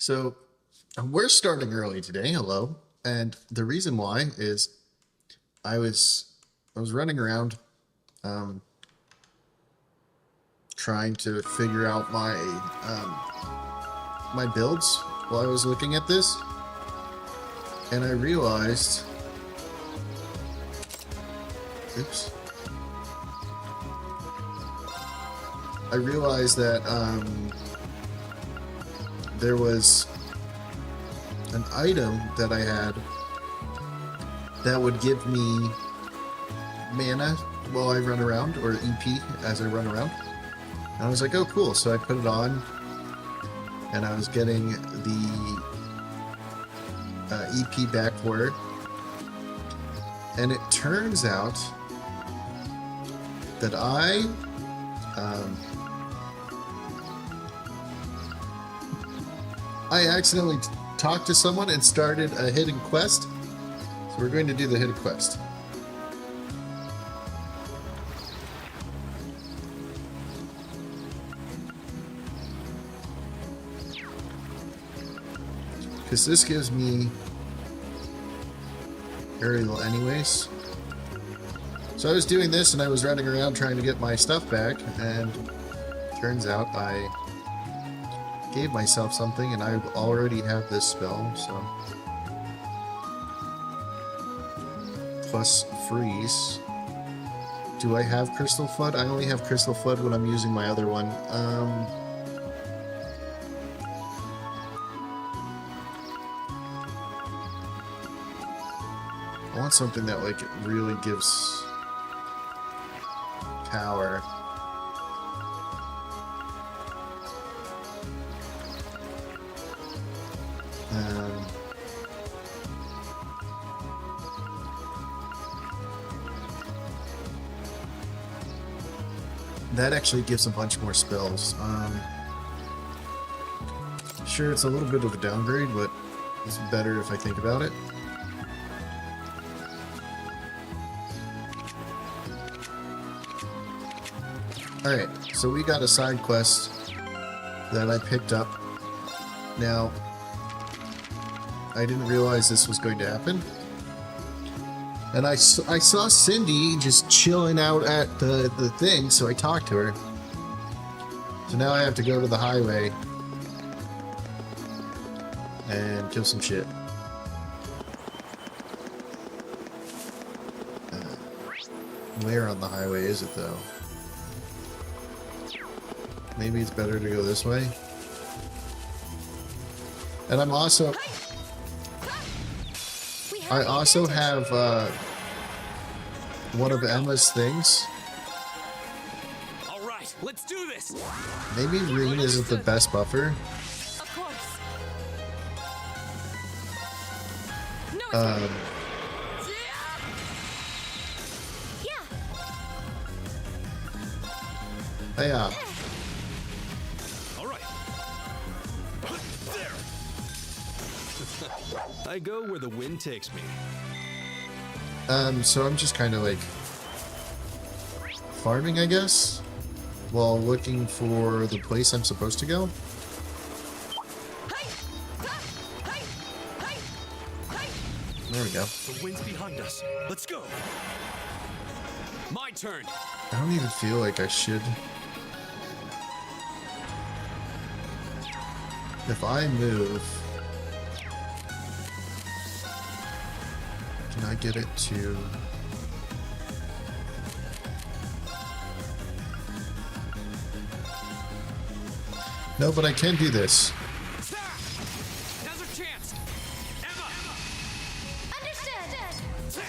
So we're starting early today. Hello, and the reason why is I was I was running around, um, trying to figure out my builds while I was looking at this, and oops, I realized that there was an item that I had that would give me mana while I run around, or EP as I run around. And I was like, oh cool, so I put it on, and I was getting the EP back for it. And it turns out that I accidentally talked to someone and started a hidden quest. So we're going to do the hidden quest. Because this gives me aerial anyways. So I was doing this and I was running around trying to get my stuff back, and turns out I gave myself something and I already have this spell, so. Plus freeze. Do I have Crystal Flood? I only have Crystal Flood when I'm using my other one. I want something that like really gives power. That actually gives a bunch more spells. Sure, it's a little bit of a downgrade, but it's better if I think about it. Alright, so we got a side quest that I picked up. Now, I didn't realize this was going to happen. And I saw Cindy just chilling out at the thing, so I talked to her. So now I have to go to the highway and kill some shit. Where on the highway is it, though? Maybe it's better to go this way. And I also have one of Emma's things. All right, let's do this. Maybe Rune isn't the best buffer. Of course. No, Yeah. All right. There. I go where the wind takes me. So I'm just kind of like farming, I guess, while looking for the place I'm supposed to go. There we go. The wind's behind us. Let's go. My turn. I don't even feel like I should. If I move, can I get it to... No, but I can do this. Now's our chance. Emma. understood.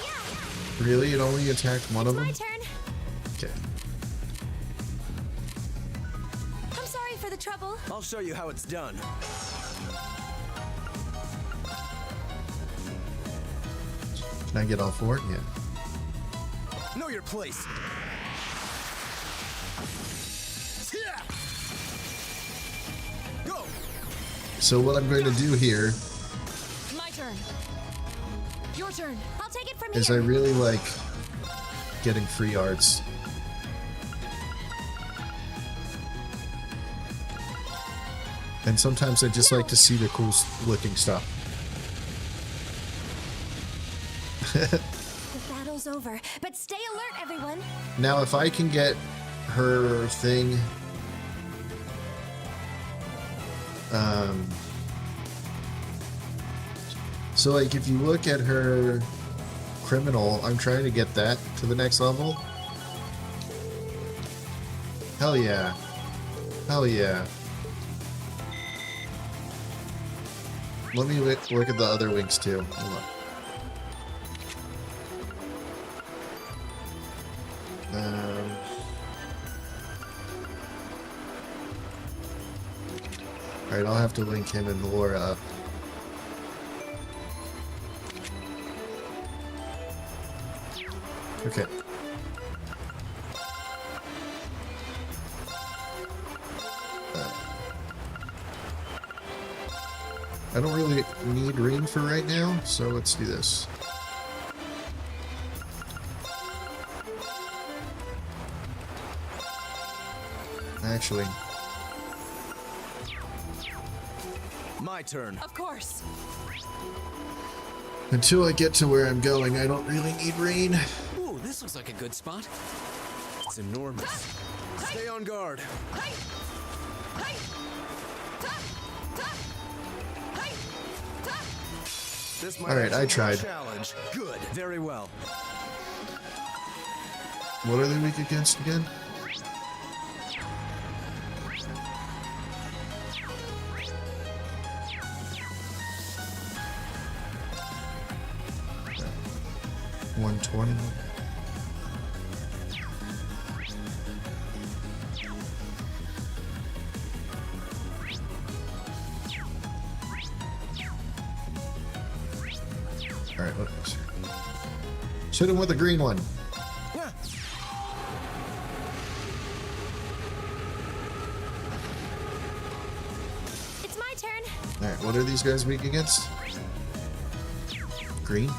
Yeah. Really? It only attacked one of them? My turn. Okay. I'm sorry for the trouble. I'll show you how it's done. Can I get all four? Yeah. Know your place. Go. So what I'm going to do here My turn. Your turn. I'll take it from is I here. really like getting free arts. And sometimes I just like to see the cool looking stuff. The battle's over, but stay alert, everyone. Now, if I can get her thing... So, like, if you look at her criminal, I'm trying to get that to the next level. Hell yeah. Hell yeah. Let me look at the other wings, too. Hold on. Alright, I'll have to link him and Laura up. Okay. I don't really need Reen for right now, so let's do this. Actually, My turn. Of course. until I get to where I'm going, I don't really need Reen. Ooh, this looks like a good spot. It's enormous. Stay on guard. This might All right, I actually be a tried. challenge. Good. Very well. What are they weak against again? $120. All right, let's shoot him with a green one. Yeah. It's my turn. All right, what are these guys weak against? Green.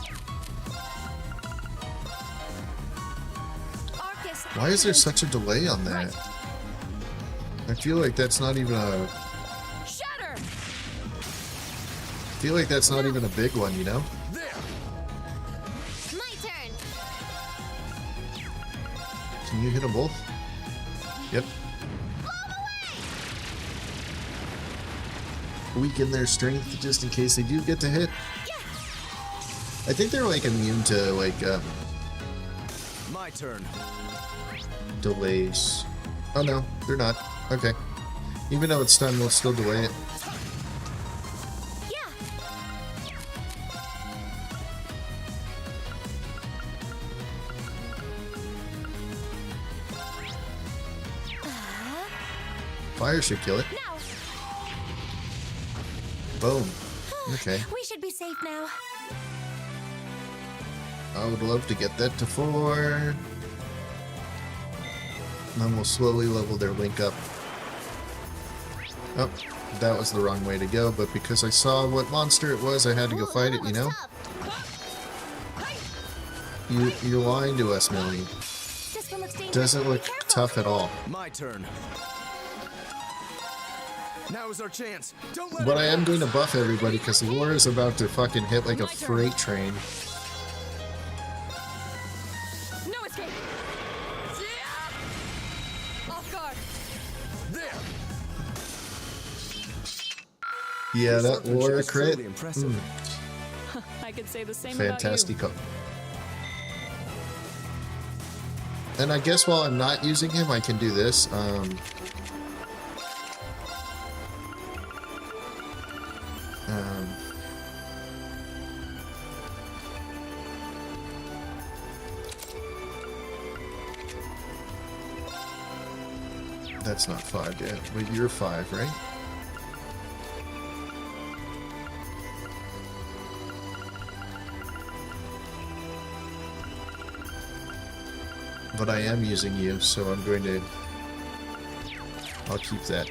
Arcus. Why is there such a delay on that? I feel like that's not even a. Shatter. I feel like that's not even a big one, you know? There. My turn. Can you hit them both? Yep. Weaken their strength just in case they do get to hit. I think they're like immune to like My turn. delays. Oh no, they're not. Okay. Even though it's stunned, we'll still delay it. Yeah. Fire should kill it. Now. Boom. Okay. We should be safe now. I would love to get that to 4. And then we'll slowly level their link up. Oh, that was the wrong way to go, but because I saw what monster it was, I had to go fight it, you know? You're lying to us, Millie. This one looks dangerous. Doesn't Be look careful. tough at all. My turn. Now is our chance. Don't let But it I am pass. going to buff everybody because Laura's about to fucking hit like a freight train. No escape. Off guard. There. Yeah, Your that swordmanship Laura is crit. truly impressive. I could say the same Fantastico. And I guess while I'm not using him, I can do this. That's not 5 yet, but you're 5, right? But I am using you, so I'm going to... I'll keep that.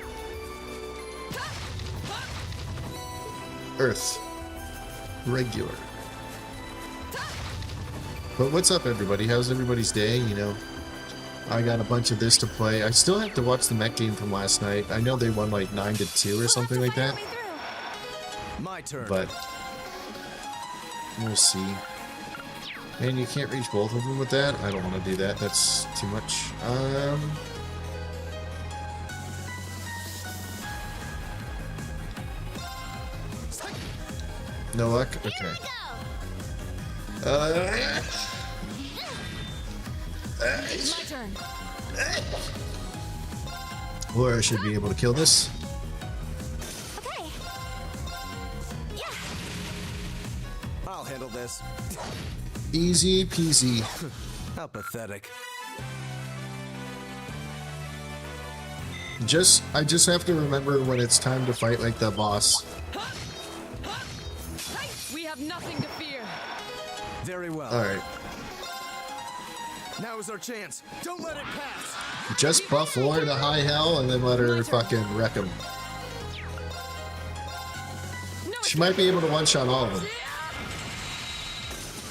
Earth. Regular. But what's up, everybody? How's everybody's day? You know, I got a bunch of this to play. I still have to watch the mech game from last night. I know they won like 9-2 or something like that. My turn. But we'll see. Man, you can't reach both of them with that? I don't want to do that. That's too much. No luck? Okay. It's my turn. Laura should be able to kill this. Okay. Yeah. I'll handle this. Easy peasy. How pathetic. I just have to remember when it's time to fight like the boss. We have nothing to fear. Very well. Alright. Now is our chance. Don't let it pass. Just buff Laura to high hell and then let her fucking wreck him. She might be able to one-shot all of them.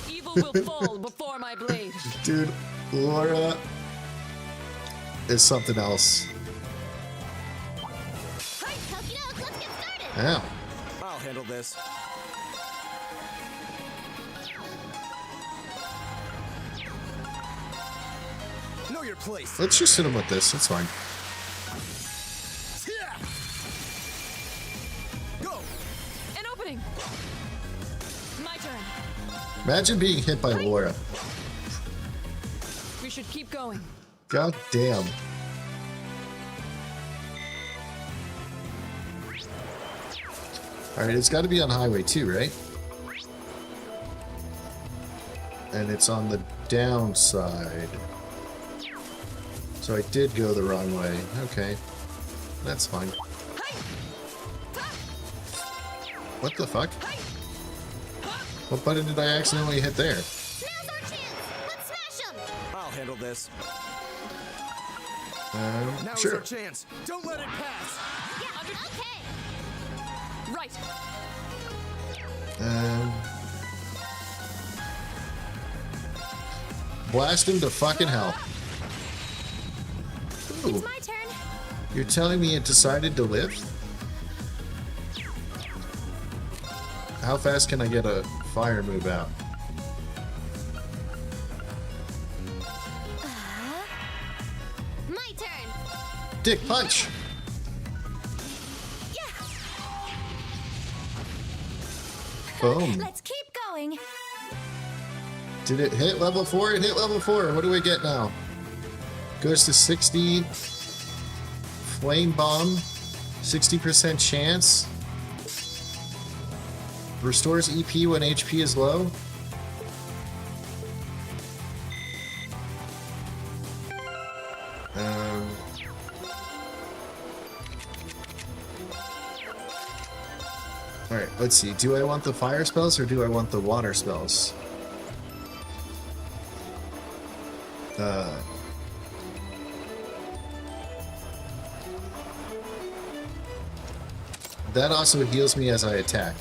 Evil will fall before my blade. Dude, Laura is something else. Let's get started. Yeah. I'll handle this. Know your place. Let's just hit him with this. It's fine. Go. An opening. My turn. Imagine being hit by Laura. We should keep going. God damn. Alright, it's got to be on highway 2, right? And it's on the downside. So I did go the wrong way. Okay. That's fine. What the fuck? What button did I accidentally hit there? Now's our chance. Let's smash him. I'll handle this. Now is Sure. our chance. Don't let it pass. Yeah, okay. Right. Blast him to fucking hell. Ooh, It's my turn. you're telling me it decided to live? How fast can I get a fire move out? My turn. Dick punch! Yeah. Boom. Let's keep going. Did it hit level 4? It hit level 4. What do we get now? Goes to 60. Flame bomb. 60% chance. Restores EP when HP is low. Alright, let's see. Do I want the fire spells or do I want the water spells? That also heals me as I attack.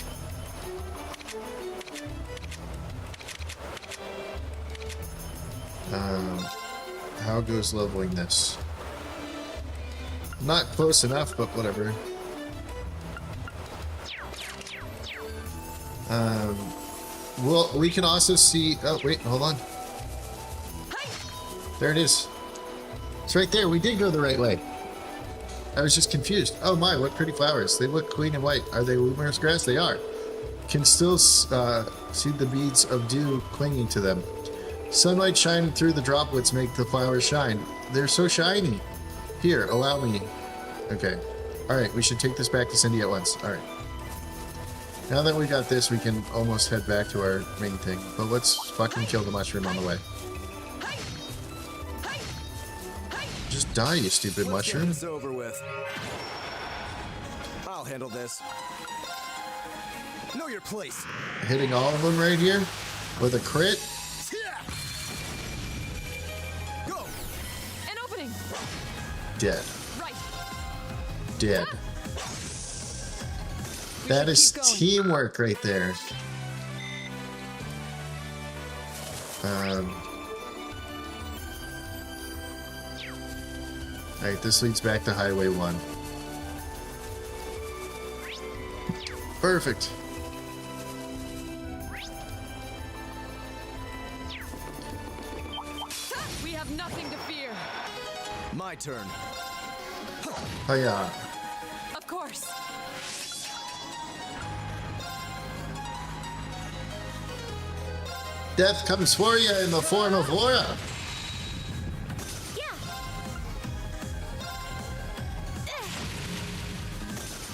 How goes leveling this? Not close enough, but whatever. Well, we can also see... Oh, wait, hold on. There it is. It's right there. We did go the right way. I was just confused. Oh my, what pretty flowers. They look clean and white. Are they luminous grass? They are. Can still see the beads of dew clinging to them. Sunlight shining through the droplets make the flowers shine. They're so shiny. Here, allow me. Okay. Alright, we should take this back to Cindy at once. Alright. Now that we got this, we can almost head back to our main thing. But let's fucking kill the mushroom on the way. Just die, you stupid Let's get mushroom. this over with. I'll handle this. Know your place. Hitting all of them right here with a crit. Go. An opening. Dead. Right. Dead. We That should is keep going. teamwork right there. Alright, this leads back to Highway 1. Perfect. We have nothing to fear. My turn. Hiya. Of course. Death comes for you in the form of Laura. Yeah.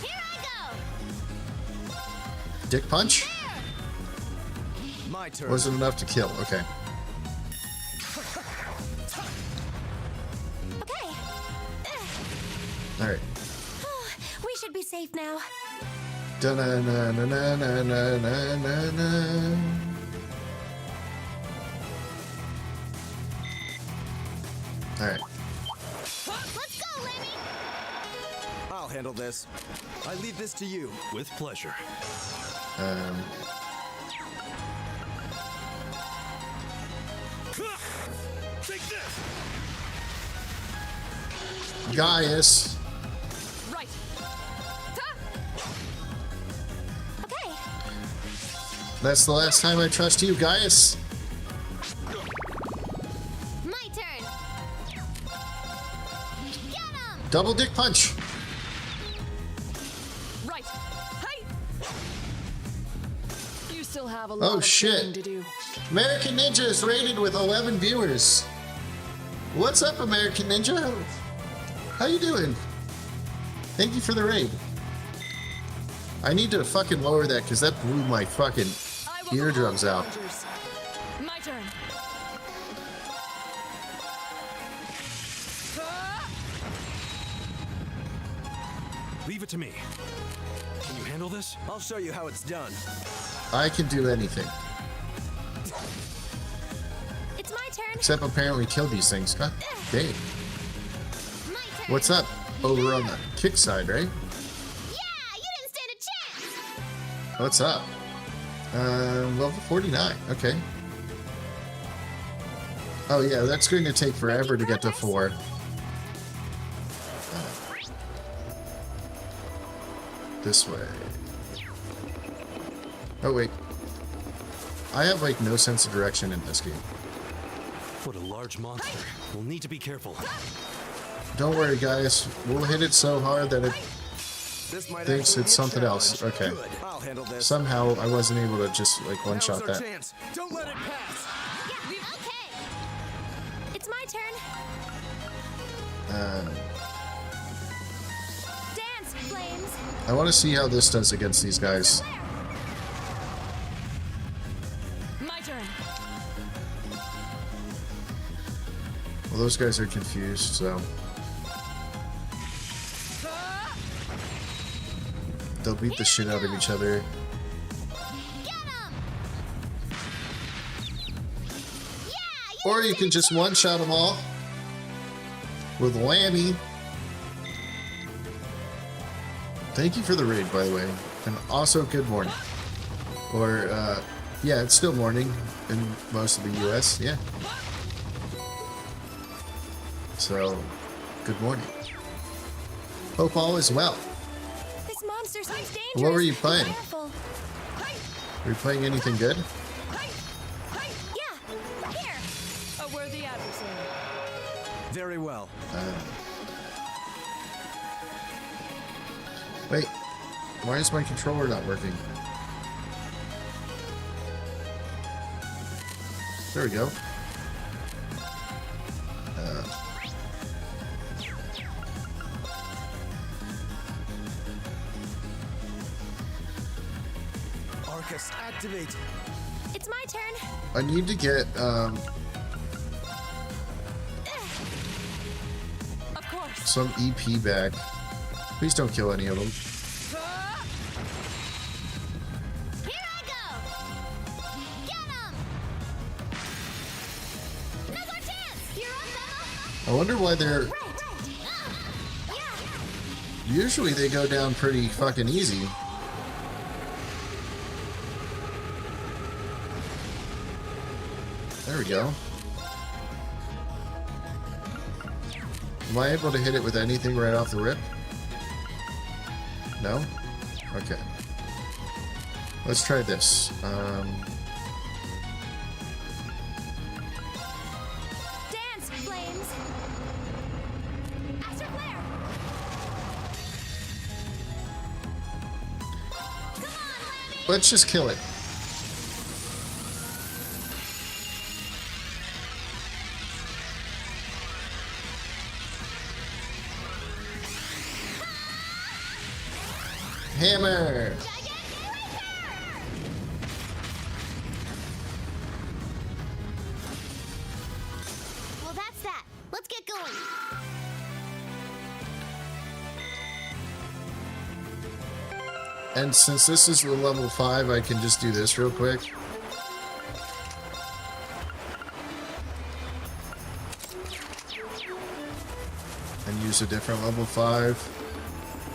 Here I go. Dick punch? My turn. Wasn't enough to kill. Okay. Okay. Alright. We should be safe now. Da-na-na-na-na-na-na-na-na. Alright. Let's go, Lemmy. I'll handle this. I leave this to you. With pleasure. Take this. Gaius. Right. Okay. That's the last time I trust you, Gaius. My turn. Get him. Double dick punch. Right. Hey. You still have a lot Oh, of shit. killing to do. American Ninja is rated with 11 viewers. What's up, American Ninja? How you doing? Thank you for the raid. I need to fucking lower that because that blew my fucking I will eardrums out. challengers. My turn. Leave it to me. Can you handle this? I'll show you how it's done. I can do anything. It's my turn. Except apparently kill these things. God dang. My turn. What's up? Over on the kick side, right? Yeah, you didn't stand a chance. What's up? Level 49. Okay. Oh yeah, that's going to take forever to get to 4. This way. Oh wait. I have like no sense of direction in this game. What a large monster. We'll need to be careful. Don't worry, guys. We'll hit it so hard that it This might thinks actually it's be a something else. challenge. Okay. Good. I'll handle this. Somehow I wasn't able to just like one-shot Now's our that. chance. Don't let it pass. Yeah, okay. It's my turn. Dance, flames. I want to see how this does against these guys. My turn. Well, those guys are confused, so they'll beat the shit out of each other. Get him. Yeah, Or you can just one-shot them all with Lammy. Thank you for the raid, by the way. And also, good morning. Or, yeah, it's still morning in most of the U.S., yeah. So, good morning. Hope all is well. This monster seems dangerous. What were you Be playing? careful. Are you playing anything good? Yeah, here. A worthy adversary. Very well. Wait, why is my controller not working? There we go. Arcus, activate. It's my turn. I need to get, Of course. some EP back. Please don't kill any of them. Here I go. Get him. Another chance. You're up, Emma. I wonder why they're... Right. Yeah. Usually they go down pretty fucking easy. There we go. Am I able to hit it with anything right off the rip? No? Okay. Let's try this. Dance, flames! Astral flare! Come on, Lammy! Let's just kill it. Hammer! Well, that's that. Let's get going. And since this is the level 5, I can just do this real quick. And use a different level 5.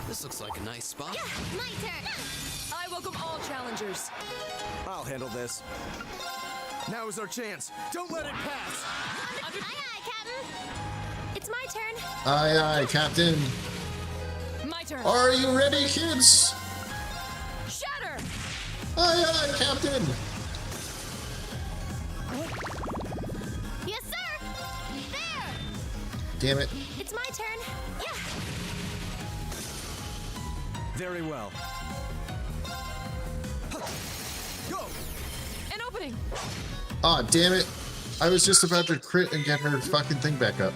This looks like a nice spot. Yeah, my turn. I welcome all challengers. I'll handle this. Now is our chance. Don't let it pass. Aye, aye, Captain. It's my turn. Aye, aye, Captain. My turn. Are you ready, kids? Shatter! Aye, aye, Captain. Yes, sir. There. Damn it. It's my turn. Yeah. Very well. Go! An opening! Aw, damn it. I was just about to crit and get her fucking thing back up.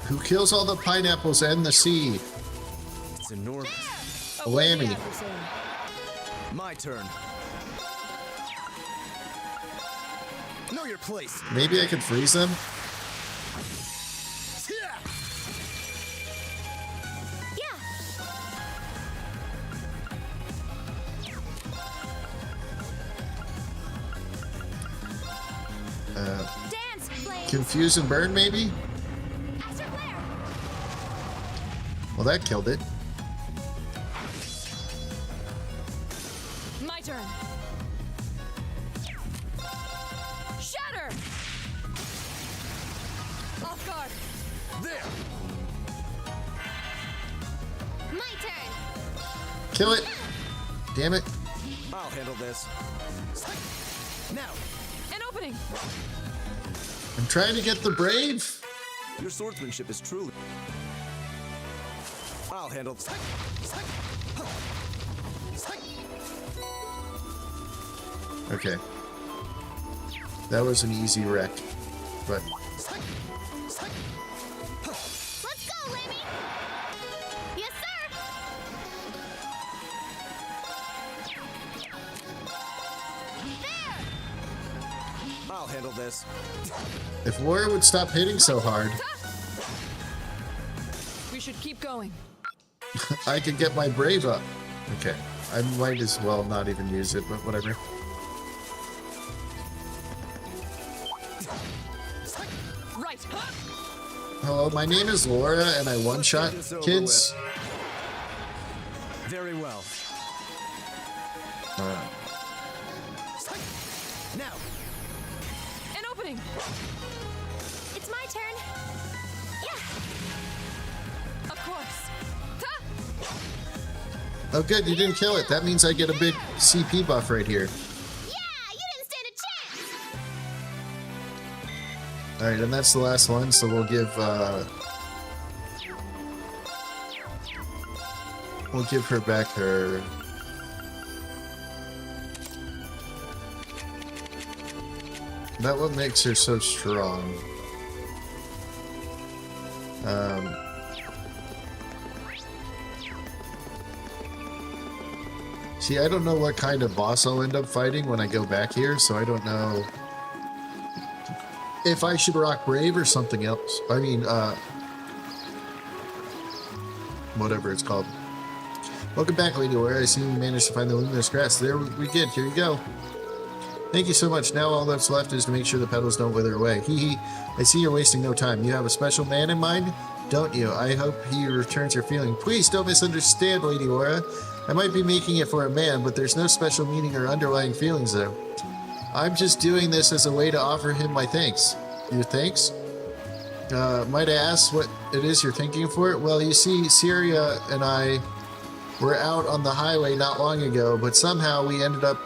Who kills all the pineapples and the seed? It's enormous. A Lammy. worthy adversary. My turn. Know your place. Maybe I could freeze them? Yeah. Yeah. Dance, flames. Confuse and burn, maybe? Astral flare. Well, that killed it. My turn. Shatter! Off guard. There. My turn. Kill it. Damn it. I'll handle this. Now, An opening. I'm trying to get the brave. your swordsmanship is truly. I'll handle. Okay. That was an easy wreck. But Let's go, Lammy. Yes, sir. There. I'll handle this. if Laura would stop hitting so hard, We should keep going. I could get my brave up. Okay. I might as well not even use it, but whatever. Right. Hello, my name is Laura, and I one-shot Let's get this over kids. Very well. Uh, Now, An opening. It's my turn. Yeah. Of course. Ta! oh, good, you didn't kill it. That means I get a big CP buff right here. Yeah, you didn't stand a chance. All right, and that's the last one, so we'll give her back her. That what makes her so strong. See, I don't know what kind of boss I'll end up fighting when I go back here, so I don't know if I should rock Brave or something else. I mean, whatever it's called. Welcome back, Lady Ware. I see you managed to find the luminous grass. There we get. Here you go. Thank you so much. Now all that's left is to make sure the petals don't wither away. Hee hee. I see you're wasting no time. You have a special man in mind, don't you? I hope he returns your feeling. Please don't misunderstand, Lady Ware. I might be making it for a man, but there's no special meaning or underlying feelings there. I'm just doing this as a way to offer him my thanks. Your thanks? Might I ask what it is you're thanking for it? Well, you see, Syria and I were out on the highway not long ago, but somehow we ended up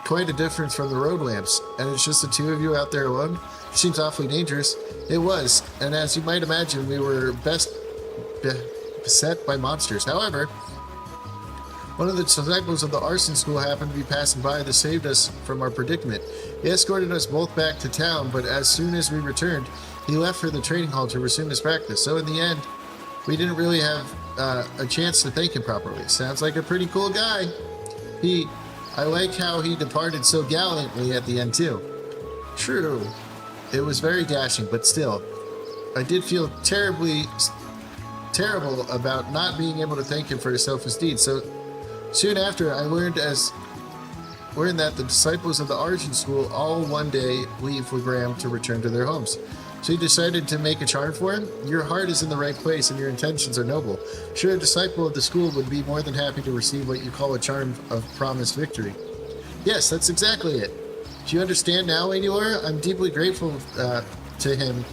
quite a distance from the road lamps, and it's just the two of you out there alone. Seems awfully dangerous. It was, and as you might imagine, we were beset by monsters. However, one of the disciples of the arson school happened to be passing by that saved us from our predicament. He escorted us both back to town, but as soon as we returned, he left for the training hall to resume his practice. So in the end, we didn't really have a chance to thank him properly. Sounds like a pretty cool guy. I like how he departed so gallantly at the end too. True, it was very dashing, but still, I did feel terrible about not being able to thank him for his selfless deeds. So soon after, I learned that the disciples of the Argent School all one day leave for Graham to return to their homes. So you decided to make a charm for him? Your heart is in the right place and your intentions are noble. Sure, a disciple of the school would be more than happy to receive what you call a charm of promised victory. Yes, that's exactly it. Do you understand now, Lady Laura? I'm deeply grateful to him,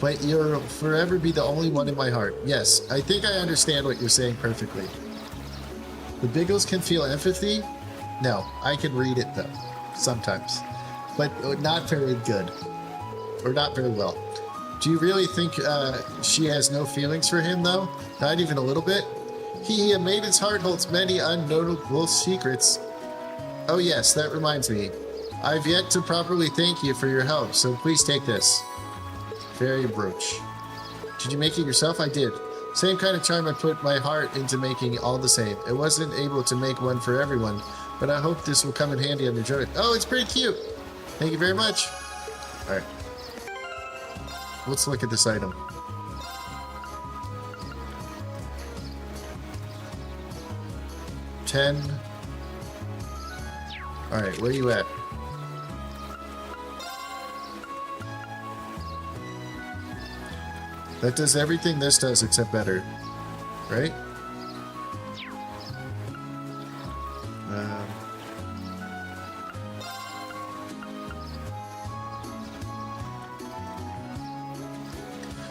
but you'll forever be the only one in my heart. Yes, I think I understand what you're saying perfectly. The Biggles can feel empathy? No, I can read it though, sometimes. But not very good. Or not very well. Do you really think she has no feelings for him though? Not even a little bit? He, a maiden's heart holds many unknowable secrets. Oh yes, that reminds me. I've yet to properly thank you for your help, so please take this. Fairy brooch. Did you make it yourself? I did. Same kind of charm I put my heart into making all the same. I wasn't able to make one for everyone, but I hope this will come in handy on your journey. Oh, it's pretty cute. Thank you very much. All right. Let's look at this item. $10. All right, where are you at? That does everything this does except better, right?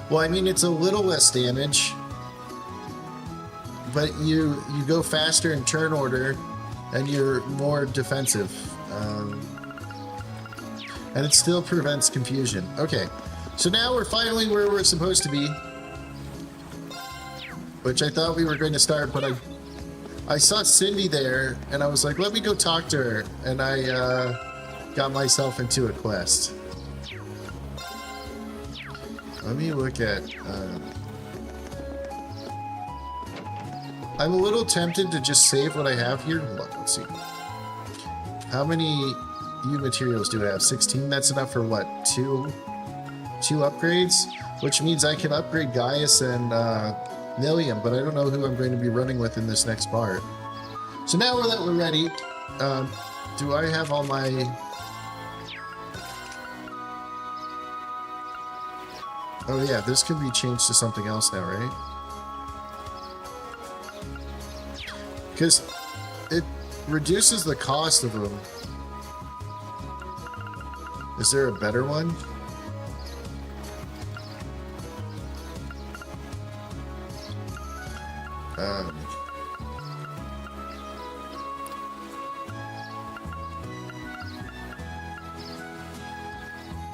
Well, I mean, it's a little less damage, but you go faster in turn order, and you're more defensive, and it still prevents confusion. Okay. So now we're finally where we're supposed to be, which I thought we were going to start, but I saw Cindy there, and I was like, let me go talk to her, and I got myself into a quest. Let me look at... I'm a little tempted to just save what I have here. Hold on, let's see. How many U materials do I have? 16? That's enough for what? Two upgrades, which means I can upgrade Gaius and Millium, but I don't know who I'm going to be running with in this next part. So now that we're ready, do I have all my... Oh yeah, this can be changed to something else now, right? Because it reduces the cost of them. Is there a better one?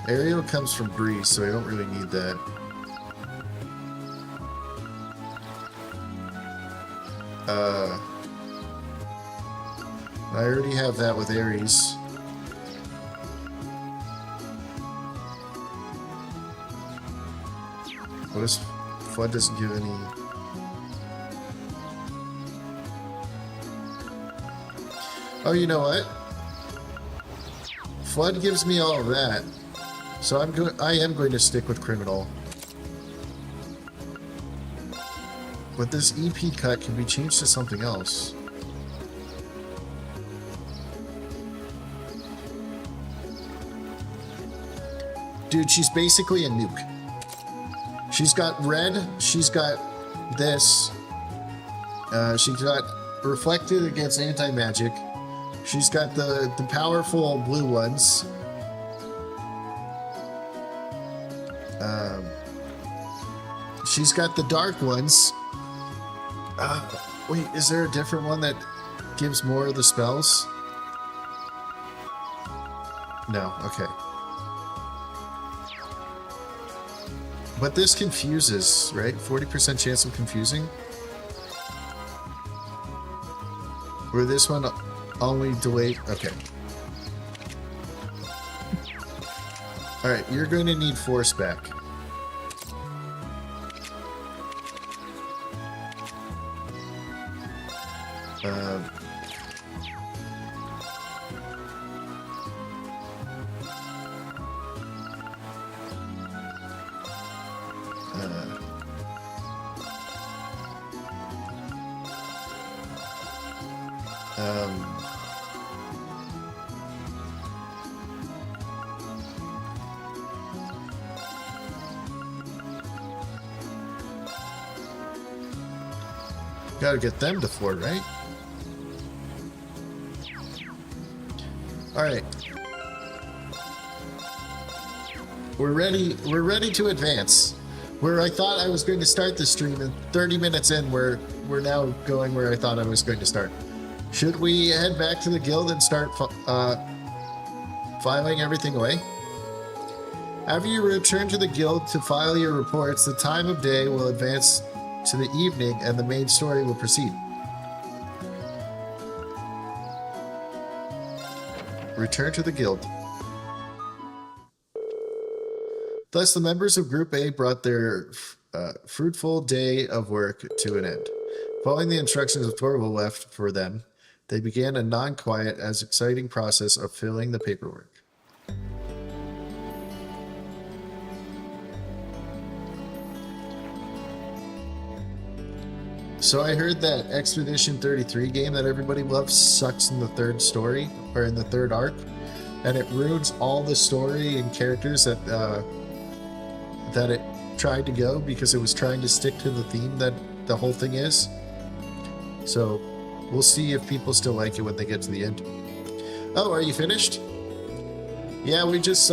Aerial comes from Breeze, so I don't really need that. I already have that with Ares. What if Flood doesn't give any... Oh, you know what? Flood gives me all of that. So I am going to stick with Criminal. But this EP cut can be changed to something else. Dude, she's basically a nuke. She's got red, she's got this. She's got reflected against anti-magic. She's got the powerful blue ones. she's got the dark ones. Wait, is there a different one that gives more of the spells? No, okay. But this confuses, right? 40% chance of confusing? Or this one only delayed? Okay. Alright, you're going to need force back. Gotta get them to 4, right? Alright. We're ready to advance. Where I thought I was going to start the stream, and 30 minutes in, we're now going where I thought I was going to start. Should we head back to the guild and start filing everything away? After you return to the guild to file your reports, the time of day will advance to the evening and the main story will proceed. Return to the guild. Thus, the members of Group A brought their fruitful day of work to an end. Following the instructions of Torval left for them, they began a non-quiet as exciting process of filling the paperwork. So I heard that Expedition 33 game that everybody loves sucks in the third story, or in the third arc, and it ruins all the story and characters that that it tried to go because it was trying to stick to the theme that the whole thing is. So we'll see if people still like it when they get to the end. Oh, are you finished? Yeah, we just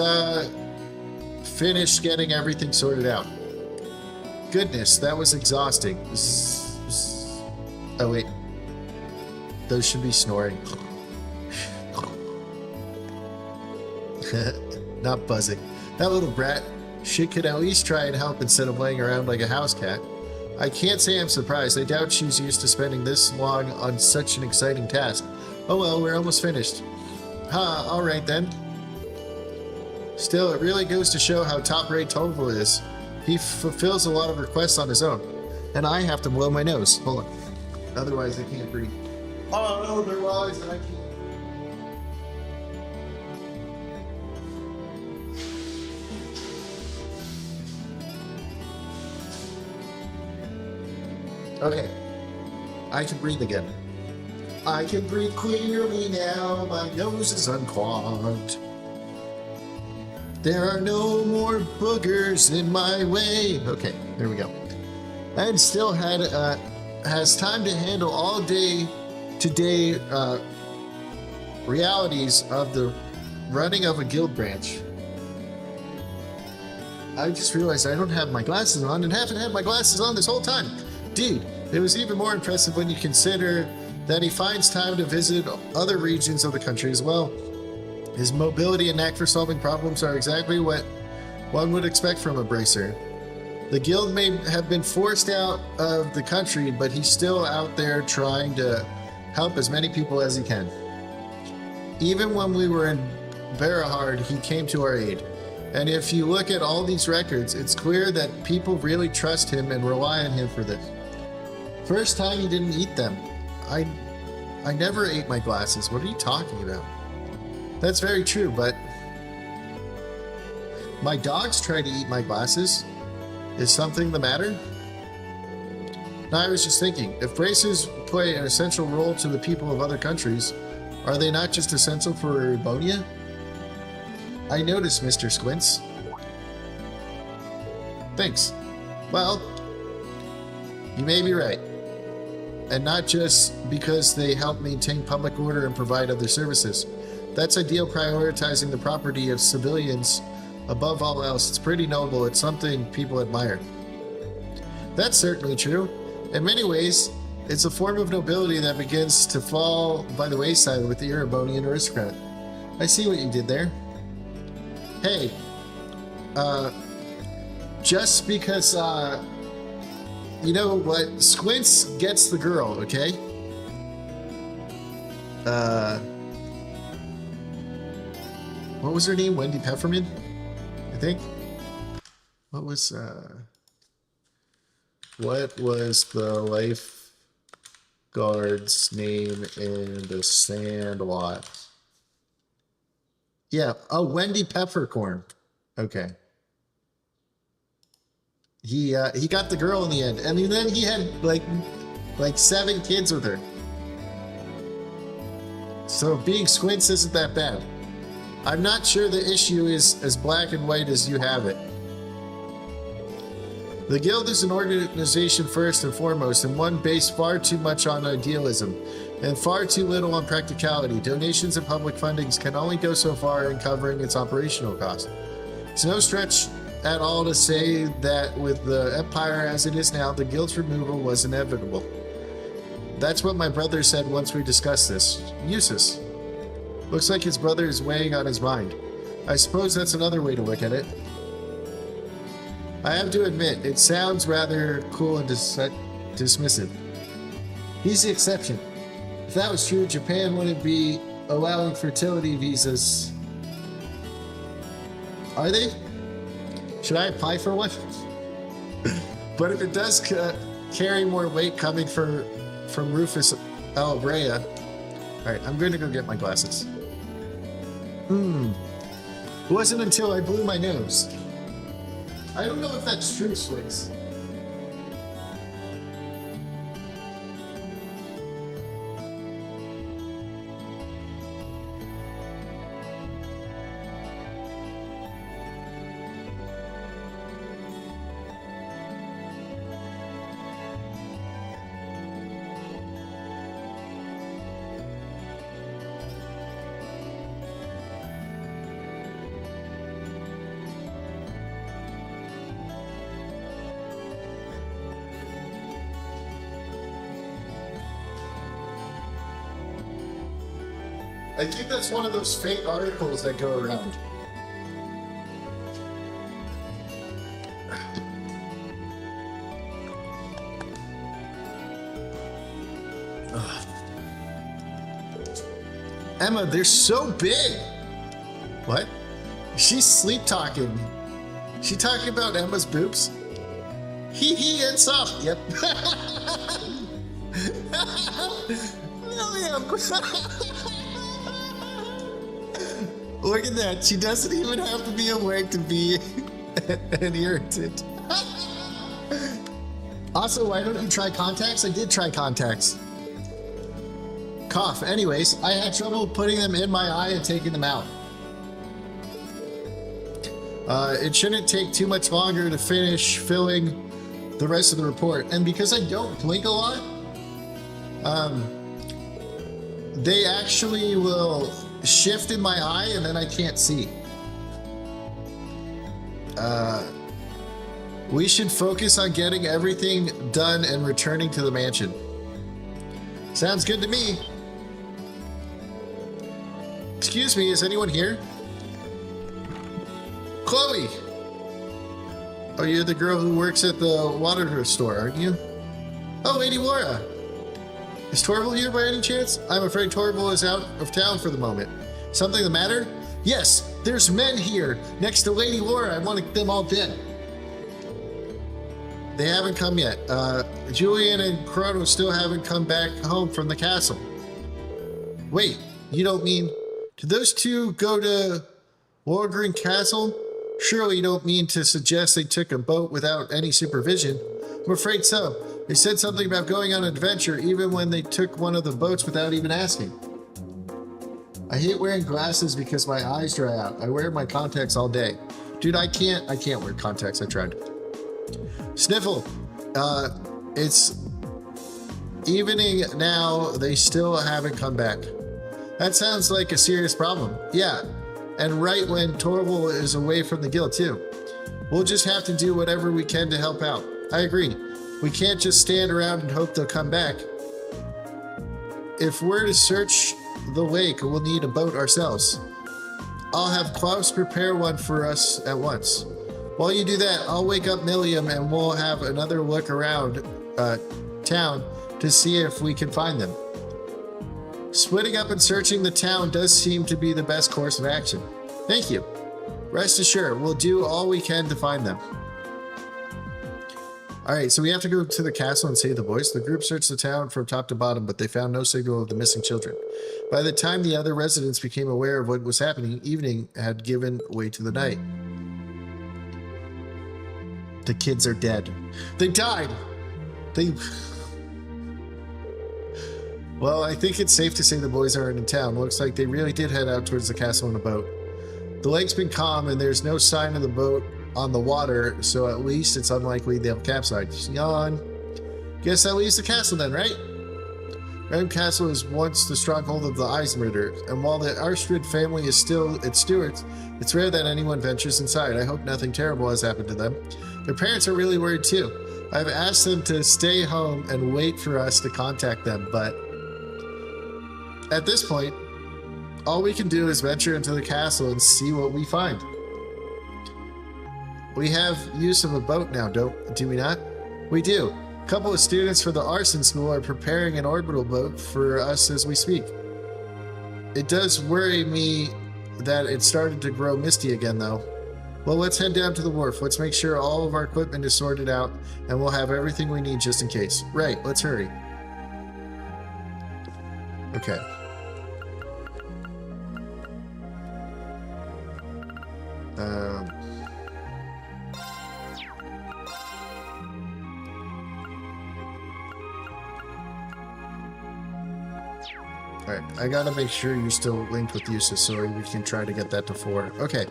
finished getting everything sorted out. Goodness, that was exhausting. Oh wait, those should be snoring. Not buzzing. That little brat. She could at least try and help instead of laying around like a house cat. I can't say I'm surprised. I doubt she's used to spending this long on such an exciting task. Oh well, we're almost finished. Huh, alright then. Still, it really goes to show how top-rate Torval is. He fulfills a lot of requests on his own. And I have to blow my nose. Hold on. Otherwise I can't breathe. Oh, otherwise I can't. Okay, I can breathe again. I can breathe clearly now, my nose is unclogged. There are no more boogers in my way. Okay, there we go. And still has time to handle all day today realities of the running of a guild branch. I just realized I don't have my glasses on and haven't had my glasses on this whole time. Dude, it was even more impressive when you consider that he finds time to visit other regions of the country as well. His mobility and knack for solving problems are exactly what one would expect from a bracer. The guild may have been forced out of the country, but he's still out there trying to help as many people as he can. Even when we were in Barahard, he came to our aid. And if you look at all these records, it's clear that people really trust him and rely on him for this. First time he didn't eat them. I never ate my glasses. What are you talking about? That's very true, but my dogs try to eat my glasses. Is something the matter? Now, I was just thinking, if braces play an essential role to the people of other countries, are they not just essential for Erebonia? I noticed, Mr. Squints. Thanks. Well, you may be right. And not just because they help maintain public order and provide other services. That's ideal, prioritizing the property of civilians above all else. It's pretty noble. It's something people admire. That's certainly true. In many ways, it's a form of nobility that begins to fall by the wayside with the Erebonian aristocrat. I see what you did there. Hey, just because, you know what? Squints gets the girl, okay? What was her name? Wendy Peppermint, I think. What was the lifeguard's name in the Sandlot? Yeah, oh, Wendy Peppercorn. Okay. He got the girl in the end, and then he had like 7 kids with her. So being Squints isn't that bad. I'm not sure the issue is as black and white as you have it. The Guild is an organization first and foremost, and one based far too much on idealism and far too little on practicality. Donations and public fundings can only go so far in covering its operational costs. It's no stretch at all to say that with the Empire as it is now, the Guild's removal was inevitable. That's what my brother said once we discussed this. Useless. Looks like his brother is weighing on his mind. I suppose that's another way to look at it. I have to admit, it sounds rather cool and dismissive. He's the exception. If that was true, Japan wouldn't be allowing fertility visas. Are they? Should I apply for one? But if it does carry more weight coming from Rufus Alabrea. Alright, I'm going to go get my glasses. It wasn't until I blew my nose. I don't know if that's true, Swix. I think that's one of those fake articles that go around. Emma, they're so big. What? She's sleep talking. She talking about Emma's boobs? Hee and soft. Yep. William. Look at that. She doesn't even have to be awake to be an irritant. Also, why don't you try contacts? I did try contacts. Cough. Anyways, I had trouble putting them in my eye and taking them out. It shouldn't take too much longer to finish filling the rest of the report. And because I don't blink a lot, they actually will shift in my eye and then I can't see. We should focus on getting everything done and returning to the mansion. Sounds good to me. Excuse me, is anyone here? Chloe! Oh, you're the girl who works at the water store, aren't you? Oh, Lady Laura! Is Torval here by any chance? I'm afraid Torval is out of town for the moment. Something the matter? Yes, there's men here next to Lady Laura. I want them all dead. They haven't come yet. Julian and Chrono still haven't come back home from the castle. Wait, you don't mean... Did those two go to Walgreen Castle? Surely you don't mean to suggest they took a boat without any supervision. I'm afraid so. They said something about going on an adventure even when they took one of the boats without even asking. I hate wearing glasses because my eyes dry out. I wear my contacts all day. Dude, I can't wear contacts. I tried. Sniffle. It's evening now. They still haven't come back. That sounds like a serious problem. Yeah. And right when Torval is away from the guild too. We'll just have to do whatever we can to help out. I agree. We can't just stand around and hope they'll come back. If we're to search the lake, we'll need a boat ourselves. I'll have Klaus prepare one for us at once. While you do that, I'll wake up Milliam and we'll have another look around town to see if we can find them. Splitting up and searching the town does seem to be the best course of action. Thank you. Rest assured, we'll do all we can to find them. Alright, so we have to go to the castle and save the boys. The group searched the town from top to bottom, but they found no signal of the missing children. By the time the other residents became aware of what was happening, evening had given way to the night. The kids are dead. They died! Well, I think it's safe to say the boys aren't in town. Looks like they really did head out towards the castle in a boat. The lake's been calm and there's no sign of the boat on the water, so at least it's unlikely they'll capsize. Yawn. Guess that leaves the castle then, right? Rem Castle is once the stronghold of the Eismurder, and while the Arstrid family is still its stewards, it's rare that anyone ventures inside. I hope nothing terrible has happened to them. Their parents are really worried too. I've asked them to stay home and wait for us to contact them, but at this point, all we can do is venture into the castle and see what we find. We have use of a boat now, do we not? We do. A couple of students for the arson school are preparing an orbital boat for us as we speak. It does worry me that it started to grow misty again, though. Well, let's head down to the wharf. Let's make sure all of our equipment is sorted out, and we'll have everything we need just in case. Right, let's hurry. Okay. Alright, I gotta make sure you're still linked with Eustace so we can try to get that to 4. Okay.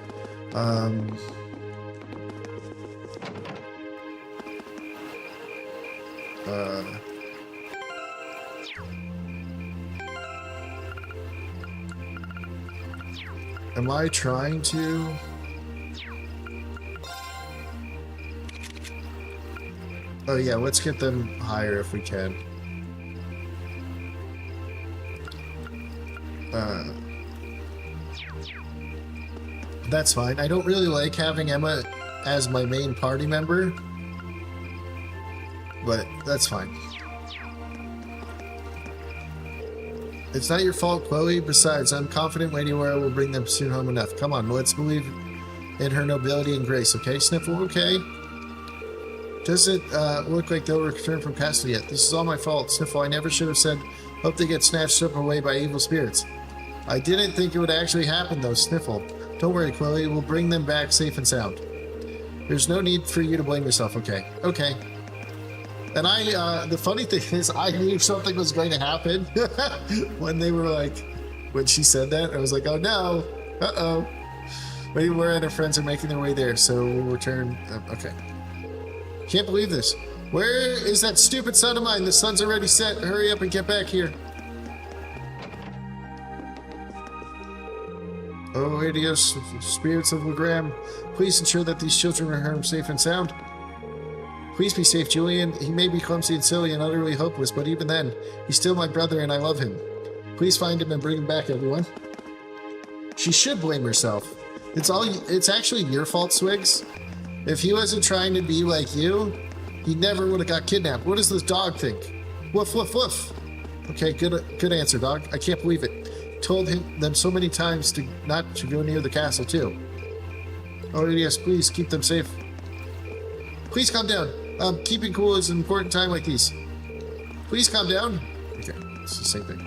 Am I trying to... Oh yeah, let's get them higher if we can. That's fine. I don't really like having Emma as my main party member, but that's fine. It's not your fault, Chloe. Besides, I'm confident Lady Laura will bring them soon home enough. Come on, let's believe in her nobility and grace, okay? Sniffle, okay? Doesn't look like they'll return from castle yet. This is all my fault. Sniffle, I never should have said, hope they get snatched up away by evil spirits. I didn't think it would actually happen, though. Sniffle. Don't worry, Chloe. We'll bring them back safe and sound. There's no need for you to blame yourself, okay? Okay. And the funny thing is, I knew something was going to happen when they were like, when she said that, I was like, oh no, uh-oh. Lady Laura and her friends are making their way there, so we'll return. Okay. Can't believe this. Where is that stupid son of mine? The sun's already set. Hurry up and get back here. Oh, adios, spirits of Legram. Please ensure that these children are home safe and sound. Please be safe, Julian. He may be clumsy and silly and utterly hopeless, but even then, he's still my brother and I love him. Please find him and bring him back, everyone. She should blame herself. It's actually your fault, Swigs. If he wasn't trying to be like you, he never would have got kidnapped. What does this dog think? Woof, woof, woof. Okay, good answer, dog. I can't believe it. Told them so many times to not to go near the castle, too. Oh, yes, please keep them safe. Please calm down. Keeping cool is an important time like these. Please calm down. Okay, it's the same thing.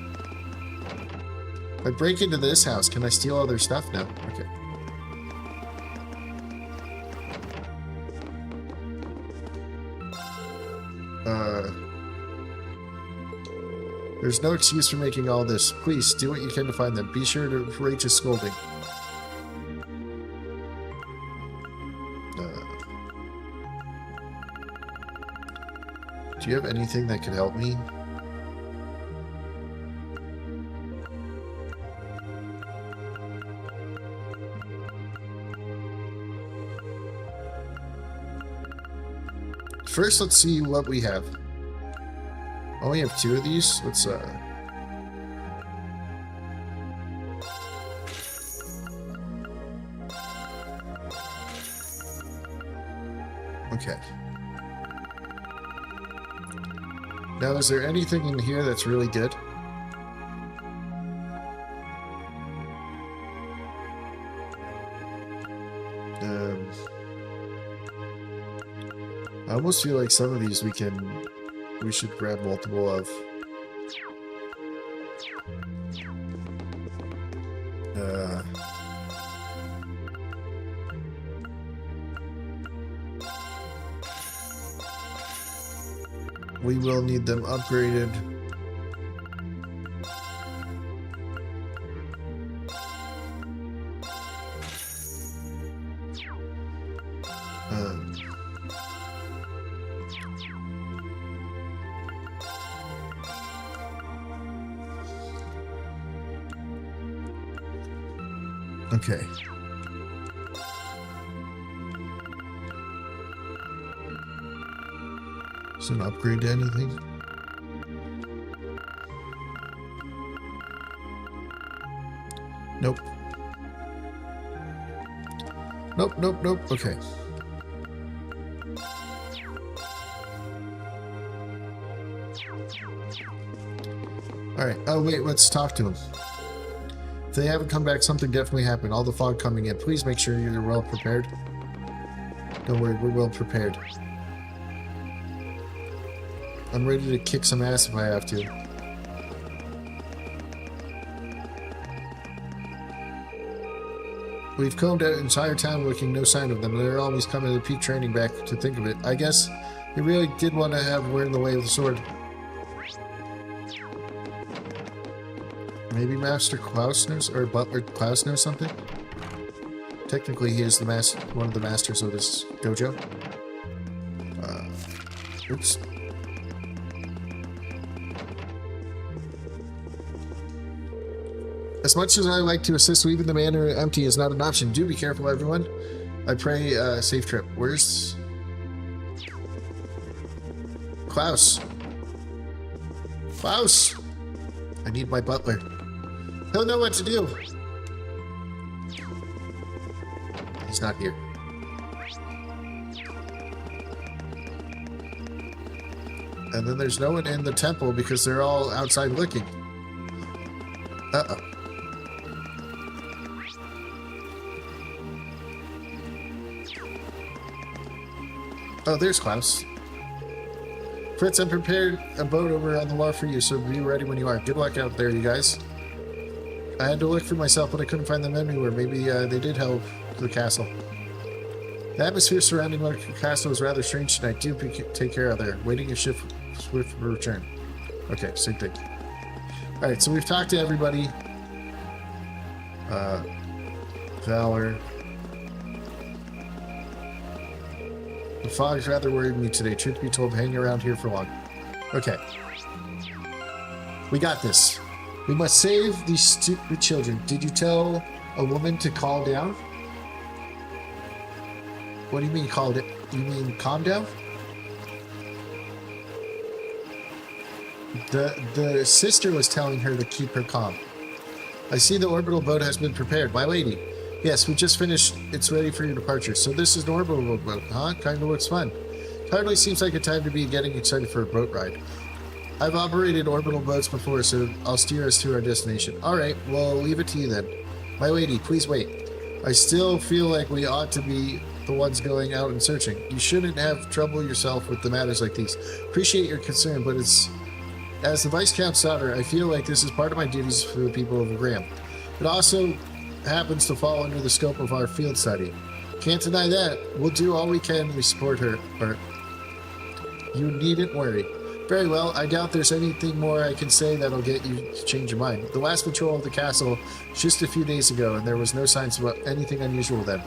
If I break into this house, can I steal all their stuff? No. Okay. There's no excuse for making all this. Please, do what you can to find them. Be sure to rate his scolding. Do you have anything that could help me? first let's see what we have. Oh, we have 2 of these. Let's okay. Now, is there anything in here that's really good? I almost feel like some of these we should grab multiple of. We will need them upgraded. Okay. Is it an upgrade to anything? Nope. Nope, nope, nope. Okay. Alright. Oh, wait. Let's talk to them. If they haven't come back, something definitely happened. All the fog coming in. Please make sure you're well prepared. Don't worry. We're well prepared. I'm ready to kick some ass if I have to. We've combed out the entire town looking, no sign of them. They're always coming to peak training back to think of it. I guess they really did want to have We're in the way of the sword. Maybe Master Klaus knows, or Butler Klaus knows something? Technically, he is the one of the masters of this dojo. Oops. As much as I like to assist, leaving the manor empty is not an option. Do be careful, everyone. I pray safe trip. Where's Klaus? Klaus! I need my butler. He'll know what to do. He's not here. And then there's no one in the temple because they're all outside looking. Uh-oh. Oh, there's Klaus. Fritz, I prepared a boat over on the wall for you, so be ready when you are. Good luck out there, you guys. I had to look for myself, but I couldn't find them anywhere. Maybe they did help the castle. The atmosphere surrounding the castle is rather strange tonight. Do take care of there. Waiting a shift swift return. Okay, same thing. Alright, so we've talked to everybody. Valor. The fog's rather worried me today. Truth be told, hanging around here for long. Okay. We got this. We must save these stupid children. Did you tell a woman to calm down? What do you mean called it? You mean calm down? The sister was telling her to keep her calm. I see the orbital boat has been prepared. My lady. Yes, we just finished. It's ready for your departure. So this is an orbital boat, huh? Kinda looks fun. Hardly seems like a time to be getting excited for a boat ride. I've operated orbital boats before, so I'll steer us to our destination. Alright, well, leave it to you then. My lady, please wait. I still feel like we ought to be the ones going out and searching. You shouldn't have trouble yourself with the matters like these. Appreciate your concern, but as the Viscount's daughter, I feel like this is part of my duties for the people of Graham. It also happens to fall under the scope of our field study. Can't deny that. We'll do all we can to support her, but you needn't worry. Very well, I doubt there's anything more I can say that'll get you to change your mind. The last patrol of the castle just a few days ago, and there was no signs of anything unusual then.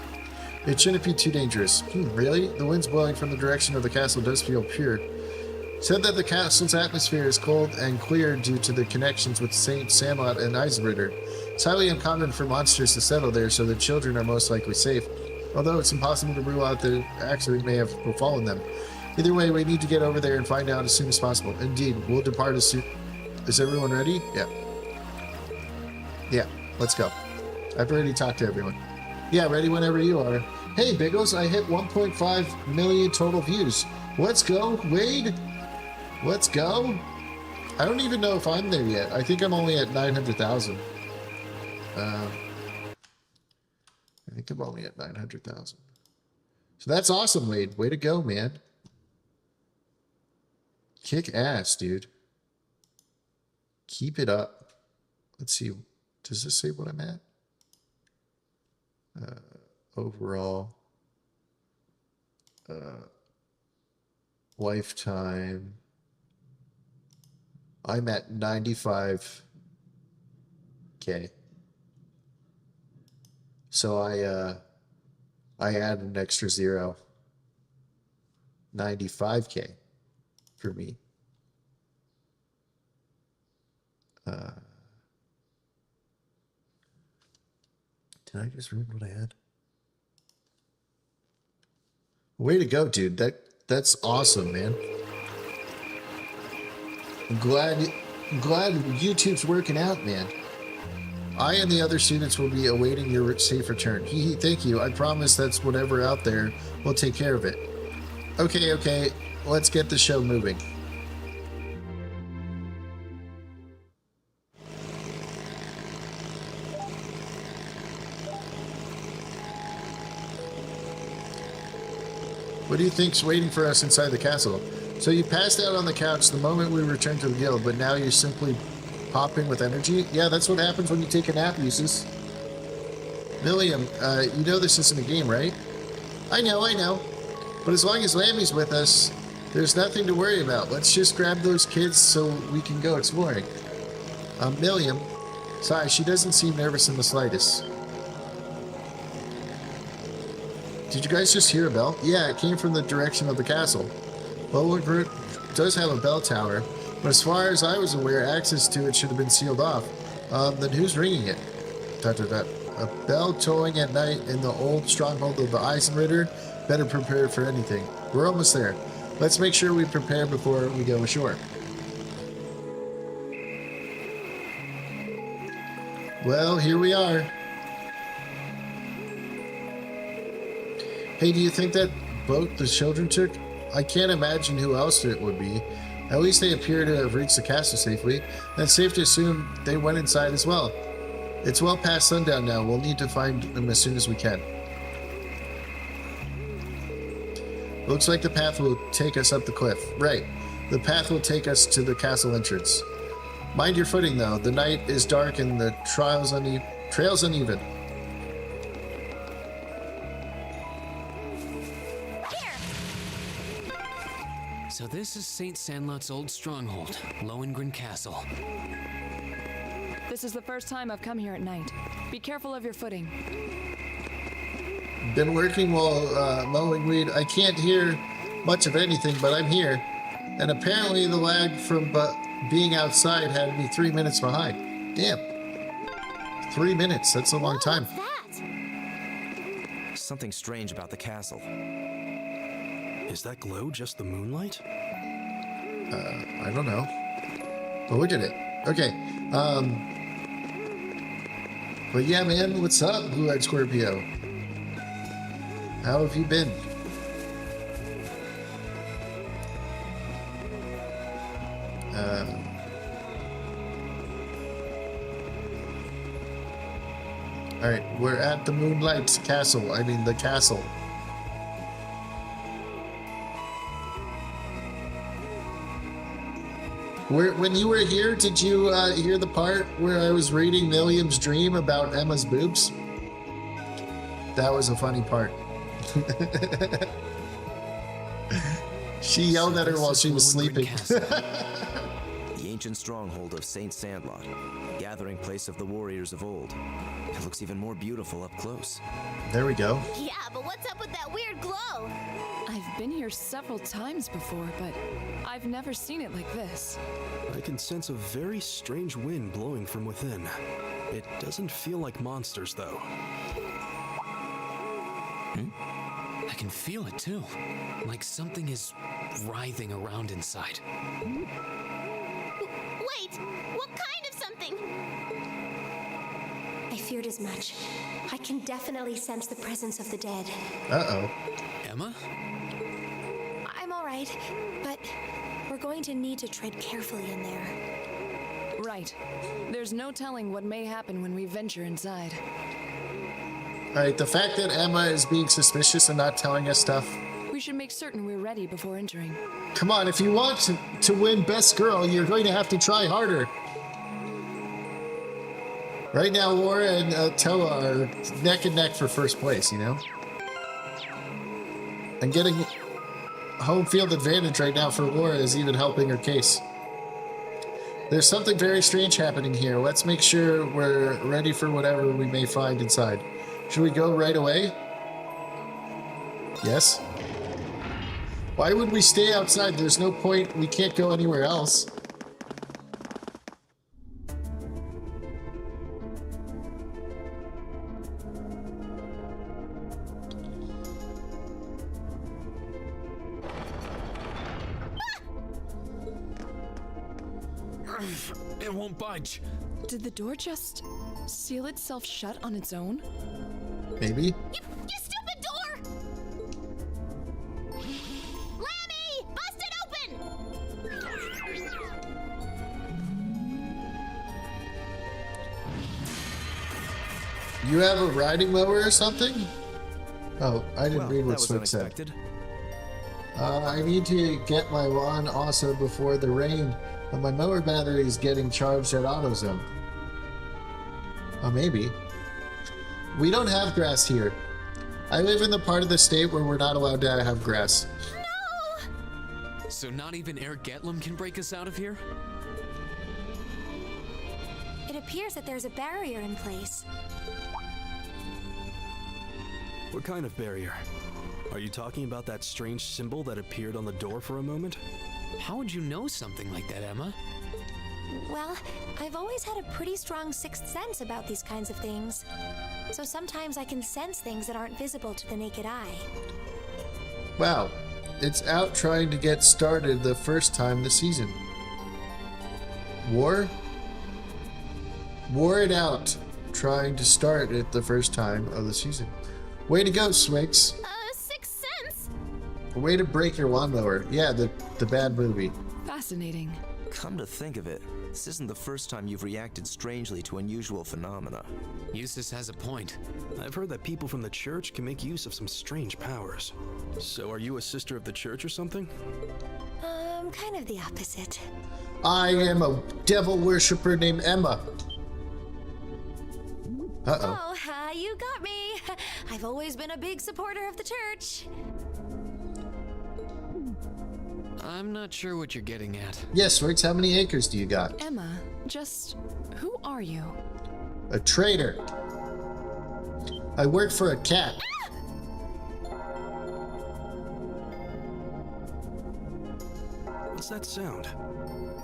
It shouldn't be too dangerous. Really? The wind's blowing from the direction of the castle does feel pure. Said that the castle's atmosphere is cold and clear due to the connections with St. Sandlot and Eisenritter. It's highly uncommon for monsters to settle there, so the children are most likely safe, although it's impossible to rule out that an accident may have befallen them. Either way, we need to get over there and find out as soon as possible. Indeed, we'll depart as soon. Is everyone ready? Yeah. Yeah, let's go. I've already talked to everyone. Yeah, ready whenever you are. Hey, Biggles, I hit 1.5 million total views. Let's go, Wade. Let's go. I don't even know if I'm there yet. I think I'm only at 900,000. I think I'm only at 900,000. So that's awesome, Wade. Way to go, man. Kick ass, dude. Keep it up. Let's see. Does this say what I'm at? Overall. Lifetime. I'm at 95K. So I add an extra 0. 95K for me. Did I just read what I had? Way to go, dude. That's awesome, man. I'm glad YouTube's working out, man. I and the other students will be awaiting your safe return. Thank you. I promise that's whatever out there, we'll take care of it. Okay. Let's get the show moving. What do you think's waiting for us inside the castle? So you passed out on the couch the moment we returned to the guild, but now you're simply popping with energy? Yeah, that's what happens when you take a nap, Uses. Milliam, you know this isn't a game, right? I know. But as long as Lammy's with us, there's nothing to worry about. Let's just grab those kids so we can go exploring. Milliam, sorry, she doesn't seem nervous in the slightest. Did you guys just hear a bell? Yeah, it came from the direction of the castle. Bellwood Group does have a bell tower, but as far as I was aware, access to it should have been sealed off. Then who's ringing it? A bell tolling at night in the old stronghold of the Eisenritter. Better prepare for anything. We're almost there. Let's make sure we prepare before we go ashore. Well, here we are. Hey, do you think that boat the children took? I can't imagine who else it would be. At least they appear to have reached the castle safely, and it's safe to assume they went inside as well. It's well past sundown now. We'll need to find them as soon as we can. Looks like the path will take us up the cliff. Right. The path will take us to the castle entrance. Mind your footing, though. The night is dark and the trail's uneven. So this is St. Sandlot's old stronghold, Lohengrin Castle. This is the first time I've come here at night. Be careful of your footing. Been working while mowing weed. I can't hear much of anything, but I'm here. And apparently the lag from being outside had me 3 minutes behind. Damn. 3 minutes. That's a long time. Something strange about the castle. Is that glow just the moonlight? I don't know. But look at it. Okay. But yeah, man, what's up, Blue-Eyed Scorpio? How have you been? Alright, we're at the Moonlight Castle. I mean, the castle. When you were here, did you hear the part where I was reading Milliam's dream about Emma's boobs? That was a funny part. She yelled at her while she was sleeping. The ancient stronghold of St. Sandlot, gathering place of the warriors of old. It looks even more beautiful up close. There we go. Yeah, but what's up with that weird glow? I've been here several times before, but I've never seen it like this. I can sense a very strange wind blowing from within. It doesn't feel like monsters, though. I can feel it too. Like something is writhing around inside. Wait, what kind of something? I feared as much. I can definitely sense the presence of the dead. Uh-oh. Emma? I'm all right, but we're going to need to tread carefully in there. Right. There's no telling what may happen when we venture inside. Alright, the fact that Emma is being suspicious and not telling us stuff. We should make certain we're ready before entering. Come on, if you want to win Best Girl, you're going to have to try harder. Right now, Laura and Toa are neck and neck for first place, you know? And getting home field advantage right now for Laura is even helping her case. There's something very strange happening here. Let's make sure we're ready for whatever we may find inside. Should we go right away? Yes. Why would we stay outside? There's no point. We can't go anywhere else. It won't budge. Did the door just seal itself shut on its own? Maybe. You stupid door! Lammy! Bust it open! You have a riding mower or something? Oh, I didn't read what that was Swick said. unexpected. I need to get my lawn also before the rain, but my mower battery is getting charged at AutoZone. Oh, maybe. We don't have grass here. I live in the part of the state where we're not allowed to have grass. So not even Air Getlum can break us out of here? It appears that there's a barrier in place. What kind of barrier? Are you talking about that strange symbol that appeared on the door for a moment? How would you know something like that, Emma? Well, I've always had a pretty strong sixth sense about these kinds of things. So sometimes I can sense things that aren't visible to the naked eye. Wow. It's out trying to get started the first time this season. War? War it out. Trying to start it the first time of the season. Way to go, Swix. Sixth sense? Way to break your lawnmower. Yeah, the bad movie. Fascinating. Come to think of it, this isn't the first time you've reacted strangely to unusual phenomena. Eustace has a point. I've heard that people from the church can make use of some strange powers. So are you a sister of the church or something? Kind of the opposite. I am a devil worshiper named Emma. Uh-oh. Oh, you got me. I've always been a big supporter of the church. I'm not sure what you're getting at. Yes, Swix, how many acres do you got? Emma, just who are you? A traitor. I work for a cat. What's that sound?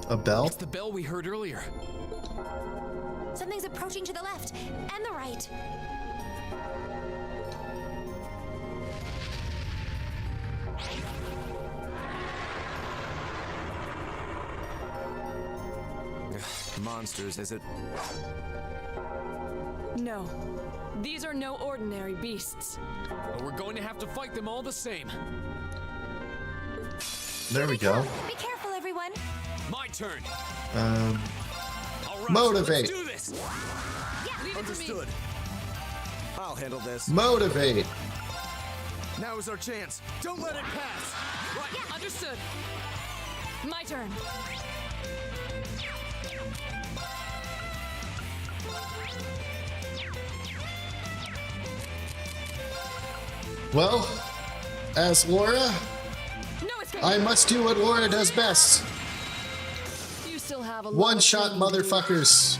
A bell? It's the bell we heard earlier. Something's approaching to the left and the right. Monsters, is it? No. These are no ordinary beasts. But we're going to have to fight them all the same. There we go. Be careful, everyone. My turn. Um, All right, Motivate. Let's do this. Leave it to me. Understood. I'll handle this. Motivate. Now is our chance. Don't let it pass. Right, understood. My turn. Well, as Laura, No escape. I must do what Laura does best. You still have a lot One of shot, training to do. motherfuckers.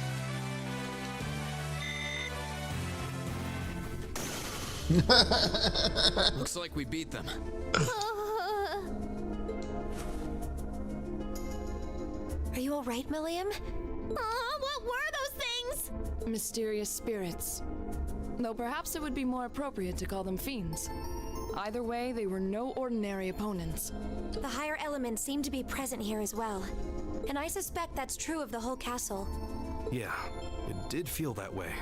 Looks like we beat them. Are you all right, Milliam? What were those things? Mysterious spirits. Though perhaps it would be more appropriate to call them fiends. Either way, they were no ordinary opponents. The higher elements seem to be present here as well. And I suspect that's true of the whole castle. Yeah, it did feel that way.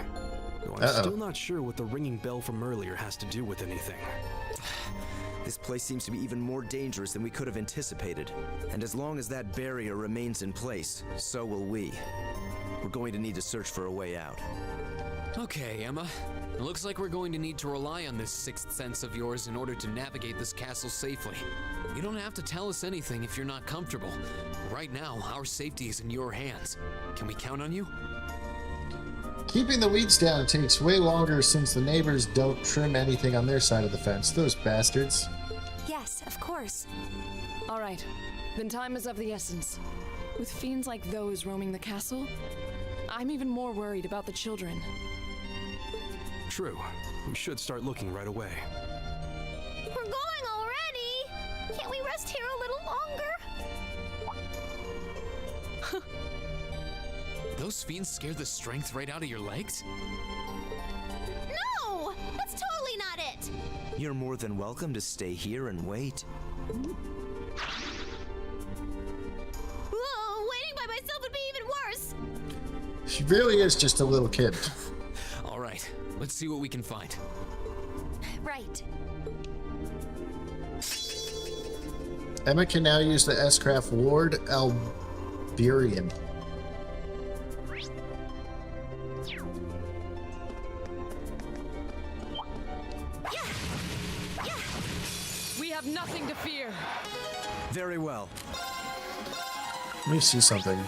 Though I'm Uh-oh. still not sure what the ringing bell from earlier has to do with anything. This place seems to be even more dangerous than we could have anticipated. And as long as that barrier remains in place, so will we. We're going to need to search for a way out. Okay, Emma. It looks like we're going to need to rely on this sixth sense of yours in order to navigate this castle safely. You don't have to tell us anything if you're not comfortable. Right now, our safety is in your hands. Can we count on you? Keeping the weeds down takes way longer since the neighbors don't trim anything on their side of the fence. Those bastards. Yes, of course. All right, then time is of the essence. With fiends like those roaming the castle, I'm even more worried about the children. True. We should start looking right away. We're going already! Can't we rest here a little longer? Those fiends scare the strength right out of your legs? No! That's totally not it! You're more than welcome to stay here and wait. Whoa, waiting by myself would be even worse! She really is just a little kid. All right, let's see what we can find. Right. Emma can now use the S-Craft Ward Alberian. We have nothing to fear. Very well. Let me see something.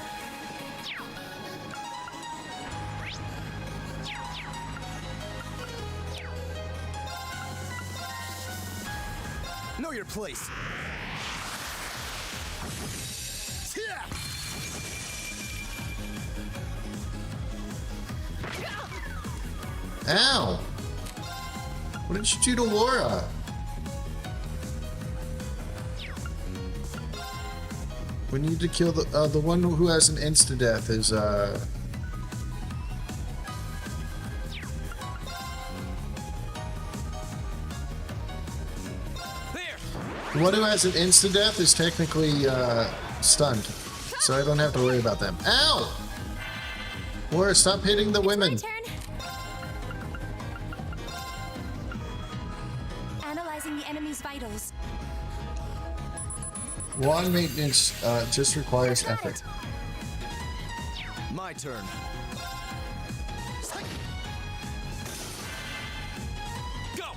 Know your place. Ow! What did you do to Laura? We need to kill the one who has an insta-death is, There! the one who has an insta-death is technically, stunned. So I don't have to worry about them. Ow! Laura, stop hitting the women. My turn. Analyzing the enemy's vitals. Wand maintenance, just requires effort. My turn. Go!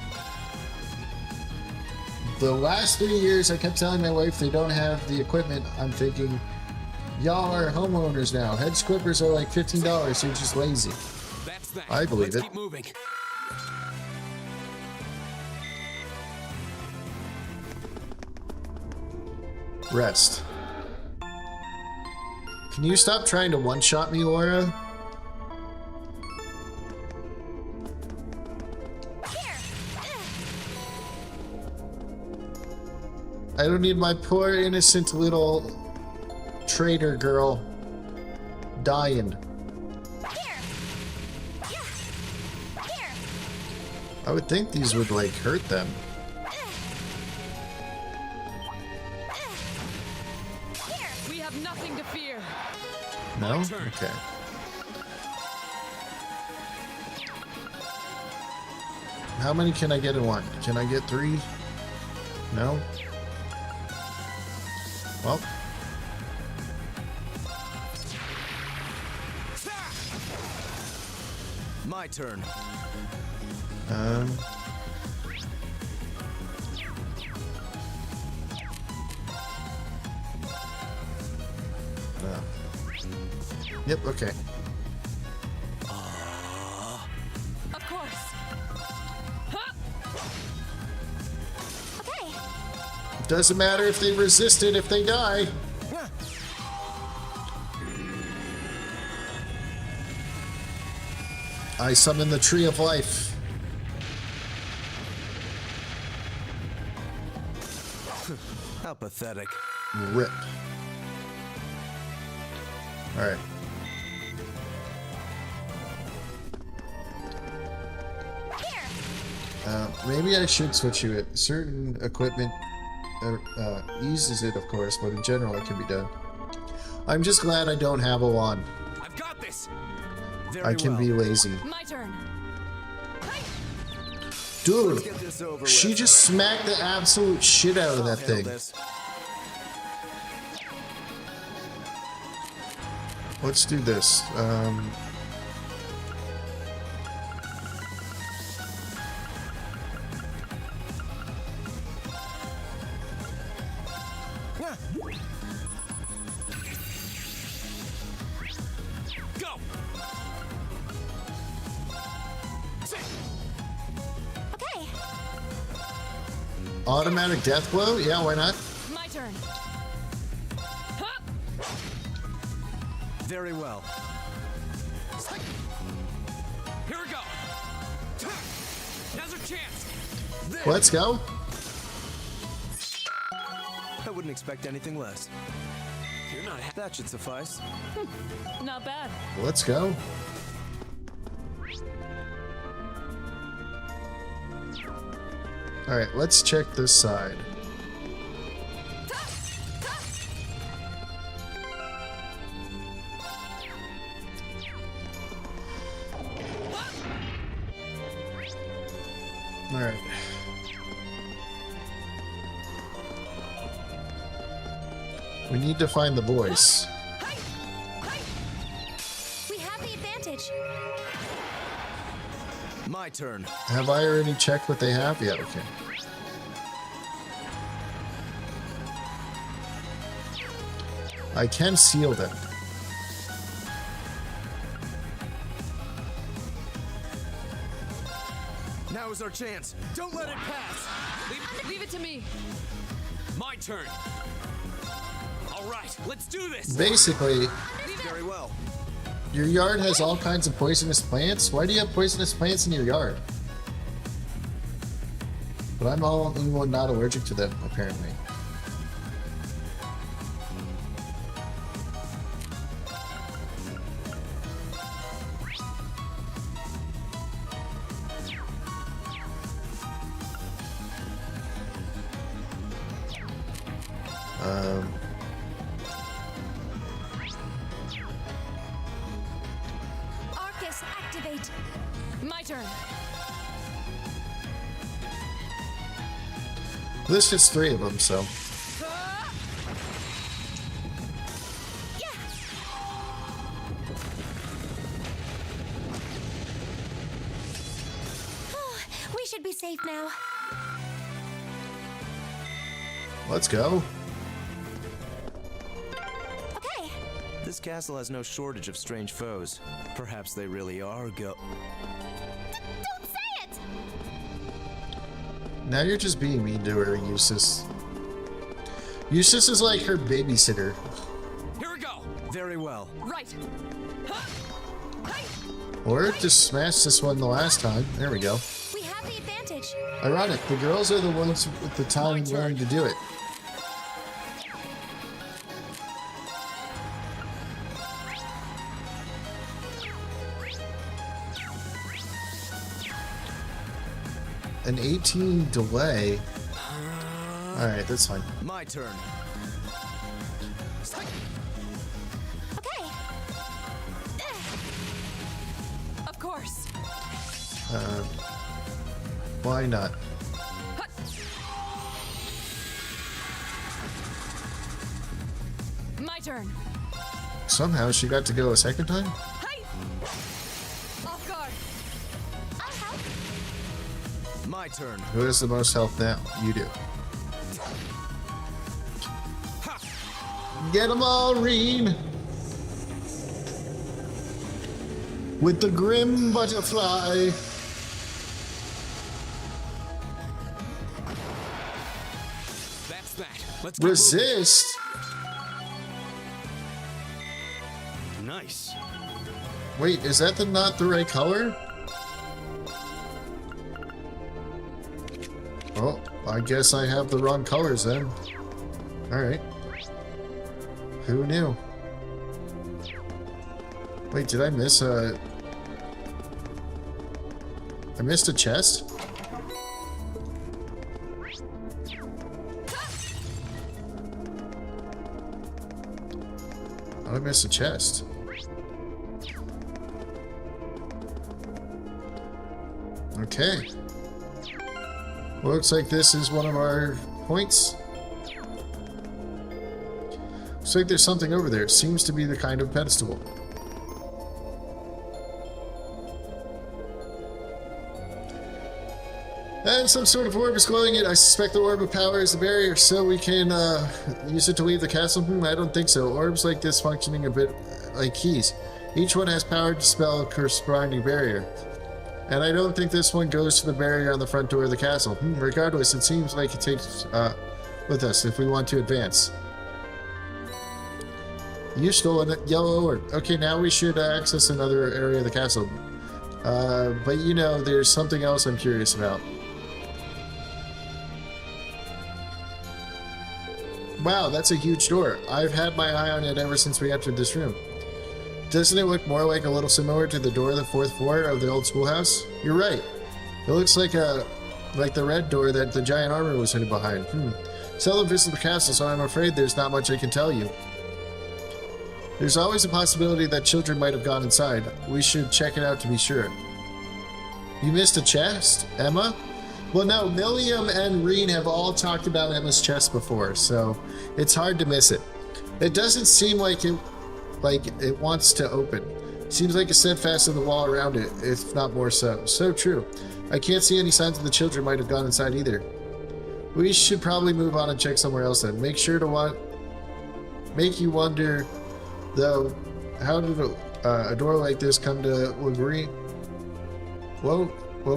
The last 3 years, I kept telling my wife they don't have the equipment. I'm thinking, y'all are homeowners now. Head squippers are like $15. You're just lazy. That's that. I believe Let's it. keep moving. Rest. Can you stop trying to one-shot me, Laura? I don't need my poor innocent little traitor girl dying. I would think these would like hurt them. We have nothing to fear. No? turn. Okay. How many can I get in one? Can I get 3? No? Well, My turn. um... Yep, okay. Of course. Okay. Doesn't matter if they resist it if they die. I summon the Tree of Life. How pathetic. Rip. Alright. Maybe I should switch to it. Certain equipment eases it, of course, but in general it can be done. I'm just glad I don't have a wand. I've got this. I can be lazy. My turn. Dude, Get this over she with. just smacked the absolute shit out of I'll that handle thing. this. Let's do this. Go. Okay. Automatic death blow? Yeah, why not? My turn. Very well. Here we go. Now's our chance. Let's go. I wouldn't expect anything less. You're not. That should suffice. Not bad. Let's go. Alright, let's check this side. Alright. We need to find the voice. We have the advantage. My turn. Have I already checked what they have? Yeah, okay. I can seal them. Now is our chance. Don't let it pass. Leave it to me. My turn. All right, let's do this. Basically, Very well. your yard has all kinds of poisonous plants. Why do you have poisonous plants in your yard? But I'm all anyone not allergic to them, apparently. Arcus, activate. My turn. This hits 3 of them, so. We should be safe now. Let's go. Okay. This castle has no shortage of strange foes. Perhaps they really are Don't say it! Now you're just being mean to her, Eustace. Eustace is like her babysitter. Here we go. Very well. Right. Or just smash this one the last time. There we go. We have the advantage. Ironic, the girls are the ones with the time willing to do it. An 18 delay. Alright, that's fine. My turn. Okay. Of course. Why not? My turn. Somehow she got to go a second time? Hey! Off guard. I'll help. My turn. Who has the most health now? You do. Get 'em all, Reen! With the grim butterfly. That's that. Let's get moving. Resist? Nice. Wait, is that not the right color? Oh, I guess I have the wrong colors then. Alright. Who knew? Wait, did I miss a... I missed a chest? I missed a chest. Okay. Well, looks like this is one of our points. Looks like there's something over there. It seems to be the kind of pedestal. And some sort of orb is glowing it. I suspect the orb of power is the barrier, so we can use it to leave the castle. I don't think so. Orbs like this functioning a bit like keys. Each one has power to spell a corresponding barrier. And I don't think this one goes to the barrier on the front door of the castle. Regardless, it seems like it takes with us if we want to advance. You stole a yellow orb. Okay, now we should access another area of the castle. But you know, there's something else I'm curious about. Wow, that's a huge door. I've had my eye on it ever since we entered this room. Doesn't it look more like a little similar to the door of the 4th floor of the old schoolhouse? You're right. It looks like the red door that the giant armor was hidden behind. Seldom visit the castle, so I'm afraid there's not much I can tell you. There's always a possibility that children might have gone inside. We should check it out to be sure. You missed a chest, Emma? Well, no, Milliam and Reen have all talked about Emma's chest before, so it's hard to miss it. It doesn't seem like it wants to open. Seems like it's steadfast in the wall around it, if not more so. So true. I can't see any signs that the children might have gone inside either. We should probably move on and check somewhere else then. Make you wonder, though, how did a door like this come to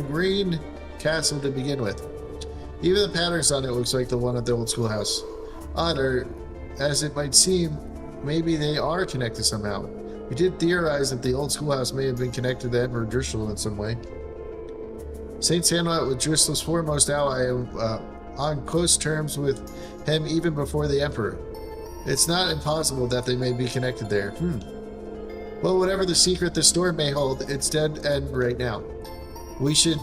Green Castle to begin with? Even the patterns on it looks like the one at the old schoolhouse. Odder, as it might seem, maybe they are connected somehow. We did theorize that the old schoolhouse may have been connected to Emperor Driscoll in some way. Saint Sandlot was Driscoll's foremost ally, on close terms with him even before the Emperor. It's not impossible that they may be connected there. Well, whatever the secret this door may hold, it's dead end right now. We should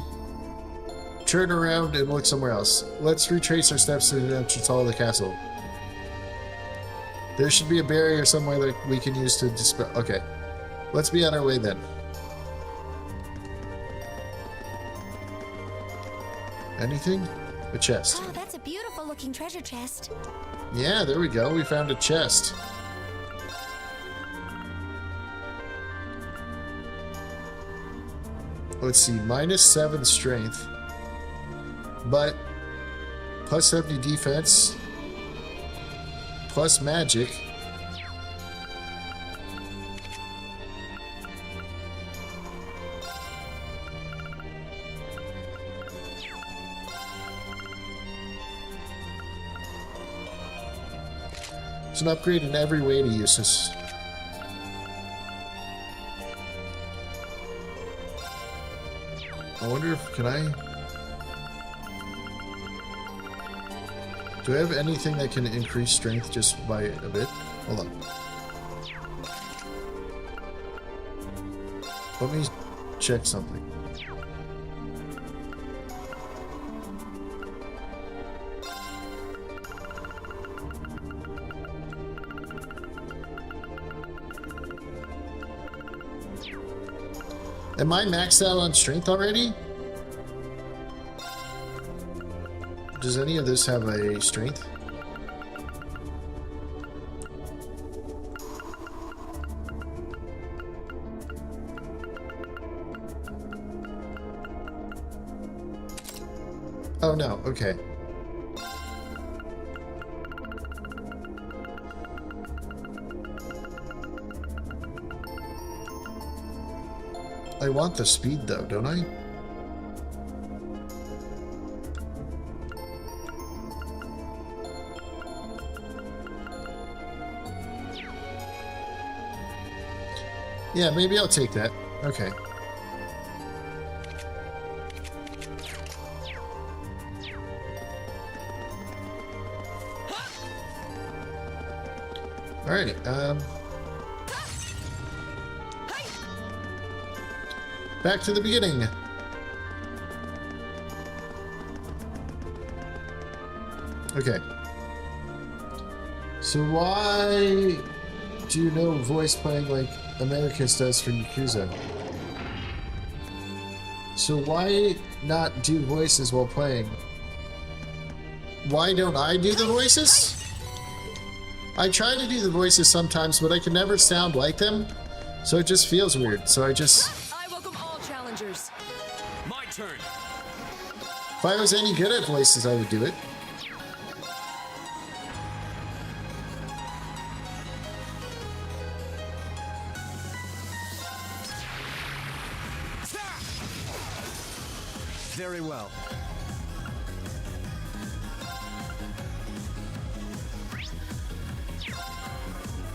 turn around and look somewhere else. Let's retrace our steps to the entrance hall of the castle. There should be a barrier somewhere that we can use to dispel. Okay, let's be on our way then. Anything? A chest. Oh, that's a beautiful looking treasure chest. Yeah, there we go. We found a chest. Let's see, -7 strength, but +70 defense, plus magic. It's an upgrade in every way to use this. I wonder if, can I... Do I have anything that can increase strength just by a bit? Hold on. Let me check something. Am I maxed out on strength already? Does any of this have a strength? Oh no, okay. I want the speed though, don't I? Yeah, maybe I'll take that. Okay. Alright, back to the beginning. Okay. So why do no voice playing like Americus does for Yakuza. So why not do voices while playing? Why don't I do the voices? I try to do the voices sometimes, but I can never sound like them, so it just feels weird. So I welcome all challengers. My turn. if I was any good at voices, I would do it. Very well.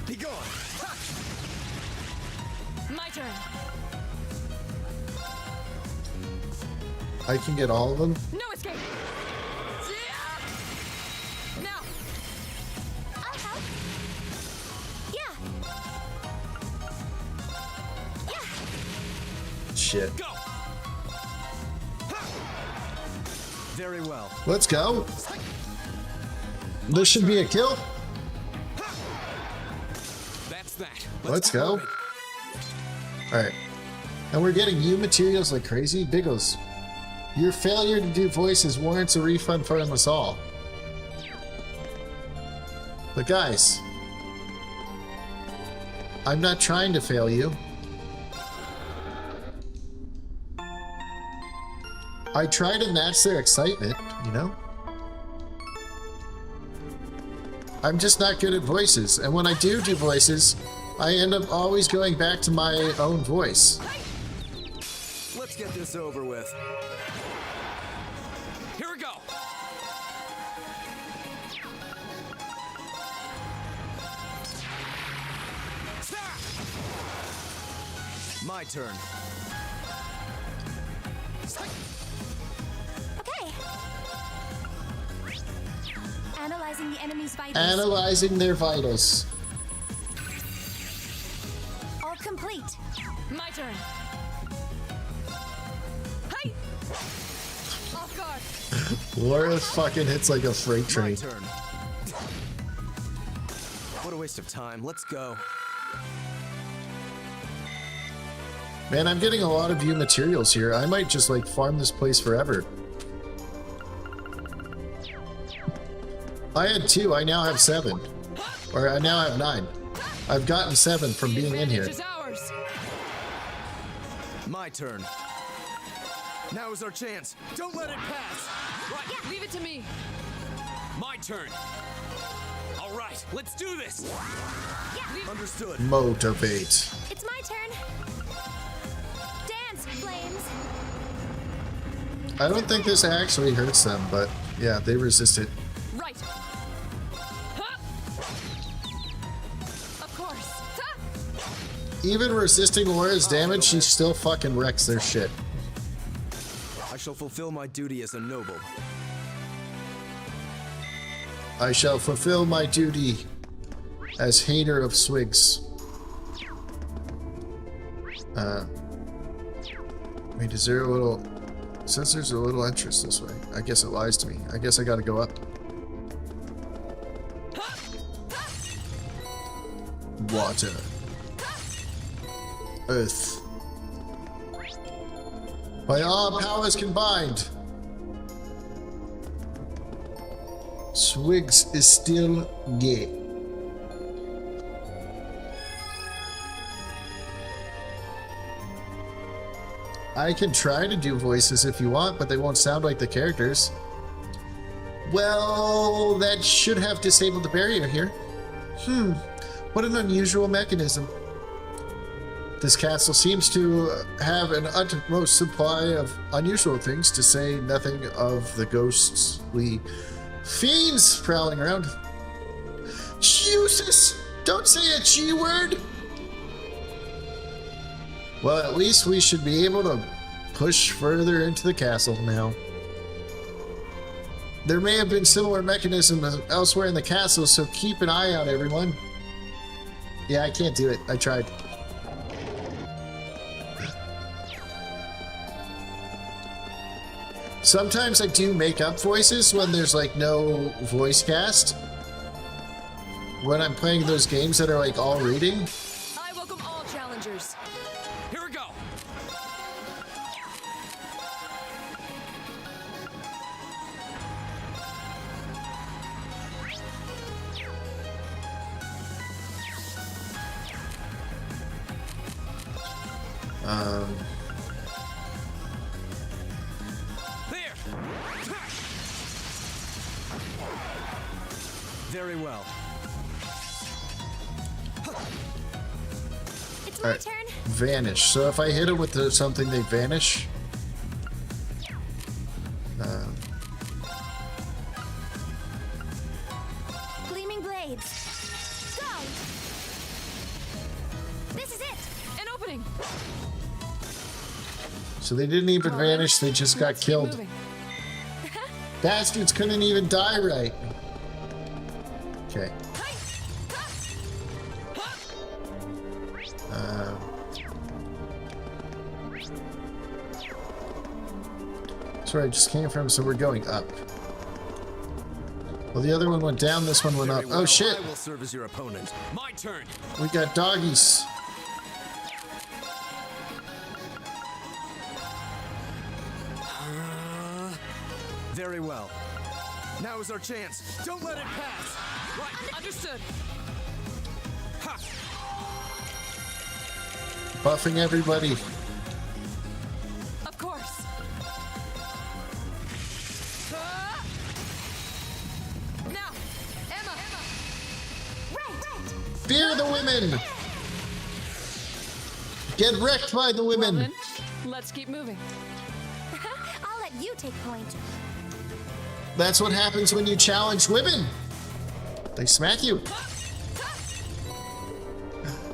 Be gone. My turn. I can get all of them. No escape. Now. I'll help. Yeah. Yeah. Shit. Go. Very well. Let's go. This should be a kill. That's that. Let's go. Alright. And we're getting new materials like crazy. Biggles, your failure to do voices warrants a refund from us all. But guys, I'm not trying to fail you. I try to match their excitement, you know? I'm just not good at voices, and when I do voices, I end up always going back to my own voice. Let's get this over with. Here we go. My turn. Okay. Analyzing the enemy's vitals. Analyzing their vitals. All complete. My turn. Hi. Off guard. Laura fucking hits like a freight My train. turn. What a waste of time. Let's go. Man, I'm getting a lot of new materials here. I might just like farm this place forever. I had 2, I now have 7. Or I now have 9. I've gotten 7 from being in here. Advantage is ours. My turn. Now is our chance. Don't let it pass. Right. Leave it to me. My turn. All right, let's do this. Understood. Motivate. It's my turn. Dance, flames. I don't think this actually hurts them, but yeah, they resist it. Right. Huh. Of course. Huh. Even resisting Laura's damage, she still fucking wrecks their shit. I shall fulfill my duty as a noble. I shall fulfill my duty as hater of swigs. Wait, is there a little... It says there's a little entrance this way. I guess it lies to me. I guess I gotta go up. Water. Earth. By all powers combined, Swigs is still gay. I can try to do voices if you want, but they won't sound like the characters. Well, that should have disabled the barrier here. What an unusual mechanism. This castle seems to have an utmost supply of unusual things, to say nothing of the ghostly fiends prowling around. Jesus! Don't say a G word! Well, at least we should be able to push further into the castle now. There may have been similar mechanisms elsewhere in the castle, so keep an eye out, everyone. Yeah, I can't do it. I tried. Sometimes I do make up voices when there's like no voice cast. when I'm playing those games that are like all reading. I welcome all challengers. Here we go. There. Very well. It's All my right. turn. Vanish. So if I hit it with something, they vanish. Gleaming blades. Go! This is it! An opening. So they didn't even All vanish, right, they just got let's keep killed. moving. Bastards couldn't even die right. Okay. That's where I just came from, so we're going up. Well, the other one went down, this one went up. Very well. Oh shit! I will serve as your opponent. My turn. We got doggies. Very well. Now is our chance. Don't let it pass. Right. Understood. Ha. Buffing everybody. Of course. Now, Emma. Right! Fear the women! Get wrecked by the Well women! then, let's keep moving. I'll let you take point. That's what happens when you challenge women. They smack you.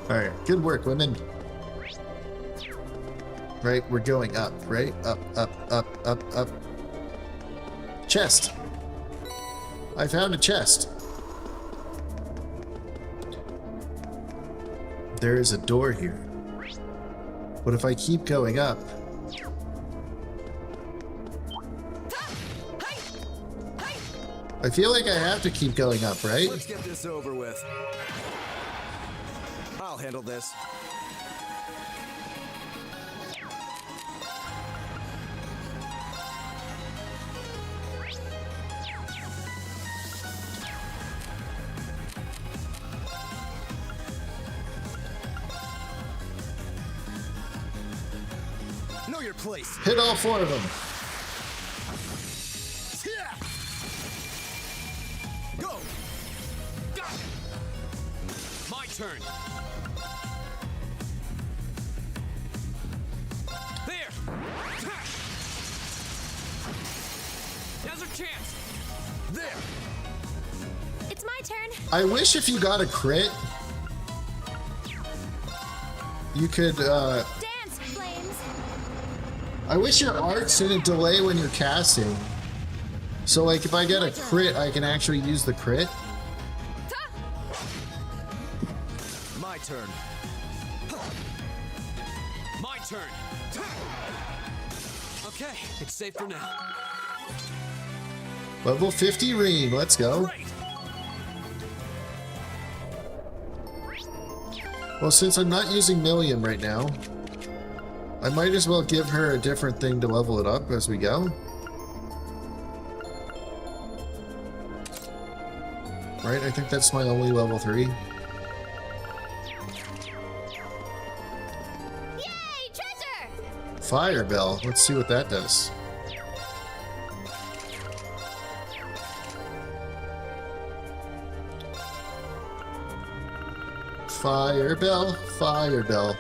Alright, good work, women. Right, we're going up, right? Up, up, up, up, up. Chest. I found a chest. There is a door here. But if I keep going up... I feel like I have to keep going up, right? Let's get this over with. I'll handle this. Know your place. Hit all four of them. Go! Got it. My turn. There. Ha. Now's our chance. There! It's my turn. I wish if you got a crit, you could, Dance, flames. I wish your arts didn't delay when you're casting. So, like, if I get a crit, I can actually use the crit. My turn. My turn. Okay, it's safe for now. Level 50 Reem, let's go. Great. Well, since I'm not using Millium right now, I might as well give her a different thing to level it up as we go. Right, I think that's my only level 3. Yay, treasure! Fire Bell, let's see what that does. Fire Bell, Fire Bell.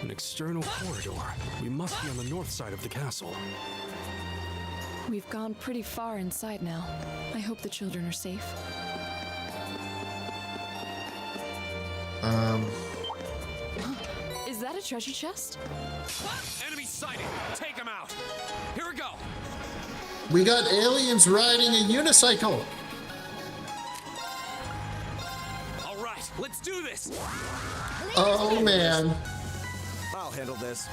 An external corridor. We must be on the north side of the castle. We've gone pretty far inside now. I hope the children are safe. Is that a treasure chest? Enemy sighted. Take him out. Here we go. We got aliens riding a unicycle. All right, let's do this. Oh man. I'll handle this.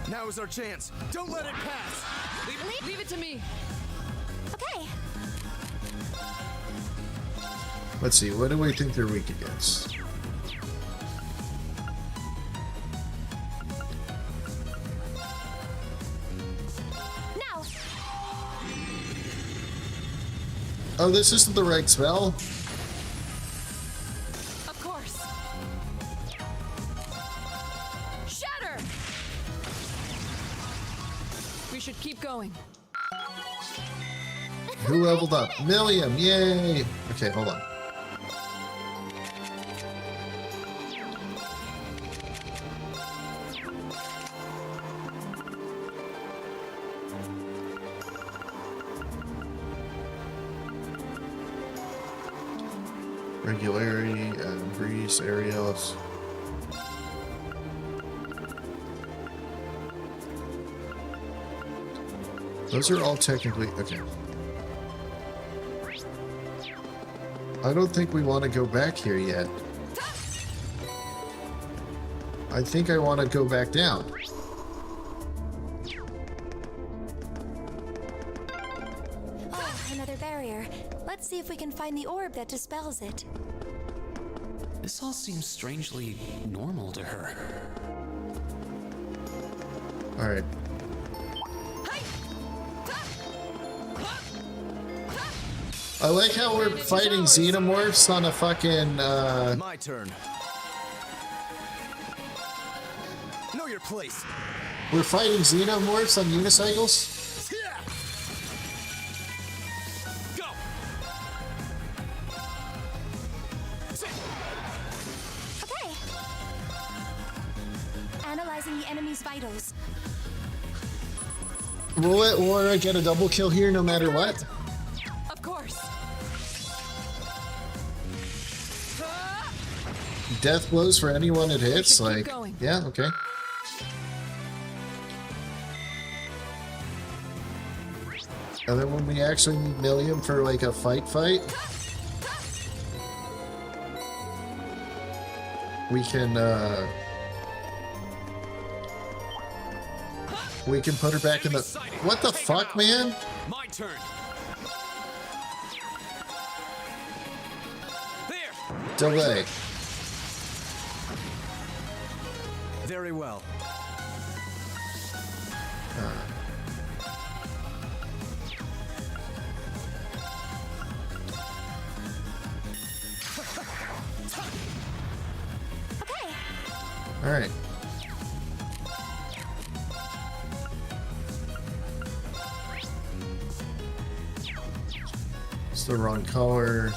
Now is our chance. Don't let it pass. Leave it to me. Okay. Let's see, what do we think they're weak against? Now. Oh, this isn't the right spell? Of course. Shatter! We should keep going. Who leveled up? Milliam, yay! Okay, hold on. Regularity and breeze areas. Those are all technically okay. I don't think we want to go back here yet. I think I want to go back down. Oh, another barrier. Let's see if we can find the orb that dispels it. This all seems strangely normal to her. Alright. I like how we're fighting xenomorphs on a fucking, My turn. Know your place. we're fighting xenomorphs on unicycles? Go. Okay. Analyzing the enemy's vitals. Will I get a double kill here no matter what? Of course. Death blows for anyone it hits? should keep Like, going. yeah, okay. And then when we actually need Milliam for like a fight, we can put her back in the. What the fuck, man? My turn. There. Delay. Very well. Okay. All right. It's the wrong color.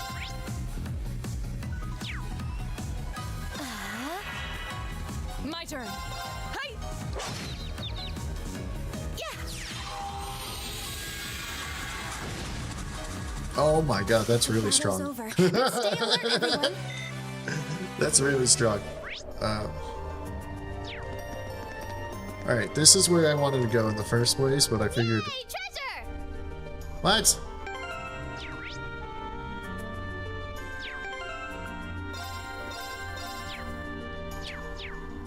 My turn. Hi! Oh my god, that's really Battle's strong. over. Stay alert, everyone. That's really strong. Alright, this is where I wanted to go in the first place, but I figured... Hey, treasure! What?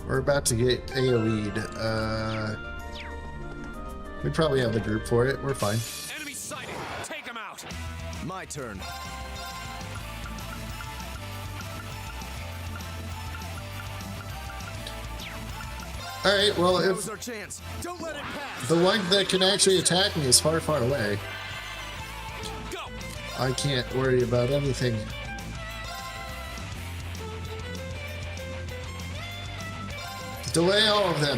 We're about to get AoE'd. We probably have the group for it. We're fine. Enemy sighted. Take him out. My turn. Alright, well, Now's if our chance. Don't let it pass. the one that can actually attack me is far, far away, Go. I can't worry about anything. Delay all of them.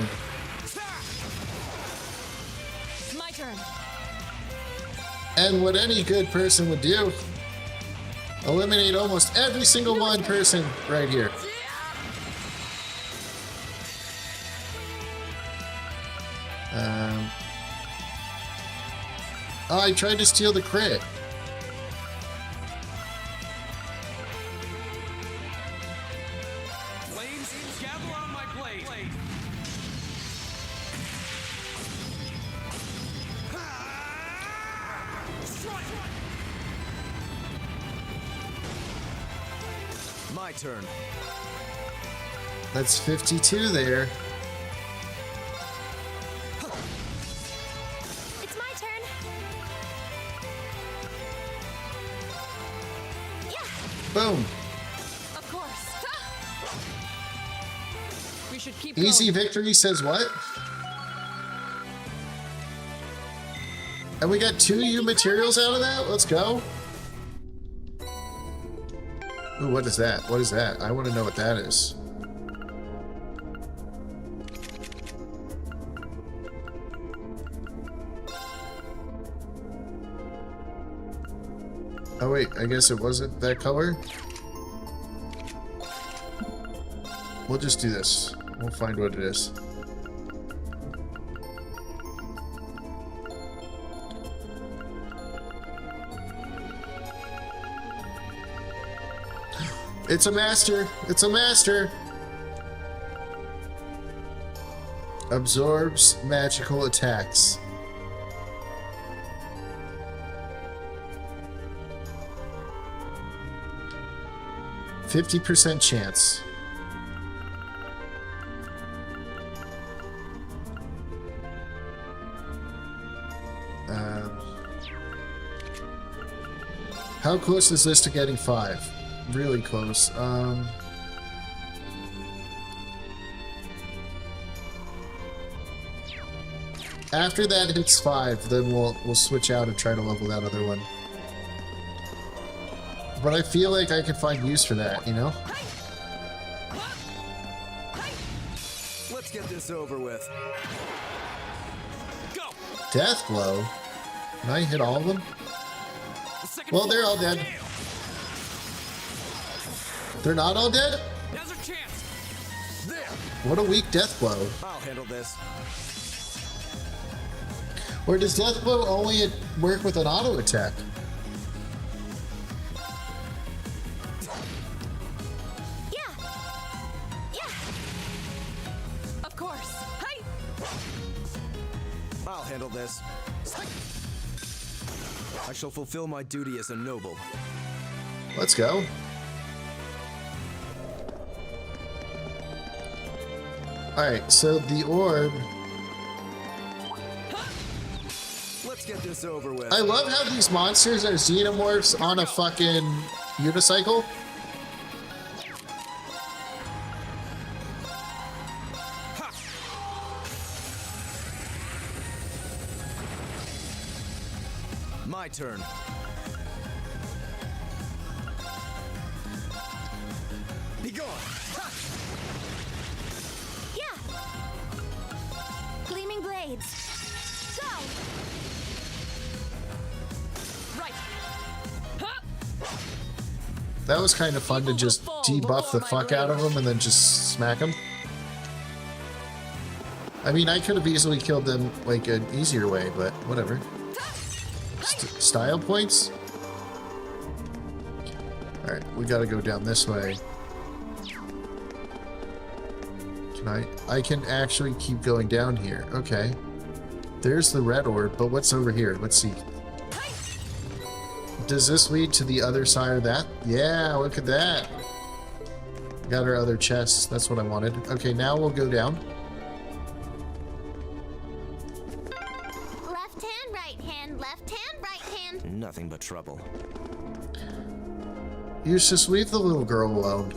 My turn. And what any good person would do, eliminate almost every single one person right here. Oh, I tried to steal the crit. Flames, gather on my blade. My turn. That's 52 there. It's my turn. Yeah. Boom. Of course. We should keep Easy going. victory says what? And we got 2 U materials out of that? Let's go. Ooh, what is that? What is that? I want to know what that is. Oh wait, I guess it wasn't that color. We'll just do this. We'll find what it is. It's a master. It's a master. Absorbs magical attacks. %50 chance. How close is this to getting 5? Really close. After that hits 5, then we'll switch out and try to level that other one. But I feel like I could find use for that, you know? Let's get this over with. Go! Death blow? Can I hit all of them? The second Well, they're floor. all dead. Damn. They're not all dead? Now's our chance. There. What a weak death blow. I'll handle this. Or does death blow only work with an auto attack? Yeah. Yeah. Of course. Hey! I'll handle this. I shall fulfill my duty as a noble. Let's go. Alright, so the orb... Let's get this over with. I love how these monsters are xenomorphs on a fucking unicycle. My turn. Be gone. Yeah. Gleaming blades. Go. Right. Huh? That was kind of fun to just debuff the fuck out of them and then just smack them. I mean, I could have easily killed them like an easier way, but whatever. Style points? Alright, we gotta go down this way. Can I can actually keep going down here. Okay. There's the red orb, but what's over here? Let's see. Does this lead to the other side of that? Yeah, look at that. Got our other chest. That's what I wanted. Okay, now we'll go down. Left hand, right hand, left hand, right hand. Nothing but trouble. You just leave the little girl alone.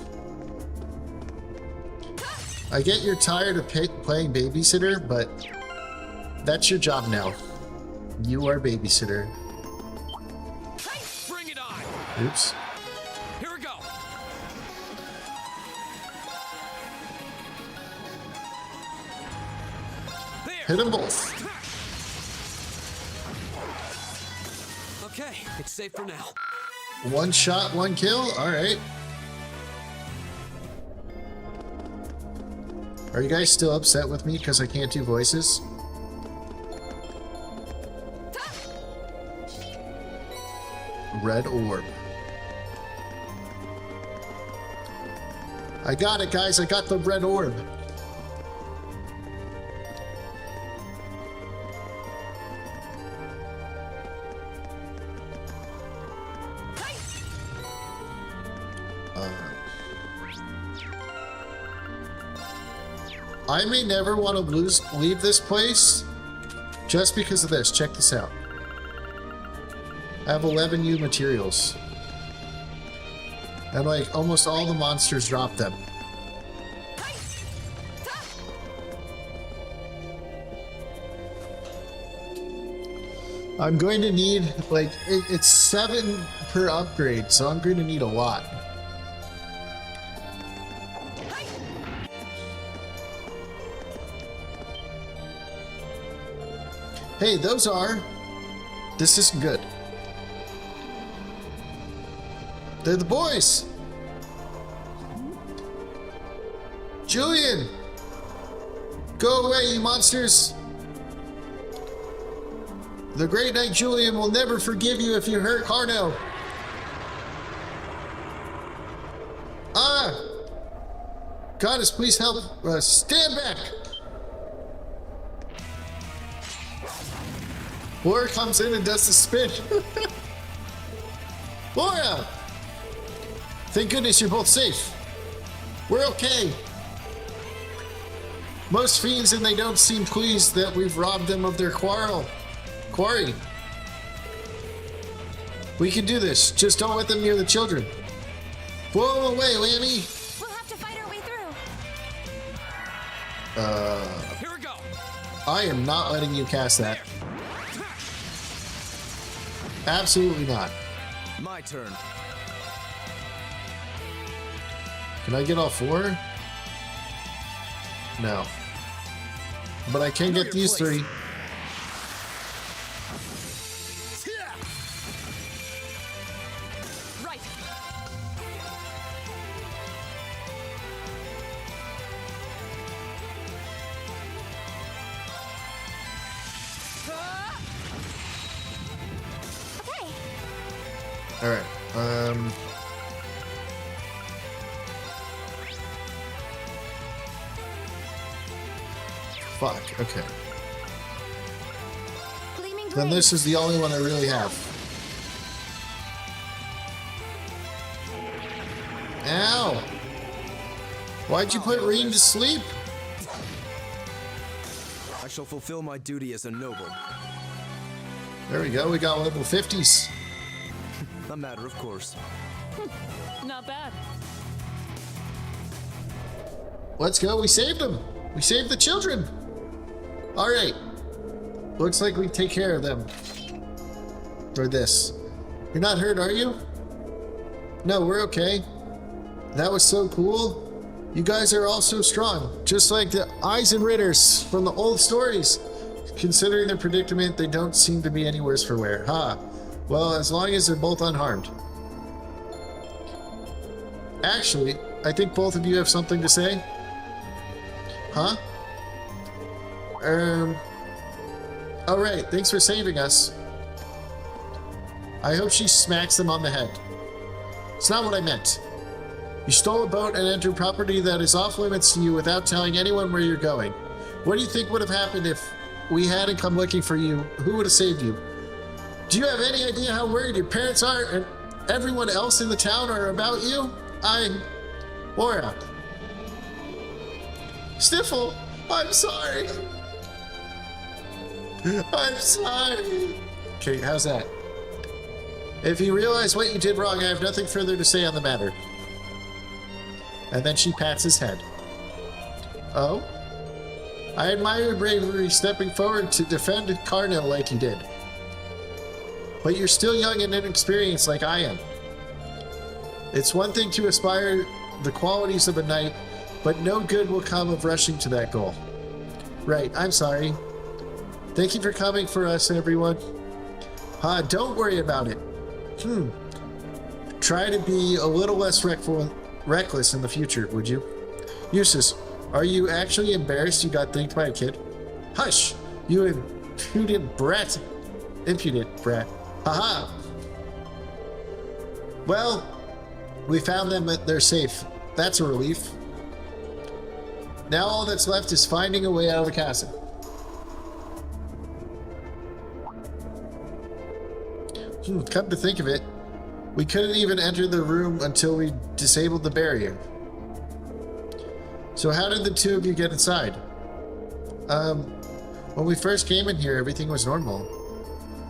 I get you're tired of playing babysitter, but that's your job now. You are babysitter. Bring it on. Oops. Here we go. There. Hit them both. Okay, it's safe for now. One shot, one kill? Alright. Are you guys still upset with me because I can't do voices? Red orb. I got it, guys. I got the red orb. I may never want to leave this place just because of this. Check this out. I have 11 new materials. And like almost all the monsters drop them. I'm going to need, like, it's 7 per upgrade, so I'm going to need a lot. Hey, those are... This isn't good. They're the boys! Julian! Go away, you monsters! The Great Knight Julian will never forgive you if you hurt Carno. Ah! Goddess, please help. Stand back! Laura comes in and does the spin. Laura! Thank goodness you're both safe. We're okay. Most fiends and they don't seem pleased that we've robbed them of their quarry. We can do this. Just don't let them near the children. Blow them away, Lammy. We'll have to fight our way through. Here we go. I am not letting you cast that. Absolutely not. My turn. Can I get all 4? No. But I can get these 3. Right. Okay. Alright. Fuck, okay. Gleaming Then blade. this is the only one I really have. Ow! Why'd you put Reen to sleep? I shall fulfill my duty as a noble. There we go, we got level 50s. A matter of course. Not bad. Let's go, we saved them! We saved the children! Alright. Looks like we take care of them. Or this. You're not hurt, are you? No, we're okay. That was so cool. You guys are all so strong. Just like the Eisenritters from the old stories. Considering their predicament, they don't seem to be any worse for wear. Ha. Well, as long as they're both unharmed. Actually, I think both of you have something to say. Huh? Alright, thanks for saving us. I hope she smacks them on the head. It's not what I meant. You stole a boat and entered property that is off limits to you without telling anyone where you're going. What do you think would have happened if we hadn't come looking for you? Who would have saved you? Do you have any idea how worried your parents are and everyone else in the town are about you? Laura. Sniffle, I'm sorry. I'm sorry. Okay, how's that? If you realize what you did wrong, I have nothing further to say on the matter. And then she pats his head. Oh? I admire your bravery stepping forward to defend Carno like you did. But you're still young and inexperienced like I am. It's one thing to aspire the qualities of a knight, but no good will come of rushing to that goal. Right, I'm sorry. Thank you for coming for us, everyone. Don't worry about it. Try to be a little less reckless in the future, would you? Eustace, are you actually embarrassed you got thanked by a kid? Hush! You impudent brat. Impudent brat. Haha! Well, we found them, they're safe. That's a relief. Now all that's left is finding a way out of the castle. Come to think of it, we couldn't even enter the room until we disabled the barrier. So how did the two of you get inside? When we first came in here, everything was normal.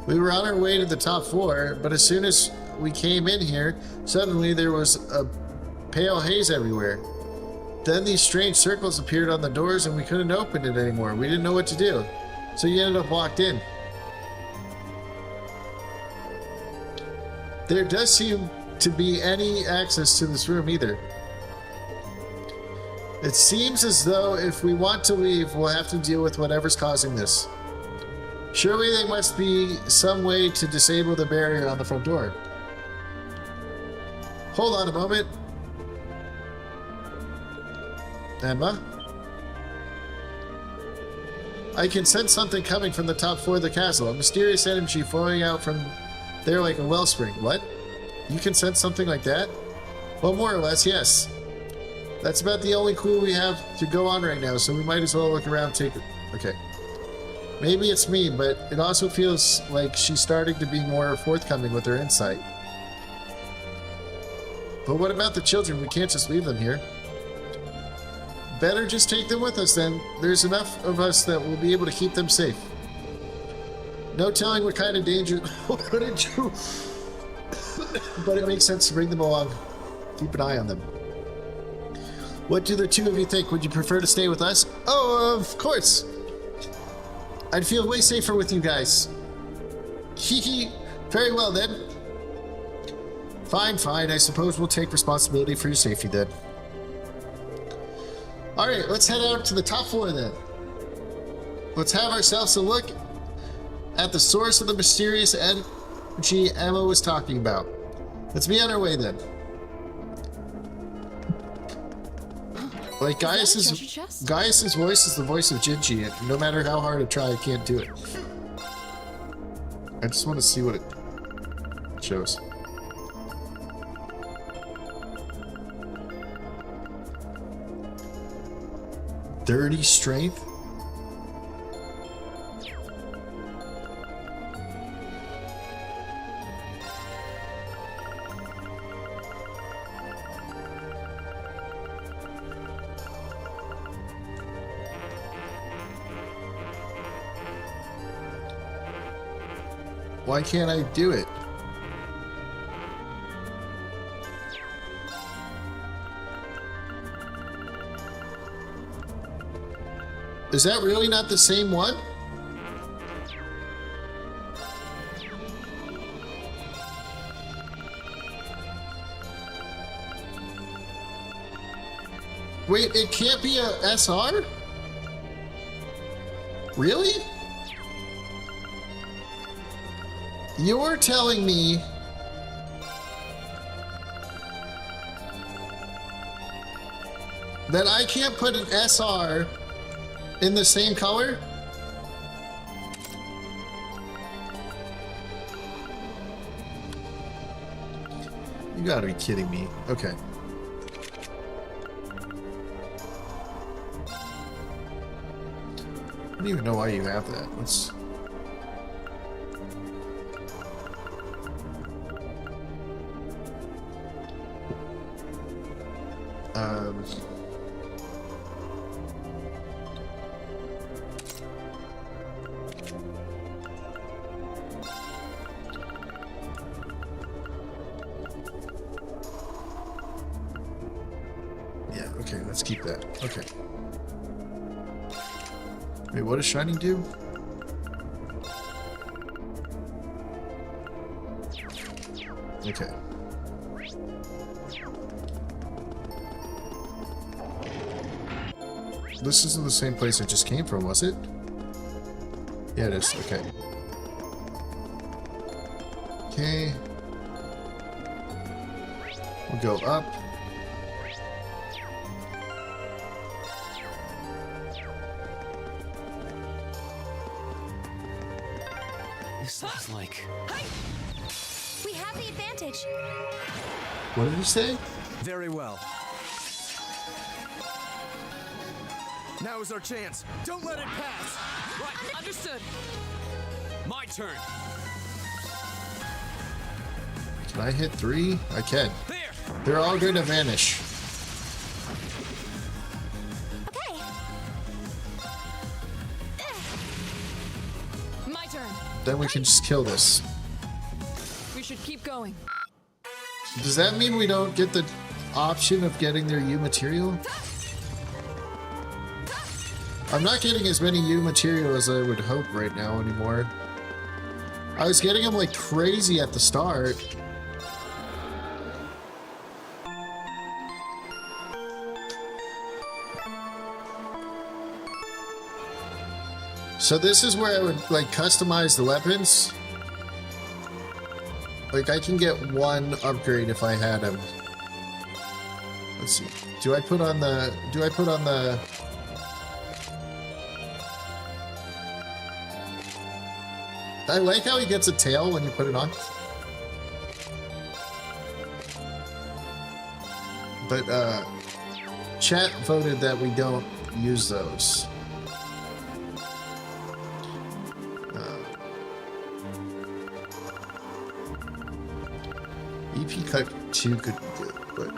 We were on our way to the top floor, but as soon as we came in here, suddenly there was a pale haze everywhere. Then these strange circles appeared on the doors and we couldn't open it anymore. We didn't know what to do. So you ended up locked in. There does seem to be any access to this room either. It seems as though if we want to leave, we'll have to deal with whatever's causing this. Surely there must be some way to disable the barrier on the front door. Hold on a moment. Emma? I can sense something coming from the top floor of the castle. A mysterious energy flowing out from there like a wellspring. What? You can sense something like that? Well, more or less, yes. That's about the only clue we have to go on right now, so we might as well look around, take it. Okay. Maybe it's me, but it also feels like she's starting to be more forthcoming with her insight. But what about the children? We can't just leave them here. Better just take them with us then. There's enough of us that we'll be able to keep them safe. No telling what kind of danger we'll put into. But it makes sense to bring them along. Keep an eye on them. What do the two of you think? Would you prefer to stay with us? Oh, of course. I'd feel way safer with you guys. Hee. Very well then. Fine. I suppose we'll take responsibility for your safety then. Alright, let's head out to the top floor then. Let's have ourselves a look at the source of the mysterious energy Emma was talking about. Let's be on our way then. Like Gaius's voice is the voice of Ginji, and no matter how hard I try, I can't do it. I just want to see what it shows. Dirty strength? Why can't I do it? Is that really not the same one? Wait, it can't be a SR? Really? You're telling me that I can't put an SR in the same color? You gotta be kidding me. Okay. I don't even know why you have that. Let's... Yeah, okay, let's keep that. Okay. Wait, what does Shining do? Okay. This isn't the same place I just came from, was it? Yeah, it is. Okay. Okay. We'll go up. This looks like... We have the advantage. What did you say? Very well. Now is our chance. Don't let it pass. Right, understood. My turn. Can I hit 3? I can. There. They're all going to vanish. then we can just kill this. We should keep going. Does that mean we don't get the option of getting their U material? I'm not getting as many U material as I would hope right now anymore. I was getting them like crazy at the start. So this is where I would like customize the weapons. Like I can get one upgrade if I had them. Let's see. Do I put on the I like how he gets a tail when you put it on. But chat voted that we don't use those. EP Cut 2 could be good, but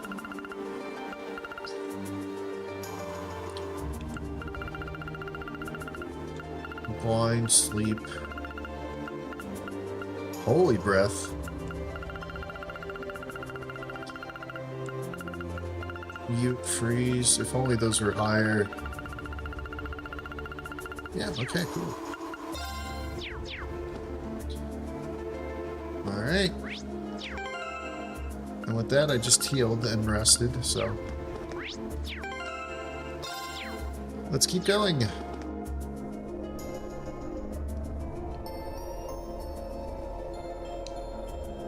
blind, sleep, holy breath, mute, freeze, if only those were higher. Yeah, okay, cool. Alright. And with that, I just healed and rested, so let's keep going.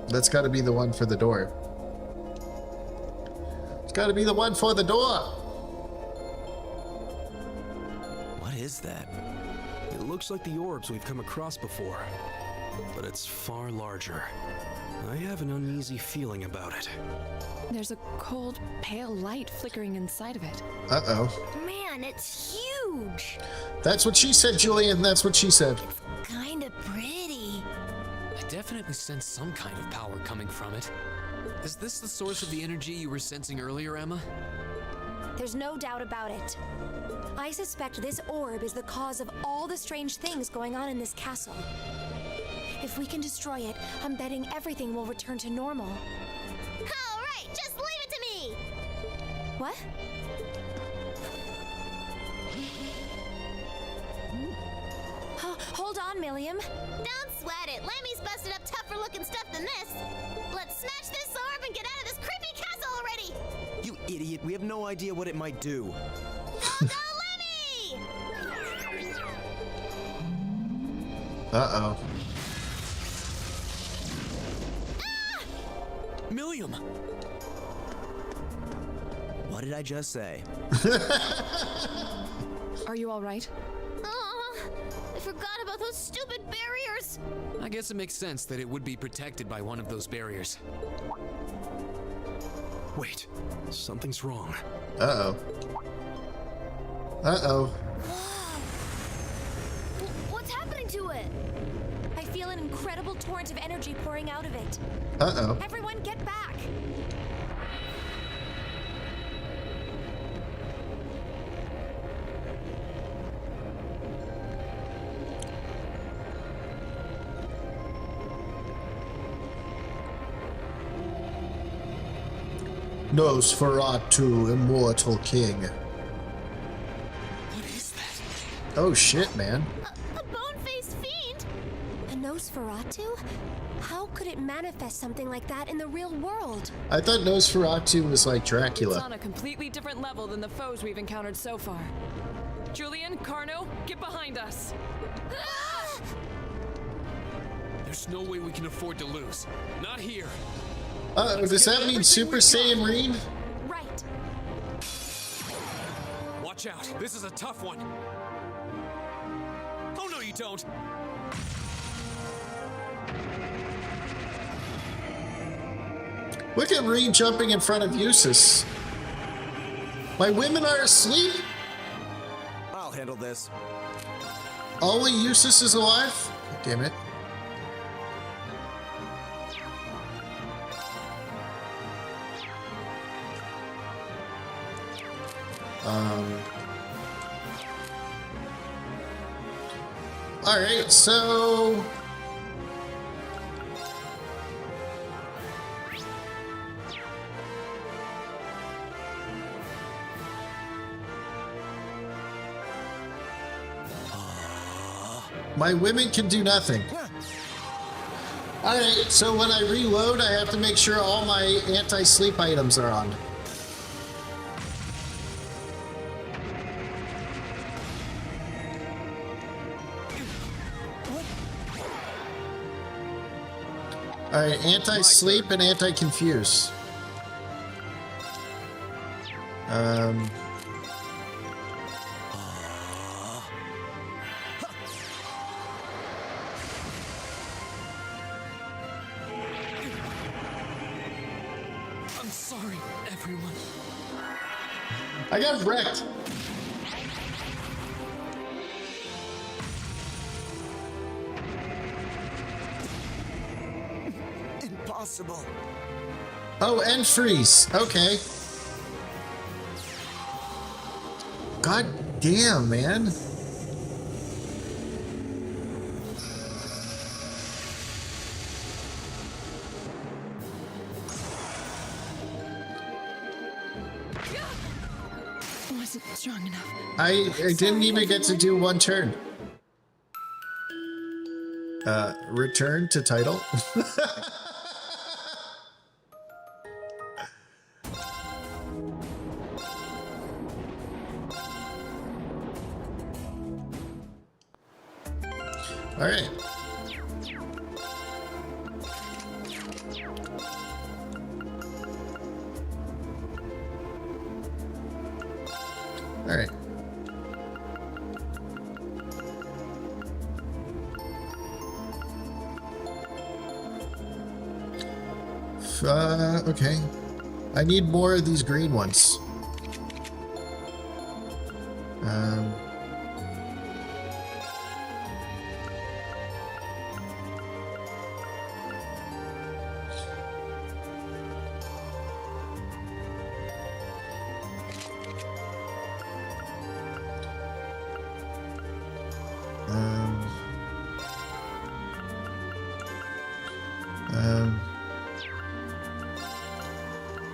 That's got to be the one for the door. It's got to be the one for the door. What is that? It looks like the orbs we've come across before, but it's far larger. I have an uneasy feeling about it. There's a cold, pale light flickering inside of it. Uh-oh. Man, it's huge. That's what she said, Julian. That's what she said. Kinda pretty. I definitely sense some kind of power coming from it. Is this the source of the energy you were sensing earlier, Emma? There's no doubt about it. I suspect this orb is the cause of all the strange things going on in this castle. If we can destroy it, I'm betting everything will return to normal. All right, just leave it to me. What? Hold on, Milliam. Don't sweat it. Lammy's busted up tougher looking stuff than this. Let's smash this orb and get out of this creepy castle already. You idiot, we have no idea what it might do. Go, Lemmy! Uh-oh. Milliam! What did I just say? Are you all right? I forgot about those stupid barriers. I guess it makes sense that it would be protected by one of those barriers. Wait, something's wrong. Uh-oh. Uh-oh. What's happening to it? I feel an incredible torrent of energy pouring out of it. Uh-oh. Everyone get back! Nosferatu, immortal king. What is that? Oh shit, man. A bone-faced fiend? A Nosferatu? How could it manifest something like that in the real world? I thought Nosferatu was like It's Dracula. on a completely different level than the foes we've encountered so far. Julian, Carno, get behind us. There's no way we can afford to lose. Not here. Does that mean Super Saiyan Reed? Right. Watch out, this is a tough one. Oh no, you don't. Look at Reed jumping in front of Eustace. My women are asleep? I'll handle this. Only Eustace is alive? God damn it. Alright, so My women can do nothing. Alright, so when I reload, I have to make sure all my anti-sleep items are on. Alright, anti-sleep and anti-confuse. I'm sorry, everyone. I got wrecked. Impossible. Oh, and freeze. Okay. God damn, man. Wasn't strong enough. I didn't even get to do one turn. Return to title. All right. All right. Okay. I need more of these green ones.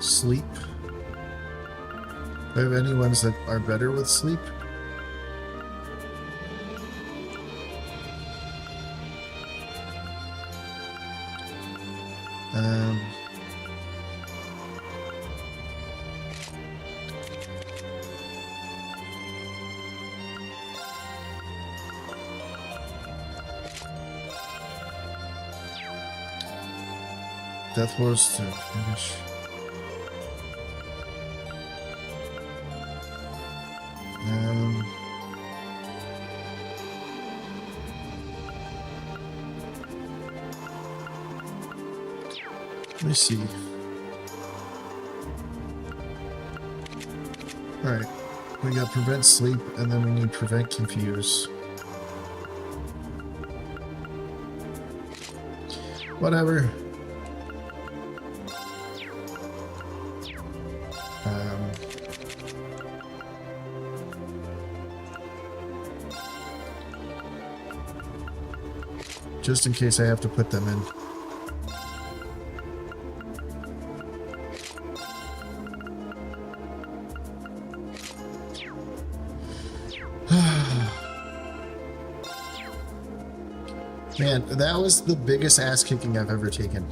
Sleep. Do I have any ones that are better with sleep? Death blows to finish. Let me see. Alright. We got prevent sleep, and then we need prevent confuse. Whatever. Just in case I have to put them in. Man, that was the biggest ass kicking I've ever taken.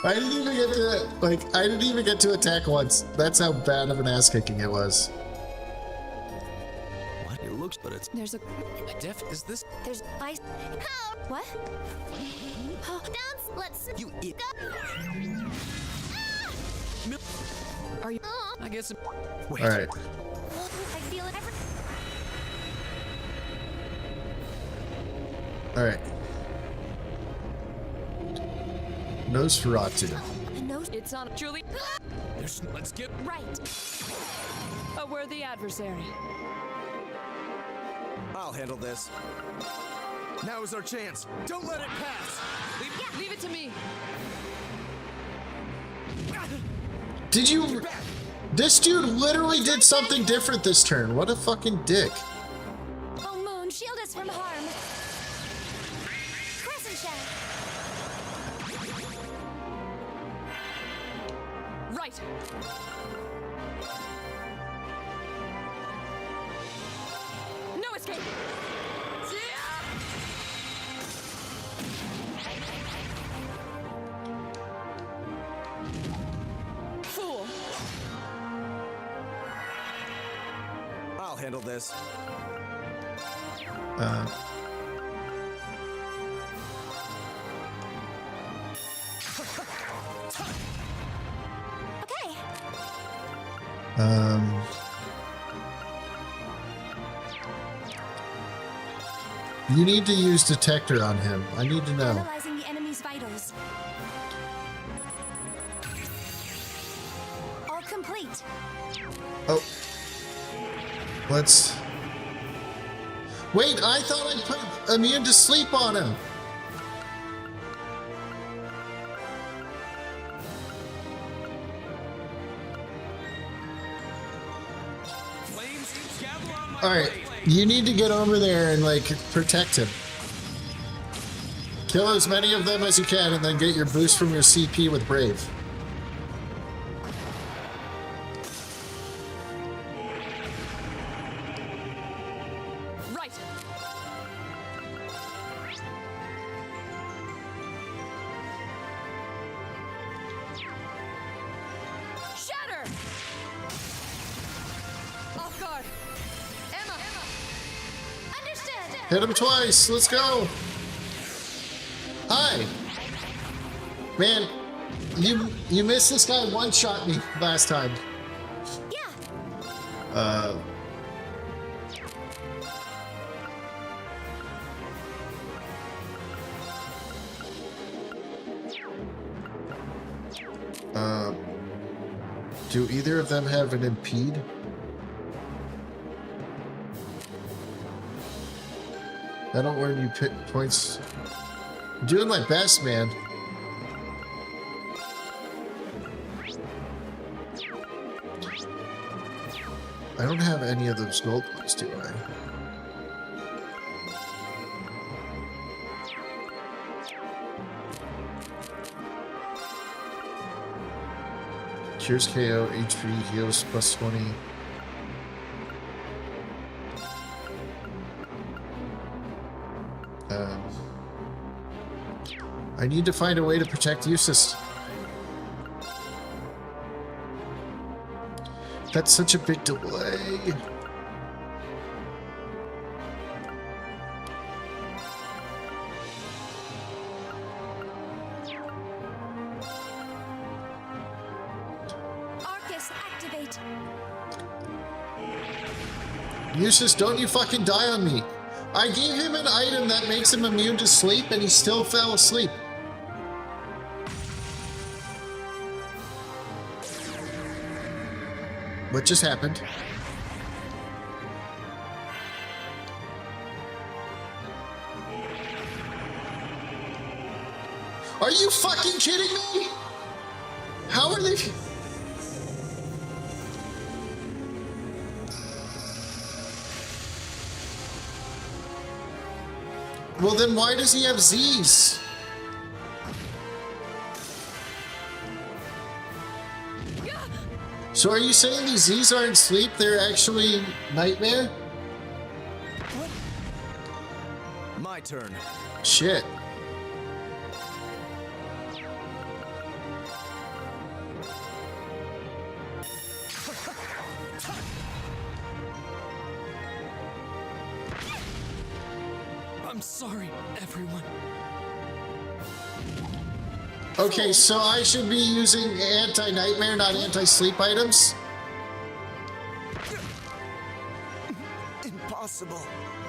I didn't even get to, I didn't even get to attack once. That's how bad of an ass kicking it was. What? It looks, but it's. There's a. Is this? There's ice. Oh, What? dance. Let's You eat. Are you? I guess. All right. I feel it. All right. Nosferatu. No. It's on. Julie. Let's get. Right. A worthy adversary. I'll handle this. Now is our chance. Don't let it pass. Leave it to me. Did you? This dude literally did something different this turn. What a fucking dick. Oh, Moon, shield us from harm. Crescent shell. Right. Right. No escape. Fool. I'll handle this. Okay. You need to use detector on him. I need to know. Analyzing the enemy's vitals. All complete. Oh. Let's... Wait, I thought I put immune to sleep on him. Alright, you need to get over there and, like, protect him. Kill as many of them as you can and then get your boost from your CP with Brave. Right. Shatter. Off guard. Emma. Understood. Hit him twice, let's go! Hi! Man, you missed this guy one-shot me last time. Yeah. Do either of them have an impede? I don't earn you points. I'm doing my best, man. I don't have any of those gold ones, do I? Cures KO, HP, heals plus 20. I need to find a way to protect Eustace. That's such a big delay. Arcus, activate. Eustace, don't you fucking die on me. I gave him an item that makes him immune to sleep and he still fell asleep. What just happened? Are you fucking kidding me? How are they? Well, then why does he have Z's? So are you saying these Z's aren't sleep, they're actually nightmare? My turn. Shit. I'm sorry, everyone. Okay, so I should be using anti-nightmare, not anti-sleep items? Impossible.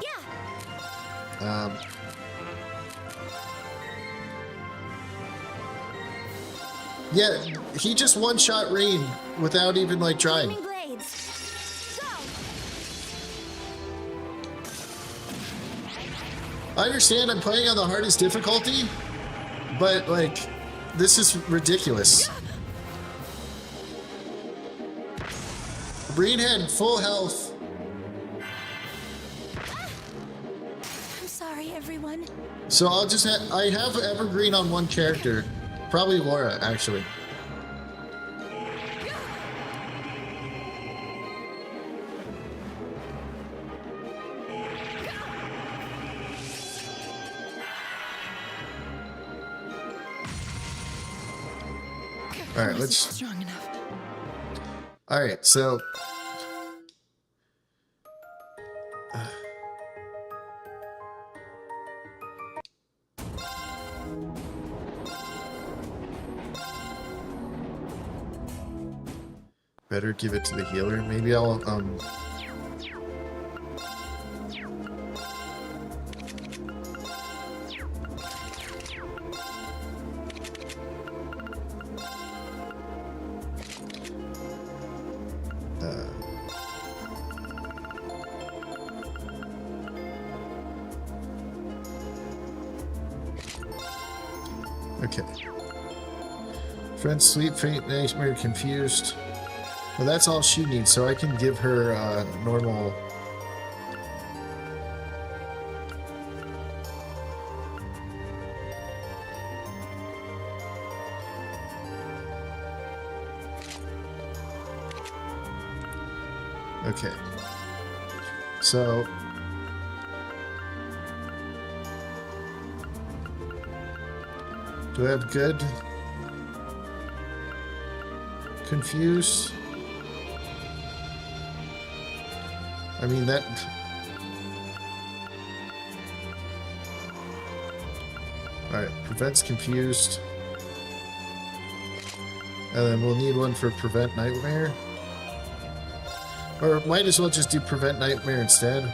Yeah. Yeah, he just one-shot Rain without even, like, trying. Flaming blades. Go. I understand I'm playing on the hardest difficulty, but, like, this is ridiculous. Breen had full health. I'm sorry, everyone. So I'll just I have Evergreen on one character. Probably Laura, actually. All right, Wasn't let's. strong enough. All right, so. Better give it to the healer. Maybe I'll okay. Friend, sleep, faint, nightmare, confused. Well, that's all she needs, so I can give her normal. Okay. So. Do I have good? Confused? I mean, that... Alright, prevents confused. And then we'll need one for prevent nightmare. Or might as well just do prevent nightmare instead.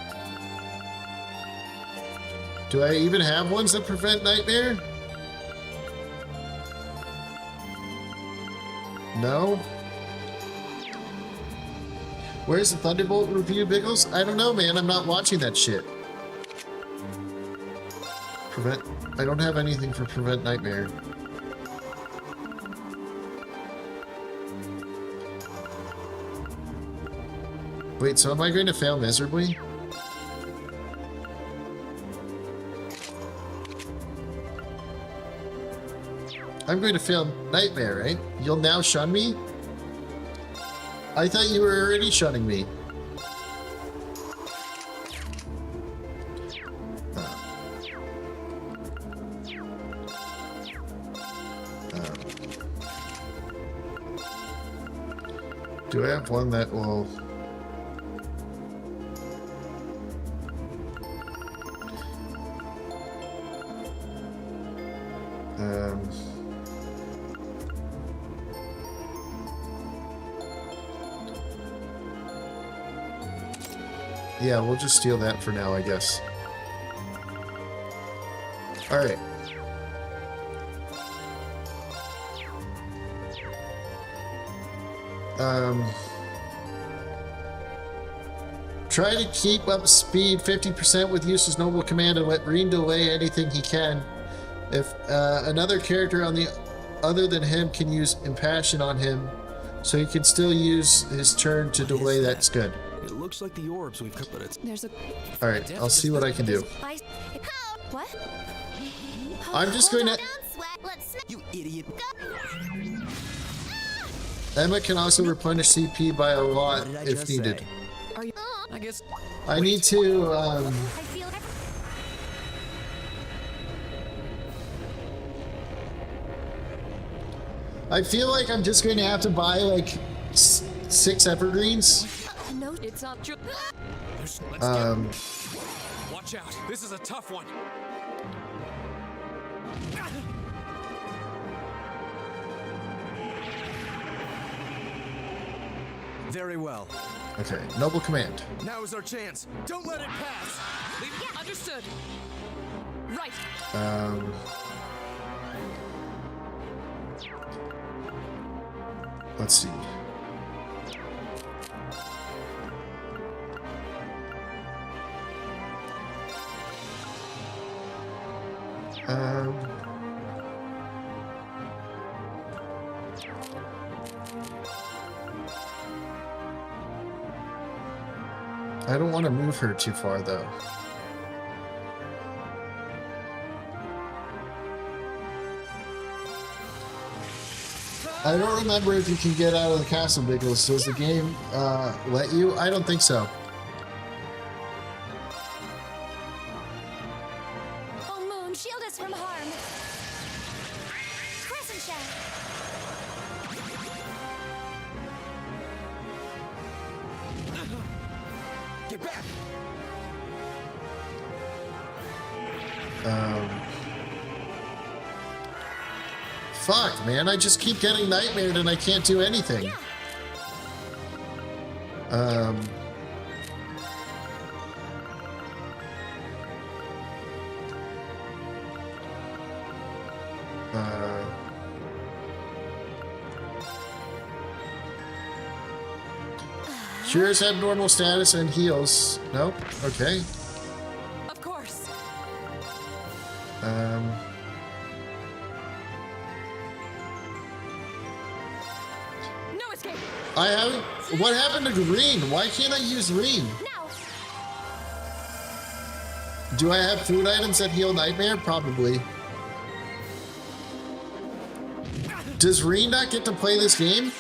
Do I even have ones that prevent nightmare? No? Where's the Thunderbolt review, Biggles? I don't know, man. I'm not watching that shit. Prevent... I don't have anything for Prevent Nightmare. Wait, so am I going to fail miserably? I'm going to fail Nightmare, right? You'll now shun me? I thought you were already shunning me. Do I have one that will... Yeah, we'll just steal that for now, I guess. Alright. Try to keep up speed 50% with useless noble command and let Reen delay anything he can. If another character on the other than him can use impassion on him, so he can still use his turn to delay, that's good. It looks like the orbs we've cut, but it's... There's a... Alright, I'll see what I can do. What? I'm just going to... Don't sweat. Let's You idiot. Emma can also replenish CP by a lot What did I if just needed. say? Are you... I guess. I need to, I feel... I feel like I'm just going to have to buy, like, 6 evergreens. No, It's not just... Let's Watch out. This is a tough one. Very well. Okay, noble command. Now is our chance. Don't let it pass. Yeah, understood. Right. Let's see. I don't want to move her too far, though. I don't remember if you can get out of the castle, Biggles. Does the game let you? I don't think so. Oh, Moon, shield us from harm. Crescent shell. back. Fuck, man, I just keep getting nightmared and I can't do anything. Cures abnormal status and heals. Nope. Okay. Of course. No escape. I haven't. What happened to green? Why can't I use green? Now, Do I have food items that heal nightmare? Probably. Does Reen not get to play this game?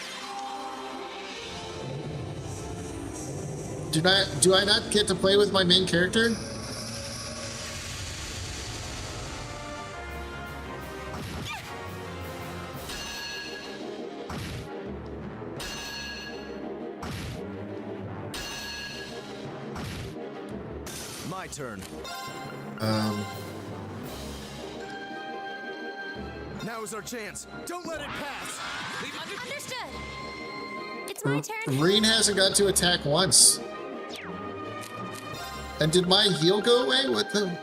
Do I not get to play with my main character? My turn. Now is our chance. Don't let it pass. understood. It's my turn. Reen hasn't got to attack once. And did my heal go away with the...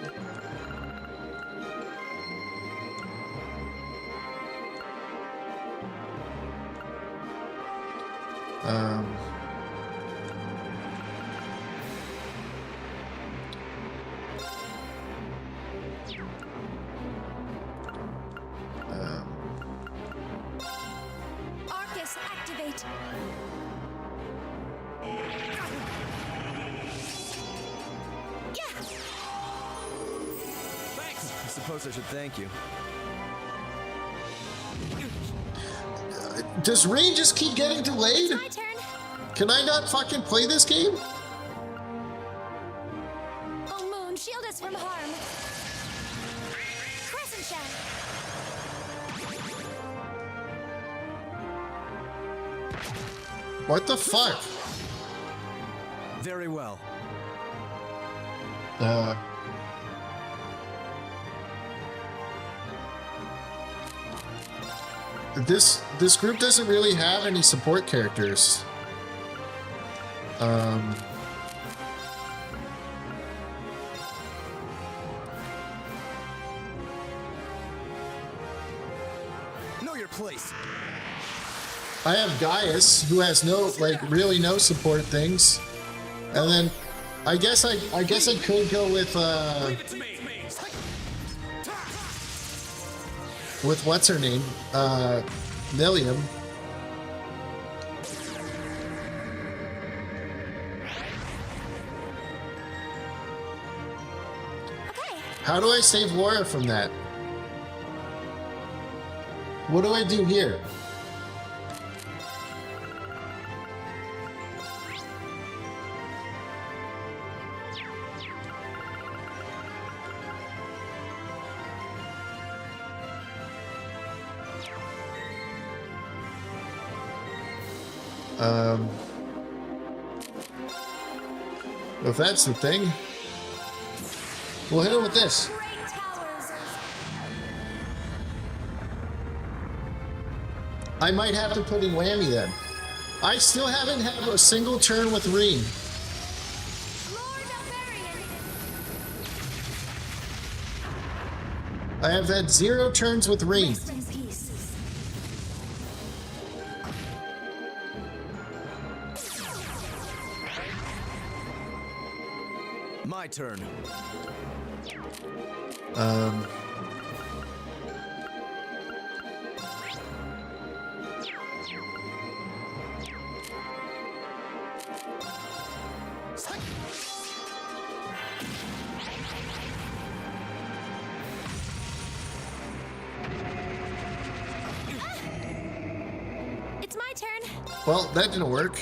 Arcus, activate. I suppose I should thank you. Does Reen just keep getting delayed? My turn. Can I not fucking play this game? Oh, Moon, shield us from harm. Crescent shell. What the fuck? Very well. This group doesn't really have any support characters. Know your place. I have Gaius, who has no, like, really no support things, and then I guess I could go with what's her name, Milliam. Okay. How do I save Laura from that? What do I do here? If that's the thing, we'll hit it with this. Great towers. I might have to put in Whammy then. I still haven't had a single turn with Reen. Lord Barbarian. I have had 0 turns with Reen. Rest in peace. My turn. It's my turn. Well, that didn't work.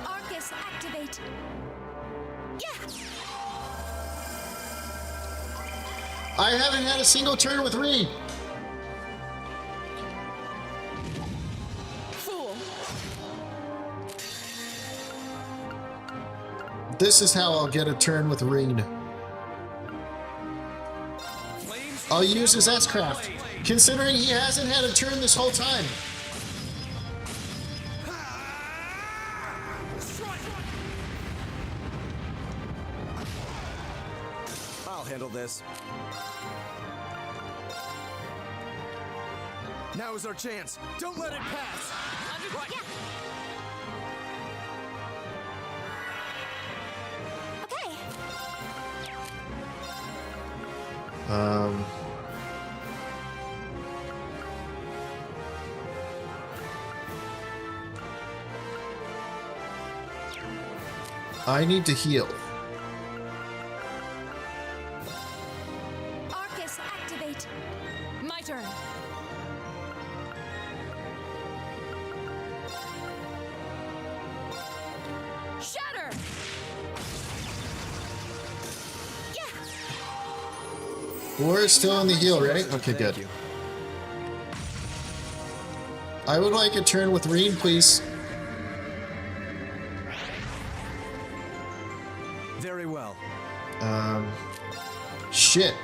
Arcus, activate. Yeah. I haven't had a single turn with Reen. Fool. This is how I'll get a turn with Reen. I'll use his S-Craft, considering he hasn't had a turn this whole time. I'll handle this. Now is our chance. Don't let it pass. Yeah. Okay. I need to heal. Arcus, activate. My turn. Shatter! Yeah. We're still on the heal, right? Okay, good. you. I would like a turn with Reen, please. Very well. Shit.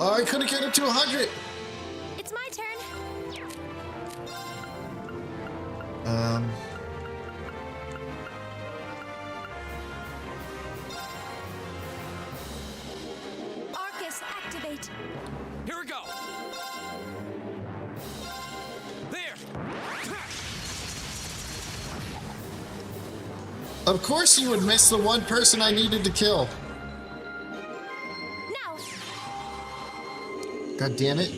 Oh, I couldn't get it to 100. It's my turn. Arcus, activate. Here we go. There. Of course you would miss the one person I needed to kill. Now. God damn it.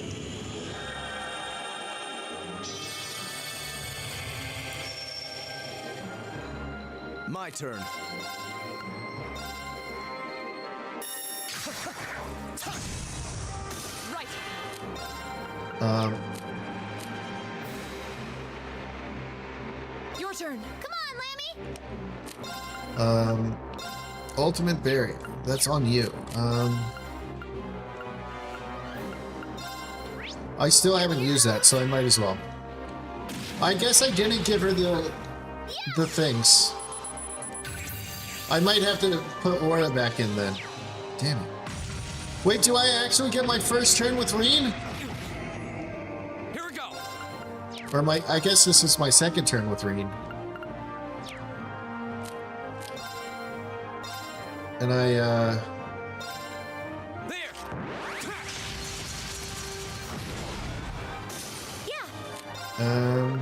My turn. Right. Your turn. Come on, Lammy. Ultimate Berry. That's on you. I still haven't used that, so I might as well. I guess I didn't give her the things. I might have to put Aura back in then. Damn it. Wait, do I actually get my first turn with Reen? Here we go. Or I guess this is my second turn with Reen. And There. Yeah.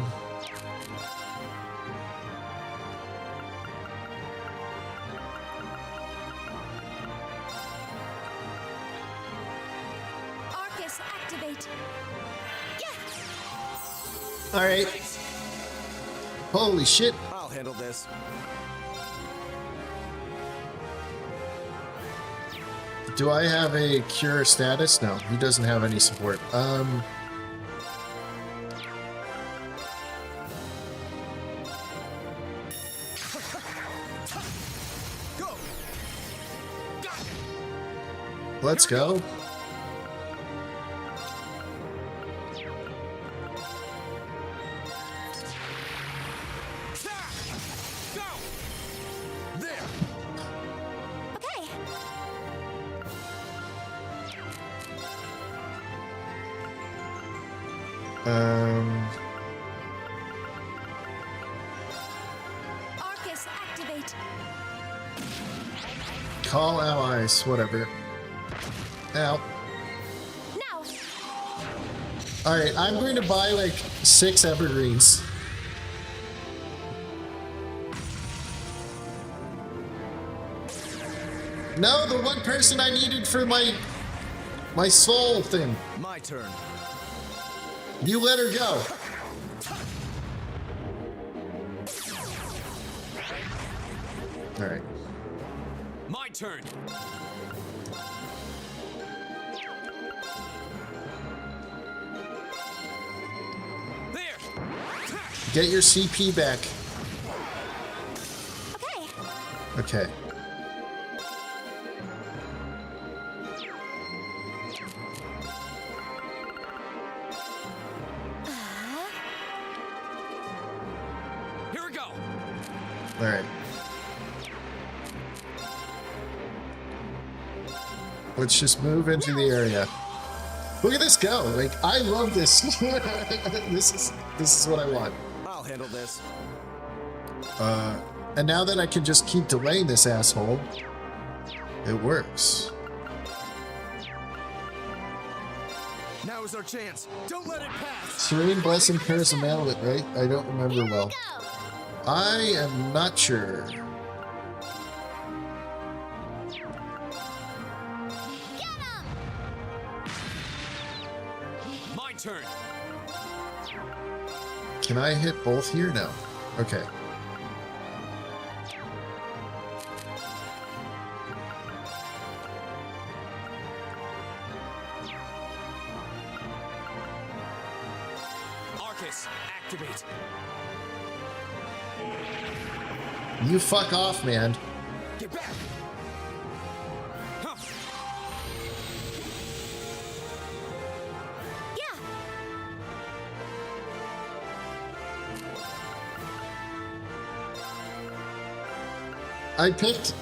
Arcus, activate. Yeah. Alright. Holy shit. I'll handle this. Do I have a cure status? No, he doesn't have any support. Go. Let's go. Go. There. Okay. Arcus, activate. Call allies, whatever. Ow. Now. Alright, I'm going to buy like 6 evergreens. No, the one person I needed for my soul thing. My turn. You let her go. Alright. My turn. There. Get your CP back. Okay. Okay. Alright. Let's just move into the area. Look at this go! Like, I love this. This is what I want. I'll handle this. And now that I can just keep delaying this asshole, it works. Now is our chance. Don't let it pass. Serene Blessing Curse of Mallet, right? I don't remember well. Go! I am not sure. Get him! My turn. Can I hit both here? No. Okay. Arcus, activate. You fuck off, man. Get back. Huh. Yeah! I picked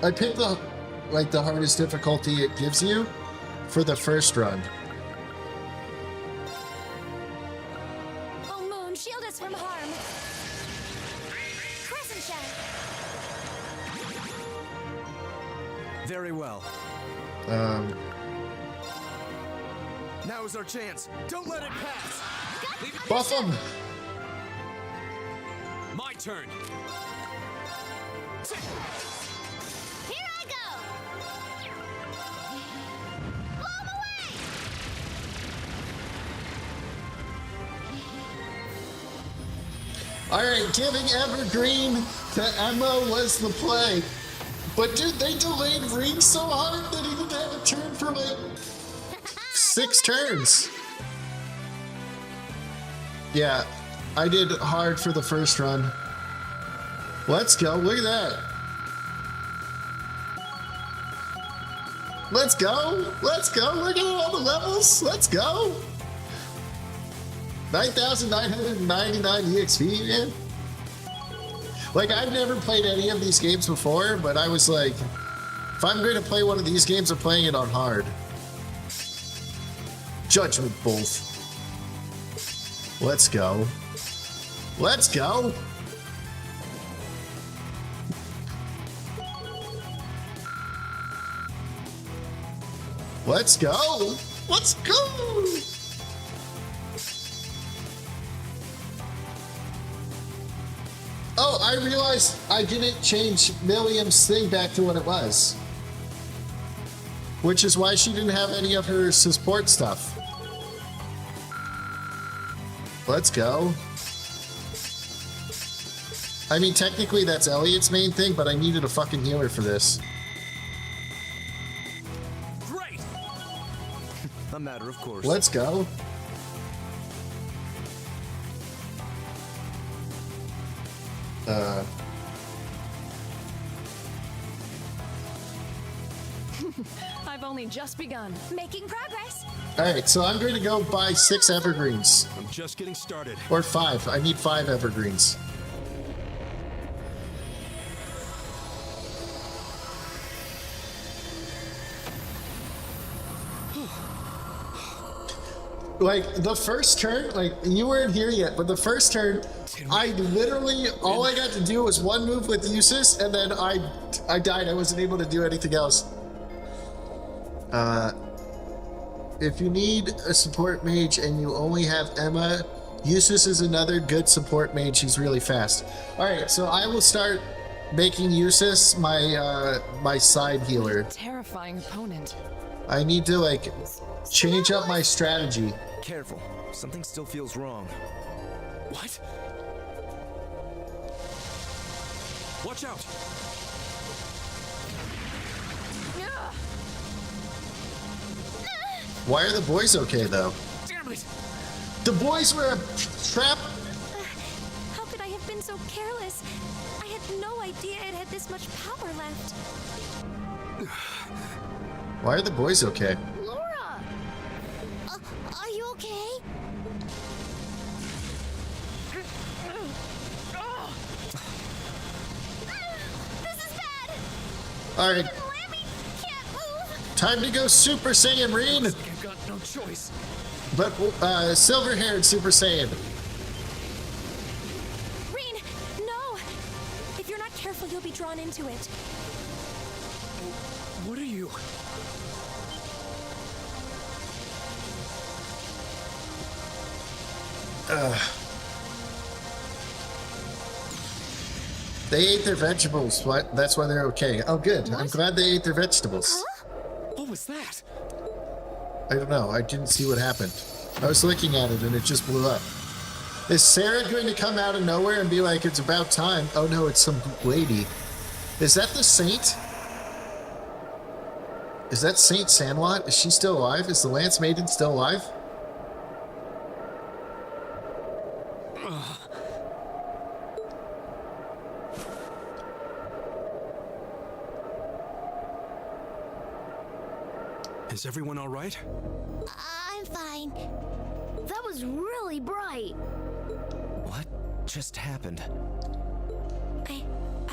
the the hardest difficulty it gives you for the first run. Oh, Moon, shield us from harm. Crescent shell. Very well. Now is our chance. Don't let it pass. Buff him! My turn. Here I go! Blow him away! Alright, giving Evergreen to Emma was the play. But dude, they delayed Ring so hard that he didn't have a turn for like 6 turns. Yeah, I did hard for the first run. Let's go, look at that. Let's go, look at all the levels, let's go. 9,999 EXP, man. Like, I've never played any of these games before, but I was like, if I'm going to play one of these games, I'm playing it on hard. Judgment Bolt. Let's go. Let's go. Let's go. Let's go. Oh, I realized I didn't change Milliam's thing back to what it was. Which is why she didn't have any of her support stuff. Let's go. I mean, technically that's Elliot's main thing, but I needed a fucking healer for this. Great. A matter of course. Let's go. I've only just begun. Making progress. Alright, so I'm going to go buy 6 evergreens. I'm just getting started. Or 5. I need 5 evergreens. Like, the first turn, like, you weren't here yet, but the first turn, I literally, all I got to do was one move with Usus, and then I died. I wasn't able to do anything else. If you need a support mage and you only have Emma, Usus is another good support mage. He's really fast. Alright, so I will start making Usus my, my side healer. Terrifying opponent. I need to, like, change up my strategy. Careful. Something still feels wrong. What? Watch out! Why are the boys okay, though? Damn it! The boys were a trap. How could I have been so careless? I had no idea it had this much power left. Why are the boys okay? Laura! Are you okay? Alright, Lammy can't move. time to go Super Saiyan, Reen! I've got no choice. But, silver-haired Super Saiyan. Reen, no! If you're not careful, you'll be drawn into it. What are you? They ate their vegetables. What? That's why they're okay. Oh, good. I'm glad they ate their vegetables. What was that? I don't know. I didn't see what happened. I was looking at it and it just blew up. Is Sarah going to come out of nowhere and be like, it's about time? Oh no, it's some lady. Is that the saint? Is that Saint Sandlot? Is she still alive? Is the Lance Maiden still alive? Is everyone all right? I'm fine. That was really bright. What just happened? I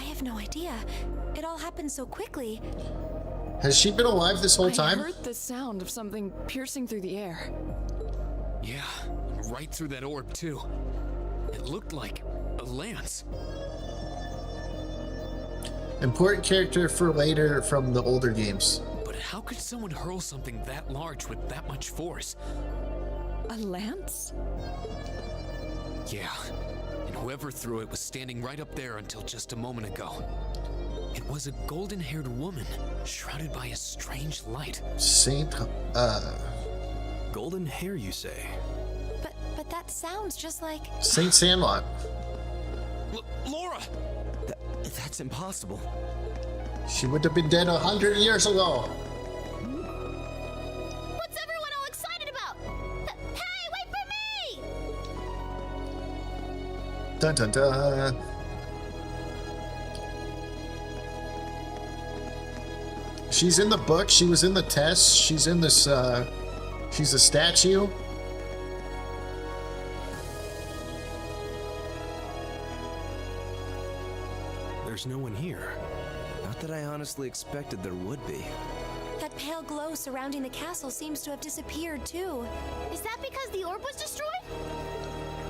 have no idea. It all happened so quickly. Has she been alive this whole I time? heard the sound of something piercing through the air. Yeah, right through that orb, too. It looked like a lance. Important character for later from the older games. But how could someone hurl something that large with that much force? A lance? Yeah, and whoever threw it was standing right up there until just a moment ago. It was a golden-haired woman, shrouded by a strange light. Saint, Golden hair, you say? But that sounds just like... Saint Sandlot. Laura! That's impossible. She would have been dead 100 years ago. What's everyone all excited about? Hey, wait for me! Dun dun dun. She's in the book. She was in the test. She's in this, she's a statue. There's no one here. Not that I honestly expected there would be. That pale glow surrounding the castle seems to have disappeared, too. Is that because the orb was destroyed?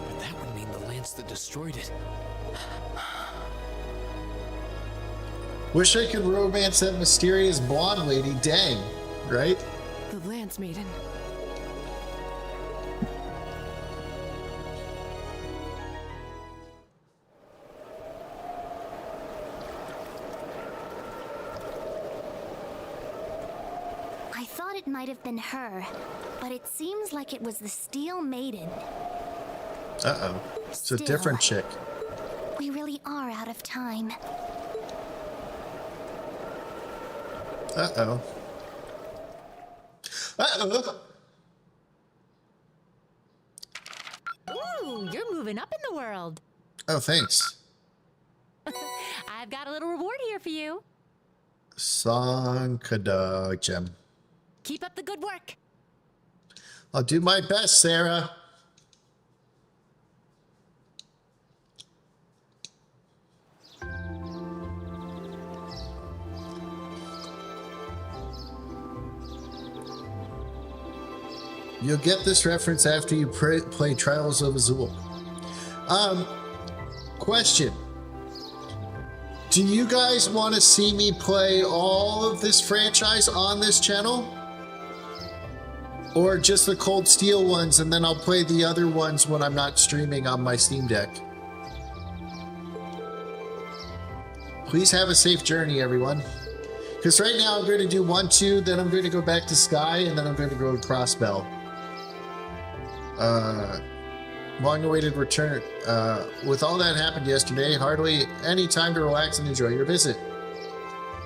But that would mean the lance that destroyed it. Wish I could romance that mysterious blonde lady. Dang, right? The Lance Maiden. I thought it might have been her, but it seems like it was the Steel Maiden. Uh-oh. It's a Still. different chick. We really are out of time. Uh-oh. Uh-oh. Ooh, you're moving up in the world. Oh, thanks. I've got a little reward here for you. Sankada gem. Keep up the good work. I'll do my best, Sarah. You'll get this reference after you play Trials of Azul. Question. Do you guys want to see me play all of this franchise on this channel? Or just the Cold Steel ones, and then I'll play the other ones when I'm not streaming on my Steam Deck? Please have a safe journey, everyone. Because right now I'm going to do 1, 2, then I'm going to go back to Sky, and then I'm going to go to Crossbell. Long-awaited return. With all that happened yesterday, hardly any time to relax and enjoy your visit.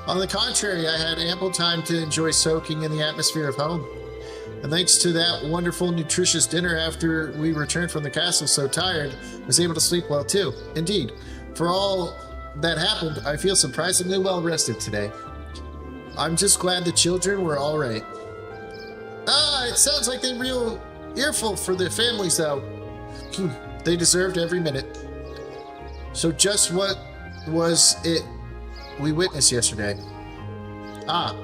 On the contrary, I had ample time to enjoy soaking in the atmosphere of home. And thanks to that wonderful, nutritious dinner after we returned from the castle so tired, I was able to sleep well too. Indeed, for all that happened, I feel surprisingly well rested today. I'm just glad the children were all right. It sounds like they real earful for their families though. They deserved every minute. So just what was it we witnessed yesterday? Ah.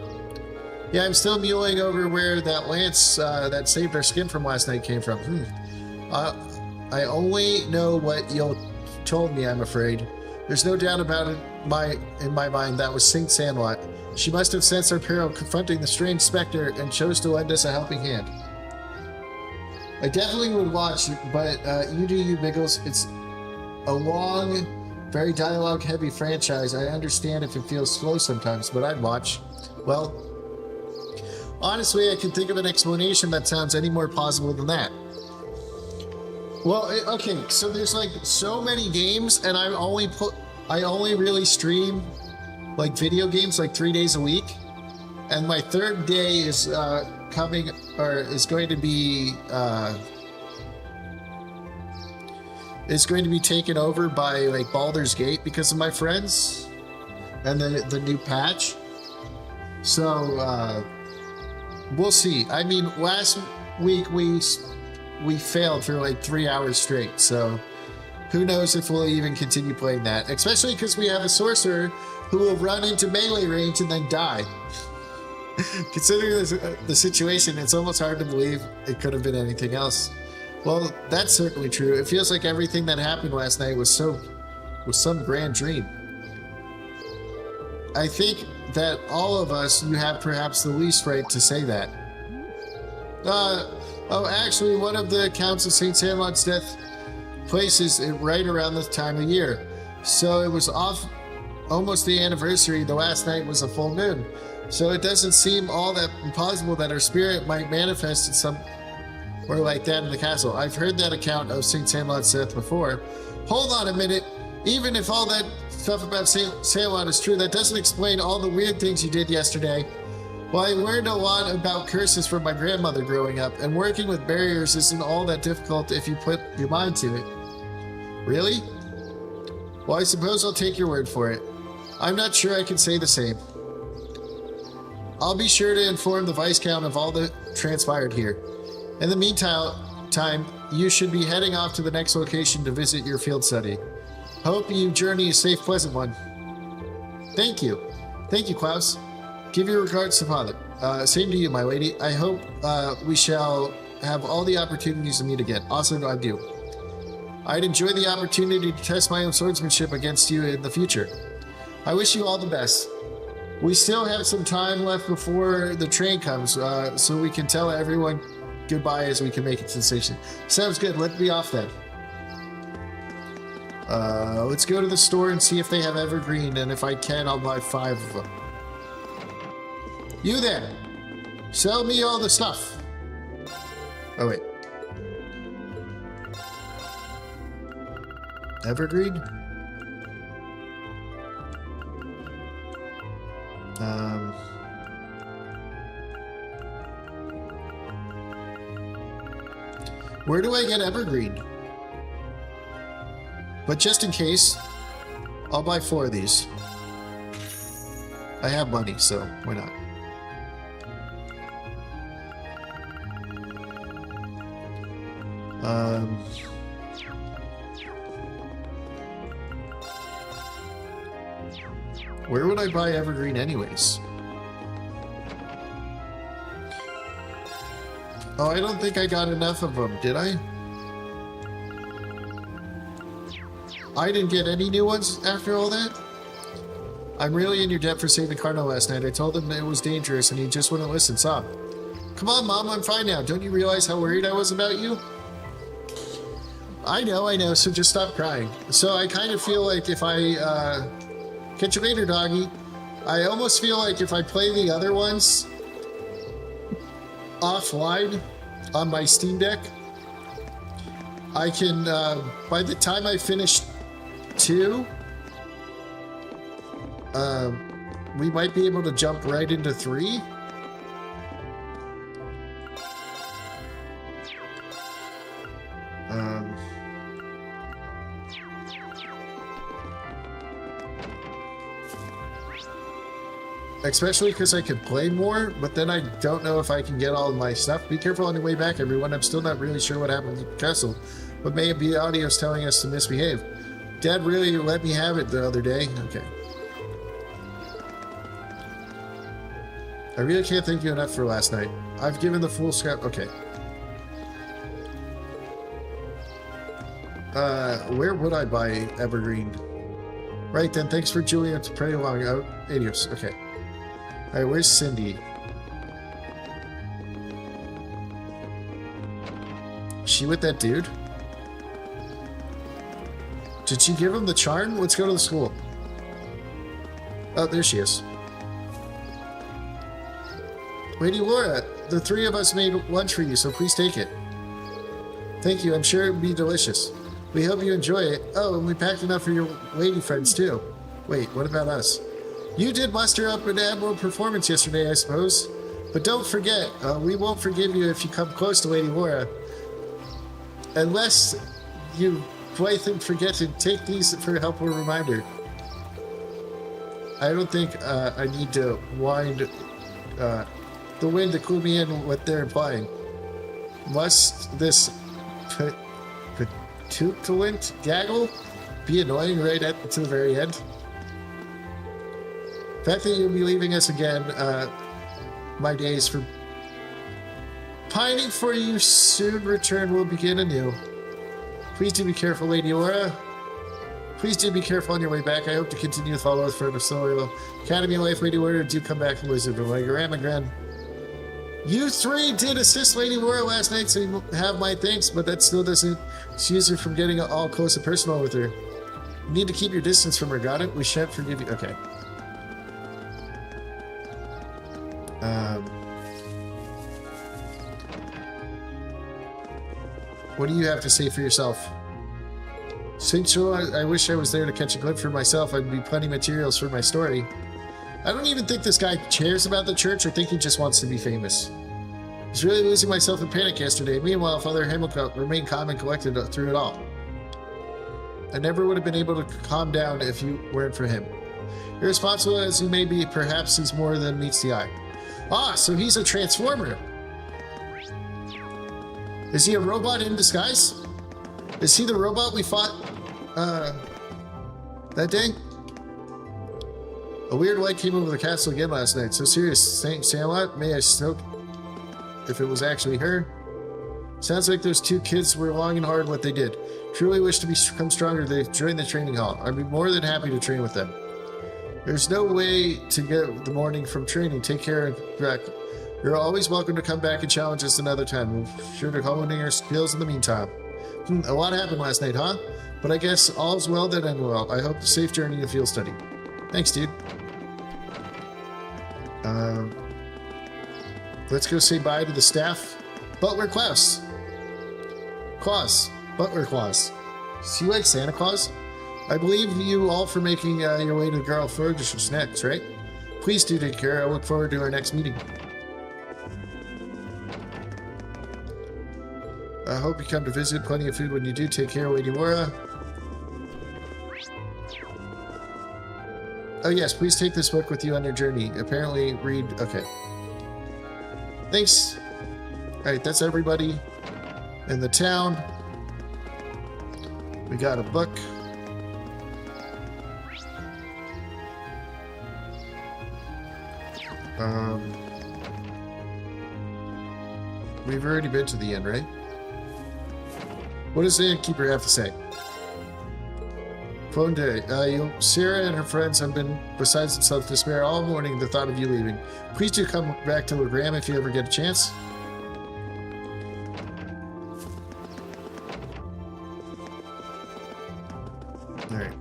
Yeah, I'm still mulling over where that lance that saved our skin from last night came from. I only know what you told me, I'm afraid. There's no doubt about it in my mind that was Saint Sandlot. She must have sensed our peril confronting the strange specter and chose to lend us a helping hand. I definitely would watch, but you do you, Biggles. It's a long, very dialogue-heavy franchise. I understand if it feels slow sometimes, but I'd watch. Well, honestly, I can think of an explanation that sounds any more plausible than that. Well, okay, so there's like so many games, and I only really stream like video games like 3 days a week, and my third day is going to be taken over by like Baldur's Gate because of my friends and the new patch. So we'll see. I mean, last week we failed for like 3 hours straight, so who knows if we'll even continue playing that, especially because we have a sorcerer who will run into melee range and then die. Considering the situation, it's almost hard to believe it could have been anything else. Well, that's certainly true. It feels like everything that happened last night was some grand dream. I think that all of us, you have perhaps the least right to say that. Oh, actually, one of the accounts of St. Sandlot's death places it right around this time of year. So it was almost the anniversary. The last night was a full moon. So it doesn't seem all that impossible that her spirit might manifest in some or like that in the castle. I've heard that account of St. Sandlot's death before. Hold on a minute. Even if all that stuff about St. Sandlot is true, that doesn't explain all the weird things you did yesterday. Well, I learned a lot about curses from my grandmother growing up, and working with barriers isn't all that difficult if you put your mind to it. Really? Well, I suppose I'll take your word for it. I'm not sure I can say the same. I'll be sure to inform the Viscount of all that transpired here. In the meantime, you should be heading off to the next location to visit your field study. Hope your journey is a safe, pleasant one. Thank you. Thank you, Klaus. Give your regards to Father. Same to you, my lady. I hope we shall have all the opportunities to meet again. Also, I do. I'd enjoy the opportunity to test my own swordsmanship against you in the future. I wish you all the best. We still have some time left before the train comes, so we can tell everyone goodbye as we can make it to the station. Sounds good. Let me off then. Let's go to the store and see if they have evergreen, and if I can, I'll buy 5 of them. You there! Sell me all the stuff! Oh, wait. Evergreen? Where do I get evergreen? But just in case, I'll buy 4 of these. I have money, so why not? Where would I buy evergreen anyways? Oh, I don't think I got enough of them, did I? I didn't get any new ones after all that? I'm really in your debt for saving Cardinal last night. I told him it was dangerous and he just wouldn't listen, so. Come on, Mom, I'm fine now. Don't you realize how worried I was about you? I know, so just stop crying. So I kind of feel like if I, catch you later, doggy. I almost feel like if I play the other ones offline on my Steam Deck, I can, by the time I finish 2, we might be able to jump right into 3. Especially because I could play more, but then I don't know if I can get all of my stuff. Be careful on your way back, everyone. I'm still not really sure what happened at the castle, but maybe the audio's telling us to misbehave. Dad really let me have it the other day. Okay. I really can't thank you enough for last night. I've given the full scrap. Okay. Where would I buy Evergreen? Right then, thanks for Julia to pray along out. Adios. Okay. Alright, where's Cindy? She with that dude? Did she give him the charm? Let's go to the school. Oh, there she is. Lady Laura, the three of us made lunch for you, so please take it. Thank you, I'm sure it would be delicious. We hope you enjoy it. Oh, and we packed enough for your lady friends, too. Wait, what about us? You did muster up an admirable performance yesterday, I suppose. But don't forget, we won't forgive you if you come close to Lady Laura. Unless you quite forget to take these for a helpful reminder. I don't think I need to wind the wind to cool me in what they're implying. Must this petulant gaggle be annoying right to the very end? The fact that you'll be leaving us again, my days for pining for you soon return will begin anew. Please do be careful, Lady Laura. Please do be careful on your way back. I hope to continue to follow with further solo. Academy life, Lady Laura, do come back and Wizard of Ramagran. You three did assist Lady Laura last night, so you have my thanks, but that still doesn't excuse her from getting all close and personal with her. You need to keep your distance from her, got it? We shan't forgive you. Okay. What do you have to say for yourself? Since I wish I was there to catch a glimpse for myself. I'd be plenty of materials for my story. I don't even think this guy cares about the church. I think he just wants to be famous. I was really losing myself in panic yesterday. Meanwhile, Father Hamilton remained calm and collected through it all. I never would have been able to calm down if you weren't for him. Irresponsible as he may be, perhaps he's more than meets the eye. Ah, so he's a transformer. Is he a robot in disguise? Is he the robot we fought that day? A weird light came over the castle again last night. So serious, Saint Sandlot, may I snoke if it was actually her? Sounds like those two kids were long and hard what they did. Truly wish to become stronger. They joined the training hall. I'd be more than happy to train with them. There's no way to get the morning from training. Take care and back. You're always welcome to come back and challenge us another time. We're sure to hone our skills in the meantime. A lot happened last night, huh? But I guess all's well that ends well. I hope a safe journey to field study. Thanks, dude. Let's go say bye to the staff. Butler Klaus. Butler Claus. Is he like Santa Claus? I believe you all for making your way to the Girl Ferguson's next, right? Please do take care. I look forward to our next meeting. I hope you come to visit. Plenty of food when you do. Take care, Lady Laura. Oh yes, please take this book with you on your journey. Apparently, read... Okay. Thanks. Alright, that's everybody in the town. We got a book. We've already been to the end, right? What does the innkeeper have to say? Phone day. Sarah and her friends have been besides themselves despair all morning at the thought of you leaving. Please do come back to Legram if you ever get a chance. Alright.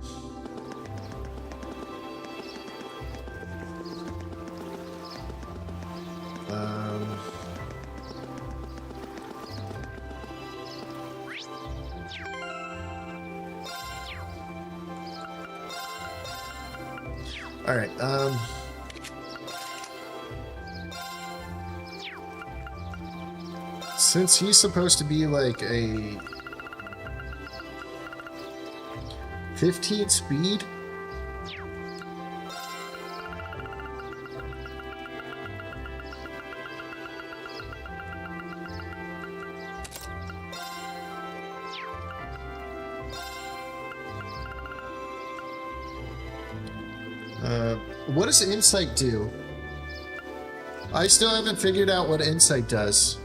Alright, since he's supposed to be like a 15 speed, what does insight do? I still haven't figured out what Insight does.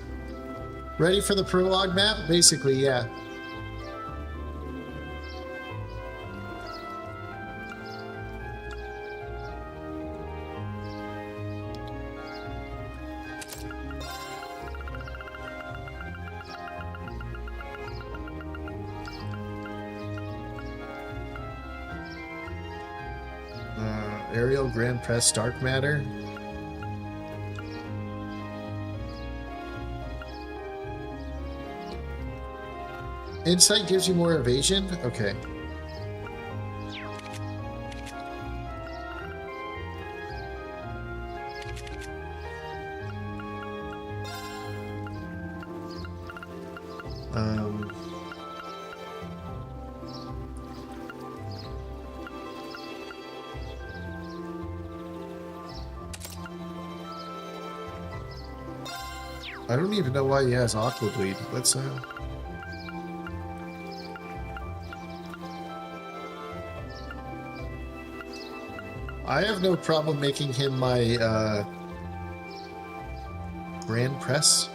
Ready for the prologue map? Basically, yeah. Aerial Grand Press Dark Matter. Insight gives you more evasion? Okay. I don't even know why he has Aqua Bleed. Let's I have no problem making him my Grand Press.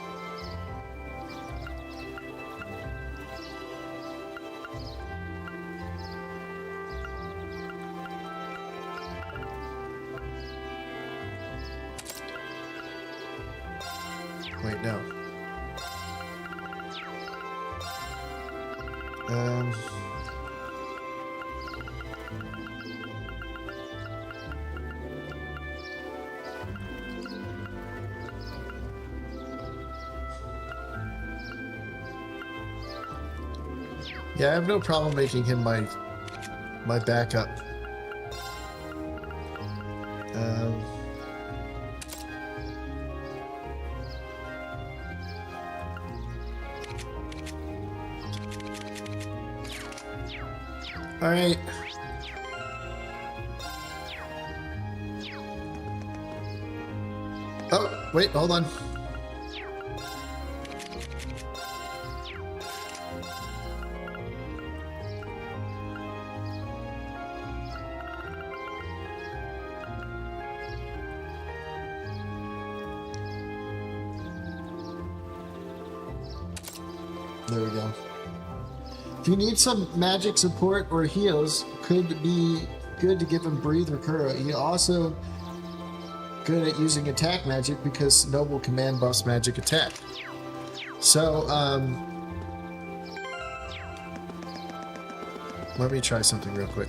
Wait, no. Yeah, I have no problem making him my backup. All right. Oh, wait, hold on. There we go. If you need some magic support or heals, could be good to give him Breathe or Kuro. He also good at using attack magic because Noble Command buffs magic attack. So, let me try something real quick.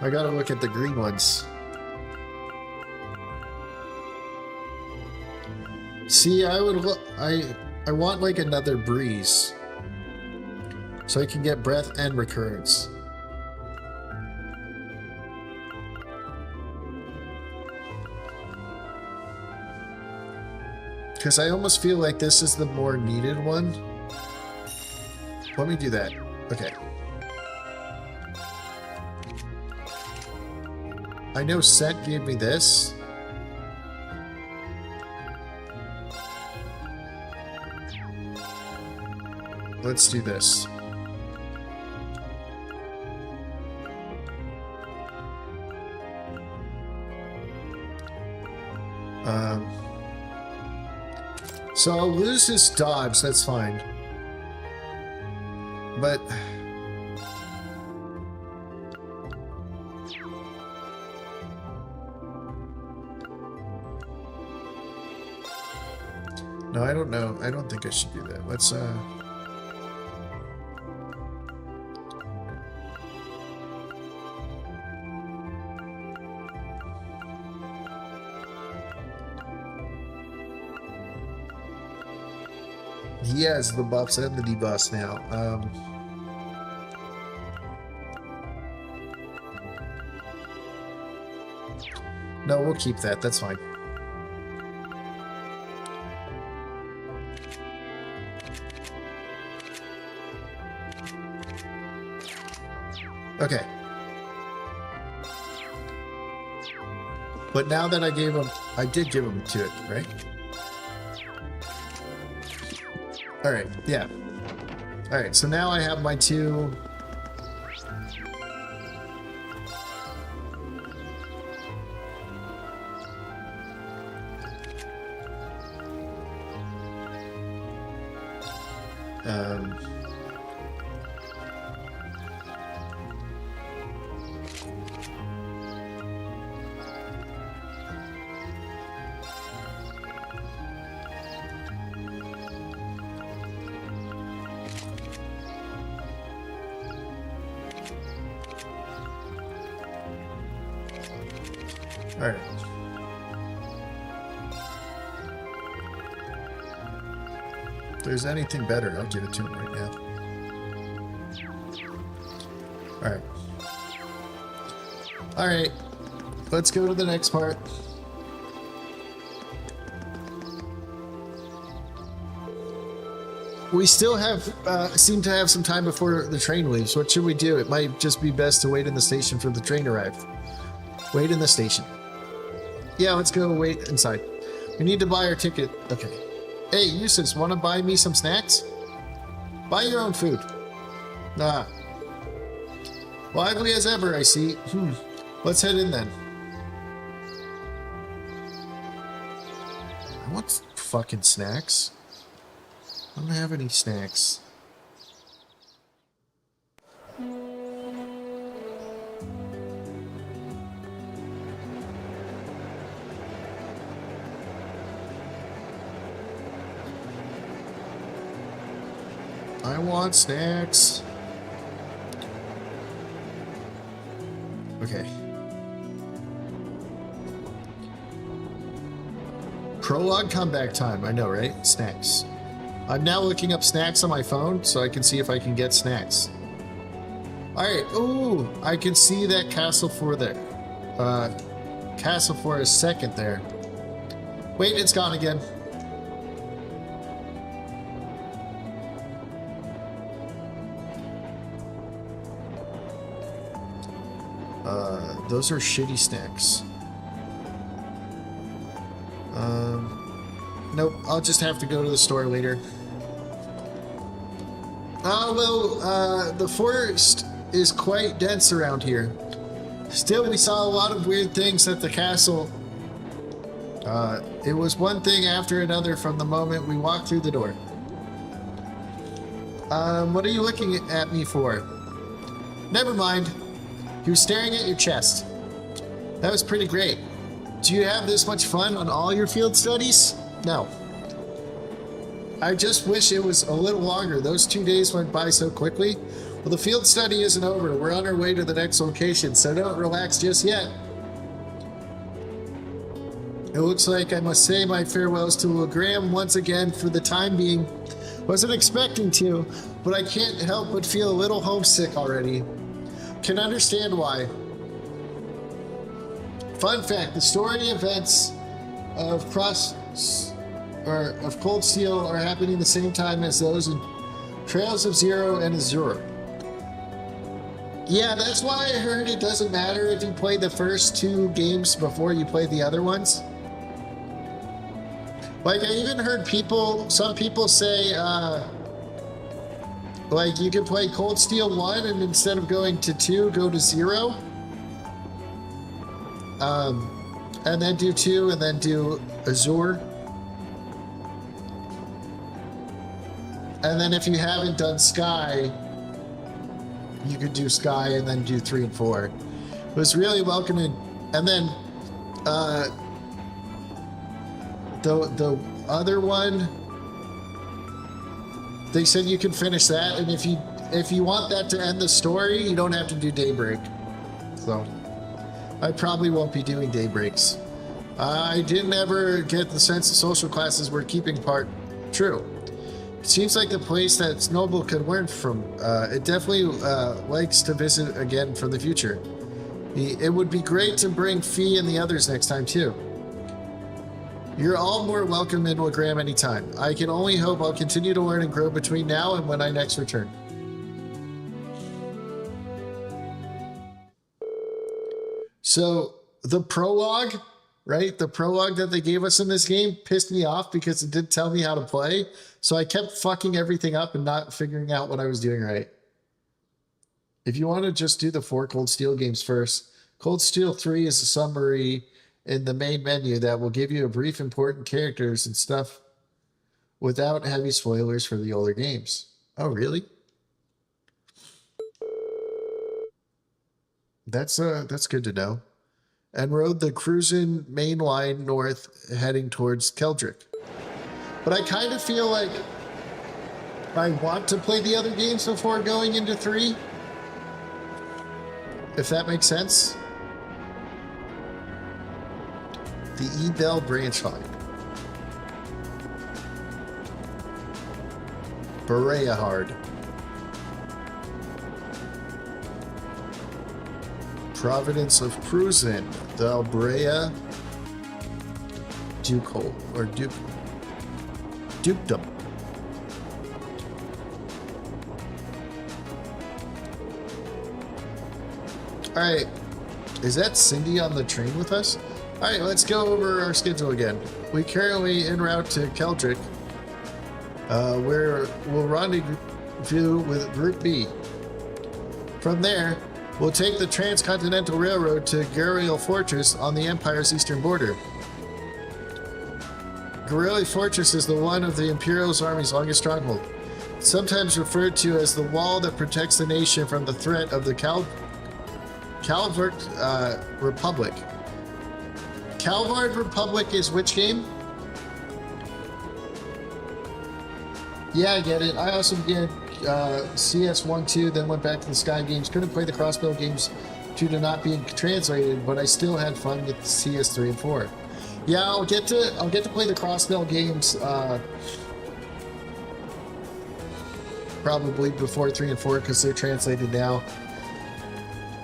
I gotta look at the green ones. See, I want like another breeze. So I can get breath and recurrence. Because I almost feel like this is the more needed one. Let me do that. Okay. I know Set gave me this. Let's do this. So I'll lose his dodge, that's fine. But no, I don't know. I don't think I should do that. Let's he has the buffs and the debuffs now. No, we'll keep that. That's fine. Okay. But now that I gave him, I did give him to it, right? All right, yeah. All right, so now I have my two. All right. If there's anything better, I'll give it to him right now. All right. All right. Let's go to the next part. We still have, seem to have some time before the train leaves. What should we do? It might just be best to wait in the station for the train to arrive. Wait in the station. Yeah, let's go wait inside. We need to buy our ticket. Okay. Hey, Eustace, want to buy me some snacks? Buy your own food. Nah. Lively as ever, I see. Let's head in then. I want fucking snacks. I don't have any snacks. I want snacks. Okay. Prologue comeback time. I know, right? Snacks. I'm now looking up snacks on my phone so I can see if I can get snacks. Alright. Ooh, I can see that castle for there. Castle for a second there. Wait, it's gone again. Those are shitty snacks. Nope, I'll just have to go to the store later. Although, the forest is quite dense around here. Still, we saw a lot of weird things at the castle. It was one thing after another from the moment we walked through the door. What are you looking at me for? Never mind. He was staring at your chest. That was pretty great. Do you have this much fun on all your field studies? No. I just wish it was a little longer. Those 2 days went by so quickly. Well, the field study isn't over. We're on our way to the next location, so don't relax just yet. It looks like I must say my farewells to Legram once again for the time being. Wasn't expecting to, but I can't help but feel a little homesick already. Can understand why. Fun fact, the story events of Cold Steel are happening the same time as those in Trails of Zero and Azure. Yeah, that's why I heard it doesn't matter if you play the first 2 games before you play the other ones. Like, I even heard some people say, like, you can play Cold Steel 1 and instead of going to 2, go to 0. And then do 2 and then do Azure. And then if you haven't done Sky, you could do Sky and then do 3 and 4. It was really welcoming. And then the other one, they said you can finish that, and if you want that to end the story, you don't have to do Daybreak. So I probably won't be doing Daybreaks. I didn't ever get the sense the social classes were keeping part true. It seems like the place that Noble could learn from. It definitely likes to visit again from the future. It would be great to bring Fee and the others next time too. You're all more welcome in Wagram anytime. I can only hope I'll continue to learn and grow between now and when I next return. So the prologue, right? The prologue that they gave us in this game pissed me off because it didn't tell me how to play. So I kept fucking everything up and not figuring out what I was doing right. If you want to just do the 4 Cold Steel games first, Cold Steel 3 is a summary in the main menu that will give you a brief important characters and stuff without heavy spoilers for the older games. Oh, really? That's good to know. And rode the cruising main line north heading towards Keldrick. But I kind of feel like I want to play the other games before going into 3. If that makes sense. The E-Bell branch line. Berea Hard. Providence of Cruisin, the Albrea Ducal or Dukedom. Alright, is that Cindy on the train with us? Alright, let's go over our schedule again. We currently en route to Keldrick, where we'll rendezvous with Group B. From there, we'll take the Transcontinental Railroad to Guerrilla Fortress on the Empire's eastern border. Guerrilla Fortress is the one of the Imperial Army's longest stronghold, sometimes referred to as the wall that protects the nation from the threat of the Calvard Republic. Calvard Republic is which game? Yeah, I get it. I also get CS 1-2, then went back to the Sky games. Couldn't play the Crossbow games due to not being translated, but I still had fun with CS 3 and 4. Yeah, I'll get to play the Crossbow games probably before 3 and 4 because they're translated now.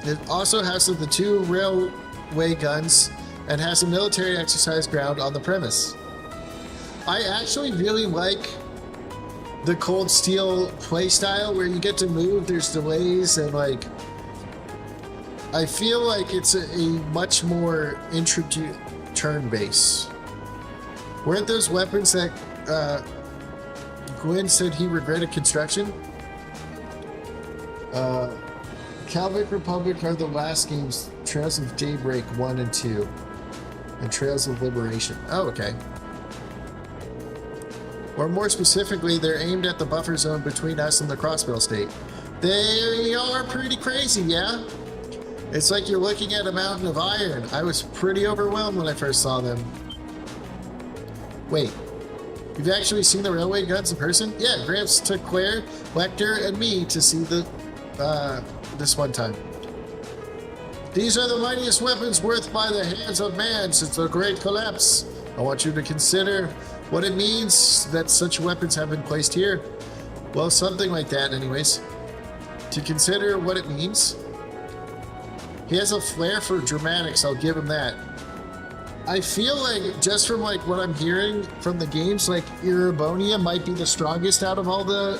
It also has the 2 railway guns and has a military exercise ground on the premise. I actually really like the Cold Steel playstyle where you get to move, there's delays, and like I feel like it's a much more intricate turn base. Weren't those weapons that Gwyn said he regretted construction? Calvic Republic are the last games, Trails of Daybreak 1 and 2, and Trails of Liberation. Oh, okay. Or more specifically, they're aimed at the buffer zone between us and the Crossbell State. They are pretty crazy, yeah? It's like you're looking at a mountain of iron. I was pretty overwhelmed when I first saw them. Wait, you've actually seen the railway guns in person? Yeah, Gramps took Claire, Lecter, and me to see this one time. These are the mightiest weapons worked by the hands of man since the Great Collapse. I want you to consider what it means that such weapons have been placed here. Well, something like that anyways. To consider what it means. He has a flair for dramatics, I'll give him that. I feel like, just from like what I'm hearing from the games, like Erebonia might be the strongest out of all the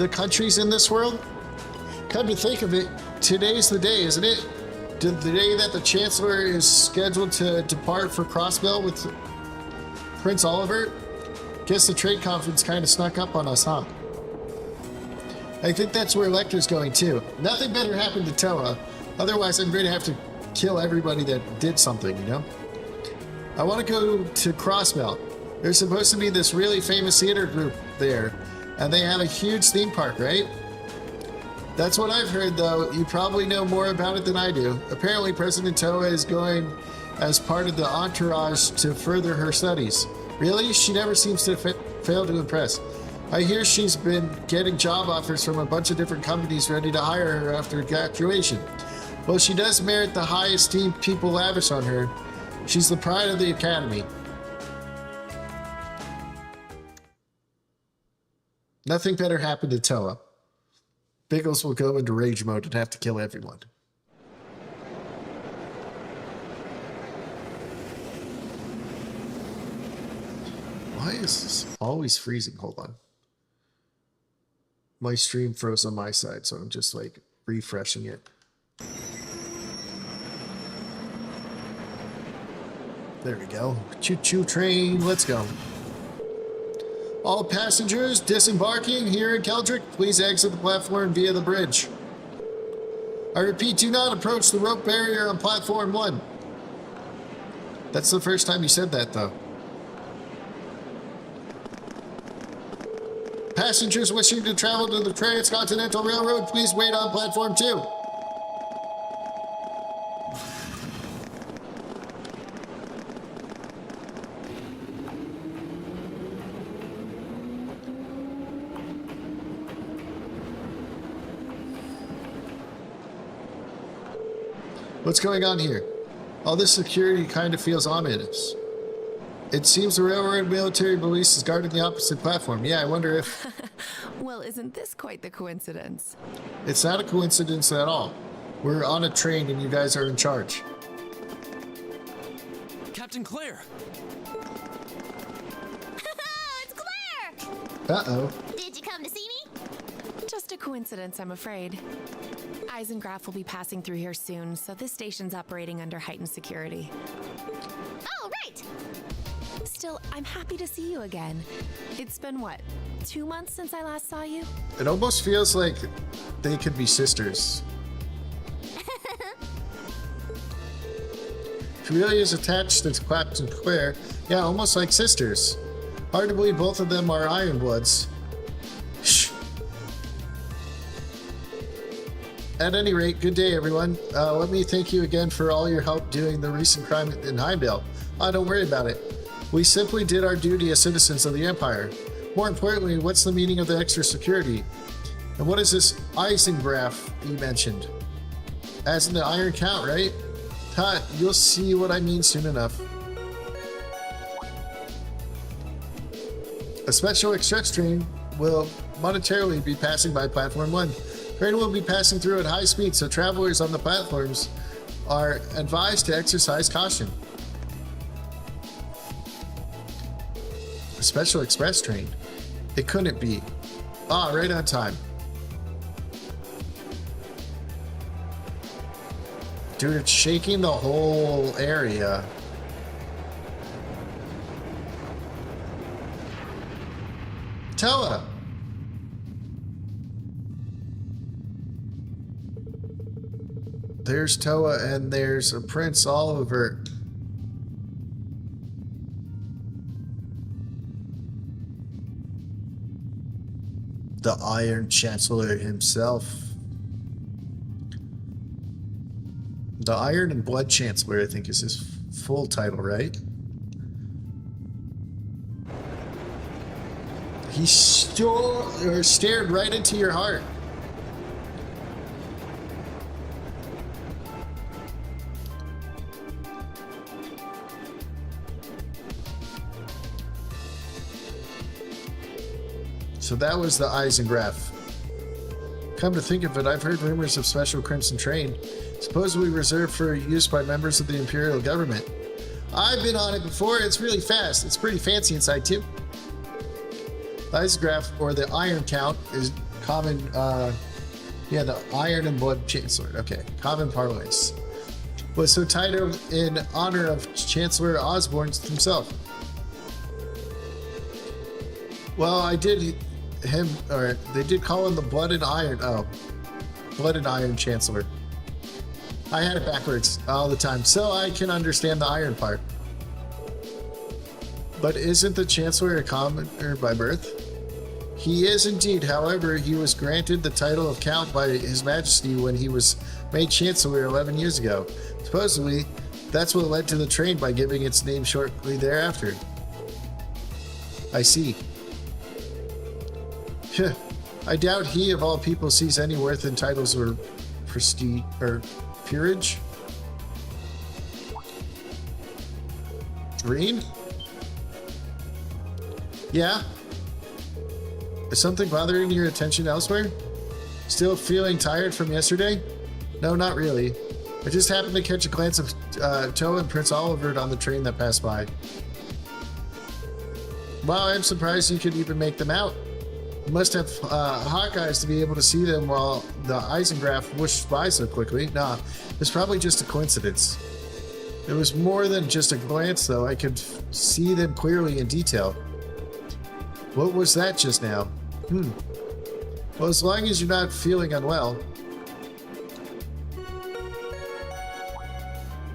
countries in this world. Come to think of it, today's the day, isn't it? The day that the Chancellor is scheduled to depart for Crossbell with Prince Oliver. Guess the trade conference kind of snuck up on us, huh? I think that's where Lecter's going too. Nothing better happened to Toa. Otherwise, I'm going to have to kill everybody that did something, you know? I want to go to Crossbell. There's supposed to be this really famous theater group there, and they have a huge theme park, right? That's what I've heard, though. You probably know more about it than I do. Apparently, President Toa is going as part of the entourage to further her studies. Really? She never seems to fail to impress. I hear she's been getting job offers from a bunch of different companies ready to hire her after graduation. Well, she does merit the high esteem people lavish on her. She's the pride of the academy. Nothing better happened to Toa. Biggles will go into rage mode and have to kill everyone. Why is this always freezing? Hold on. My stream froze on my side, so I'm just like refreshing it. There we go. Choo-choo train, let's go. All passengers disembarking here in Keldrick, please exit the platform via the bridge. I repeat, do not approach the rope barrier on platform 1. That's the first time you said that, though. Passengers wishing to travel to the Transcontinental Railroad, please wait on platform 2. What's going on here? All this security kind of feels ominous. It seems the railroad military police is guarding the opposite platform. Yeah, I wonder if... Well, isn't this quite the coincidence? It's not a coincidence at all. We're on a train and you guys are in charge. Captain Claire! It's Claire! Uh-oh. Did you come to see me? Just a coincidence, I'm afraid. Eisengraf will be passing through here soon, so this station's operating under heightened security. Oh, right! Still, I'm happy to see you again. It's been, what, 2 months since I last saw you? It almost feels like they could be sisters. She really is attached to Captain Claire. Yeah, almost like sisters. Hard to believe both of them are Ironbloods. Shh. At any rate, good day, everyone. Let me thank you again for all your help doing the recent crime in Heimdall. Don't worry about it. We simply did our duty as citizens of the Empire. More importantly, what's the meaning of the extra security? And what is this Eisengraf you mentioned? As in the Iron Count, right? You'll see what I mean soon enough. A special express train will monetarily be passing by platform 1. Train will be passing through at high speed, so travelers on the platforms are advised to exercise caution. A special express train? It couldn't be. Right on time. Dude, it's shaking the whole area. Toa! There's Toa and there's a Prince Oliver. The Iron Chancellor himself. The Iron and Blood Chancellor, I think, is his full title, right? He stared right into your heart. So that was the Eisengraf. Come to think of it, I've heard rumors of special Crimson Train, supposedly reserved for use by members of the Imperial government. I've been on it before, it's really fast. It's pretty fancy inside too. The Eisengraf, or the Iron Count, is common, the Iron and Blood Chancellor, okay, common parlance. Was so titled in honor of Chancellor Osborne himself. Well, they did call him the Blood and Iron, Blood and Iron Chancellor. I had it backwards all the time, so I can understand the Iron part. But isn't the Chancellor a commoner by birth? He is indeed, however, he was granted the title of Count by His Majesty when he was made Chancellor 11 years ago. Supposedly, that's what led to the train by giving its name shortly thereafter. I see. I doubt he, of all people, sees any worth in titles or prestige or peerage. Green? Yeah? Is something bothering your attention elsewhere? Still feeling tired from yesterday? No, not really. I just happened to catch a glance of Toa and Prince Oliver on the train that passed by. Wow, I'm surprised you could even make them out. You must have hawk eyes to be able to see them while the Eisengraf whooshed by so quickly. Nah, it's probably just a coincidence. It was more than just a glance, though. I could see them clearly in detail. What was that just now? Well, as long as you're not feeling unwell.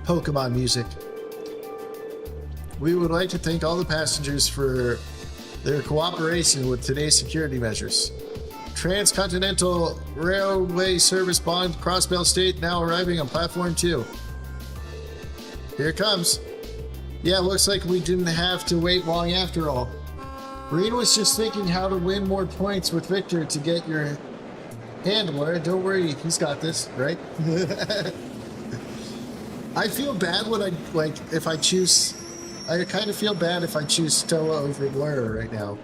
Pokemon music. We would like to thank all the passengers for their cooperation with today's security measures. Transcontinental Railway Service Bond, Crossbell State, now arriving on Platform 2. Here it comes. Yeah, looks like we didn't have to wait long after all. Reen was just thinking how to win more points with Victor to get your handler. Don't worry, he's got this, right? I feel bad when if I choose... I kind of feel bad if I choose Stoa over Laura right now.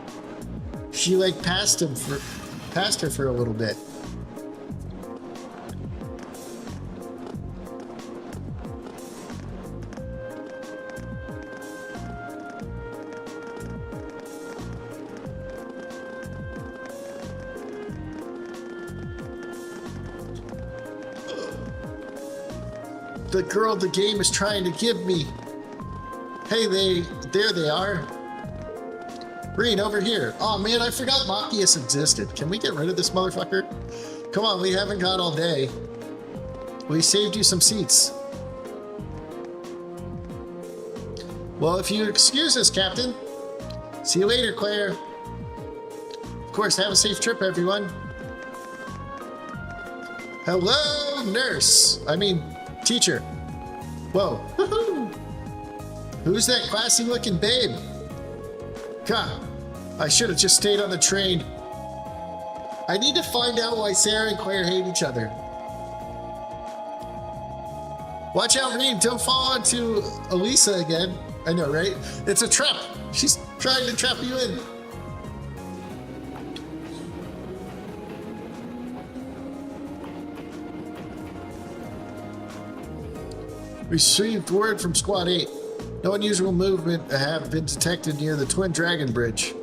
She, passed her for a little bit. The girl the game is trying to give me. Hey, there they are. Reen, over here. Oh man, I forgot Machias existed. Can we get rid of this motherfucker? Come on, we haven't got all day. We saved you some seats. Well, if you excuse us, Captain. See you later, Claire. Of course, have a safe trip, everyone. Hello, nurse. I mean, teacher. Whoa. Who's that classy looking babe? God, I should have just stayed on the train. I need to find out why Sarah and Claire hate each other. Watch out, Reen, don't fall onto Elisa again. I know, right? It's a trap. She's trying to trap you in. Received word from Squad 8. No unusual movement have been detected near the Twin Dragon Bridge.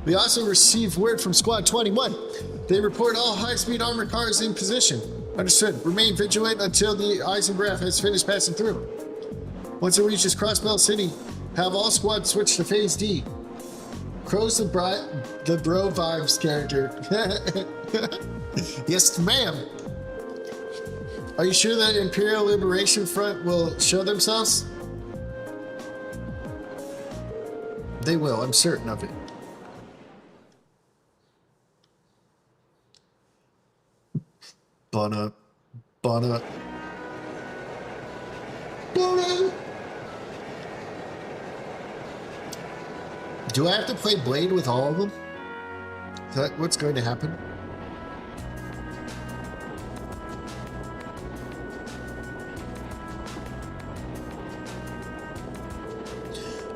We also received word from Squad 21. They report all high-speed armored cars in position. Understood. Remain vigilant until the Eisenbreath has finished passing through. Once it reaches Crossbell City, have all squads switch to Phase D. Crow's the bro vibes character. Yes, ma'am. Are you sure that Imperial Liberation Front will show themselves? They will, I'm certain of it. Bana. Do I have to play Blade with all of them? Is that what's going to happen?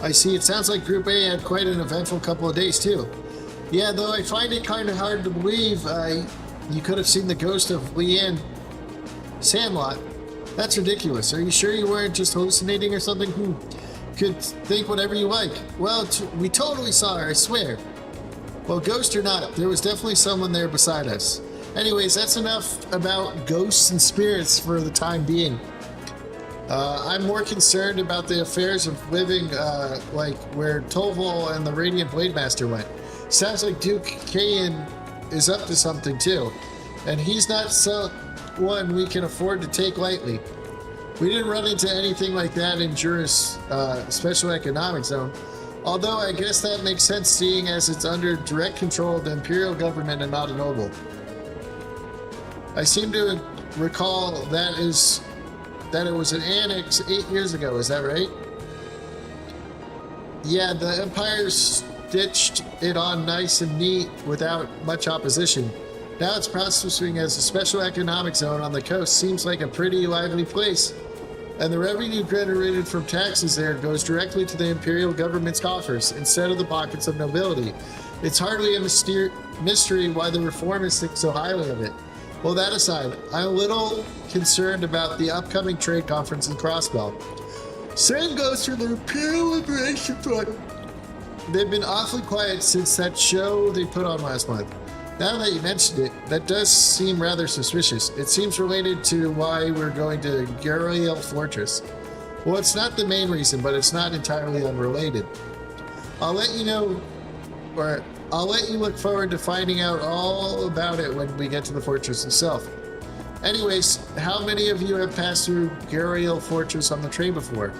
I see, it sounds like Group A had quite an eventful couple of days too. Yeah, though I find it kind of hard to believe you could have seen the ghost of Leanne Sandlot. That's ridiculous. Are you sure you weren't just hallucinating or something? Could think whatever you like. Well, we totally saw her, I swear. Well, ghost or not, there was definitely someone there beside us. Anyways, that's enough about ghosts and spirits for the time being. I'm more concerned about the affairs of living, like where Tovol and the Radiant Blade Master went. Sounds like Duke Kayan is up to something too, and he's not someone we can afford to take lightly. We didn't run into anything like that in Jura's Special Economic Zone, although I guess that makes sense seeing as it's under direct control of the Imperial government and not a noble. I seem to recall that it was an annex 8 years ago, is that right? Yeah, the Empire stitched it on nice and neat without much opposition. Now it's processing as a special economic zone on the coast. Seems like a pretty lively place. And the revenue generated from taxes there goes directly to the Imperial government's coffers instead of the pockets of nobility. It's hardly a mystery why the reformers think so highly of it. Well, that aside, I'm a little concerned about the upcoming trade conference in Crossbell. Same goes for the Imperial Liberation Front. They've been awfully quiet since that show they put on last month. Now that you mentioned it, that does seem rather suspicious. It seems related to why we're going to Gariel Fortress. Well, it's not the main reason, but it's not entirely unrelated. I'll let you know, or I'll let you look forward to finding out all about it when we get to the fortress itself. Anyways, how many of you have passed through Gariel Fortress on the train before?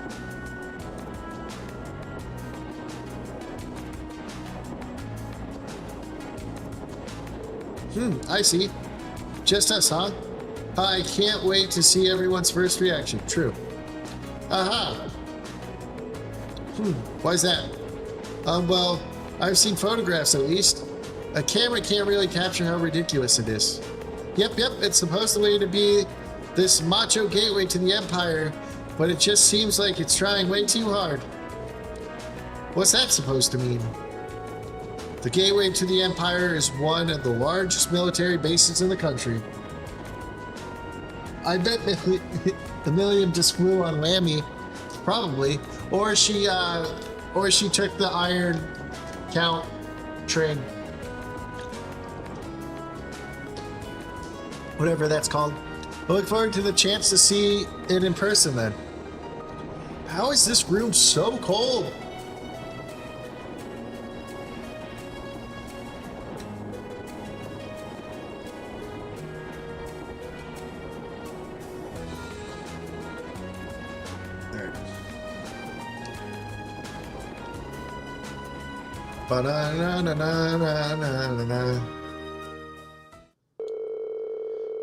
I see. Just us, huh? I can't wait to see everyone's first reaction. True. Aha! Why's that? Well, I've seen photographs at least. A camera can't really capture how ridiculous it is. Yep, it's supposedly to be this macho gateway to the Empire, but it just seems like it's trying way too hard. What's that supposed to mean? The gateway to the Empire is one of the largest military bases in the country. I bet Milliam just flew on Lammy, probably, or she took the Iron Count train, whatever that's called. I look forward to the chance to see it in person then. How is this room so cold?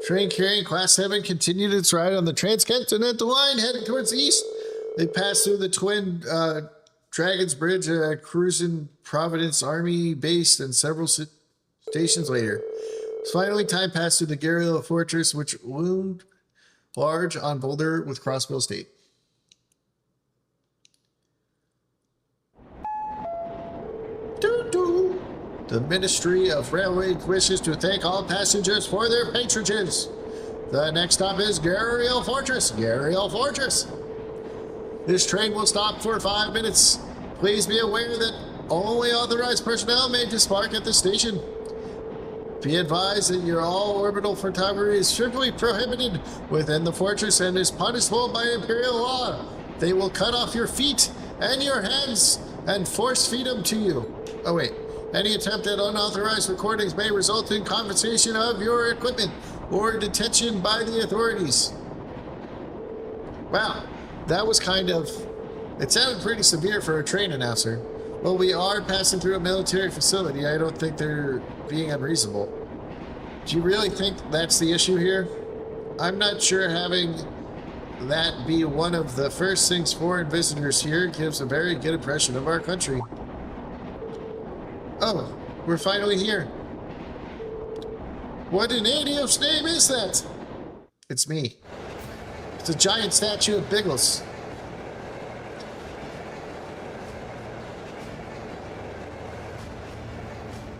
Train carrying Class 7 continued its ride on the transcontinental line, heading towards the east. They passed through the Twin Dragons Bridge, cruising Providence Army base, and several stations later. Finally, time passed through the Gariel Fortress, which loomed large on Boulder with Crossbill State. The Ministry of Railway wishes to thank all passengers for their patronages. The next stop is Gariel Fortress. Gariel Fortress. This train will stop for 5 minutes. Please be aware that only authorized personnel may disembark at the station. Be advised that your all-orbital photography is strictly prohibited within the fortress and is punishable by imperial law. They will cut off your feet and your hands and force feed them to you. Oh wait. Any attempt at unauthorized recordings may result in confiscation of your equipment or detention by the authorities. Wow, that was kind of... It sounded pretty severe for a train announcer. Well, we are passing through a military facility. I don't think they're being unreasonable. Do you really think that's the issue here? I'm not sure having that be one of the first things foreign visitors here gives a very good impression of our country. Oh, we're finally here. What in idiot's name is that? It's me. It's a giant statue of Biggles.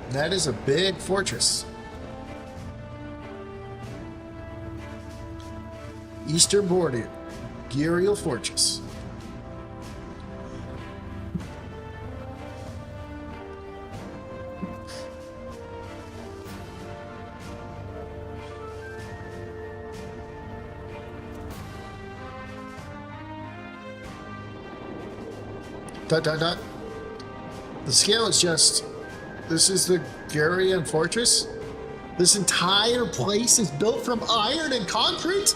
That is a big fortress. Eastern border, Gariel Fortress. Dot, dot, dot. The scale is just... This is the Gariel Fortress? This entire place is built from iron and concrete?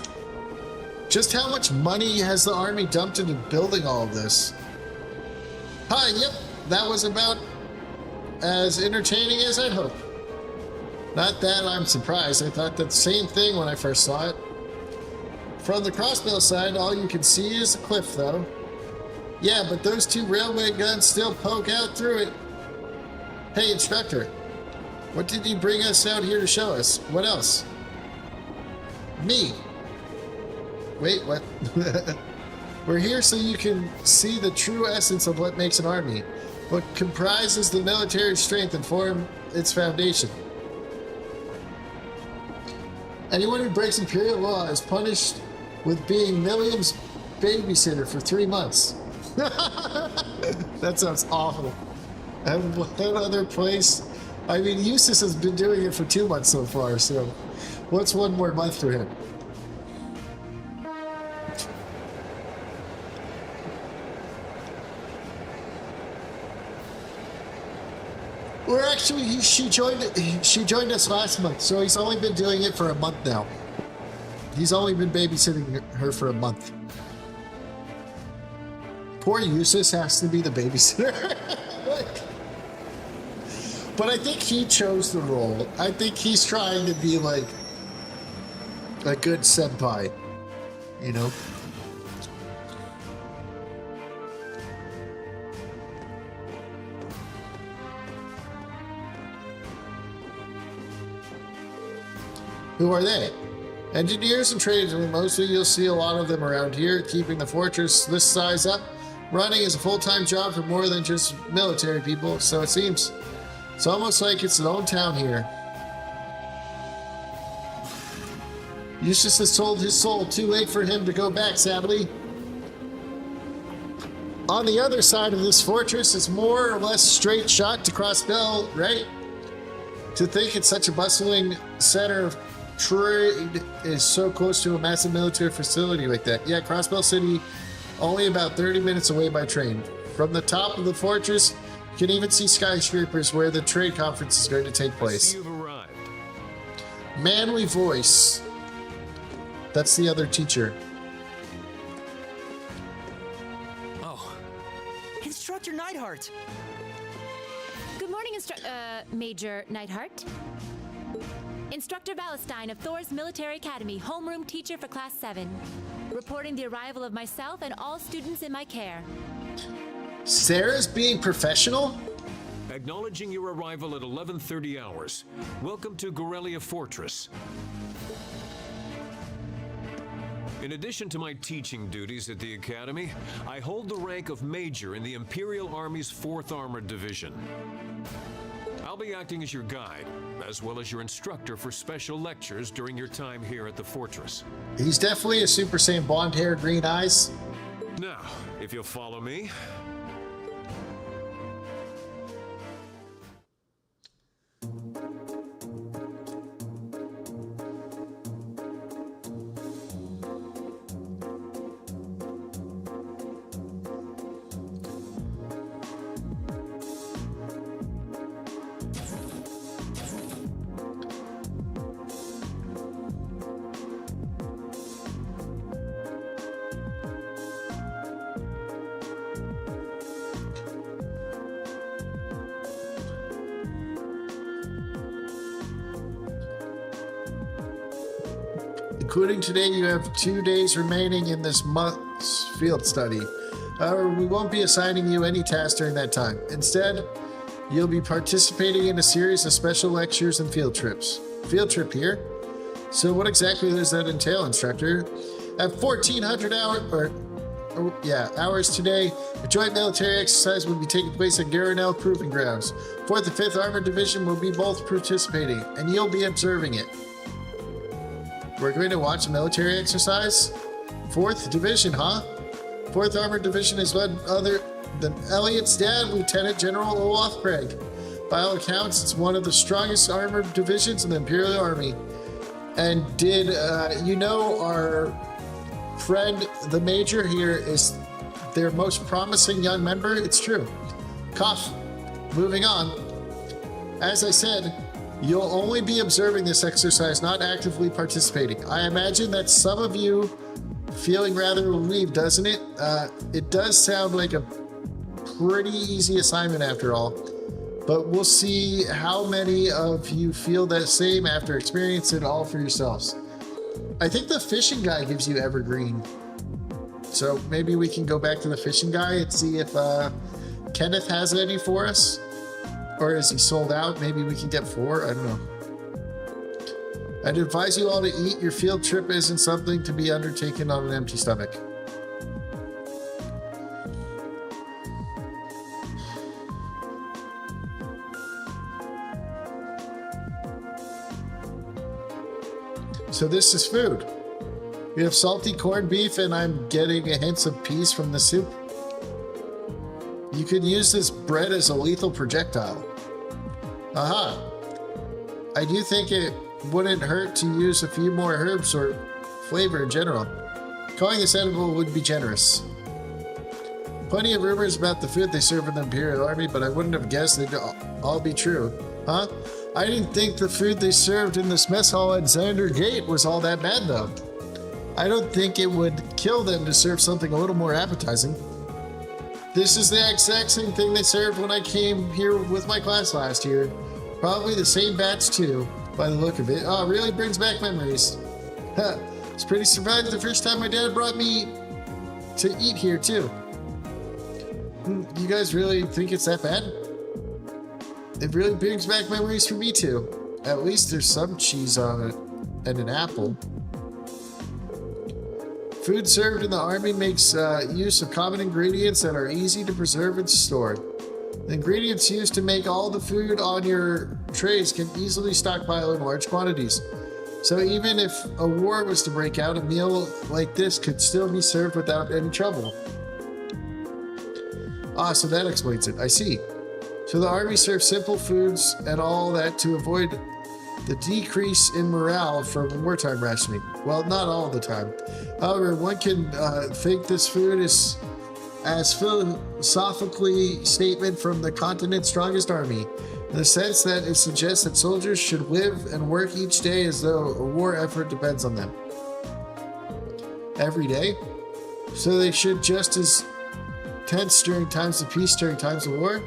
Just how much money has the army dumped into building all of this? Hi, yep, that was about as entertaining as I'd hope. Not that I'm surprised, I thought the same thing when I first saw it. From the crossbill side, all you can see is the cliff, though. Yeah, but those two railway guns still poke out through it. Hey, instructor, what did you bring us out here to show us? What else? Me. Wait, what? We're here so you can see the true essence of what makes an army, what comprises the military strength and form its foundation. Anyone who breaks imperial law is punished with being Milliam's babysitter for 3 months. That sounds awful. And what other place? I mean, Eustace has been doing it for 2 months so far, so what's one more month for him? We're actually, she joined us last month, so he's only been doing it for a month now. He's only been babysitting her for a month. Poor Eustace has to be the babysitter. But I think he chose the role. I think he's trying to be like a good senpai, you know? Who are they? Engineers and tradesmen. Mostly you'll see a lot of them around here, keeping the fortress this size up. Running is a full-time job for more than just military people, so it seems. It's almost like it's an own town here. Eustace has sold his soul. Too late for him to go back, sadly. On the other side of this fortress is more or less straight shot to Crossbell, right? To think it's such a bustling center of trade is so close to a massive military facility like that. Yeah, Crossbell City, only about 30 minutes away by train. From the top of the fortress, you can even see skyscrapers where the trade conference is going to take place. You've arrived. Manly voice. That's the other teacher. Oh, Instructor Neidhart! Good morning, Major Neidhart. Instructor Valestein of Thor's Military Academy, homeroom teacher for Class 7. Reporting the arrival of myself and all students in my care. Sarah's being professional? Acknowledging your arrival at 11:30 hours. Welcome to Gorelia Fortress. In addition to my teaching duties at the Academy, I hold the rank of Major in the Imperial Army's 4th Armored Division. I'll be acting as your guide, as well as your instructor for special lectures during your time here at the fortress. He's definitely a Super Saiyan, blonde hair, green eyes. Now, if you'll follow me. Including today, you have 2 days remaining in this month's field study. However, we won't be assigning you any tasks during that time. Instead, you'll be participating in a series of special lectures and field trips. Field trip here? So what exactly does that entail, instructor? At 1,400 hours today, a joint military exercise will be taking place at Garanel Proving Grounds. 4th and 5th Armored Division will be both participating, and you'll be observing it. We're going to watch a military exercise? 4th Division, huh? 4th Armored Division is led other than Elliot's dad, Lieutenant General Olaf Craig. By all accounts, it's one of the strongest armored divisions in the Imperial Army. And did you know our friend, the Major here, is their most promising young member? It's true. Cough. Moving on. As I said, you'll only be observing this exercise, not actively participating. I imagine that some of you feeling rather relieved, doesn't it? It does sound like a pretty easy assignment after all, but we'll see how many of you feel that same after experiencing it all for yourselves. I think the fishing guy gives you evergreen, so maybe we can go back to the fishing guy and see if Kenneth has any for us. Or is he sold out? Maybe we can get 4. I don't know. I'd advise you all to eat. Your field trip isn't something to be undertaken on an empty stomach. So this is food. We have salty corned beef, and I'm getting a hint of peas from the soup. You could use this bread as a lethal projectile. Aha! I do think it wouldn't hurt to use a few more herbs or flavor in general. Calling this edible would be generous. Plenty of rumors about the food they serve in the Imperial Army, but I wouldn't have guessed they'd all be true. Huh? I didn't think the food they served in this mess hall at Xander Gate was all that bad, though. I don't think it would kill them to serve something a little more appetizing. This is the exact same thing they served when I came here with my class last year. Probably the same batch, too, by the look of it. Oh, it really brings back memories. Huh. I was pretty surprised the first time my dad brought me to eat here, too. You guys really think it's that bad? It really brings back memories for me too. At least there's some cheese on it and an apple. Food served in the army makes use of common ingredients that are easy to preserve and store. The ingredients used to make all the food on your trays can easily stockpile in large quantities. So even if a war was to break out, a meal like this could still be served without any trouble. Ah, so that explains it. I see. So the army serves simple foods and all that to avoid the decrease in morale from wartime rationing. Well, not all the time. However, one can think this food is as philosophically statement from the continent's strongest army, in the sense that it suggests that soldiers should live and work each day as though a war effort depends on them. Every day? So they should just as tense during times of peace, during times of war?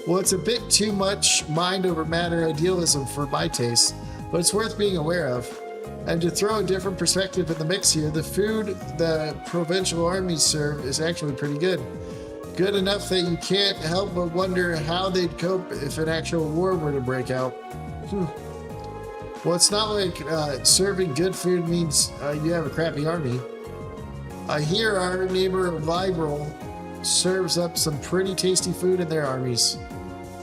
Well, it's a bit too much mind over matter idealism for my taste, but it's worth being aware of. And to throw a different perspective in the mix here, the food the provincial armies serve is actually pretty good. Good enough that you can't help but wonder how they'd cope if an actual war were to break out. Well, it's not like serving good food means you have a crappy army. I hear our neighbor Liberal serves up some pretty tasty food in their armies.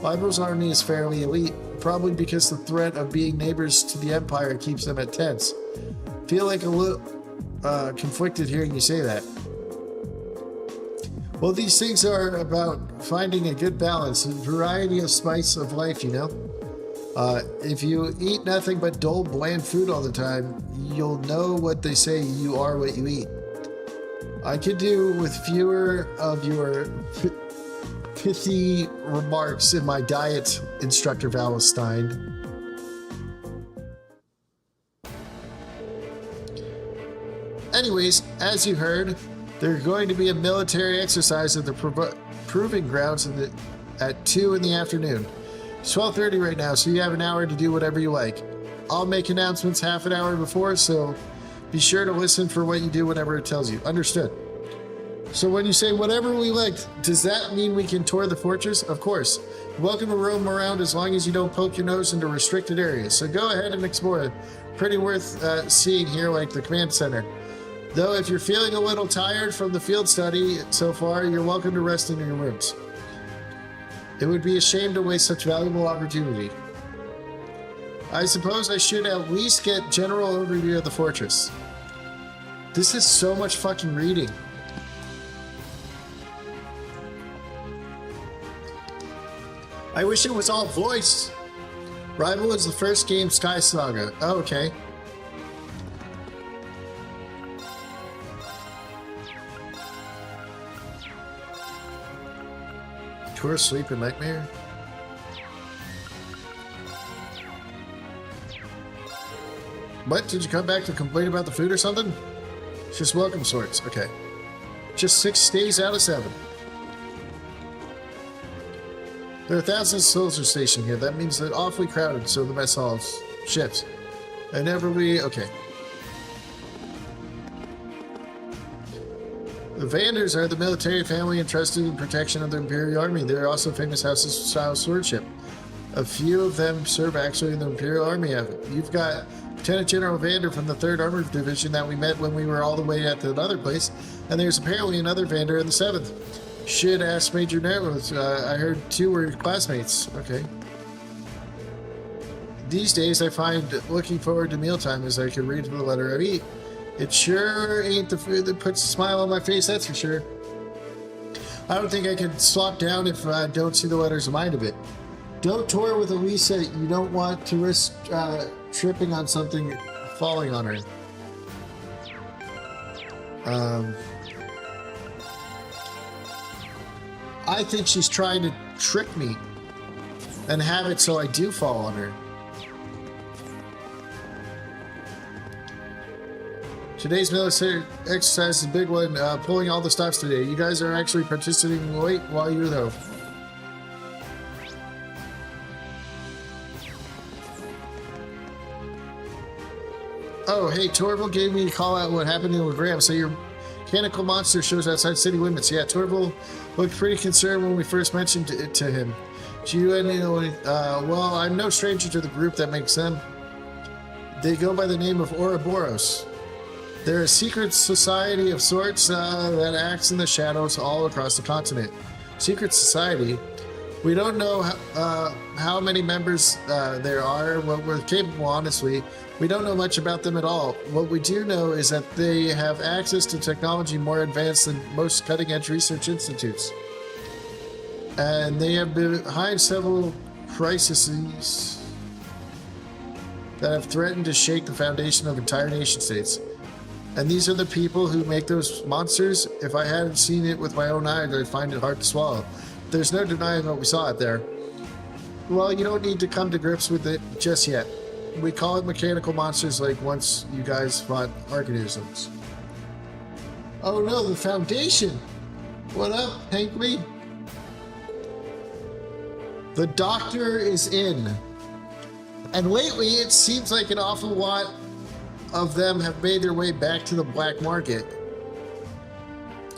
Liberal's army is fairly elite, probably because the threat of being neighbors to the Empire keeps them at tense. Feel like a little conflicted hearing you say that. Well, these things are about finding a good balance, a variety of spice of life, you know? If you eat nothing but dull, bland food all the time, you'll know what they say, you are what you eat. I could do with fewer of your pithy remarks in my diet, Instructor Valestein. Anyways, as you heard, there's going to be a military exercise at the proving grounds at 2 in the afternoon. It's 12:30 right now, so you have an hour to do whatever you like. I'll make announcements half an hour before, so be sure to listen for what you do whenever it tells you. Understood. So when you say whatever we liked, does that mean we can tour the fortress? Of course. You're welcome to roam around as long as you don't poke your nose into restricted areas. So go ahead and explore. Pretty worth seeing here, like the command center. Though if you're feeling a little tired from the field study so far, you're welcome to rest in your rooms. It would be a shame to waste such valuable opportunity. I suppose I should at least get general overview of the fortress. This is so much fucking reading. I wish it was all voice. Rival is the first game, Sky Saga. Oh, okay. Tour, sleep, and nightmare. What? Did you come back to complain about the food or something? It's just welcome sorts. Okay. Just 6 days out of 7. There are thousands of soldiers stationed here. That means they're awfully crowded, so the mess halls shifts. And everybody... Okay. The Vanders are the military family entrusted in protection of the Imperial Army. They're also famous houses of style swordship. A few of them serve actually in the Imperial Army. You've got Lieutenant General Vander from the 3rd Armored Division that we met when we were all the way at that other place. And there's apparently another Vander in the 7th. Should ask Major Nervous. I heard 2 were classmates. Okay. These days I find looking forward to mealtime as I can read the letter I eat. It sure ain't the food that puts a smile on my face, that's for sure. I don't think I can slop down if I don't see the letters of mind of it. Don't tour with Elisa. You don't want to risk tripping on something falling on her. I think she's trying to trick me and have it so I do fall on her. Today's military exercise is a big one, pulling all the stops today. You guys are actually participating late while you're though. Oh, hey, Torval gave me a call out what happened in Legram. So your mechanical monster shows outside city limits. Yeah, Torval looked pretty concerned when we first mentioned it to him. Well, I'm no stranger to the group that makes them. They go by the name of Ouroboros. They're a secret society of sorts that acts in the shadows all across the continent. Secret society? We don't know how many members there are, what we're capable, honestly. We don't know much about them at all. What we do know is that they have access to technology more advanced than most cutting-edge research institutes. And they have been behind several crises that have threatened to shake the foundation of entire nation states. And these are the people who make those monsters. If I hadn't seen it with my own eyes, I'd find it hard to swallow. There's no denying what we saw out there. Well, you don't need to come to grips with it just yet. We call it mechanical monsters like once you guys fought organisms. Oh no, the Foundation! What up, Hankly? The doctor is in. And lately, it seems like an awful lot of them have made their way back to the black market.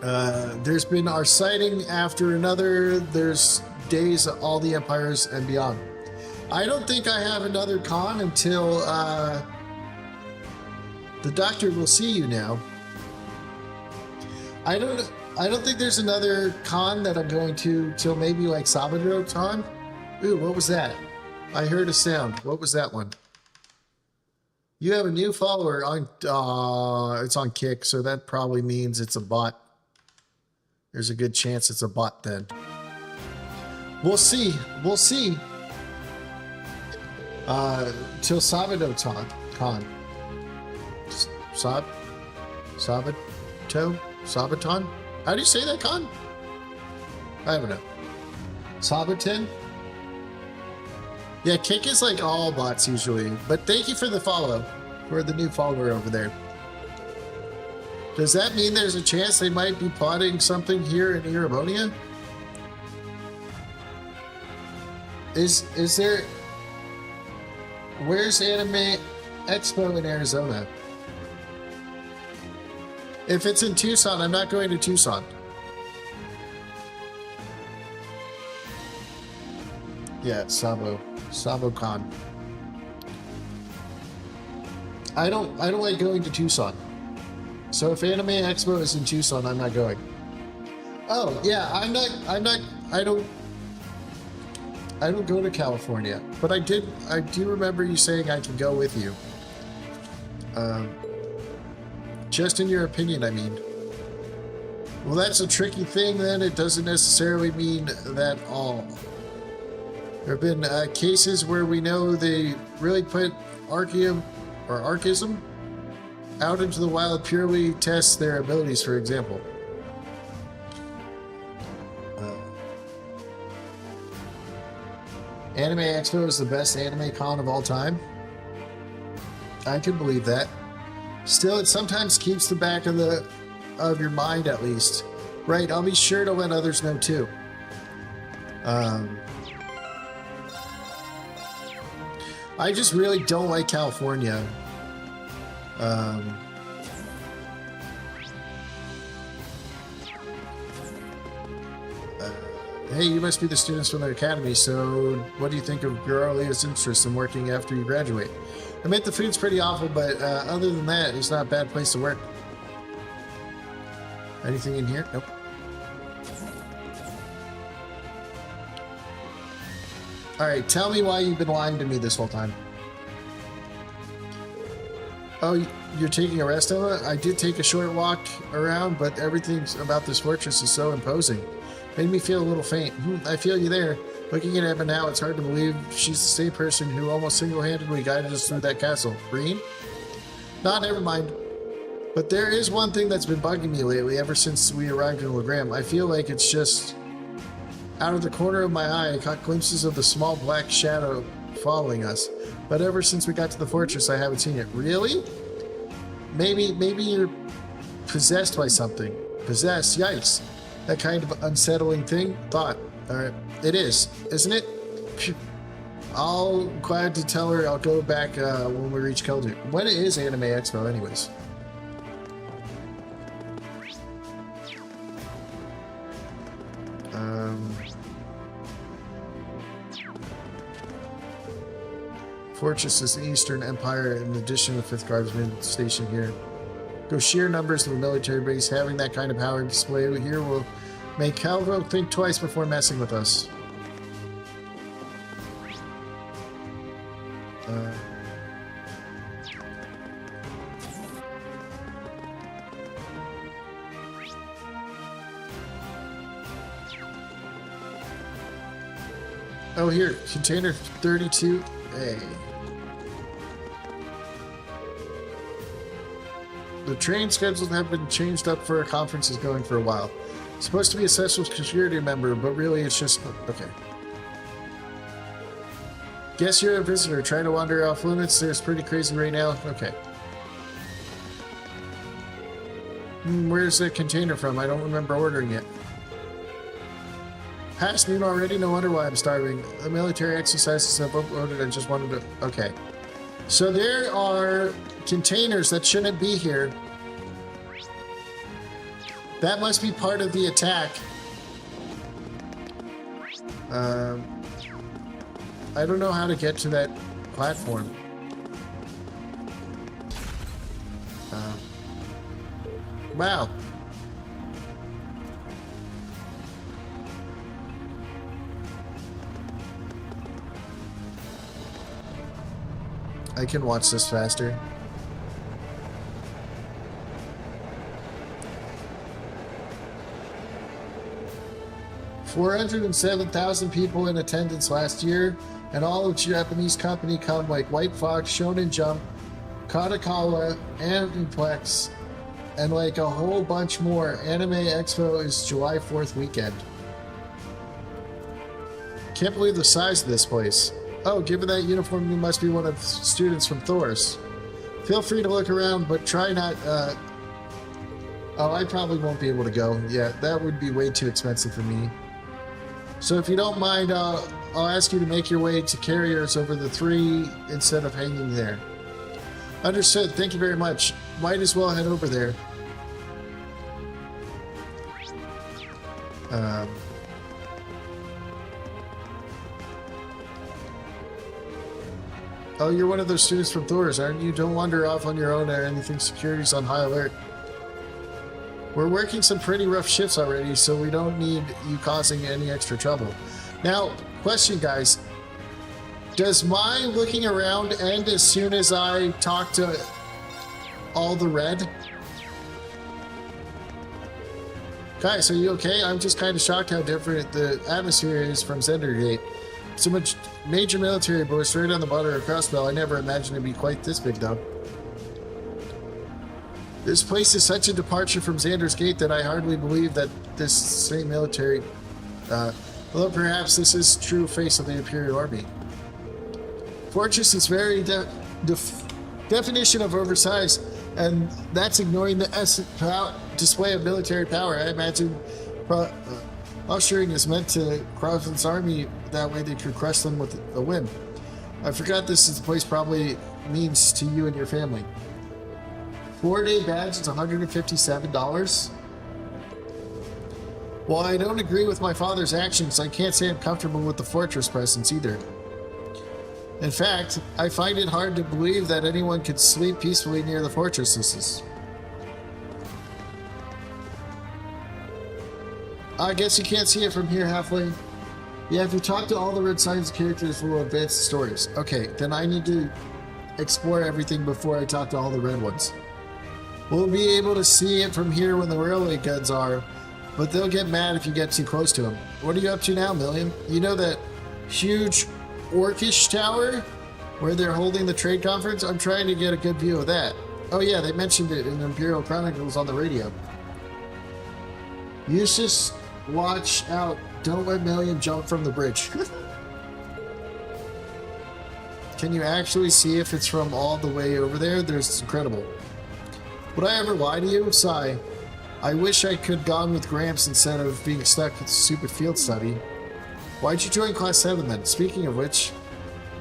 There's been our sighting after another. There's days of all the empires and beyond. I don't think I have another con until the doctor will see you now. I don't think there's another con that I'm going to till maybe like Sabado time. Ooh, what was that? I heard a sound. What was that one? You have a new follower on, it's on Kick, so that probably means it's a bot. There's a good chance it's a bot then. We'll see. We'll see. Till Sabado con. Sabaton? How do you say that, con? I don't know. Sabaton? Yeah, Kick is like all bots usually. But thank you for the follow. For the new follower over there. Does that mean there's a chance they might be plotting something here in Eurabonia? Is there... Where's Anime Expo in Arizona? If it's in Tucson, I'm not going to Tucson. Yeah, SaboCon. I don't like going to Tucson. So if Anime Expo is in Tucson, I'm not going. Oh, yeah, I don't go to California, but I do remember you saying I can go with you. Just in your opinion, I mean. Well, that's a tricky thing then. It doesn't necessarily mean that all. There have been cases where we know they really put Arceum or Arcism out into the wild purely test their abilities, for example. Anime Expo is the best anime con of all time. I can believe that. Still, it sometimes keeps the back of your mind at least. Right, I'll be sure to let others know too. I just really don't like California. Hey, you must be the students from the academy, so what do you think of Girlia's interest in working after you graduate? I meant the food's pretty awful, but other than that, it's not a bad place to work. Anything in here? Nope. Alright, tell me why you've been lying to me this whole time. Oh, you're taking a rest, Emma? I did take a short walk around, but everything about this fortress is so imposing. Made me feel a little faint. I feel you there. Looking at Emma now, it's hard to believe she's the same person who almost single-handedly guided us through that castle. Green? Nah, never mind. But there is one thing that's been bugging me lately, ever since we arrived in Legram. I feel like it's just Out of the corner of my eye, I caught glimpses of the small black shadow following us. But ever since we got to the fortress, I haven't seen it. Really? Maybe you're possessed by something. Possessed, yikes. That kind of unsettling thing? Thought. Alright. It is, isn't it? Phew. I'll glad to tell her I'll go back when we reach Keldu. When is Anime Expo anyways? Fortress is the Eastern Empire in addition to the 5th Guardsman station here. Go sheer numbers of the military base. Having that kind of power display here will make Calvo think twice before messing with us. Oh, here, container 32A. The train schedules have been changed up for a conference is going for a while. It's supposed to be a special security member, but really it's just... Okay. Guess you're a visitor. Trying to wander off limits. There's pretty crazy right now. Okay. Where's the container from? I don't remember ordering it. Past noon already? No wonder why I'm starving. The military exercises have uploaded. I just wanted to... Okay. So there are containers that shouldn't be here. That must be part of the attack. I don't know how to get to that platform. Wow. I can watch this faster. $407,000 people in attendance last year, and all of Japanese company come like White Fox, Shonen Jump, Katakawa, Aniplex, and like a whole bunch more. Anime Expo is July 4th weekend. Can't believe the size of this place. Oh, given that uniform, you must be one of the students from Thor's. Feel free to look around, but try not, Oh, I probably won't be able to go. Yeah, that would be way too expensive for me. So if you don't mind, I'll ask you to make your way to carriers over the 3 instead of hanging there. Understood. Thank you very much. Might as well head over there. Oh, you're one of those students from Thor's, aren't you? Don't wander off on your own or anything. Security's on high alert. We're working some pretty rough shifts already, so we don't need you causing any extra trouble. Now, question, guys. Does my looking around end as soon as I talk to all the red? Guys, are you okay? I'm just kind of shocked how different the atmosphere is from Zendergate. So much major military boys straight on the border of Crossbell. I never imagined it'd be quite this big, though. This place is such a departure from Xander's Gate that I hardly believe that this same military... although perhaps this is true face of the Imperial Army. Fortress is very definition of oversized, and that's ignoring the display of military power. I imagine ushering is meant to Crofton's army, that way they could crush them with a whim. I forgot this is the place probably means to you and your family. 4-day badge is $157. While I don't agree with my father's actions, I can't say I'm comfortable with the fortress presence either. In fact, I find it hard to believe that anyone could sleep peacefully near the fortresses. I guess you can't see it from here halfway. Yeah, if you talk to all the red signs characters, we'll advance the stories. Okay, then I need to explore everything before I talk to all the red ones. We'll be able to see it from here when the railway guns are, but they'll get mad if you get too close to them. What are you up to now, Million? You know that huge Orcish tower where they're holding the trade conference? I'm trying to get a good view of that. Oh yeah, they mentioned it in Imperial Chronicles on the radio. You just watch out Don't let Million jump from the bridge. Can you actually see if it's from all the way over there? There's incredible. Would I ever lie to you? Sigh. I wish I could gone with Gramps instead of being stuck with stupid field study. Why'd you join Class 7 then? Speaking of which,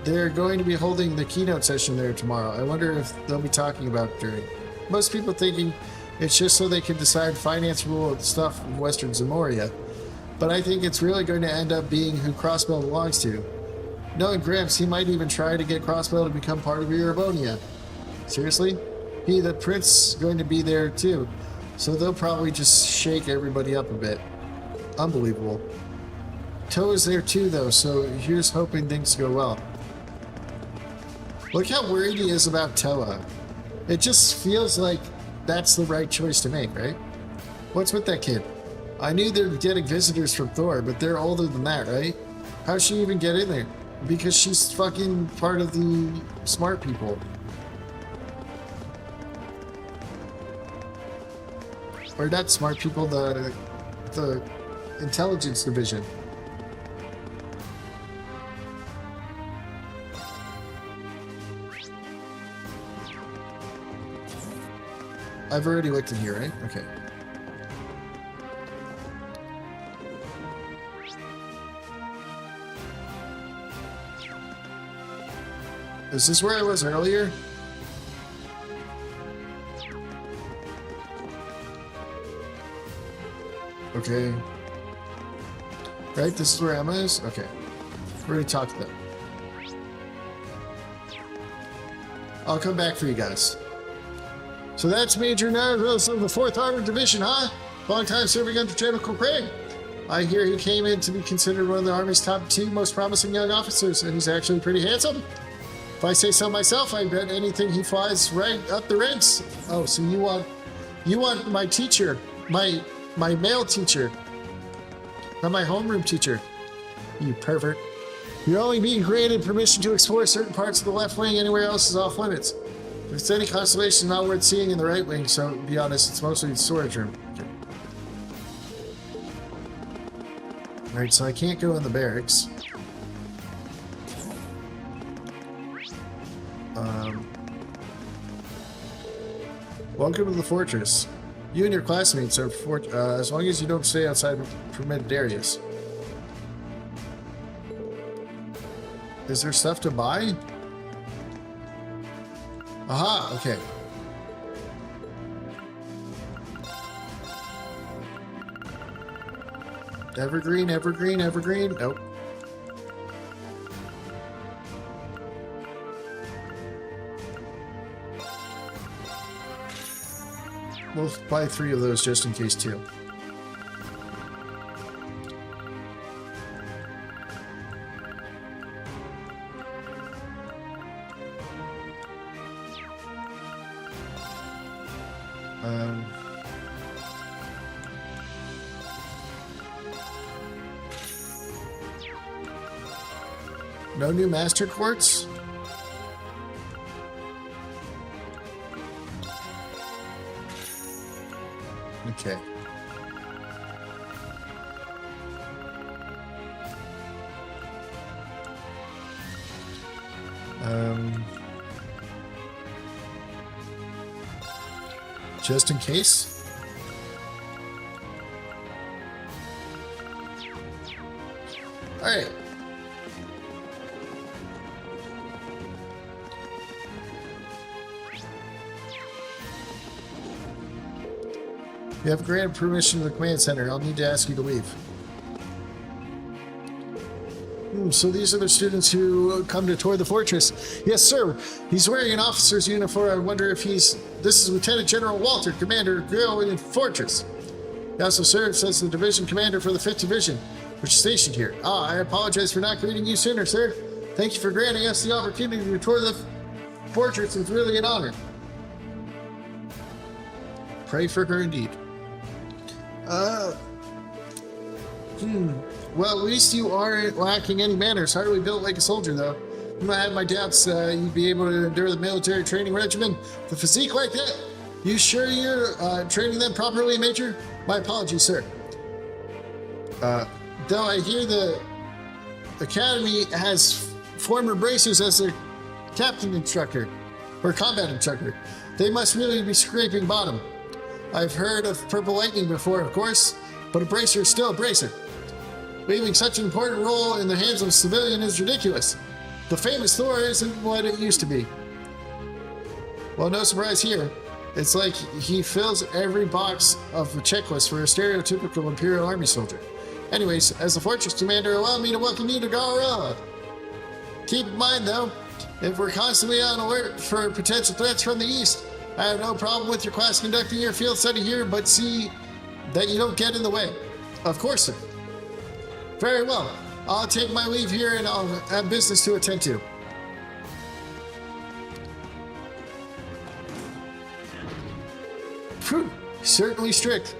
they're going to be holding the keynote session there tomorrow. I wonder if they'll be talking about it during. Most people thinking it's just so they can decide finance rule and stuff in Western Zamoria. But I think it's really going to end up being who Crossbell belongs to. Knowing Gramps, he might even try to get Crossbell to become part of Erebonia. Seriously? The prince, going to be there too. So they'll probably just shake everybody up a bit. Unbelievable. Toa's there too though, so here's hoping things go well. Look how worried he is about Toa. It just feels like that's the right choice to make, right? What's with that kid? I knew they were getting visitors from Thor, but they're older than that, right? How'd she even get in there? Because she's fucking part of the smart people. Or not smart people, the intelligence division. I've already looked in here, right? Okay. Is this where I was earlier? Okay. Right, this is where Emma is? Okay. We already talked to them. I'll come back for you guys. So that's Major Narvos of the 4th Armored Division, huh? Long time serving under General Craig. I hear he came in to be considered one of the Army's top 2 most promising young officers, and he's actually pretty handsome. If I say so myself, I bet anything he flies right up the ranks. Oh, so you want my teacher, my male teacher, not my homeroom teacher. You pervert. You're only being granted permission to explore certain parts of the left wing. Anywhere else is off limits. If it's any consolation, not worth seeing in the right wing, so to be honest, it's mostly the storage room. Okay. Alright, so I can't go in the barracks. Welcome to the fortress. You and your classmates are as long as you don't stay outside permitted areas. Is there stuff to buy? Aha, okay. Evergreen, evergreen, evergreen. Nope. We'll buy 3 of those just in case too. No new master quartz? Okay. Just in case. All right. You have granted permission to the command center. I'll need to ask you to leave. So these are the students who come to tour the fortress. Yes, sir. He's wearing an officer's uniform. I wonder if he's... This is Lieutenant General Walter, Commander Grill in the Fortress. He also serves as the division commander for the 5th Division, which is stationed here. I apologize for not greeting you sooner, sir. Thank you for granting us the opportunity to tour the fortress. It's really an honor. Pray for her indeed. Well, at least you aren't lacking any manners. Hardly built like a soldier, though. I had my doubts you'd be able to endure the military training regimen. The physique like that? You sure you're training them properly, Major? My apologies, sir. though I hear the Academy has former bracers as their captain instructor, or combat instructor. They must really be scraping bottom. I've heard of Purple Lightning before, of course, but a bracer is still a bracer. Leaving such an important role in the hands of a civilian is ridiculous. The famous Thor isn't what it used to be. Well, no surprise here. It's like he fills every box of a checklist for a stereotypical Imperial Army soldier. Anyways, as the Fortress Commander, allow me to welcome you to Gara. Keep in mind, though, if we're constantly on alert for potential threats from the east, I have no problem with your class conducting your field study here, but see that you don't get in the way. Of course, sir. Very well. I'll take my leave here and I'll have business to attend to. Phew, certainly strict.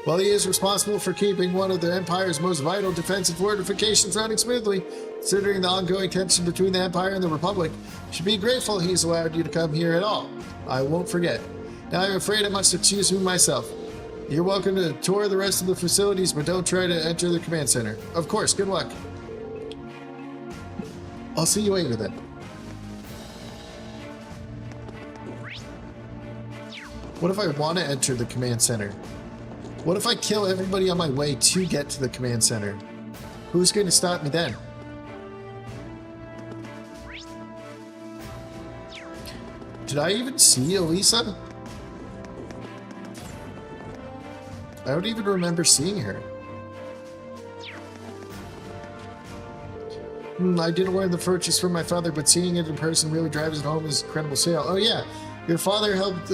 While he is responsible for keeping one of the Empire's most vital defensive fortifications running smoothly, considering the ongoing tension between the Empire and the Republic, you should be grateful he's allowed you to come here at all. I won't forget. Now I'm afraid I must excuse me myself. You're welcome to tour the rest of the facilities, but don't try to enter the command center. Of course, good luck. I'll see you later then. What if I want to enter the command center? What if I kill everybody on my way to get to the command center? Who's going to stop me then? Did I even see Elisa? I don't even remember seeing her. I didn't learn the purchase from my father, but seeing it in person really drives it home as an incredible sale. Oh yeah, your father helped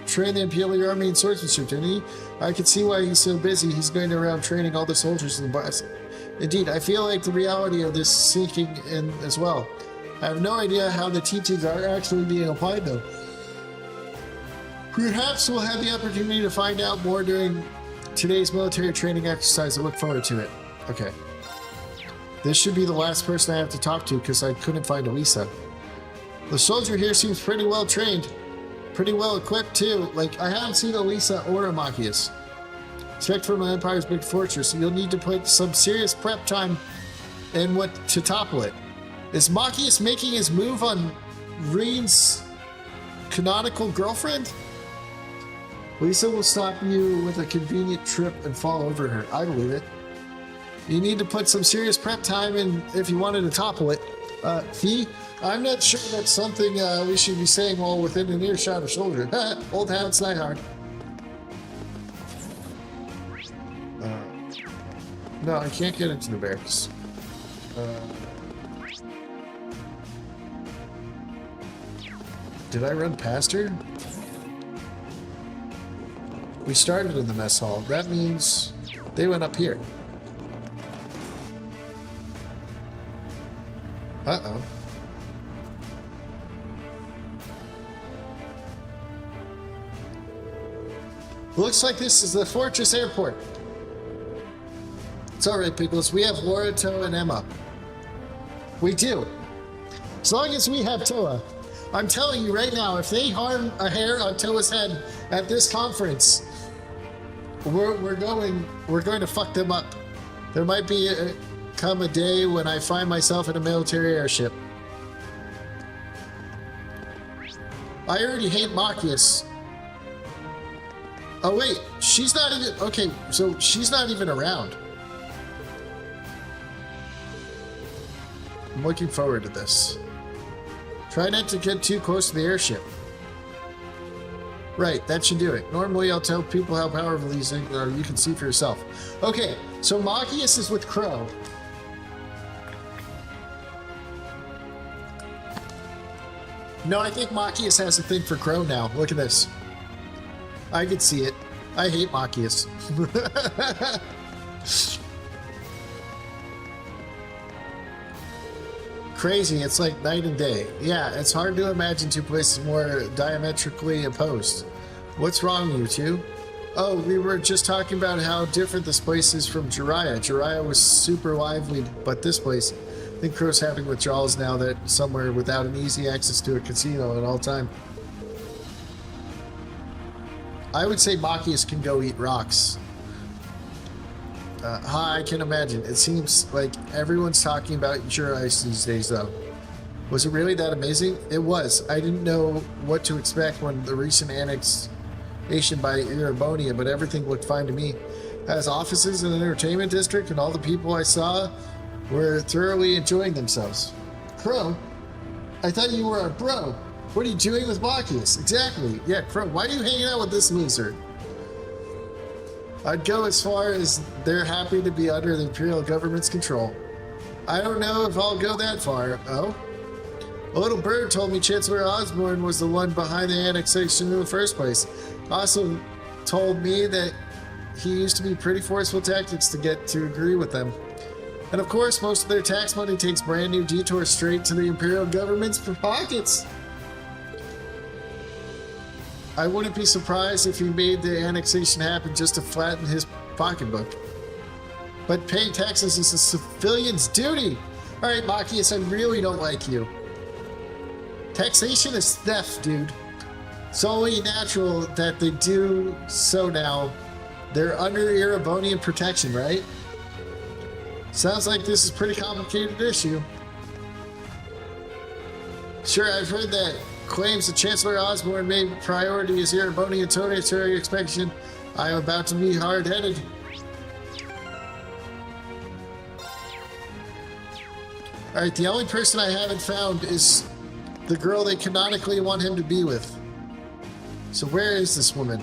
train the Imperial Army in swordsmanship, didn't he? I can see why he's so busy. He's going around training all the soldiers in the boss. Indeed, I feel like the reality of this sinking in as well. I have no idea how the teachings are actually being applied, though. Perhaps we'll have the opportunity to find out more during today's military training exercise. I look forward to it. Okay. This should be the last person I have to talk to because I couldn't find Elisa. The soldier here seems pretty well trained. Pretty well equipped, too. Like, I haven't seen Elisa or Amachius. Check from the Empire's big fortress. You'll need to put some serious prep time in what to topple it. Is Machias making his move on Reen's canonical girlfriend? Lisa will stop you with a convenient trip and fall over her. I believe it. You need to put some serious prep time in if you wanted to topple it. Fee, I'm not sure that's something we should be saying while within an earshot of shoulder. Old habits die hard. No, I can't get into the barracks. Did I run past her? We started in the mess hall. That means they went up here. Uh-oh. Looks like this is the Fortress Airport. It's alright, Biggles. We have Laura, Toa, and Emma. We do. As long as we have Toa. I'm telling you right now, if they harm a hair on Toa's head at this conference, we're going to fuck them up. There might be come a day when I find myself in a military airship. I already hate Machias. Oh wait, she's not even, okay, so she's not even around. I'm looking forward to this. Try not to get too close to the airship. Right, that should do it. Normally I'll tell people how powerful these things are, you can see for yourself. Okay, so Machias is with Crow. No, I think Machias has a thing for Crow now. Look at this. I could see it. I hate Machias. Crazy, it's like night and day. Yeah, it's hard to imagine two places more diametrically opposed. What's wrong, you two? Oh, we were just talking about how different this place is from Jiraiya. Jiraiya was super lively, but this place, I think Crow's having withdrawals now that somewhere without an easy access to a casino at all time. I would say Machias can go eat rocks. I can imagine. It seems like everyone's talking about Your Ice these days, though. Was it really that amazing? It was. I didn't know what to expect when the recent annexation by Erebonia, but everything looked fine to me. It has offices and an entertainment district, and all the people I saw were thoroughly enjoying themselves. Crow? I thought you were a bro. What are you doing with Bacchus? Exactly. Yeah, Crow, why are you hanging out with this loser? I'd go as far as they're happy to be under the Imperial government's control. I don't know if I'll go that far. Oh? A little bird told me Chancellor Osborne was the one behind the annexation in the first place. Also told me that he used to be pretty forceful tactics to get to agree with them. And of course, most of their tax money takes brand new detours straight to the Imperial government's pockets. I wouldn't be surprised if he made the annexation happen just to flatten his pocketbook. But paying taxes is a civilian's duty. All right, Machias, I really don't like you. Taxation is theft, dude. It's only natural that they do so now. They're under Erebonian protection, right? Sounds like this is a pretty complicated issue. Sure, I've heard that claims that Chancellor Osborne made priority his Erebonian totalitarian expansion. I am about to be hard-headed. Alright, the only person I haven't found is the girl they canonically want him to be with. So where is this woman?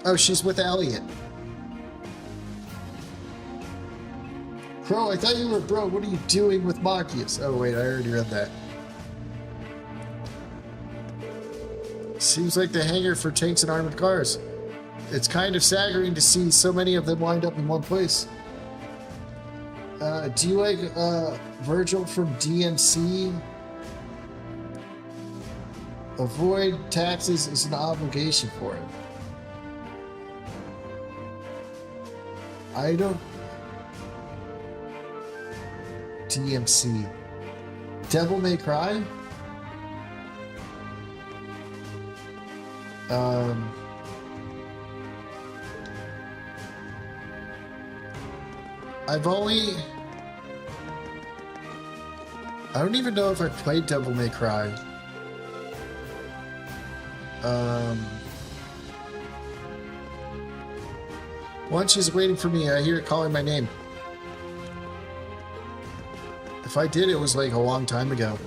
Oh, she's with Elliot. Crow, I thought you were bro. What are you doing with Machias? Oh, wait, I already read that. Seems like the hangar for tanks and armored cars. It's kind of staggering to see so many of them lined up in one place. Do you like Virgil from DMC? Avoid taxes is an obligation for him. I don't... DMC. Devil May Cry? I don't even know if I played Devil May Cry. Lunch is waiting for me. I hear it calling my name. If I did, it was like a long time ago.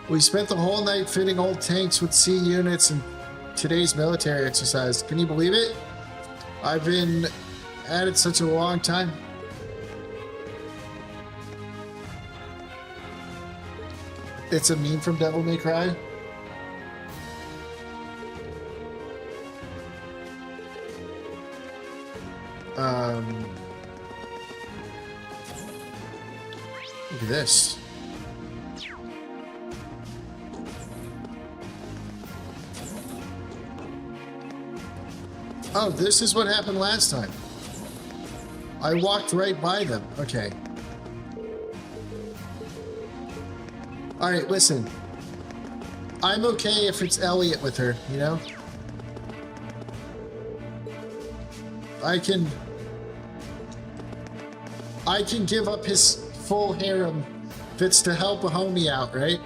We spent the whole night fitting old tanks with C units in today's military exercise. Can you believe it? I've been at it such a long time. It's a meme from Devil May Cry. Look at this. Oh, this is what happened last time. I walked right by them. Okay. Alright, listen. I'm okay if it's Elliot with her, you know? I can give up his full harem if it's to help a homie out, right?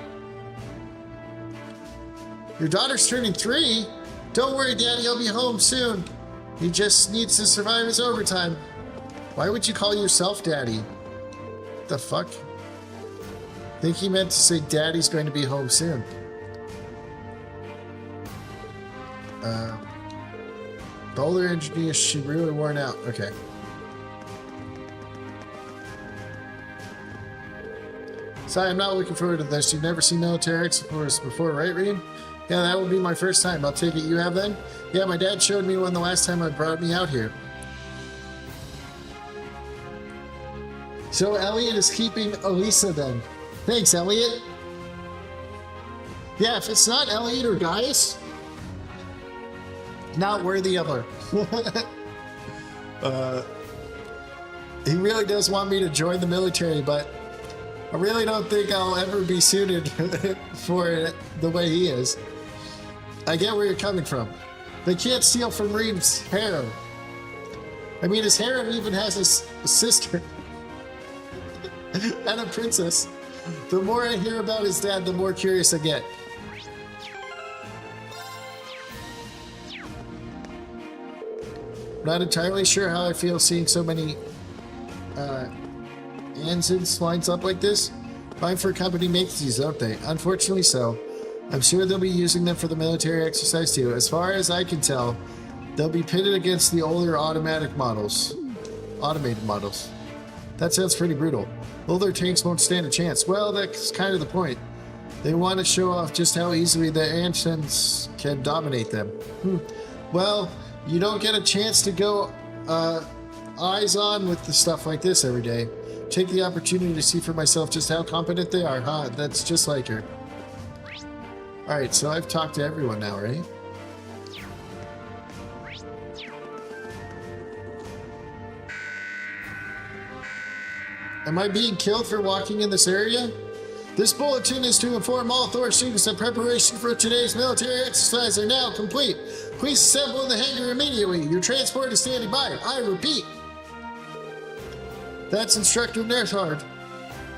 Your daughter's turning 3? Don't worry, Daddy, I'll be home soon. He just needs to survive his overtime. Why would you call yourself Daddy? What the fuck? I think he meant to say Daddy's going to be home soon. The older engineer, she really worn out. Okay. Sorry, I'm not looking forward to this. You've never seen military explorers before, right, Reed? Yeah, that will be my first time. I'll take it you have then? Yeah, my dad showed me one the last time I brought me out here. So Elliot is keeping Elisa then. Thanks, Elliot. Yeah, if it's not Elliot or Gaius, not worthy of her. He really does want me to join the military, but I really don't think I'll ever be suited for it the way he is. I get where you're coming from. They can't steal from Reeves' harem. I mean, his harem even has a sister and a princess. The more I hear about his dad, the more curious I get. Not entirely sure how I feel seeing so many Ansons lines up like this. Fine for a company makes these, don't they? Unfortunately so. I'm sure they'll be using them for the military exercise too. As far as I can tell, they'll be pitted against the older automated models. That sounds pretty brutal. Older tanks won't stand a chance. Well, that's kind of the point. They want to show off just how easily the Ansons can dominate them. Well, you don't get a chance to go eyes on with the stuff like this every day. Take the opportunity to see for myself just how competent they are, huh? That's just like her. Alright, so I've talked to everyone now, right? Am I being killed for walking in this area? This bulletin is to inform all Thor students that preparation for today's military exercise are now complete. Please assemble in the hangar immediately. Your transport is standing by. I repeat. That's Instructor Nerthard.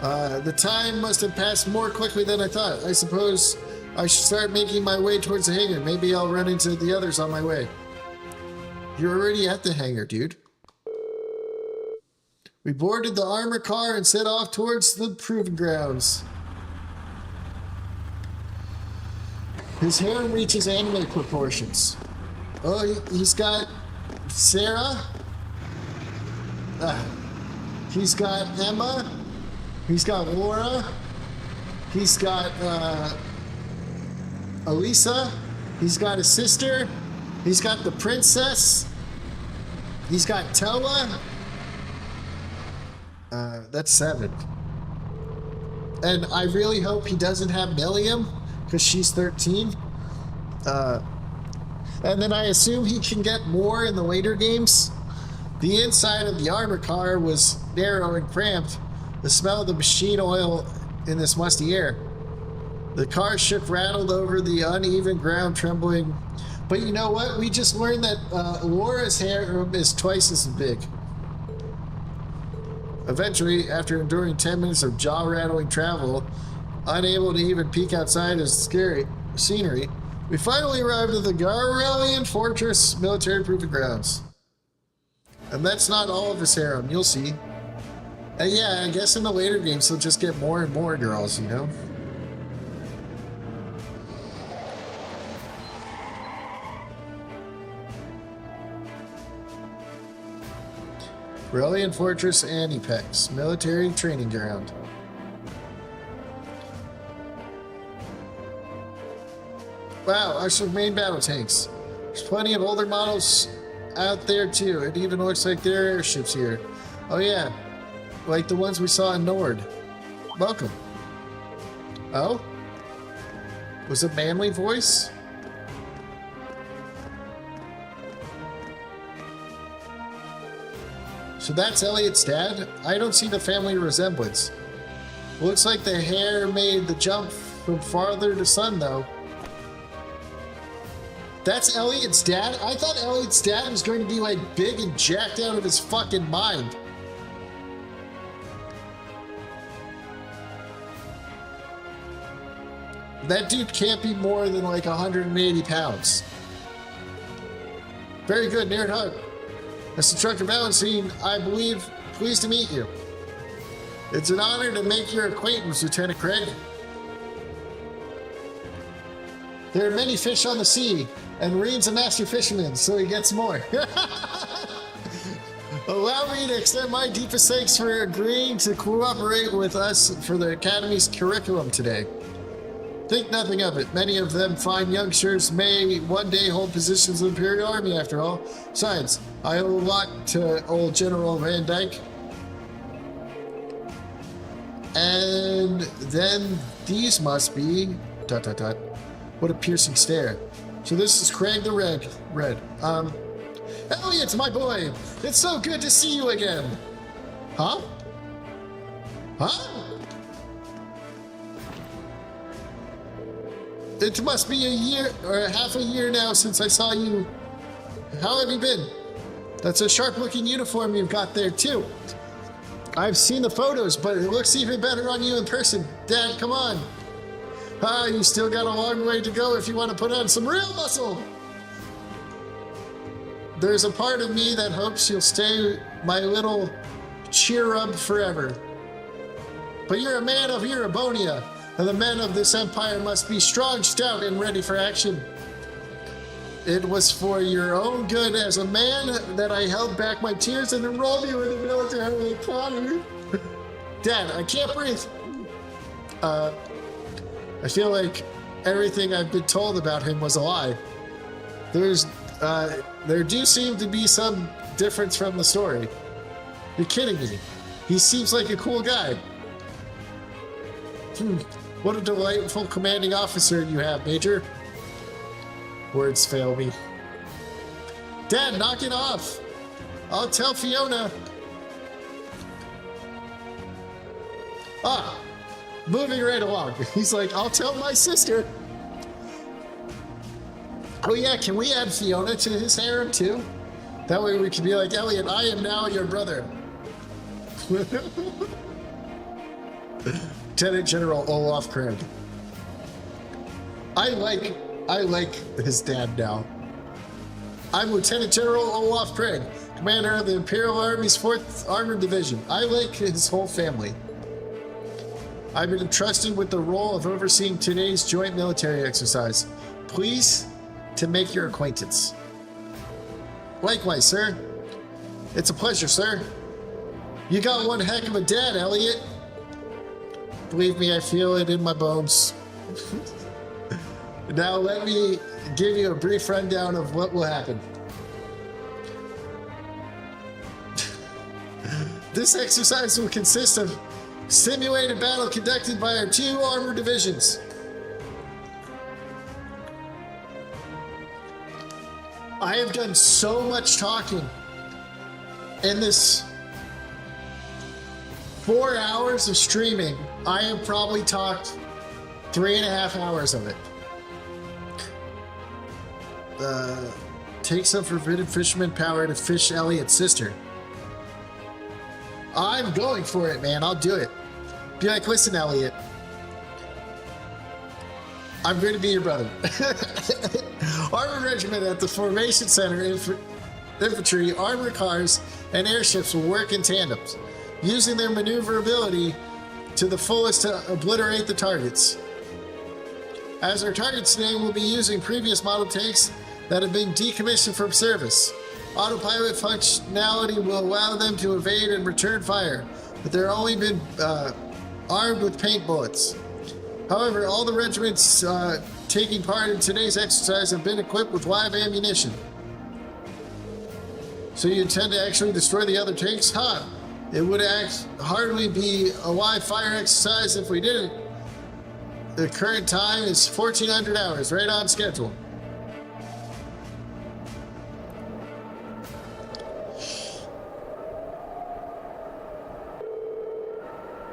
The time must have passed more quickly than I thought. I suppose I should start making my way towards the hangar. Maybe I'll run into the others on my way. You're already at the hangar, dude. We boarded the armor car and set off towards the proving grounds. His hair reaches anime proportions. Oh, he's got Sarah. He's got Emma. He's got Laura. He's got Elisa. He's got a sister. He's got the princess. He's got Toa. That's 7. And I really hope he doesn't have Milliam, because she's 13. And then I assume he can get more in the later games. The inside of the armor car was narrow and cramped. The smell of the machine oil in this musty air. The car shook, rattled over the uneven ground, trembling. But you know what? We just learned that Laura's hair is twice as big. Eventually, after enduring 10 minutes of jaw-rattling travel, unable to even peek outside as scary scenery, we finally arrived at the Garrelian Fortress military proving grounds. And that's not all of his harem, you'll see. And yeah, I guess in the later games he'll just get more and more girls, you know? Garrelian Fortress Anipex, military training ground. Wow, our main battle tanks. There's plenty of older models out there too. It even looks like there are airships here. Oh yeah, like the ones we saw in Nord. Welcome. Oh? Was it manly voice? So that's Elliot's dad? I don't see the family resemblance. Looks like the hair made the jump from father to son though. That's Elliot's dad? I thought Elliot's dad was going to be like big and jacked out of his fucking mind. That dude can't be more than like 180 pounds. Very good, Nerd Hug. As Instructor Balancine, I believe, pleased to meet you. It's an honor to make your acquaintance, Lieutenant Craig. There are many fish on the sea, and Reen's a master fisherman, so he gets more. Allow me to extend my deepest thanks for agreeing to cooperate with us for the Academy's curriculum today. Think nothing of it. Many of them fine youngsters may one day hold positions in the Imperial Army after all. Besides, I owe a lot to old General Van Dyke. And then these must be... ... What a piercing stare. So this is Craig the Red. Elliot, my boy! It's so good to see you again! Huh? Huh? It must be a year or half a year now since I saw you. How have you been? That's a sharp-looking uniform you've got there, too. I've seen the photos, but it looks even better on you in person. Dad, come on. Ah, you still got a long way to go if you want to put on some real muscle. There's a part of me that hopes you'll stay my little cheer-up forever. But you're a man of Erebonia, and the men of this empire must be strong, stout, and ready for action. It was for your own good as a man that I held back my tears and enrolled you in the military academy. Dad, I can't breathe. I feel like everything I've been told about him was a lie. There do seem to be some difference from the story. You're kidding me. He seems like a cool guy. What a delightful commanding officer you have, Major. Words fail me. Dad, knock it off. I'll tell Fiona. Ah, moving right along. He's like, I'll tell my sister. Oh yeah, can we add Fiona to his harem too? That way we can be like, Elliot, I am now your brother. Lieutenant General Olaf Craig. I like his dad now. I'm Lieutenant General Olaf Craig, commander of the Imperial Army's 4th Armored Division. I like his whole family. I've been entrusted with the role of overseeing today's joint military exercise. Pleased to make your acquaintance. Likewise, sir. It's a pleasure, sir. You got one heck of a dad, Elliot. Believe me, I feel it in my bones. Now let me give you a brief rundown of what will happen. This exercise will consist of simulated battle conducted by our 2 armored divisions. I have done so much talking in this 4 hours of streaming. I have probably talked 3.5 hours of it. Take some forbidden fisherman power to fish Elliot's sister. I'm going for it, man. I'll do it. Be like, listen, Elliot. I'm going to be your brother. Armored regiment at the Formation Center, infantry, armored cars, and airships will work in tandems, using their maneuverability to the fullest to obliterate the targets. As our targets today, we'll be using previous model tanks that have been decommissioned from service. Autopilot functionality will allow them to evade and return fire, but they're only been armed with paint bullets. However, all the regiments taking part in today's exercise have been equipped with live ammunition. So you intend to actually destroy the other tanks? Huh. It would hardly be a live fire exercise if we didn't. The current time is 1400 hours, right on schedule.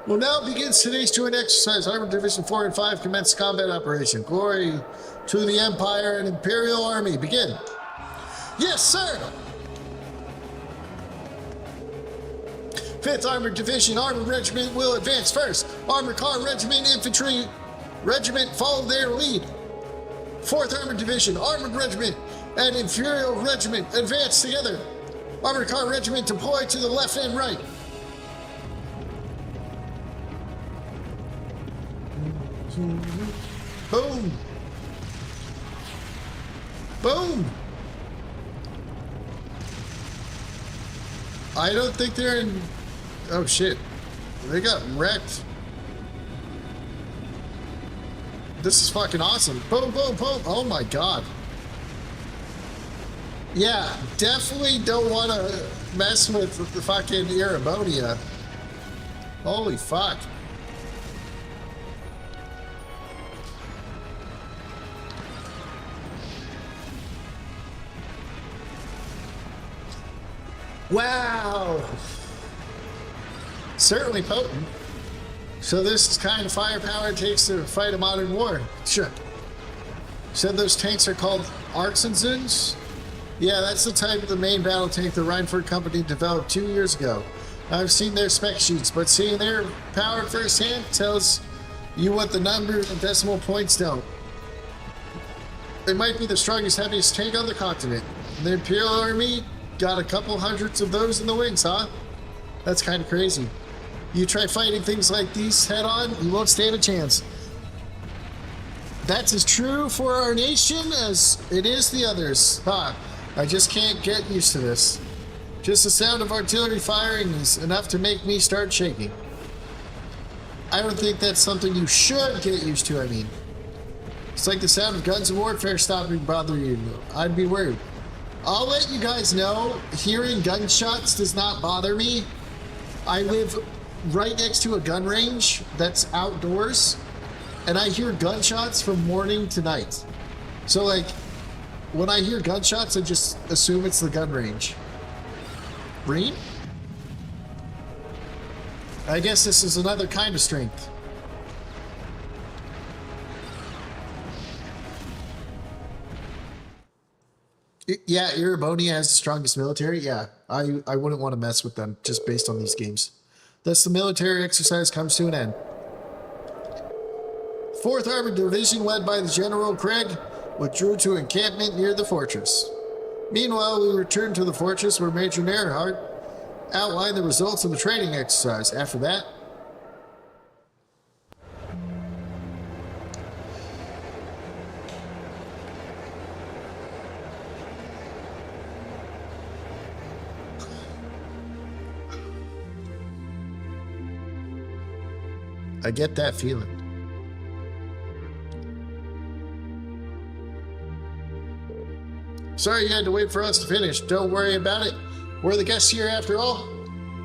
Well, now begins today's joint exercise. Armored Division 4 and 5 commence combat operation. Glory to the Empire and Imperial Army. Begin. Yes, sir! 5th Armored Division Armored Regiment will advance first. Armored Car Regiment Infantry Regiment follow their lead. 4th Armored Division Armored Regiment and Imperial Regiment advance together. Armored Car Regiment deploy to the left and right. Boom! Boom! I don't think they're in... Oh shit. They got wrecked. This is fucking awesome. Boom, boom, boom. Oh my god. Yeah, definitely don't want to mess with the fucking Erebonia. Holy fuck. Wow! Certainly potent. So this is kind of firepower it takes to fight a modern war. Sure. Said those tanks are called Arxenzuns? Yeah, that's the type of the main battle tank the Reinford Company developed 2 years ago. I've seen their spec sheets, but seeing their power firsthand tells you what the numbers and decimal points don't. It might be the strongest, heaviest tank on the continent. The Imperial Army got a couple hundreds of those in the wings, huh? That's kind of crazy. You try fighting things like these head on, you won't stand a chance. That's as true for our nation as it is the others. I just can't get used to this. Just the sound of artillery firing is enough to make me start shaking. I don't think that's something you should get used to, I mean. It's like the sound of guns of warfare stopping bothering you. I'd be worried. I'll let you guys know, hearing gunshots does not bother me. I live right next to a gun range that's outdoors, and I hear gunshots from morning to night. So, like, when I hear gunshots, I just assume it's the gun range. Green? I guess this is another kind of strength. Yeah, Irribonia has the strongest military. Yeah, I wouldn't want to mess with them just based on these games. Thus, the military exercise comes to an end. 4th Armored Division, led by the General Craig, withdrew to encampment near the fortress. Meanwhile, we returned to the fortress where Major Nearhart outlined the results of the training exercise. After that, I get that feeling. Sorry you had to wait for us to finish. Don't worry about it. We're the guests here after all.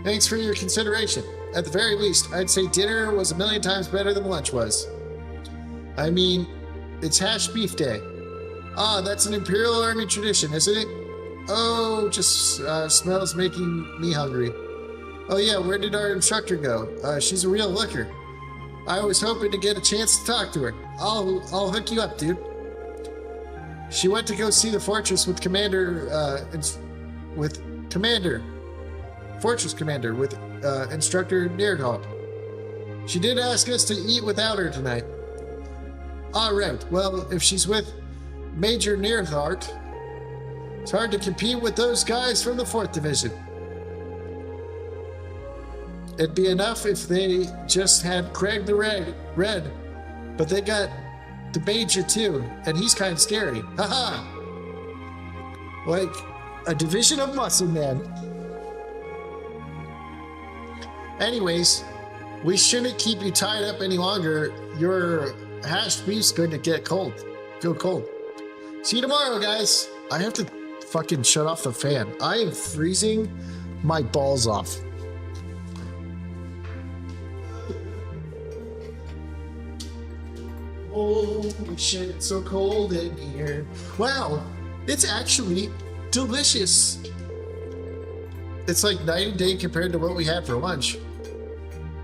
Thanks for your consideration. At the very least, I'd say dinner was a million times better than lunch was. I mean, it's hash beef day. Ah, that's an Imperial Army tradition, isn't it? Oh, just smells making me hungry. Oh yeah, where did our instructor go? She's a real looker. I was hoping to get a chance to talk to her. I'll hook you up, dude. She went to go see the fortress with Fortress Commander with Instructor Nearhart. She did ask us to eat without her tonight. Alright, well, if she's with Major Nearhart, it's hard to compete with those guys from the 4th Division. It'd be enough if they just had Craig the Red, but they got the Major too, and he's kind of scary. Haha! Like a division of muscle men. Anyways, we shouldn't keep you tied up any longer. Your hashed beef's going to get cold. Feel cold. See you tomorrow, guys. I have to fucking shut off the fan. I am freezing my balls off. Holy shit, it's so cold in here. Wow, it's actually delicious. It's like night and day compared to what we had for lunch.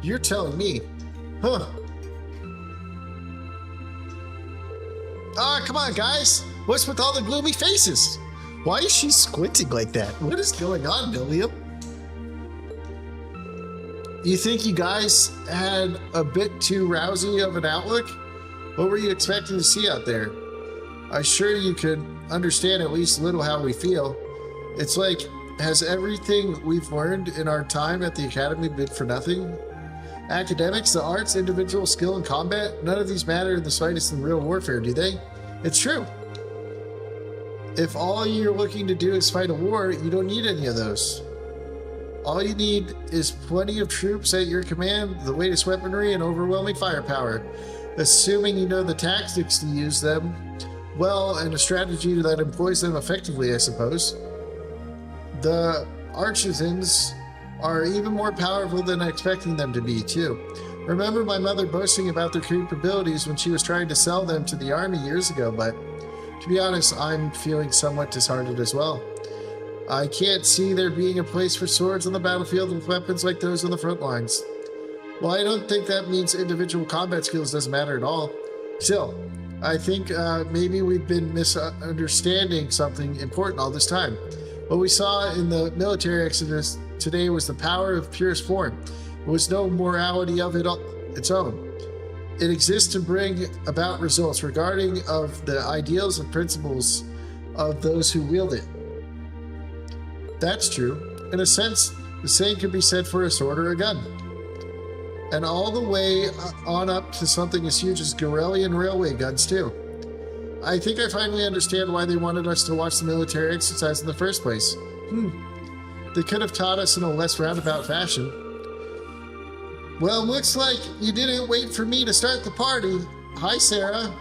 You're telling me. Huh. Ah, come on, guys. What's with all the gloomy faces? Why is she squinting like that? What is going on, William? You think you guys had a bit too rousy of an outlook? What were you expecting to see out there? I'm sure you could understand at least a little how we feel. It's like, has everything we've learned in our time at the Academy been for nothing? Academics, the arts, individual skill in combat, none of these matter in the slightest in real warfare, do they? It's true. If all you're looking to do is fight a war, you don't need any of those. All you need is plenty of troops at your command, the latest weaponry, and overwhelming firepower. Assuming you know the tactics to use them well and a strategy that employs them effectively, I suppose. The Archizans are even more powerful than expecting them to be, too. Remember my mother boasting about their capabilities when she was trying to sell them to the army years ago, but to be honest, I'm feeling somewhat disheartened as well. I can't see there being a place for swords on the battlefield with weapons like those on the front lines. Well, I don't think that means individual combat skills doesn't matter at all. Still, I think maybe we've been misunderstanding something important all this time. What we saw in the military exodus today was the power of purest form. It was no morality of its own. It exists to bring about results regarding of the ideals and principles of those who wield it. That's true. In a sense, the same could be said for a sword or a gun. And all the way on up to something as huge as Gorelian railway guns, too. I think I finally understand why they wanted us to watch the military exercise in the first place. They could have taught us in a less roundabout fashion. Well, looks like you didn't wait for me to start the party. Hi, Sarah.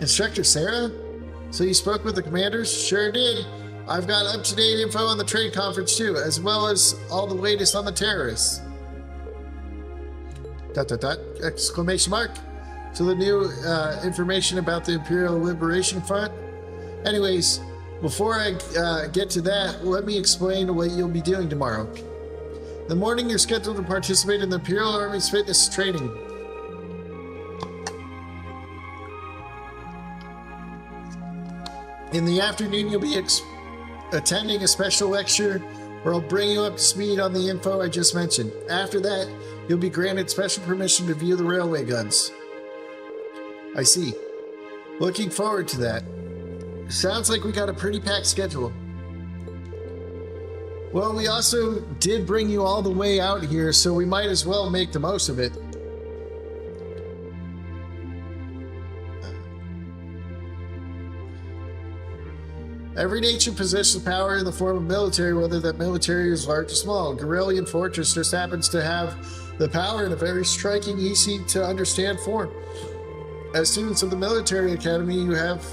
Instructor Sarah? So you spoke with the commanders? Sure did. I've got up-to-date info on the trade conference too, as well as all the latest on the terrorists. ... Exclamation mark. So the new information about the Imperial Liberation Front? Anyways, before I get to that, let me explain what you'll be doing tomorrow. In the morning, you're scheduled to participate in the Imperial Army's fitness training. In the afternoon, you'll be attending a special lecture where I'll bring you up to speed on the info I just mentioned. After that, you'll be granted special permission to view the railway guns. I see. Looking forward to that. Sounds like we got a pretty packed schedule. Well, we also did bring you all the way out here, so we might as well make the most of it. Every nation possesses power in the form of military, whether that military is large or small. Gorelian Fortress just happens to have the power in a very striking, easy to understand form. As students of the military academy, you have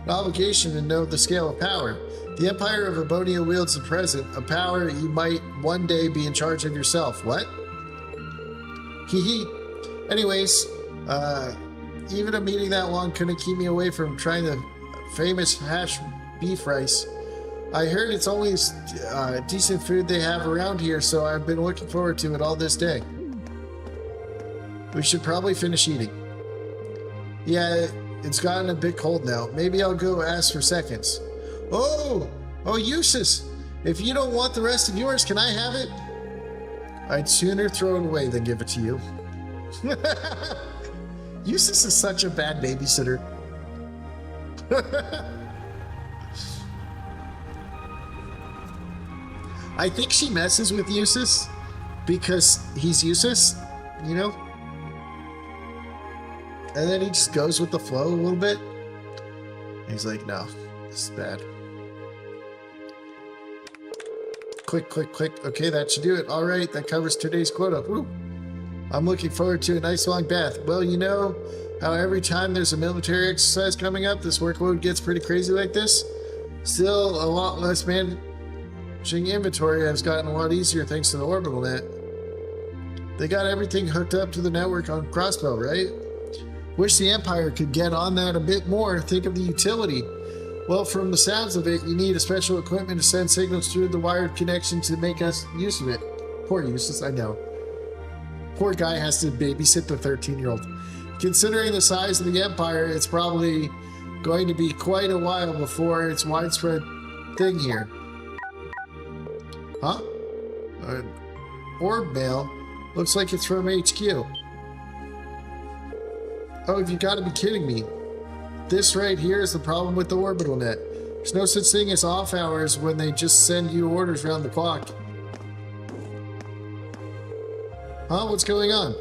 an obligation to know the scale of power. The Empire of Abonia wields the present, a power you might one day be in charge of yourself. What? Hee hee. Anyways, even a meeting that long couldn't keep me away from trying the famous hash beef rice. I heard it's only decent food they have around here, so I've been looking forward to it all this day. We should probably finish eating. Yeah, it's gotten a bit cold now. Maybe I'll go ask for seconds. Oh, Eustace! If you don't want the rest of yours, can I have it? I'd sooner throw it away than give it to you. Eustace is such a bad babysitter. I think she messes with Eustace because he's Eustace, you know? And then he just goes with the flow a little bit. And he's like, no, this is bad. Click. Okay, that should do it. All right, that covers today's quota. Woo. I'm looking forward to a nice long bath. Well, you know how every time there's a military exercise coming up, this workload gets pretty crazy like this? Still a lot less managing inventory has gotten a lot easier thanks to the orbital net. They got everything hooked up to the network on Crossbow, right? Wish the Empire could get on that a bit more. Think of the utility. Well, from the sounds of it, you need a special equipment to send signals through the wired connection to make us use of it. Poor Eustace, I know. Poor guy has to babysit the 13-year-old. Considering the size of the Empire, it's probably going to be quite a while before it's widespread thing here. Huh? Orb mail? Looks like it's from HQ. Oh, you've got to be kidding me. This right here is the problem with the orbital net. There's no such thing as off hours when they just send you orders around the clock. Huh? What's going on?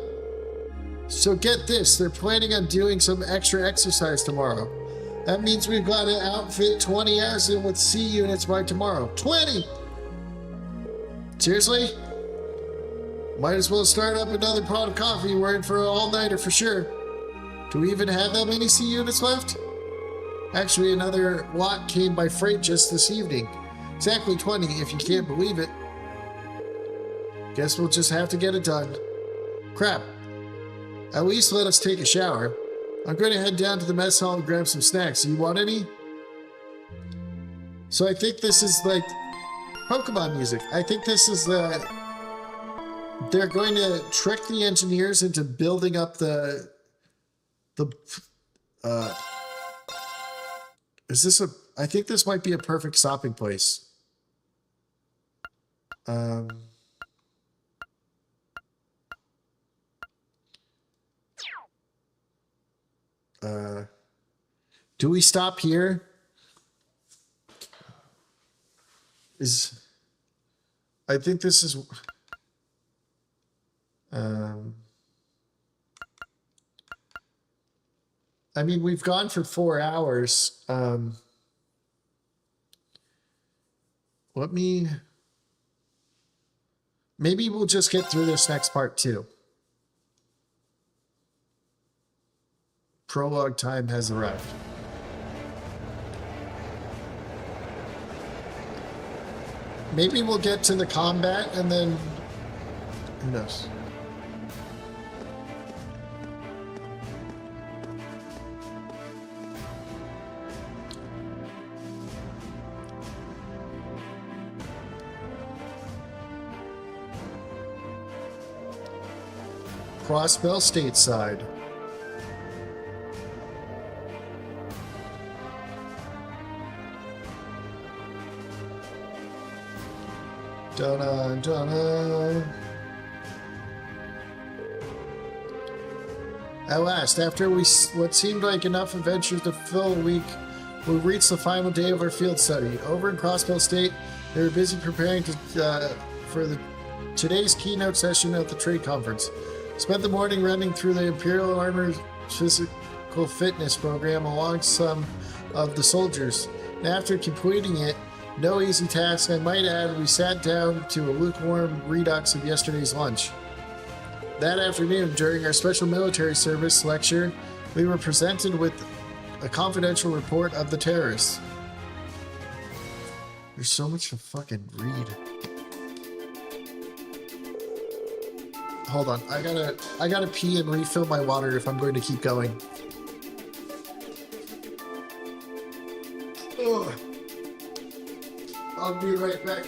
So get this, they're planning on doing some extra exercise tomorrow. That means we've got to outfit 20 ass in with C units by tomorrow. 20! Seriously? Might as well start up another pot of coffee. We're in for an all-nighter for sure. Do we even have that many C units left? Actually, another lot came by freight just this evening. Exactly 20, if you can't believe it. Guess we'll just have to get it done. Crap. At least let us take a shower. I'm going to head down to the mess hall and grab some snacks. Do you want any? So I think this is like Pokemon music. I think this is the they're going to trick the engineers into building up the is this a, I think this might be a perfect stopping place. Do we stop here? I think this is I mean, we've gone for 4 hours. Maybe we'll just get through this next part too. Prologue time has arrived. Maybe we'll get to the combat and then who knows? Crossbell stateside. Dun dun. At last, after what seemed like enough adventures to fill a week, we reached the final day of our field study. Over in Crossbell State, they were busy preparing for today's keynote session at the trade conference. Spent the morning running through the Imperial Armor's physical fitness program along some of the soldiers. And after completing it, no easy task, I might add, we sat down to a lukewarm redux of yesterday's lunch. That afternoon, during our special military service lecture, we were presented with a confidential report of the terrorists. There's so much to fucking read. Hold on, I gotta pee and refill my water if I'm going to keep going. Ugh. I'll be right back.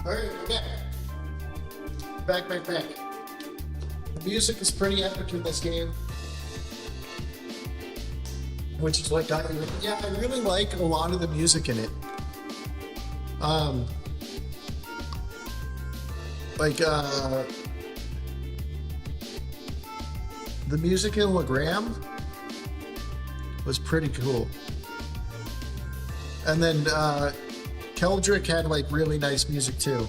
Alright, we're back. Back. The music is pretty epic in this game. Which is what got me. Yeah, I really like a lot of the music in it. The music in Legram was pretty cool. And then Keldrick had like really nice music too.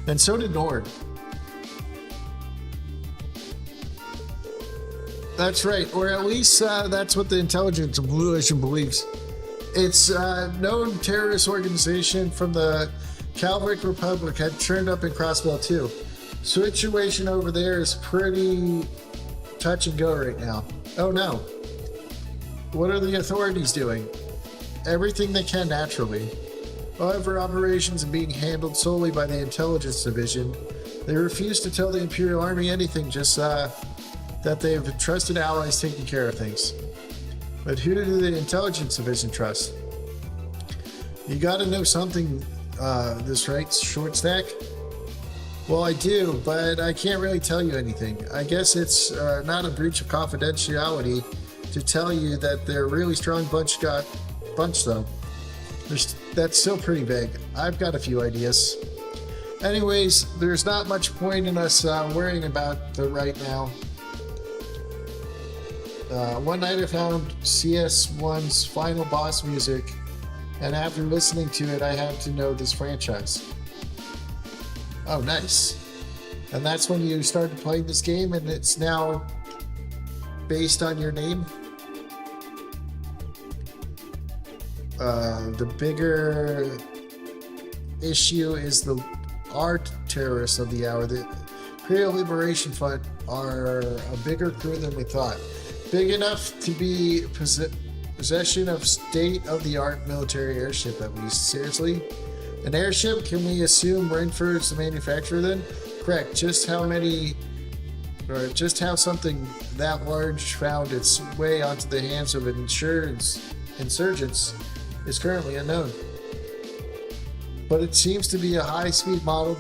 And so did Nord. That's right, or at least that's what the intelligence coalition believes. It's a known terrorist organization from the Calvic Republic had turned up in Crossbell too. Situation over there is pretty touch and go right now. Oh no. What are the authorities doing? Everything they can naturally. However, operations are being handled solely by the intelligence division. They refuse to tell the Imperial Army anything, just that they have trusted allies taking care of things. But who do the intelligence division trust? You gotta know something, this right, short stack? Well, I do, but I can't really tell you anything. I guess it's not a breach of confidentiality to tell you that they're a really strong bunch though. That's still pretty vague. I've got a few ideas. Anyways, there's not much point in us worrying about the right now. One night I found CS1's final boss music, and after listening to it, I had to know this franchise. Oh, nice. And that's when you started playing this game, and it's now based on your name? The bigger issue is the art terrorists of the hour. The Imperial Liberation Front are a bigger crew than we thought. Big enough to be possession of state-of-the-art military airship, at least. Seriously? An airship? Can we assume Renford's the manufacturer then? Correct. Just how something that large found its way onto the hands of insurgents is currently unknown. But it seems to be a high-speed model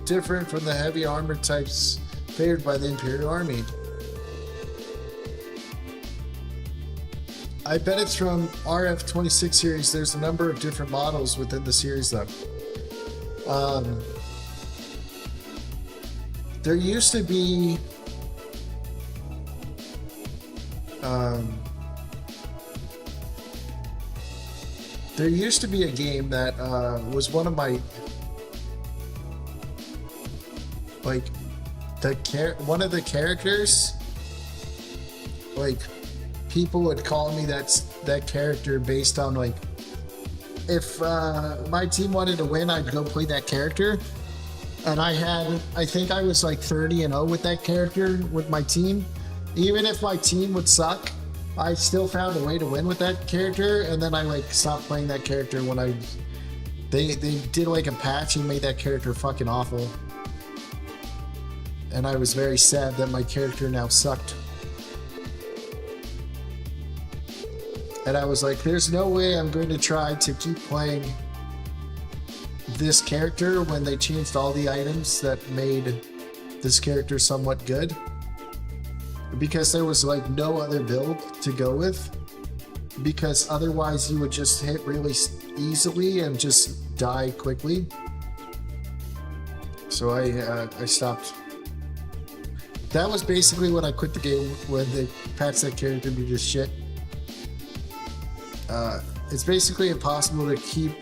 different from the heavy armored types favored by the Imperial Army. I bet it's from RF-26 series. There's a number of different models within the series though. There used to be a game that was one of my one of the characters, like, people would call me that character based on, like, if my team wanted to win, I'd go play that character. And I think I was like 30-0 with that character with my team. Even if my team would suck, I still found a way to win with that character. And then I like stopped playing that character when they did like a patch and made that character fucking awful. And I was very sad that my character now sucked. And I was like, there's no way I'm going to try to keep playing this character when they changed all the items that made this character somewhat good. Because there was like no other build to go with. Because otherwise you would just hit really easily and just die quickly. So I stopped. That was basically when I quit the game, when they patched that character to just shit. It's basically impossible to keep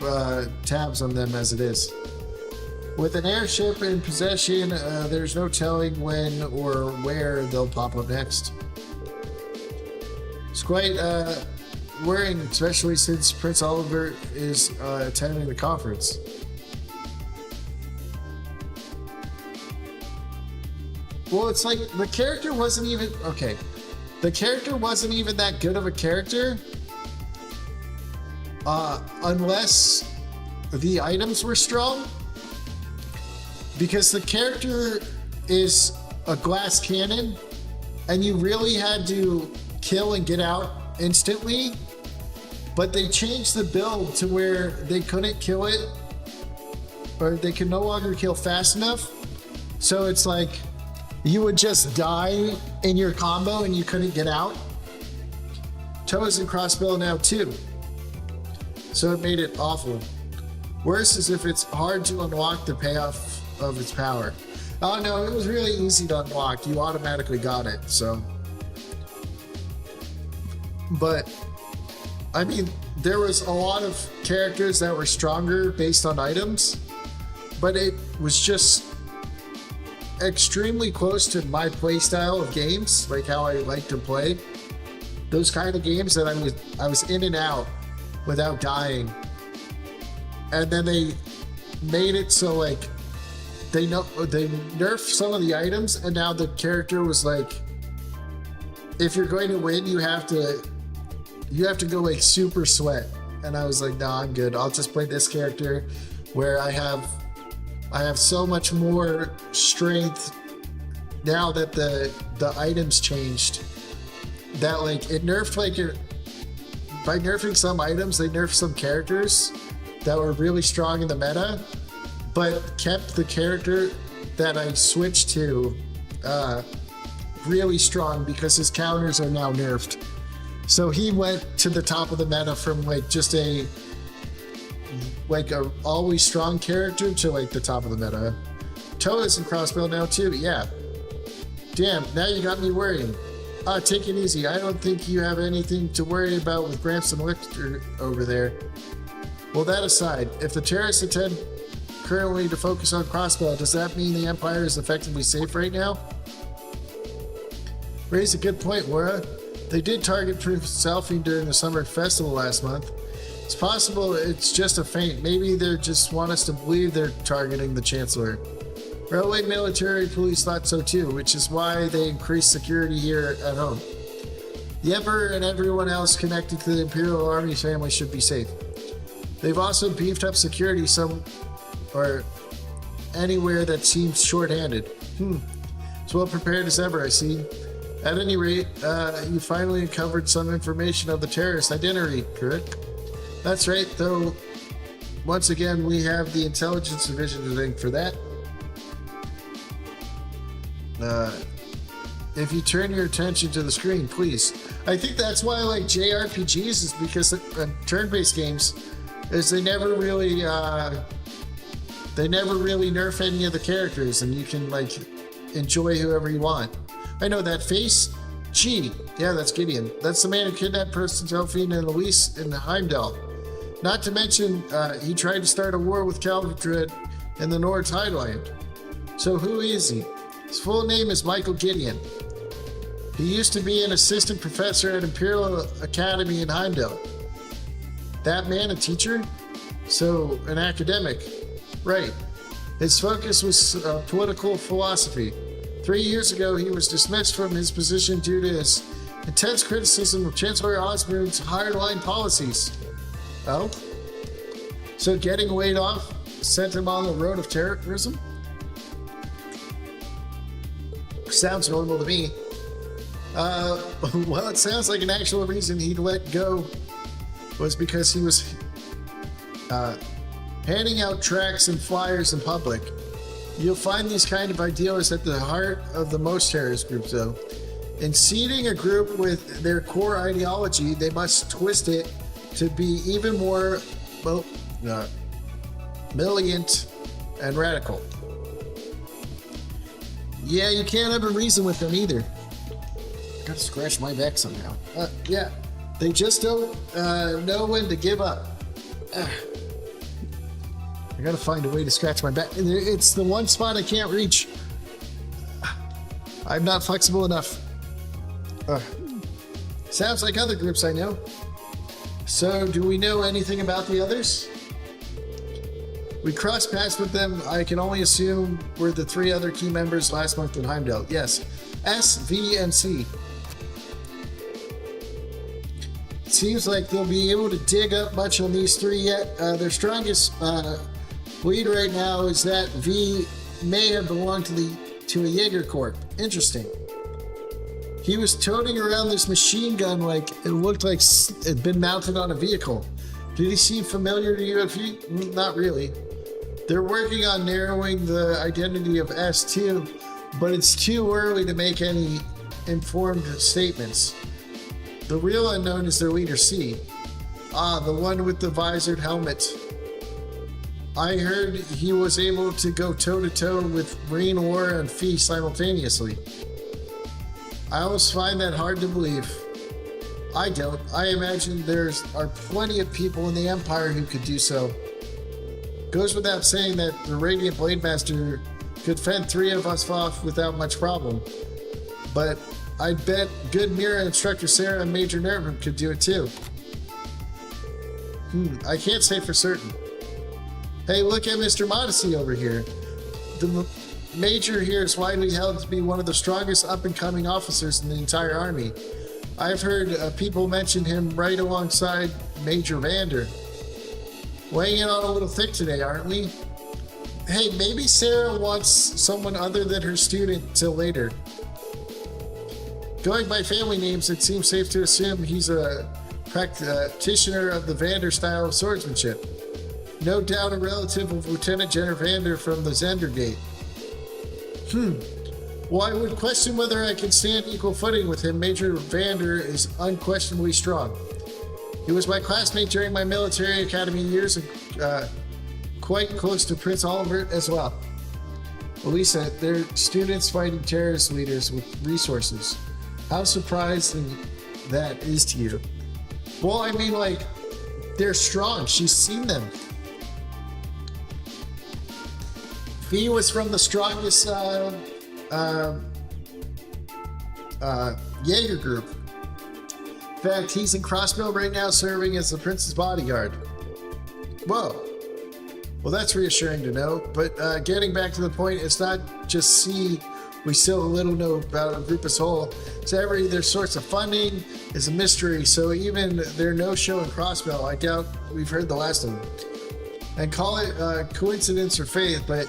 tabs on them as it is. With an airship in possession, there's no telling when or where they'll pop up next. It's quite worrying, especially since Prince Oliver is attending the conference. Well, it's like the character wasn't even... Okay. The character wasn't even that good of a character. Unless the items were strong. Because the character is a glass cannon, and you really had to kill and get out instantly. But they changed the build to where they couldn't kill it, or they could no longer kill fast enough. So it's like you would just die in your combo and you couldn't get out. Toes and crossbow now too. So it made it awful. Worse is if it's hard to unlock the payoff of its power. Oh no, it was really easy to unlock. You automatically got it, so. But, I mean, there was a lot of characters that were stronger based on items, but it was just extremely close to my play style of games, like how I like to play. Those kind of games that I was in and out without dying. And then they made it so like they nerfed some of the items, and now the character was like, if you're going to win, you have to go like super sweat. And I was like, no, I'm good. I'll just play this character where I have so much more strength now that the items changed. That like it nerfed like by nerfing some items, they nerfed some characters that were really strong in the meta, but kept the character that I switched to really strong because his counters are now nerfed. So he went to the top of the meta from like just a always strong character to like the top of the meta. Toe is in crossbow now too, yeah. Damn, now you got me worrying. Take it easy. I don't think you have anything to worry about with Gramps and Lichter over there. Well, that aside, if the terrorists intend currently to focus on crossbow, does that mean the Empire is effectively safe right now? Raise a good point, Laura. They did target Proof Selfie during the summer festival last month. It's possible it's just a feint. Maybe they just want us to believe they're targeting the Chancellor. Railway military police thought so too, which is why they increased security here at home. The Emperor and everyone else connected to the Imperial Army family should be safe. They've also beefed up security anywhere that seems short-handed. As well prepared as ever, I see. At any rate, you finally uncovered some information of the terrorist identity, correct? That's right, though once again we have the intelligence division to thank for that. If you turn your attention to the screen, please. I think that's why I like JRPGs, is because turn-based games is they never really nerf any of the characters, and you can like enjoy whoever you want. I know that face. Gee, yeah, that's Gideon. That's the man who kidnapped Preston, Delphine, and Luis in Heimdall. Not to mention, he tried to start a war with Calvadred in the North Highland. So who is he? His full name is Michael Gideon. He used to be an assistant professor at Imperial Academy in Heimdall. That man a teacher? So, an academic. Right. His focus was political philosophy. 3 years ago, he was dismissed from his position due to his intense criticism of Chancellor Osborne's hardline policies. Oh? So getting laid off sent him on the road of terrorism? Sounds normal to me. Well, it sounds like an actual reason he'd let go was because he was handing out tracts and flyers in public. You'll find these kind of ideals at the heart of the most terrorist groups, though. In seeding a group with their core ideology, they must twist it to be even more militant and radical. Yeah, you can't ever reason with them either. I gotta scratch my back somehow. Yeah, they just don't know when to give up. I gotta find a way to scratch my back. It's the one spot I can't reach. I'm not flexible enough. Sounds like other groups I know. So, do we know anything about the others? We crossed paths with them. I can only assume we're the 3 other key members last month in Heimdall. Yes, S, V, and C. It seems like they'll be able to dig up much on these 3 yet. Their strongest lead right now is that V may have belonged to a Jaeger Corps. Interesting. He was toting around this machine gun like it looked like it had been mounted on a vehicle. Did he seem familiar to you? Not really. They're working on narrowing the identity of S2, but it's too early to make any informed statements. The real unknown is their leader C. The one with the visored helmet. I heard he was able to go toe-to-toe with Marine War and Fee simultaneously. I almost find that hard to believe. I don't. I imagine there are plenty of people in the Empire who could do so. Goes without saying that the Radiant Blade Master could fend 3 of us off without much problem. But I'd bet good Mira, Instructor Sarah, and Major Nervin could do it too. I can't say for certain. Hey, look at Mr. Modesty over here. The Major here is widely held to be one of the strongest up-and-coming officers in the entire army. I've heard people mention him right alongside Major Vander. Weighing in on a little thick today, aren't we? Hey, maybe Sarah wants someone other than her student till later. Going by family names, it seems safe to assume he's a practitioner of the Vander style of swordsmanship. No doubt a relative of Lieutenant General Vander from the Zender Gate. Well, I would question whether I can stand equal footing with him. Major Vander is unquestionably strong. He was my classmate during my military academy years and quite close to Prince Oliver as well. Elisa, they're students fighting terrorist leaders with resources. How surprising that is to you. Well, I mean, like, they're strong. She's seen them. He was from the strongest Jaeger group. In fact, he's in Crossmill right now serving as the prince's bodyguard. Whoa. Well, that's reassuring to know. But getting back to the point, it's not just C. We still a little know about a group as whole. So their source of funding is a mystery. So even their no-show in Crossmill, I doubt we've heard the last of them. And call it coincidence or fate, but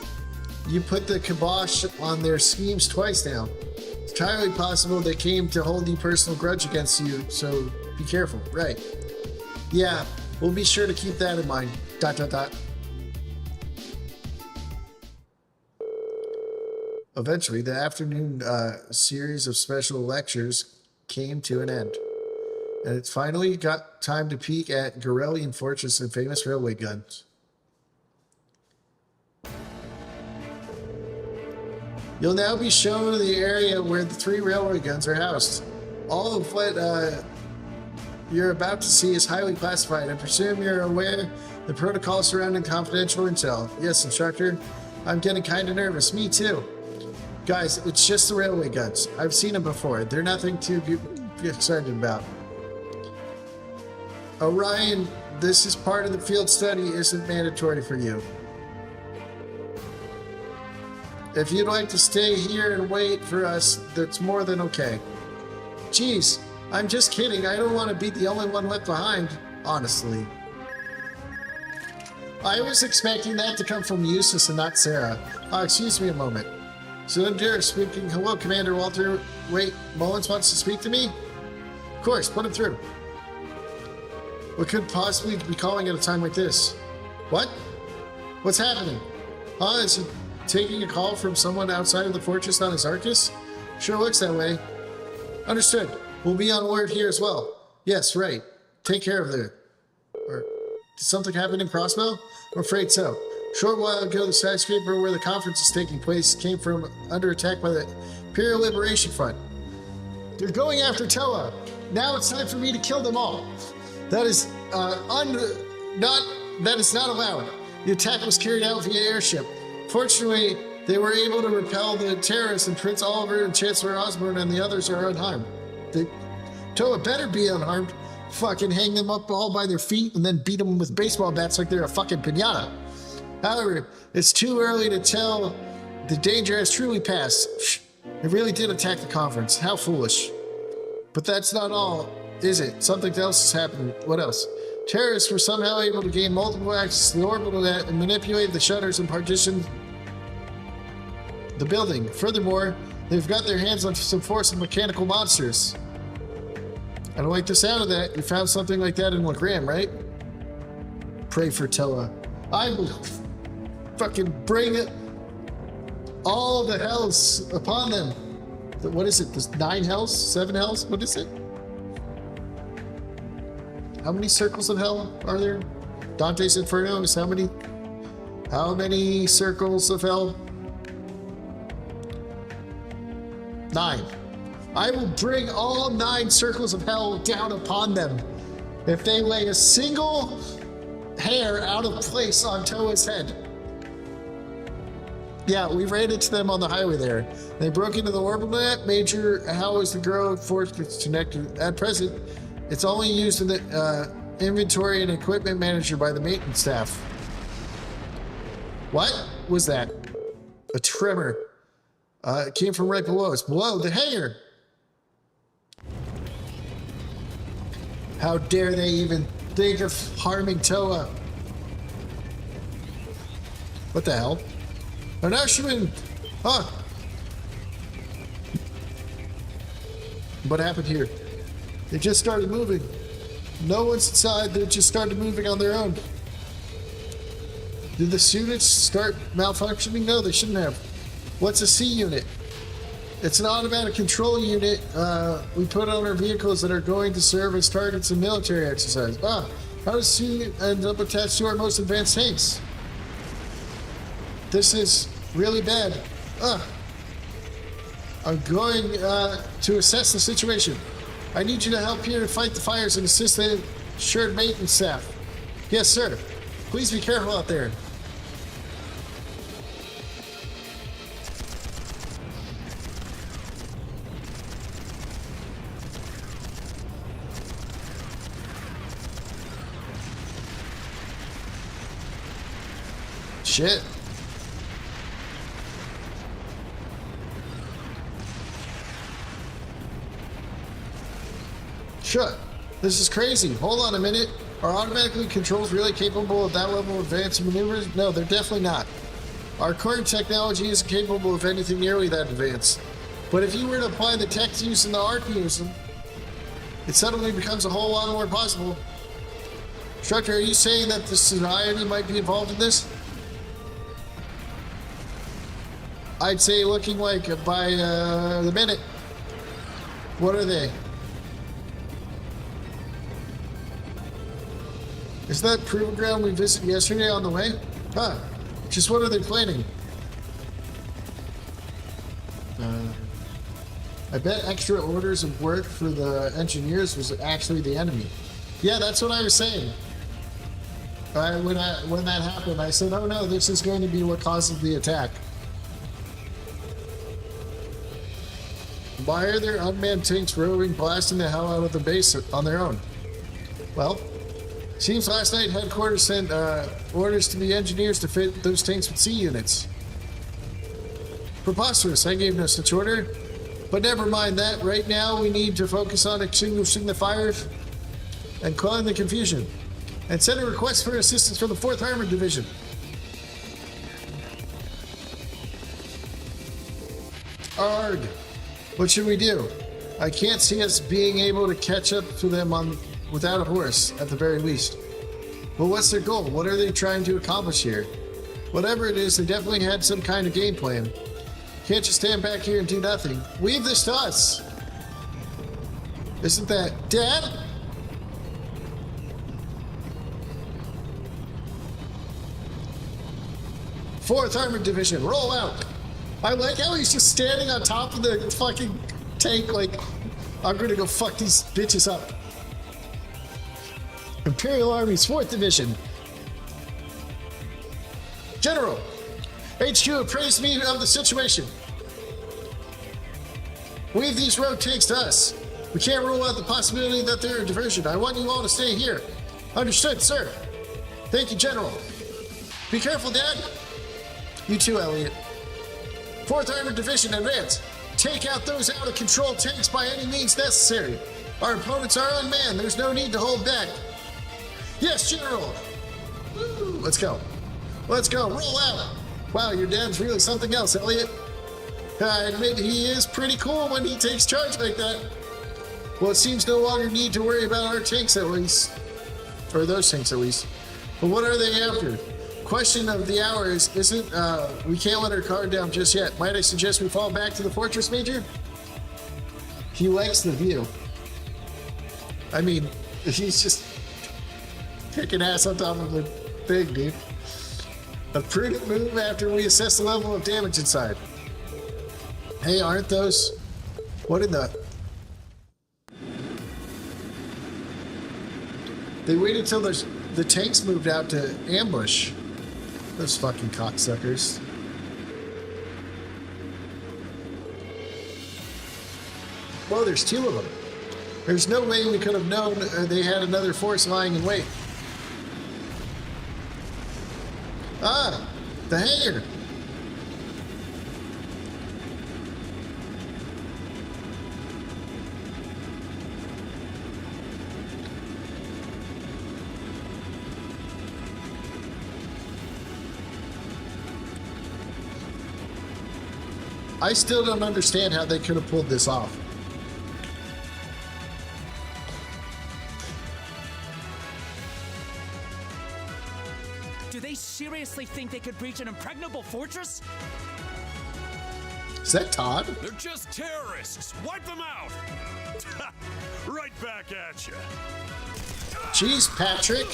you put the kibosh on their schemes twice now. It's entirely possible they came to hold a personal grudge against you, so be careful. Right. Yeah, we'll be sure to keep that in mind. ... Eventually, the afternoon series of special lectures came to an end. And it's finally got time to peek at Gorelian Fortress and famous railway guns. You'll now be shown the area where the 3 railway guns are housed. All of what you're about to see is highly classified. I presume you're aware the protocol surrounding confidential intel. Yes, instructor. I'm getting kind of nervous. Me too. Guys, it's just the railway guns. I've seen them before. They're nothing to be excited about. Orion, this is part of the field study. Isn't mandatory for you. If you'd like to stay here and wait for us, that's more than okay. Geez, I'm just kidding. I don't want to be the only one left behind, honestly. I was expecting that to come from Eustace and not Sarah. Excuse me a moment. Cylinder speaking. Hello, Commander Walter. Wait, Mullins wants to speak to me? Of course, put him through. What could possibly be calling at a time like this? What? What's happening? Is he taking a call from someone outside of the fortress on his Arcus? Sure looks that way. Understood. We'll be on word here as well. Yes, right. Take care of it. Or, did something happen in Crossmill? I'm afraid so. Short while ago, the skyscraper where the conference is taking place came from under attack by the Imperial Liberation Front. They're going after Toa. Now it's time for me to kill them all. That is not allowed. The attack was carried out via airship. Fortunately, they were able to repel the terrorists, and Prince Oliver and Chancellor Osborne and the others are unharmed. Toa better be unharmed. Fucking hang them up all by their feet and then beat them with baseball bats like they're a fucking piñata. However, it's too early to tell. The danger has truly passed. They really did attack the conference. How foolish. But that's not all, is it? Something else has happened. What else? Terrorists were somehow able to gain multiple access to the orbital net and manipulate the shutters and partition the building. Furthermore, they've got their hands on some force of mechanical monsters. I don't like the sound of that. You found something like that in Legram, right? Pray for Toa. I will fucking bring it all the hells upon them. What is it? There's 9 hells? 7 hells? What is it? How many circles of hell are there? Dante's Inferno is how many? How many circles of hell? 9. I will bring all 9 circles of hell down upon them if they lay a single hair out of place on Toa's head. Yeah, we ran into them on the highway there. They broke into the orbital net. Major, how is the grow force connected? At present, it's only used in the inventory and equipment manager by the maintenance staff. What was that? A tremor. It came from right below us. Below the hangar. How dare they even think of harming Toa? What the hell? An Ashman! Huh? What happened here? They just started moving. No one's inside, they just started moving on their own. Did the units start malfunctioning? No, they shouldn't have. What's a C unit? It's an automatic control unit we put on our vehicles that are going to serve as targets in military exercise. How does C unit end up attached to our most advanced tanks? This is really bad. I'm going to assess the situation. I need you to help here fight the fires and assist the shared maintenance staff. Yes, sir. Please be careful out there. Shit. Shut. This is crazy. Hold on a minute. Are automatically controls really capable of that level of advanced maneuvers? No, they're definitely not. Our current technology isn't capable of anything nearly that advanced. But if you were to apply the tech used in the ARC museum, it suddenly becomes a whole lot more possible. Instructor, are you saying that the society might be involved in this? I'd say looking like by the minute. What are they? Is that proving ground we visited yesterday on the way? Huh. Just what are they planning? I bet extra orders of work for the engineers was actually the enemy. Yeah, that's what I was saying. When that happened, I said, oh no, this is going to be what causes the attack. Why are there unmanned tanks roving, blasting the hell out of the base on their own? Well, seems last night headquarters sent orders to the engineers to fit those tanks with C units. Preposterous, I gave no such order. But never mind that, right now we need to focus on extinguishing the fires and quelling the confusion. And send a request for assistance from the 4th Armored Division. Arg! What should we do? I can't see us being able to catch up to them without a horse, at the very least. But what's their goal? What are they trying to accomplish here? Whatever it is, they definitely had some kind of game plan. Can't just stand back here and do nothing. Leave this to us! Isn't that... Dad? Fourth Armored Division, roll out! I like how he's just standing on top of the fucking tank like, I'm gonna go fuck these bitches up. Imperial Army's 4th Division. General, HQ appraised me of the situation. Leave these rogue tanks to us. We can't rule out the possibility that they're a diversion. I want you all to stay here. Understood, sir. Thank you, General. Be careful, Dad. You too, Elliot. 4th Armored Division, advance. Take out those out-of-control tanks by any means necessary. Our opponents are unmanned. There's no need to hold back. Yes, General. Woo. Let's go. Let's go. Roll out. Wow, your dad's really something else, Elliot. I admit he is pretty cool when he takes charge like that. Well, it seems no longer need to worry about our tanks at least. Or those tanks at least. But what are they after? Question of the hour isn't, we can't let our guard down just yet. Might I suggest we fall back to the fortress, Major? He likes the view. I mean, he's just kicking ass on top of the thing, dude. A prudent move after we assess the level of damage inside. Hey, aren't those... What in the... They waited till the tanks moved out to ambush. Those fucking cocksuckers. Well, there's two of them. There's no way we could have known they had another force lying in wait. Ah, the hangar. I still don't understand how they could have pulled this off. Do they seriously think they could breach an impregnable fortress? Is that Todd? They're just terrorists. Wipe them out. Right back at you. Jeez, Patrick.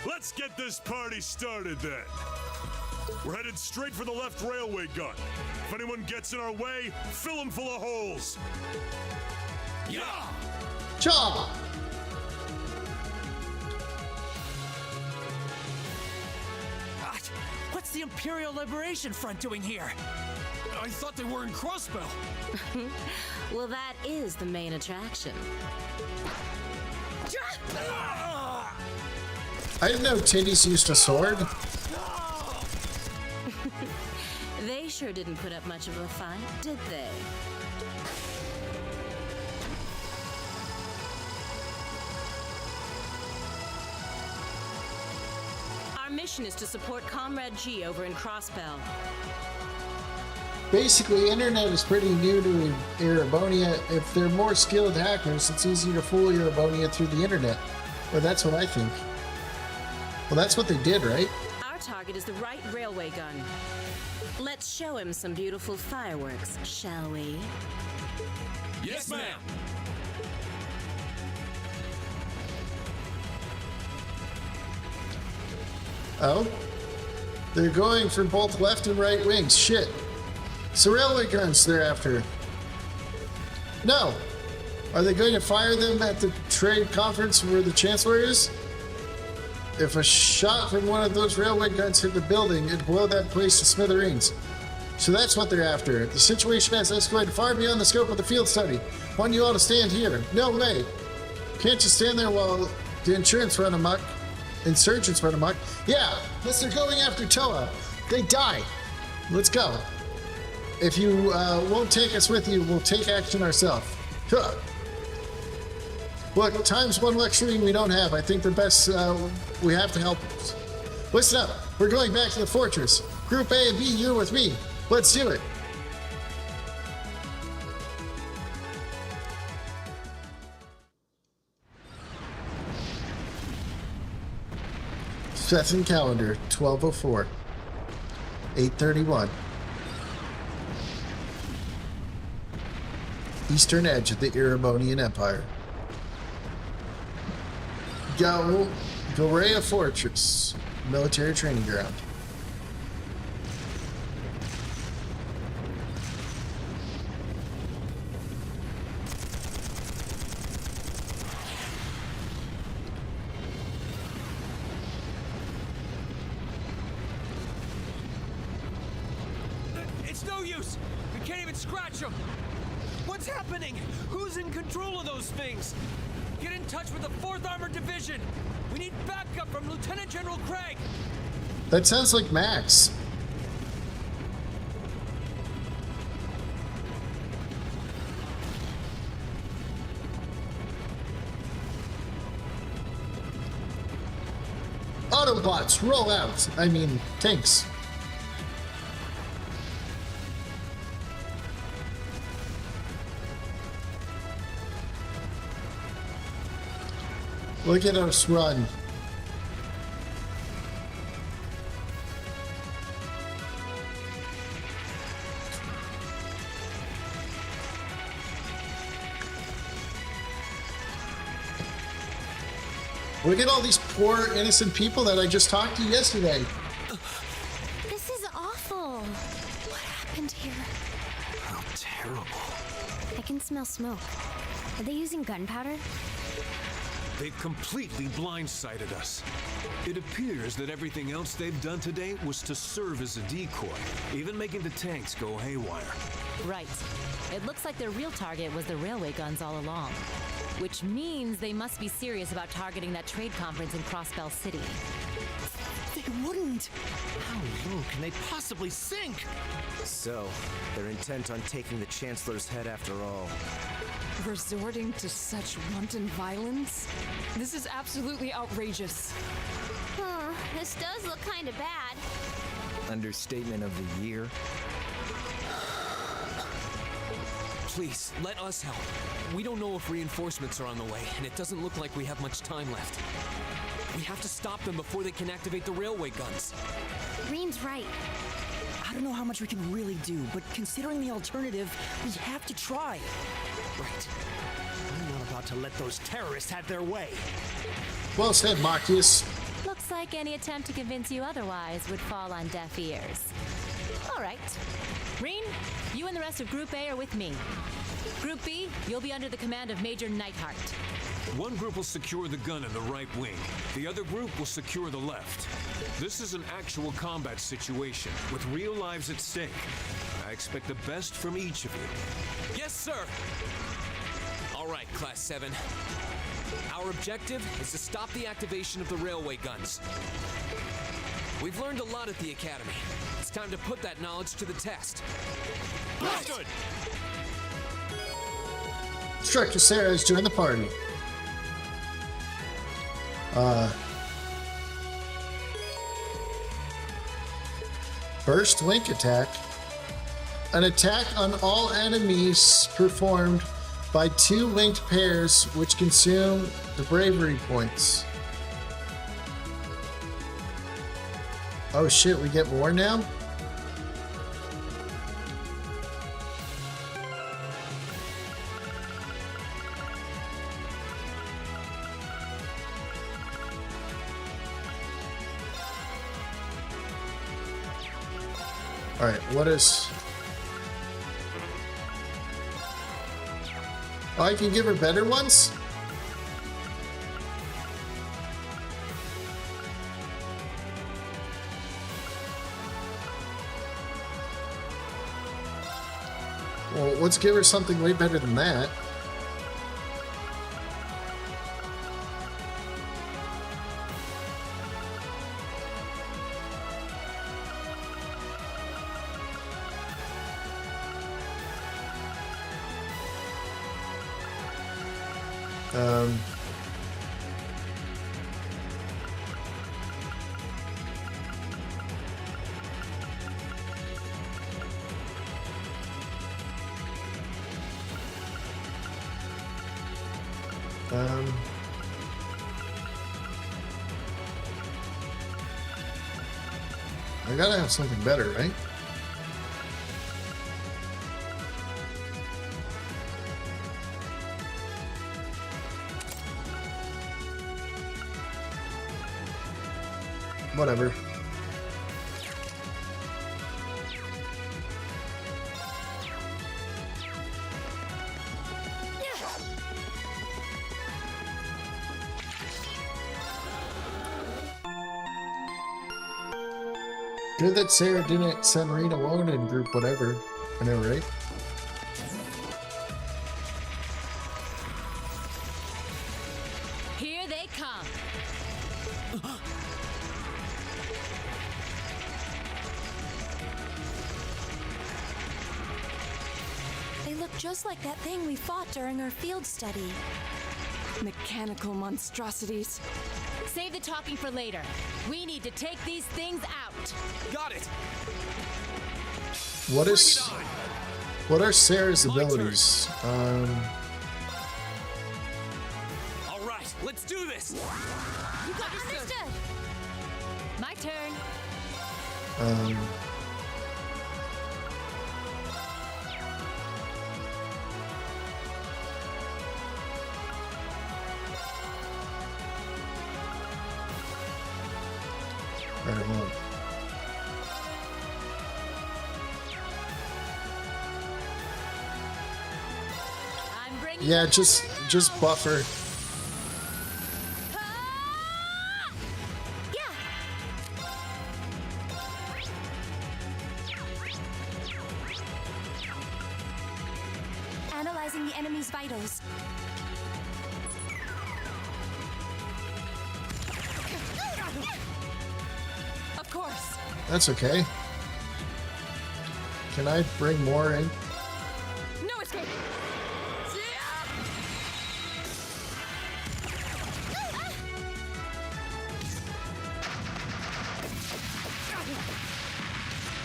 Let's get this party started then. We're headed straight for the left railway gun. If anyone gets in our way, fill them full of holes. Yeah! Cha! What's the Imperial Liberation Front doing here? I thought they were in Crossbell. Well, that is the main attraction. I didn't know titties used a sword. They sure didn't put up much of a fight, did they? Our mission is to support Comrade G over in Crossbell. Basically, internet is pretty new to Erebonian. If they're more skilled hackers, it's easier to fool Erebonian through the internet. Or that's what I think. Well, that's what they did, right? Our target is the right railway gun. Let's show him some beautiful fireworks, shall we? Yes, ma'am. Oh? They're going for both left and right wings. Shit. It's the railway guns they're after. No. Are they going to fire them at the trade conference where the Chancellor is? If a shot from one of those railway guns hit the building, it'd blow that place to smithereens. So that's what they're after. The situation has escalated far beyond the scope of the field study. Want you all to stand here. No way. Can't just stand there while the insurgents run amok. Yeah, unless they're going after Toa. They die. Let's go. If you won't take us with you, we'll take action ourselves. Huh. Look, time's one luxury we don't have. I think the best we have to help us. Listen up. We're going back to the fortress. Group A and B, you're with me. Let's do it. Session calendar, 12:04, 8:31. Eastern edge of the Erebonian Empire. Galrea Fortress, military training ground. It's no use! We can't even scratch them! What's happening? Who's in control of those things? Get in touch with the 4th Armored Division! We need backup from Lieutenant General Craig! That sounds like Max. Autobots, roll out. I mean, tanks. Look at us run. Look at all these poor innocent people that I just talked to yesterday. This is awful. What happened here? How terrible. smell smoke. Are they using gunpowder? They've completely blindsided us. It appears that everything else they've done today was to serve as a decoy, even making the tanks go haywire. Right. It looks like their real target was the railway guns all along. Which means they must be serious about targeting that trade conference in Crossbell City. They wouldn't! How low can they possibly sink? So, they're intent on taking the Chancellor's head after all. Resorting to such wanton violence? This is absolutely outrageous. This does look kind of bad. Understatement of the year. Please, let us help. We don't know if reinforcements are on the way, and it doesn't look like we have much time left. We have to stop them before they can activate the railway guns. Green's right. I don't know how much we can really do, but considering the alternative, we have to try. Right. I'm not about to let those terrorists have their way. Well said, Marcus. Looks like any attempt to convince you otherwise would fall on deaf ears. All right. Reen, you and the rest of Group A are with me. Group B, you'll be under the command of Major Neidhart. One group will secure the gun in the right wing. The other group will secure the left. This is an actual combat situation, with real lives at stake. I expect the best from each of you. Yes, sir! All right, Class 7. Our objective is to stop the activation of the railway guns. We've learned a lot at the Academy. It's time to put that knowledge to the test. Understood! Instructor Sarah has joined the party. Burst Wink Attack. An attack on all enemies performed by 2 linked pairs which consume the bravery points. Oh shit, we get more now? Alright, what is... Oh, I can give her better ones? Well, let's give her something way better than that. I gotta have something better, right? Whatever. Good that Sarah didn't send Reen alone in group whatever. I know, right? Here they come. They look just like that thing we fought during our field study. Mechanical monstrosities. Save the talking for later. We need to take these things out. Got it! What are Sarah's abilities? All right, let's do this! You got understood. My turn. Alright, hold on. Yeah, just buffer. Yeah. Analyzing the enemy's vitals. Of course. That's okay. Can I bring more in? No escape.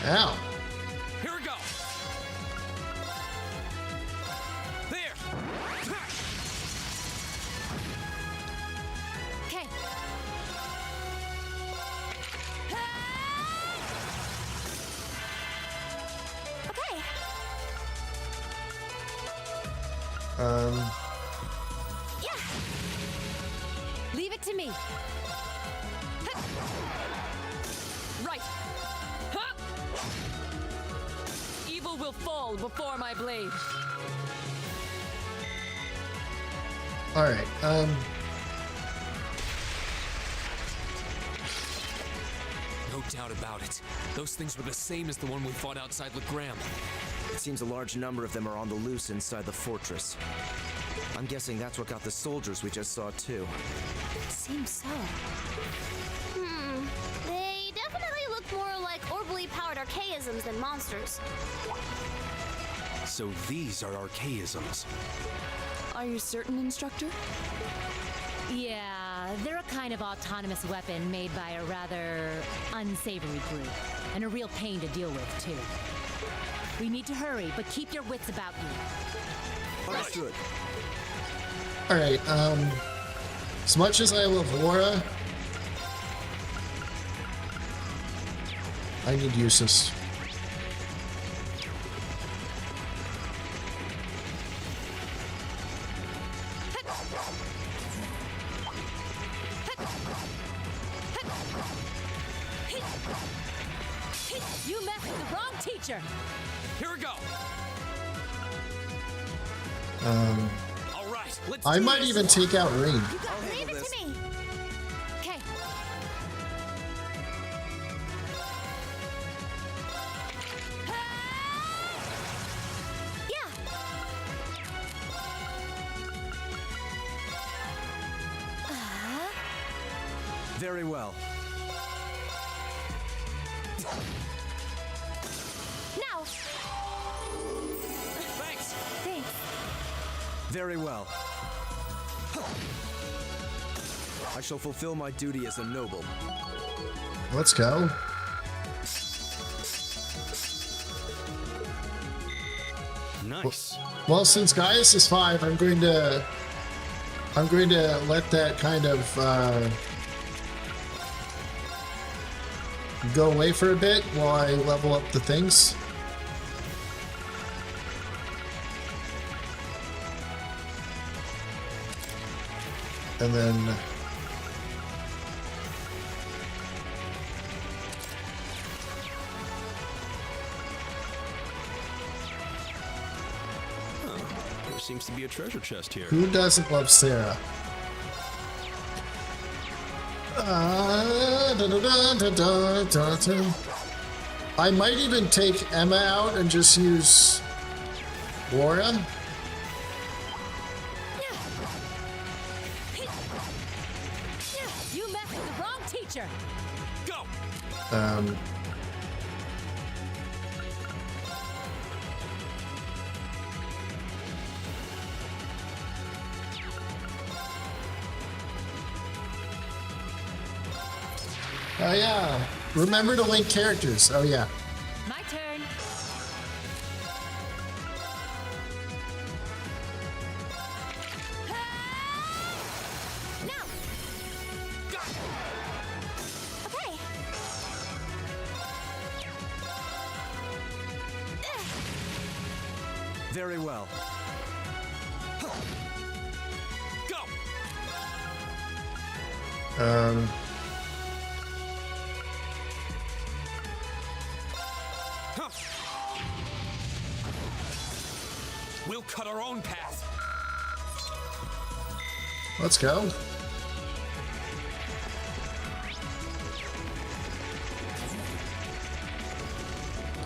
Ow. Here we go. There. Okay. Okay. Yeah. Leave it to me. Right. Huh? Evil will fall before my blade. Alright, No doubt about it. Those things were the same as the one we fought outside Legram. It seems a large number of them are on the loose inside the fortress. I'm guessing that's what got the soldiers we just saw too. Seems so. They definitely look more like orbally powered archaisms than monsters. So these are archaisms. Are you certain, Instructor? Yeah, they're a kind of autonomous weapon made by a rather unsavory group. And a real pain to deal with, too. We need to hurry, but keep your wits about you. Understood. alright, as much as I love Laura, I need Eustace. You met the wrong teacher! Here we go. All right, let's I do might this. even take out Rain. Leave it to me. Okay. Yeah. Very well. Now. Thanks. Thanks. Very well. I shall fulfill my duty as a noble. Let's go. Nice. Well, since Gaius is 5, I'm going to let that kind of go away for a bit while I level up the things. And then There seems to be a treasure chest here. who doesn't love Sarah? I might even take Emma out and just use Laura. You met the wrong teacher! Go. Oh yeah. Remember to link characters. Oh yeah. My turn. Now. Okay. Very well. Go. Huh. We'll cut our own path. Let's go.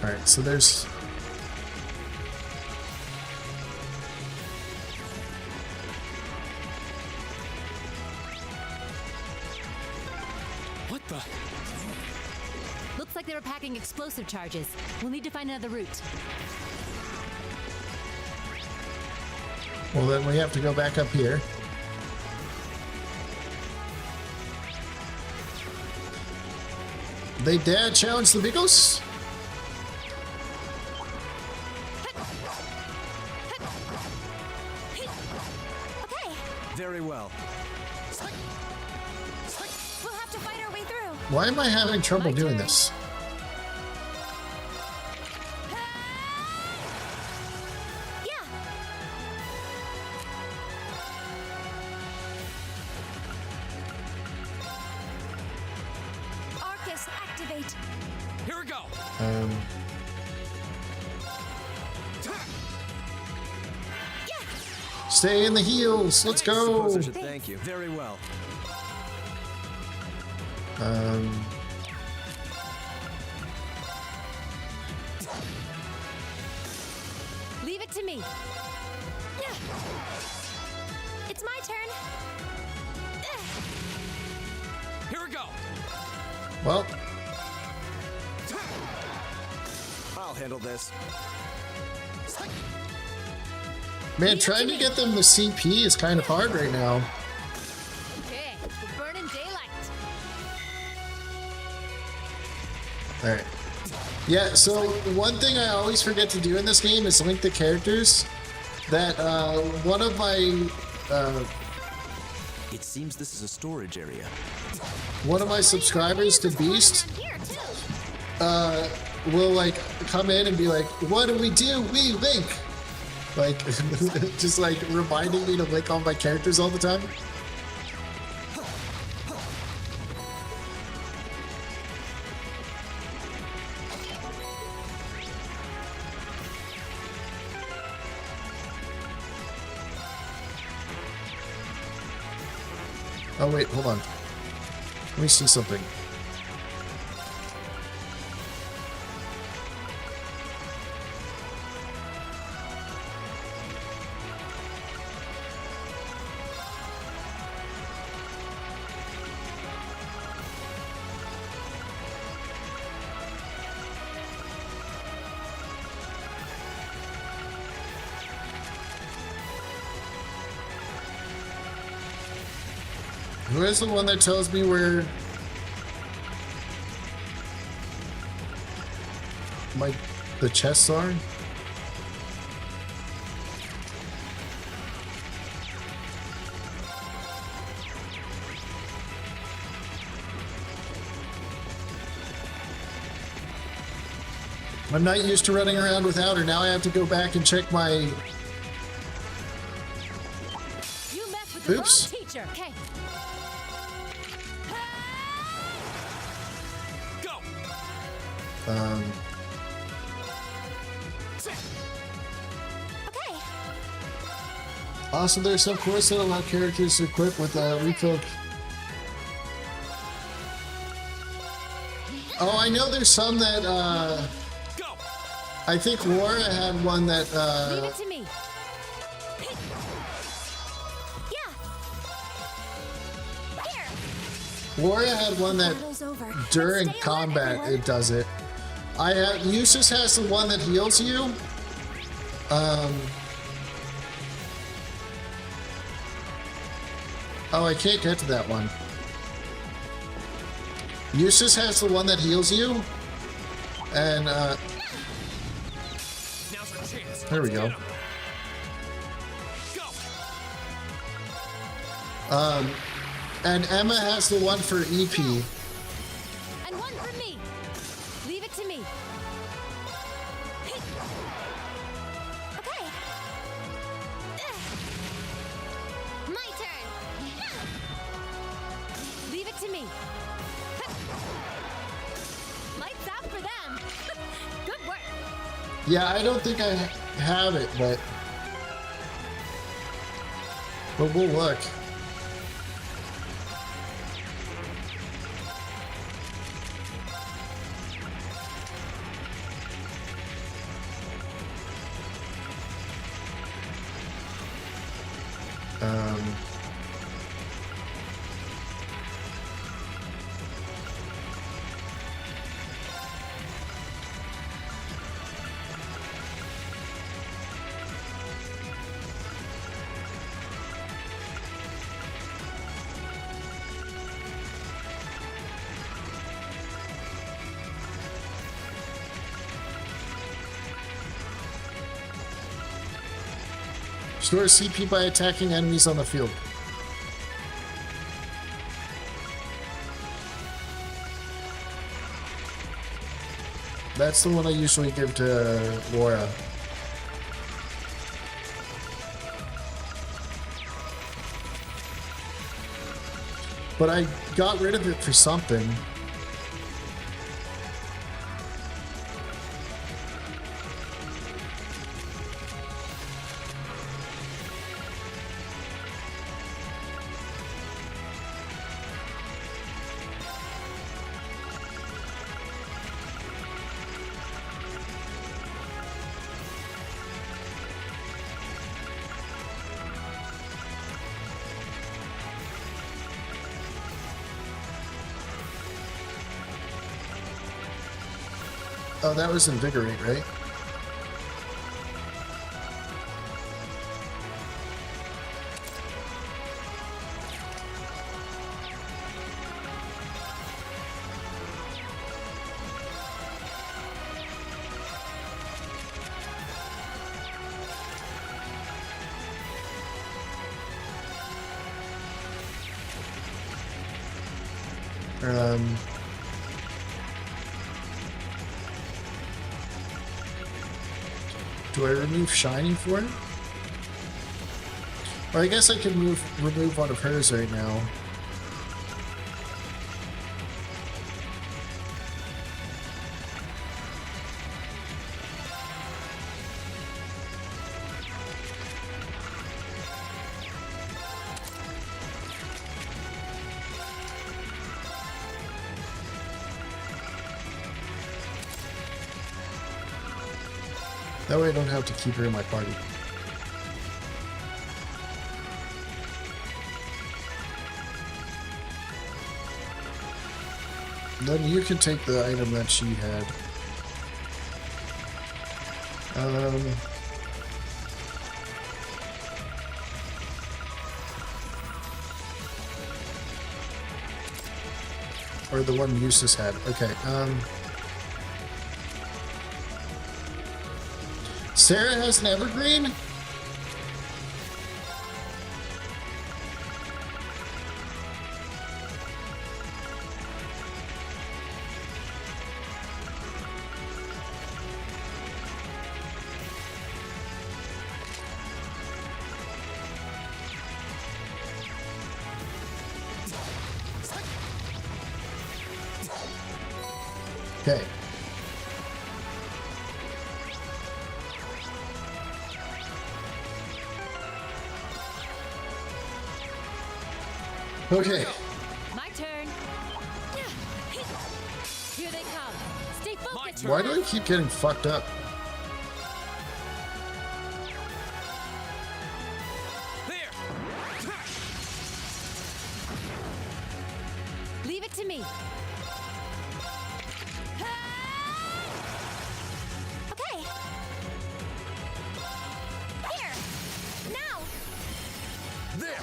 Alright, so there's... What the? Looks like they were packing explosive charges. We'll need to find another route. Well, then we have to go back up here. They dare challenge the Biggles? Okay, Very well. we'll have to fight our way through. Why am I having trouble doing this? Yeah. Arcus, activate. Here we go. Stay in the heels. Let's go. Suppose I should thank you. Very well. Leave it to me. It's my turn. Here we go. Well, I'll handle this. man, trying to get them the CP is kind of hard right now. Okay, we're burning daylight. Alright. Yeah, so one thing I always forget to do in this game is link the characters. That, one of my, It seems this is a storage area. one of my subscribers to Beast, Here, too. will, like, come in and be like, what do? We link! Like, just, like, reminding me to link all my characters all the time. Oh wait, hold on. Let me see something. Who is the one that tells me where the chests are? I'm not used to running around without her. Now I have to go back and check my... You messed with the Oops. wrong teacher. Okay. Go. Okay. Also, there's some quests that allow characters to equip with refill. Oh, I know there's some that, Go. I think Laura had one that, Leave it to me. Yeah. Here. Laura had one that Battle's over. during Stay alert, combat everyone. it does it. Eustace has the one that heals you. Oh, I can't get to that one. Eustace has the one that heals you. And, Now's our chance. there we Let's go. get 'em. Go. And Emma has the one for EP. And one for me. Leave it to me. Okay. My turn. Leave it to me. Lights out for them. Good work. Yeah, I don't think I have it, but we'll look. Restore CP by attacking enemies on the field. That's the one I usually give to Laura. But I got rid of it for something. Oh, that was Invigorate, right? Do I remove Shiny for it? Or I guess I can remove one of hers right now. That way I don't have to keep her in my party. Then you can take the item that she had. Or the one Eustace had. Okay, Sarah has an evergreen? Okay. Okay. My turn. Here they come. Stay focused. Why do I keep getting fucked up? Leave it to me. Okay. Here. Now. There!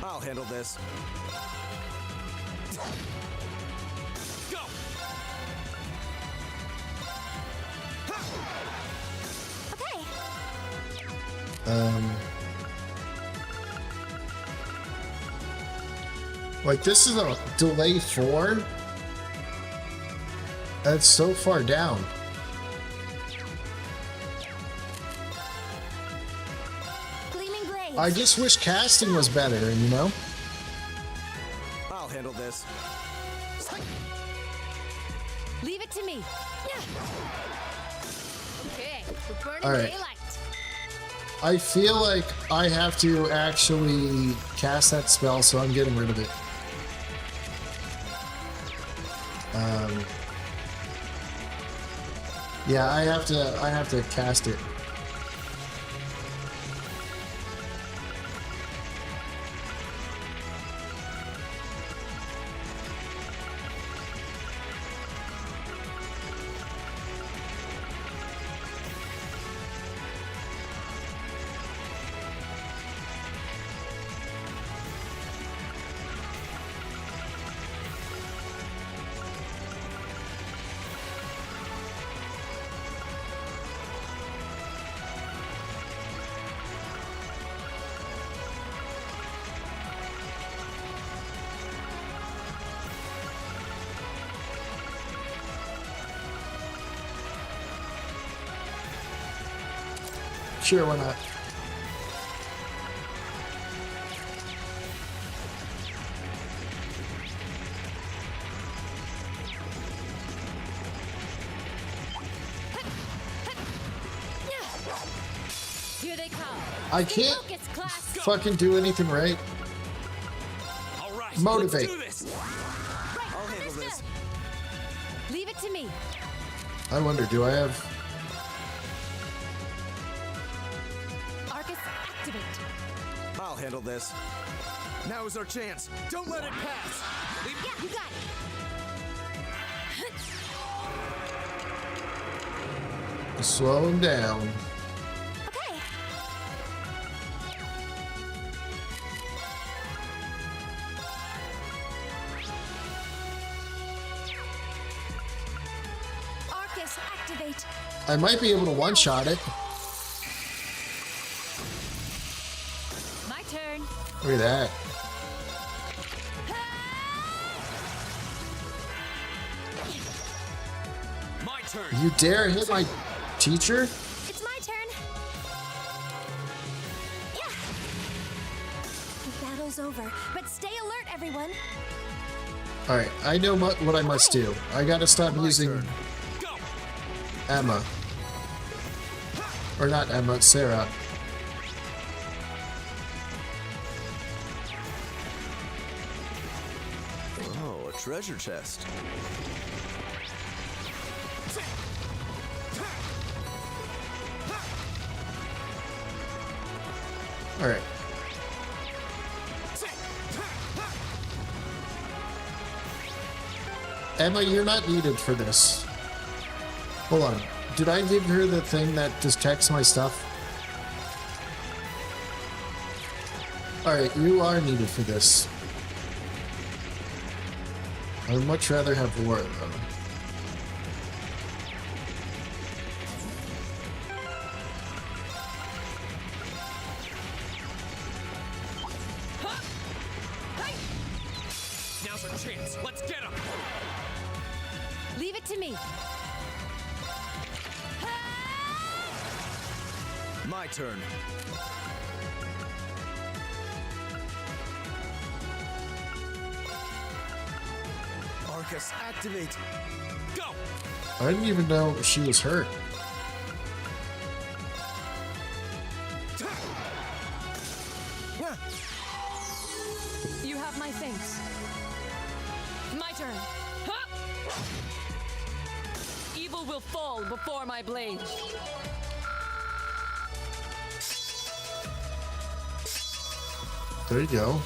I'll handle this. Go! Okay. Like this is a delay 4? That's so far down. Gleaming blades. I just wish casting was better, you know? I'll handle this. Leave it to me. Okay, we're burning All right. daylight. I feel like I have to actually cast that spell, so I'm getting rid of it. Yeah, I have to cast it. Sure, why not? Here they come. I can't Focus, class. fucking do anything right. All right, Motivate. let's do this. I'll handle this. Leave it to me. I wonder, do I have... Arcus, activate. I'll handle this. Now is our chance. Don't let it pass. Yeah, you got it. Slow him down. Okay. Arcus, activate. I might be able to one-shot it. My turn. Look at that. My turn. You dare hit my teacher? It's my turn. Yeah. The battle's over, but stay alert, everyone. Alright, I know what I must do. I gotta stop using Go. Emma. Or not Emma, Sarah. Oh, a treasure chest. Alright. Emma, you're not needed for this. Hold on. Did I give her the thing that detects my stuff? Alright, you are needed for this. I'd much rather have Laura, though. Now's our chance. Let's get him. Leave it to me. My turn. Arcus, activate. Go. I didn't even know she was hurt. You have my thanks. My turn. Evil will fall before my blade. There you go.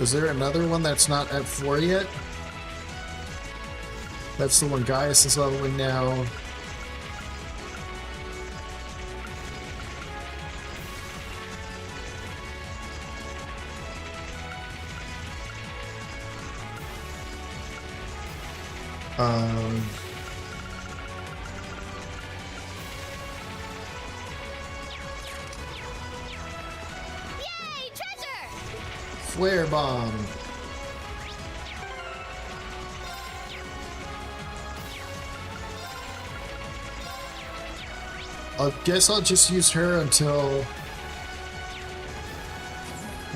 Is there another one that's not at 4 yet? That's the one Gaius is leveling now. Yay, treasure! Flare bomb. I guess I'll just use her until...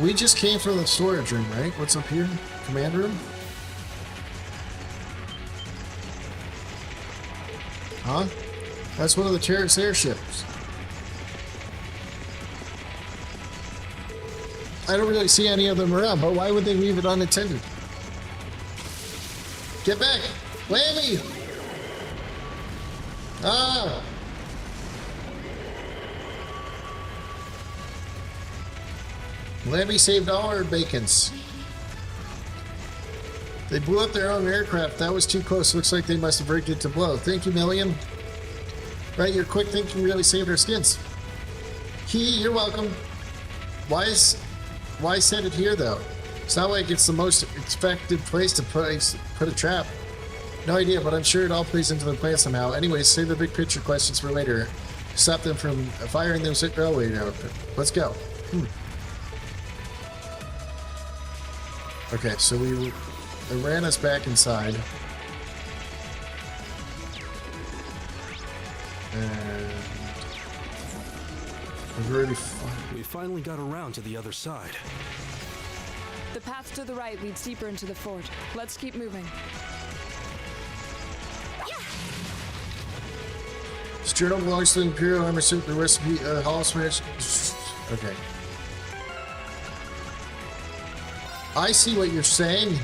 We just came from the storage room, right? What's up here? Command room? Huh? That's one of the terrorist airships. I don't really see any of them around, but why would they leave it unattended? Get back! Lammy! Ah! Lammy saved all our bacons. They blew up their own aircraft. That was too close. Looks like they must have rigged it to blow. Thank you, Million. Right, your quick thinking really saved our skins. Key, you're welcome. Why set it here, though? It's not like it's the most expected place to put a trap. No idea, but I'm sure it all plays into the plan somehow. Anyways, save the big picture questions for later. Stop them from firing those railway now. Let's go. Okay, so it ran us back inside. And we've already We finally got around to the other side. The path to the right leads deeper into the fort. Let's keep moving. This journal belongs to the Imperial Armor Suit, the recipe, Hall Smash. Okay. I see what you're saying.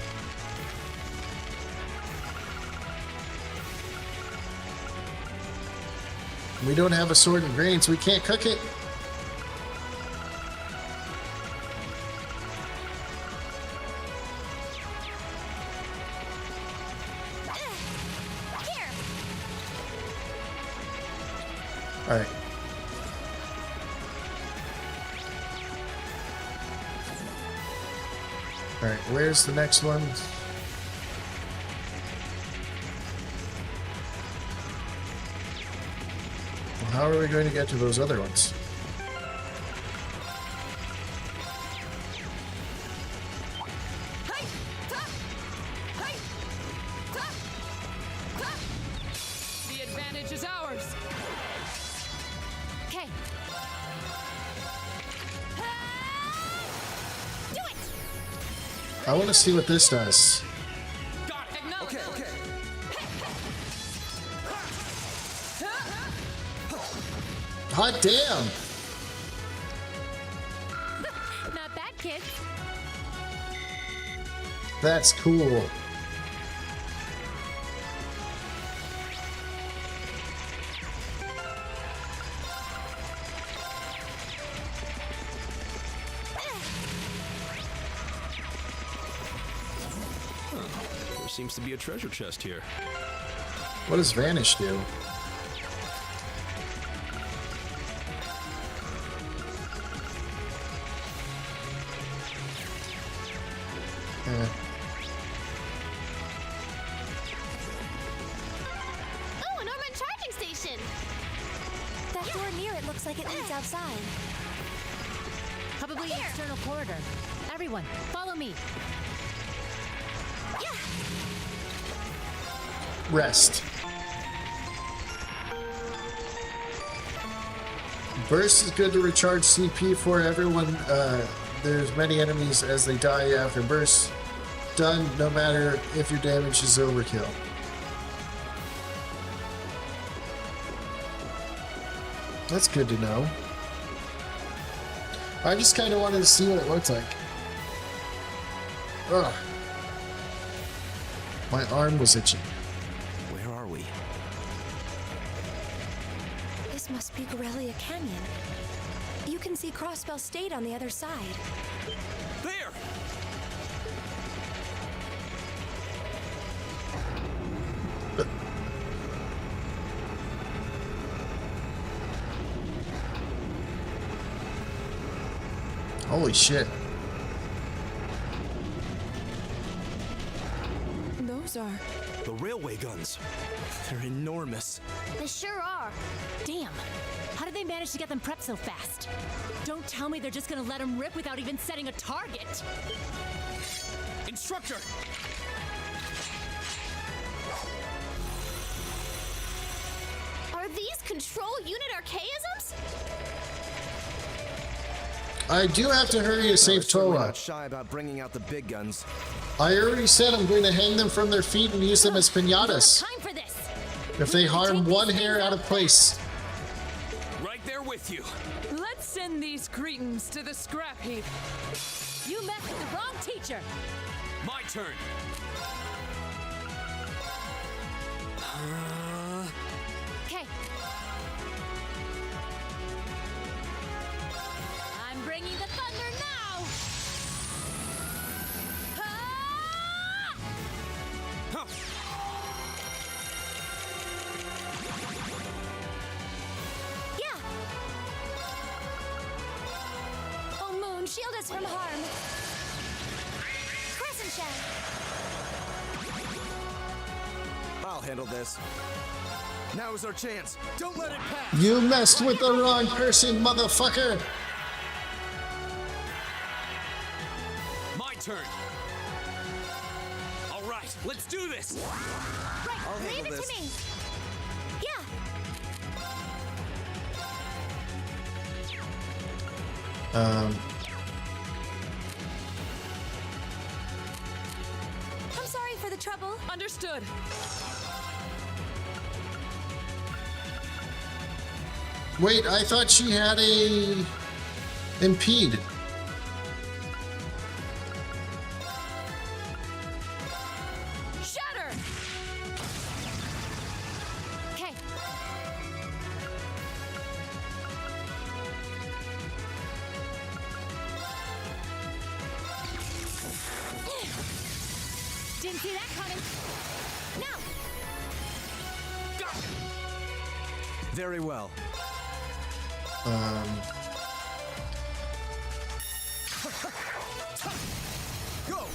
We don't have a sword and grain, so we can't cook it. All right. All right, where's the next one? Well, how are we going to get to those other ones? The advantage is ours. Okay. Do it! I want to see what this does. Okay, okay. Hot damn! Not bad, kid. That's cool. There seems to be a treasure chest here. What does Vanish do? Ooh, an Ormond charging station! That door near it looks like it leads outside. Probably an external corridor. Everyone, follow me. Rest. Burst is good to recharge CP for everyone. There's many enemies as they die after burst. Done no matter if your damage is overkill. That's good to know. I just kind of wanted to see what it looked like. Ugh. My arm was itching. Where are we? This must be Gorelia Canyon. You can see Crossbell State on the other side. There! Holy shit. Those are... The railway guns. They're enormous. They sure are. Damn. How did they manage to get them prepped so fast? Don't tell me they're just gonna let them rip without even setting a target. Instructor! Are these control unit archaisms? I do have to hurry to save We're Toa. not shy about bringing out the big guns. I already said I'm going to hang them from their feet and use them as We don't have pinatas. time for this. If they harm one hair out of place. Right there with you. Let's send these cretins to the scrap heap. You messed with the wrong teacher. My turn. Okay. I'm bringing the thunder now. Ah! Huh. Yeah! Oh, Moon, shield us from harm. Crescent Shell! I'll handle this. Now is our chance. Don't let it pass. You messed with the wrong person, motherfucker! My turn. Let's do this! Right, I'll leave handle it this. to me. Yeah. I'm sorry for the trouble. Understood. Wait, I thought she had a impede. Shatter! Okay. Didn't see that coming. Now. Very well. Go!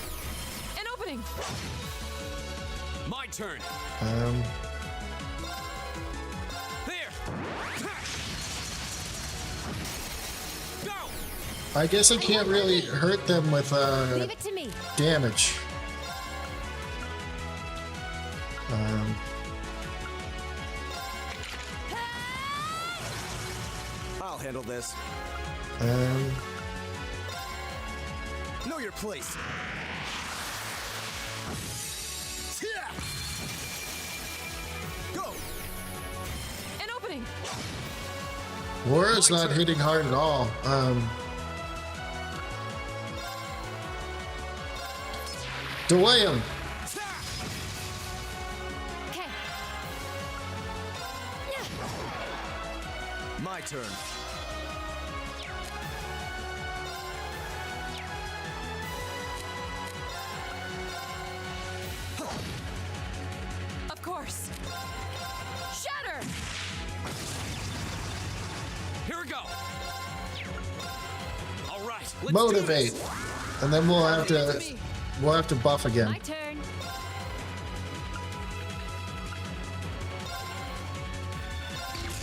An opening! My turn. There! Go! I guess I can't really hurt them with Leave it to me. damage. I'll handle this. Know your place. Go! An opening! Laura's not hitting hard at all. Delay him. Okay. My turn. Of course. Shatter! Here we go! Alright, let's Motivate. do this! And then we'll have to buff again. My turn.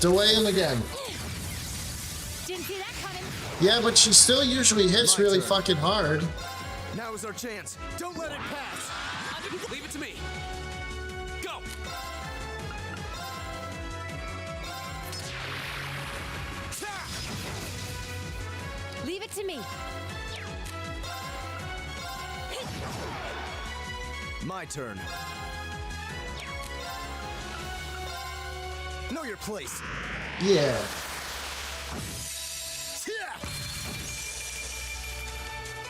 Delay him again. Didn't see that coming. Yeah, but she still usually hits My really turn. fucking hard. Now is our chance. Don't let it pass. Leave it to me. Go! Leave it to me. My turn. Know your place. Yeah.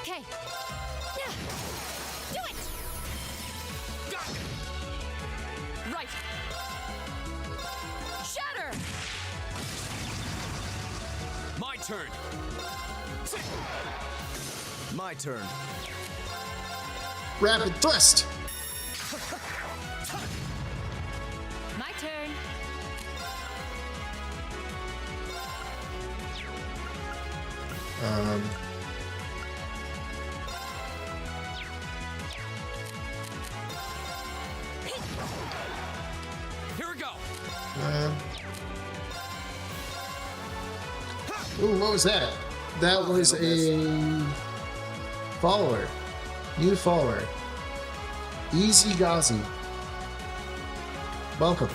Okay. Yeah. Do it. Right! Shatter! My turn. My turn. Rapid thrust. My turn. Here we go. Ooh, what was that? That was a follower. New follower. Easy Ghazi. Welcome.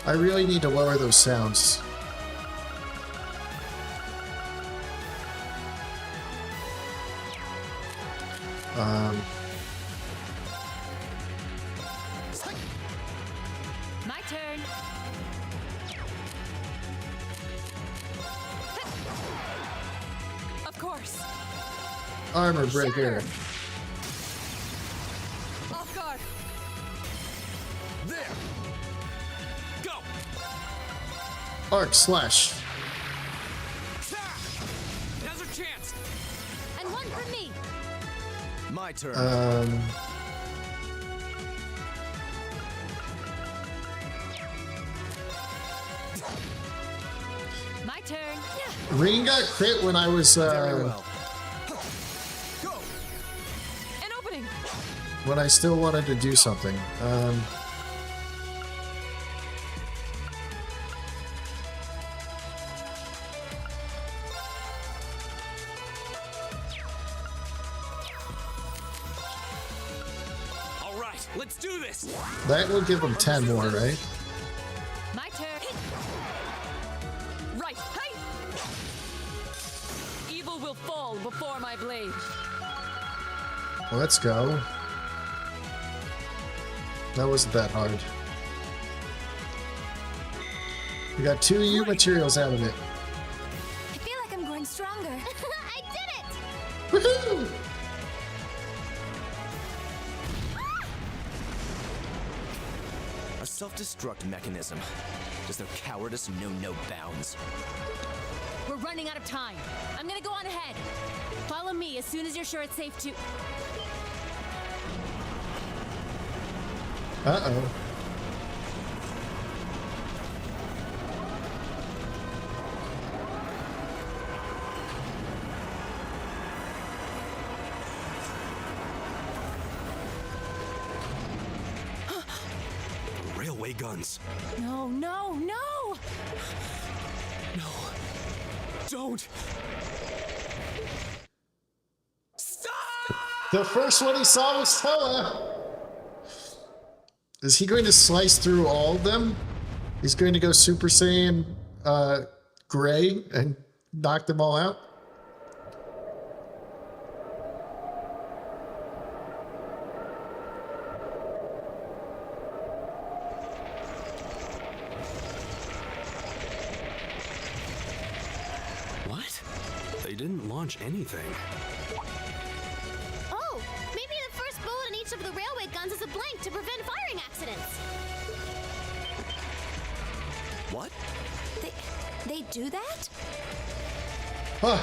I really need to lower those sounds. My turn. Of course. Armor breaker. Off guard. There. Go. Arc slash. Now's our chance. And one for me. My turn. My turn. Ring got crit when I was Very well. Go! An opening! when I still wanted to do something. right, let's do this. That will give him 10 more, right? My turn. Right, hey! Evil will fall before my blade. Let's go. That wasn't that hard. We got 2 U materials out of it. I feel like I'm growing stronger. I did it! Woohoo! A self-destruct mechanism. Does their cowardice know no bounds? We're running out of time. I'm gonna go on ahead. Follow me as soon as you're sure it's safe to. Uh-oh. Railway guns. No, no, no! No. Don't. The first one he saw was Toa. Is he going to slice through all of them? He's going to go Super Saiyan Gray and knock them all out? What? They didn't launch anything. Oh, maybe the first bullet in each of the railway guns is a blank to prevent firing accidents. What? They do that? Huh.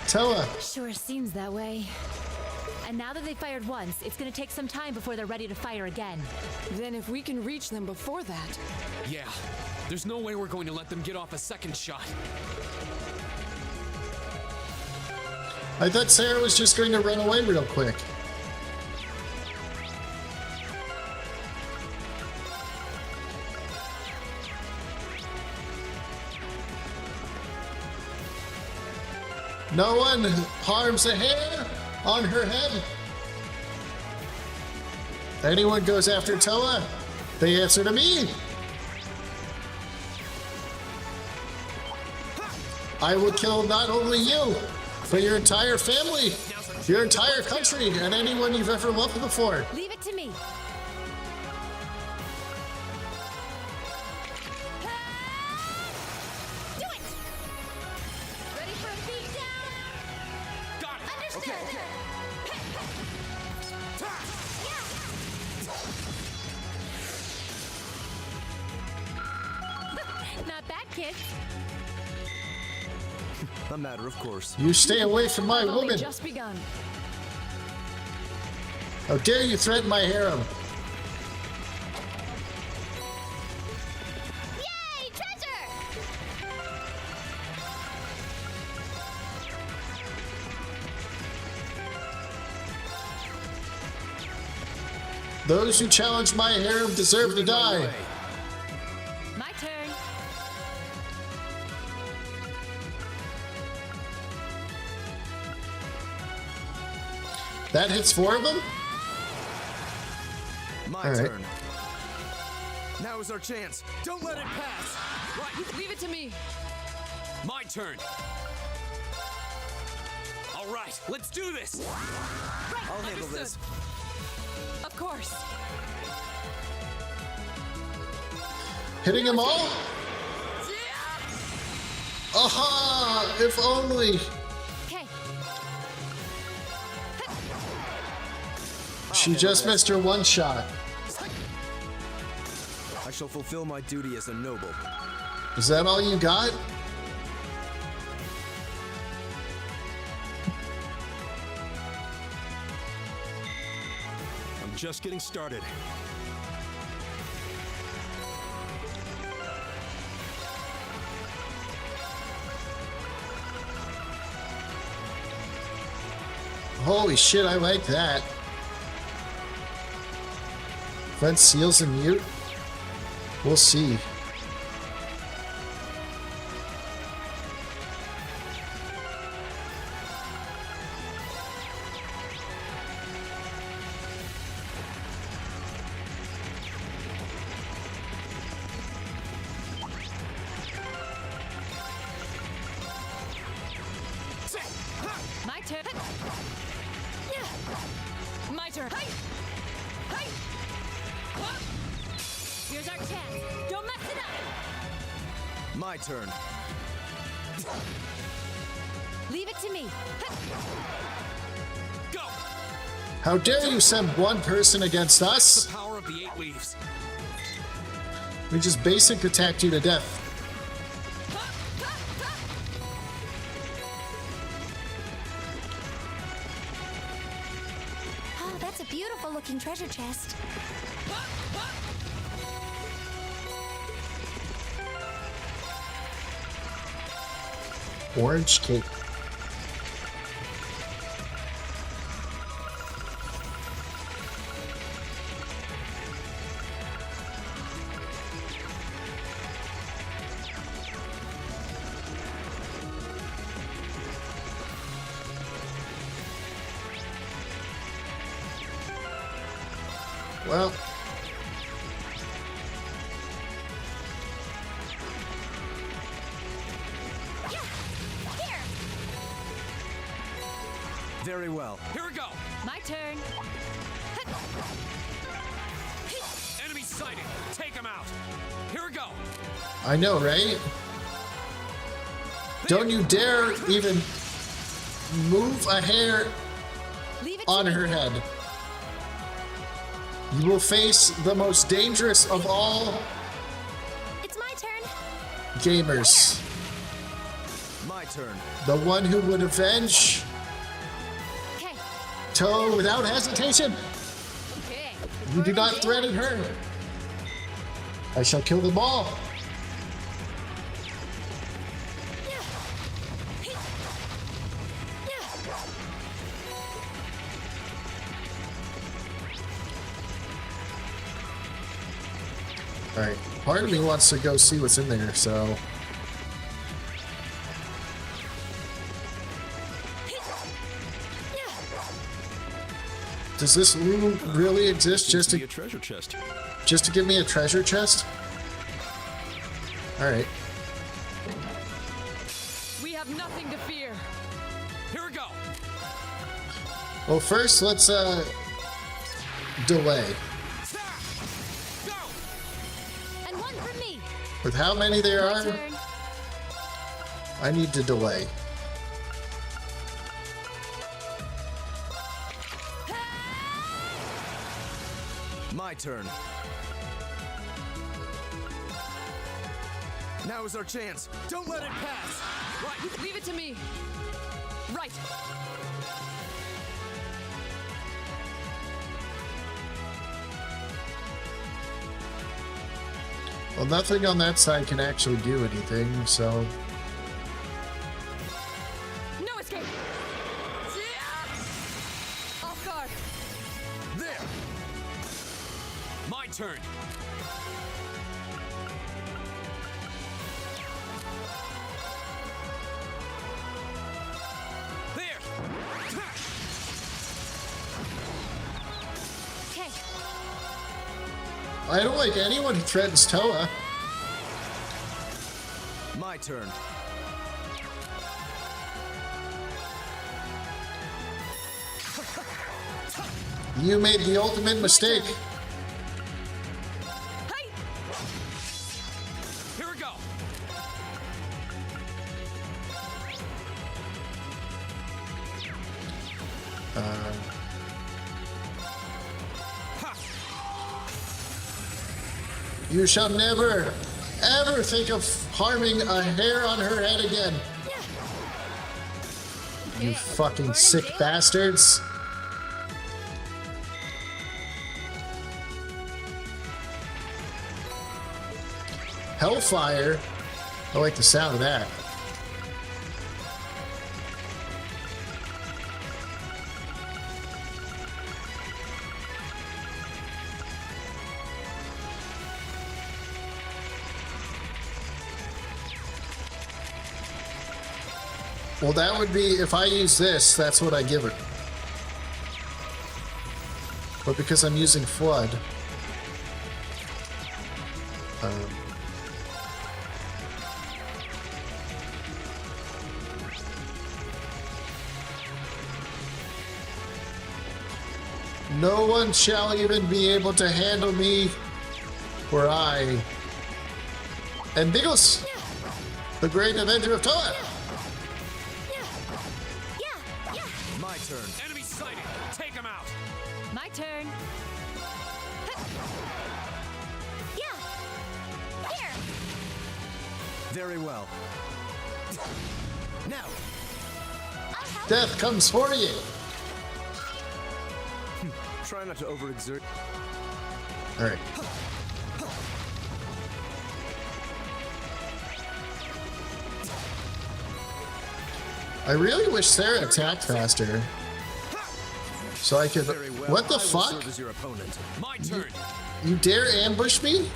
Toa. Sure seems that way. And now that they fired once, it's gonna take some time before they're ready to fire again. Then if we can reach them before that... Yeah, there's no way we're going to let them get off a second shot. I thought Sarah was just going to run away real quick. No one harms a hair on her head. Anyone goes after Toa, they answer to me. I will kill not only you, but your entire family, your entire country, and anyone you've ever loved before. Leave it to me. Do it! Ready for a beatdown? Got it. Understood. Not bad, kids. A matter of course. You stay away from my I've only woman. just begun. How dare you threaten my harem? Yay, treasure! Those who challenge my harem deserve to die. My turn. That hits 4 of them? My All right. turn. Now is our chance. Don't let it pass. Right, Leave it to me. my turn. All right, let's do this. I'll handle this. Of course. Hitting them all? Aha! If only. Okay. She just missed her one shot. I shall fulfill my duty as a noble. Is that all you got? I'm just getting started. Holy shit, I like that. Front seals and mute? We'll see. chance. Don't mess it up. My turn. Leave it to me. Go! How dare you send one person against us? The power of the 8 leaves. We just basic attacked you to death. Oh, that's a beautiful looking treasure chest. Orange cake. Well, Very well. Here we go. My turn. Enemy sighted. Take him out. Here we go. I know, right? Don't you dare even move a hair Leave it on to her me. head. You will face the most dangerous of all It's my turn. gamers. My turn. The one who would avenge Okay. Toe without hesitation. Okay. You do not threaten her. I shall kill them all. Alright, part of me wants to go see what's in there, so... Does this room really exist just Be to a treasure chest. give me a treasure chest? Alright. We have nothing to fear. Here we go. Well, first, let's, delay. Go! And one for me. With how many there My are, turn. I need to delay. My turn. Now is our chance. Don't let it pass. Right. Leave it to me. Right. Well, nothing on that side can actually do anything, so... No escape. Off guard. There. My turn. There. Okay. I don't like anyone who threatens Toa. My turn. You made the ultimate mistake. Hey. Here we go. Ha! You shall never, ever think of harming a hair on her head again. You fucking sick bastards. Hellfire? I like the sound of that. Well, that would be, if I use this, that's what I give her. But because I'm using Flood... no one shall even be able to handle me For I am Biggles, the great avenger of Toa. My turn. Enemy sighted. Take him out. My turn. Here! Very well. Now. Death comes for you. Try not to overexert. All right. I really wish Sarah attacked faster. So I could. Very well. What the I will fuck? serve as your opponent. My turn. You dare ambush me?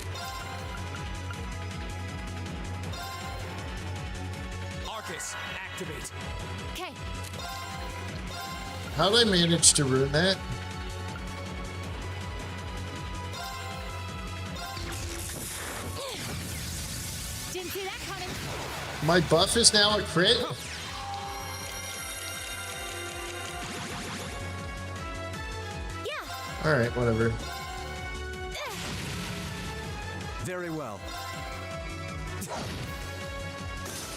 Arcus, activate. Okay. How did I manage to ruin that? Didn't see that coming. My buff is now a crit? Alright, whatever. Very well.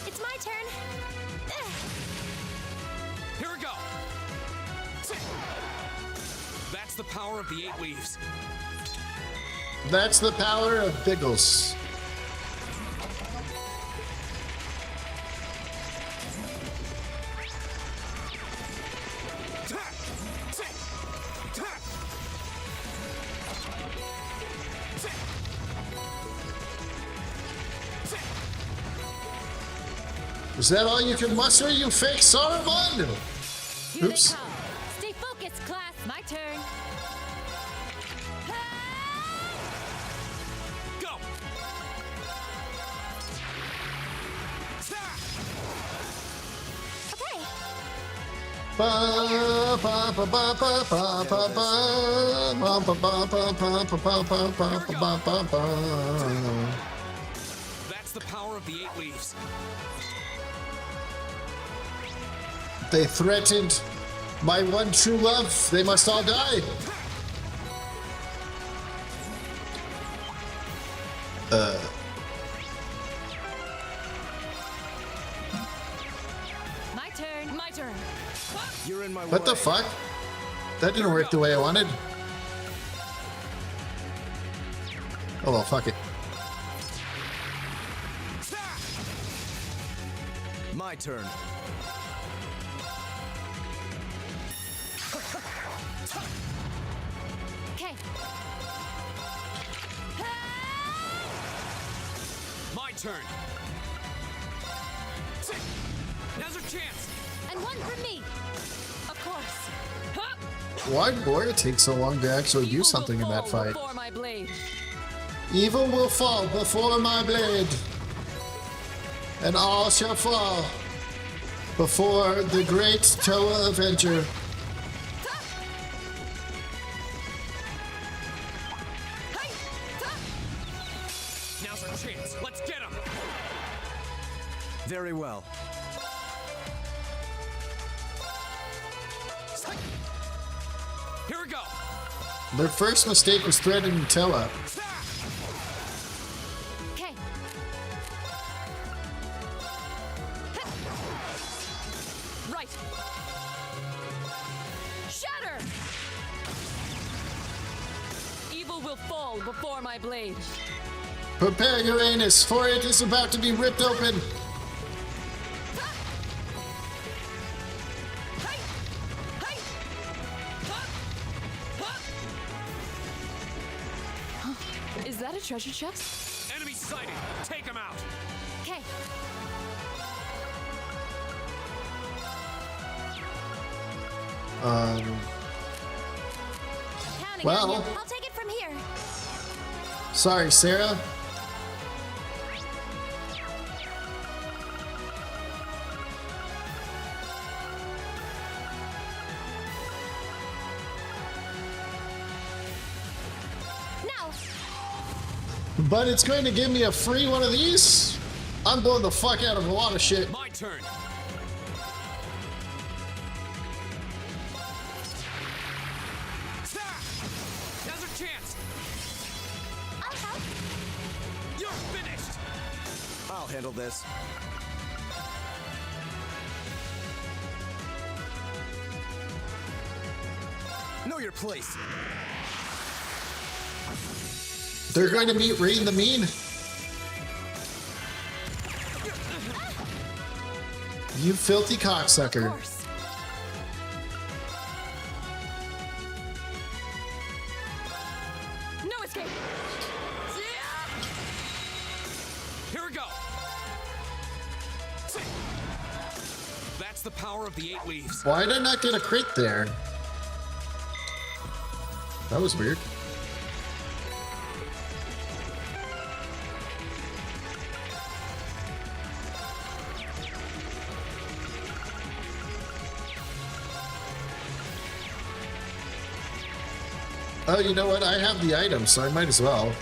It's my turn. Here we go. That's the power of the 8 leaves. That's the power of Biggles. Is that all you can muster, you fake Saruman? Here Oops. they come. Stay focused, class. My turn. Go. Okay. Ba ba ba ba ba ba ba ba ba ba ba ba ba ba ba ba ba ba. That's the power of the 8 leaves. They threatened my one true love. They must all die. My turn. My turn. You're in my way. What the fuck? That didn't work the way I wanted. Oh well, fuck it. My turn. Okay. My turn. Now's your chance. And one for me. Of course. Huh? Why did Gloria take so long to actually do Evil something will in that fall fight? before my blade. Evil will fall before my blade, and all shall fall before the great Toa Avenger. Now's our chance. Let's get him. Very well. Here we go. Their first mistake was threatening Toa. Okay. Right. Shatter! Evil will fall before my blade. Prepare your anus, for it is about to be ripped open. Is that a treasure chest? Enemy sighted. Take him out. Okay. Counting Well. on you. I'll take it from here. Sorry, Sarah. No. But it's going to give me a free one of these? I'm blowing the fuck out of a lot of shit. My turn. Now's our chance. I'll help. I'll handle this. Know your place. They're going to meet Rain the Mean. You filthy cocksucker. No escape. Here we go. That's the power of the 8 leaves. Why did I not get a crit there? That was weird. Oh, you know what? I have the item, so I might as well.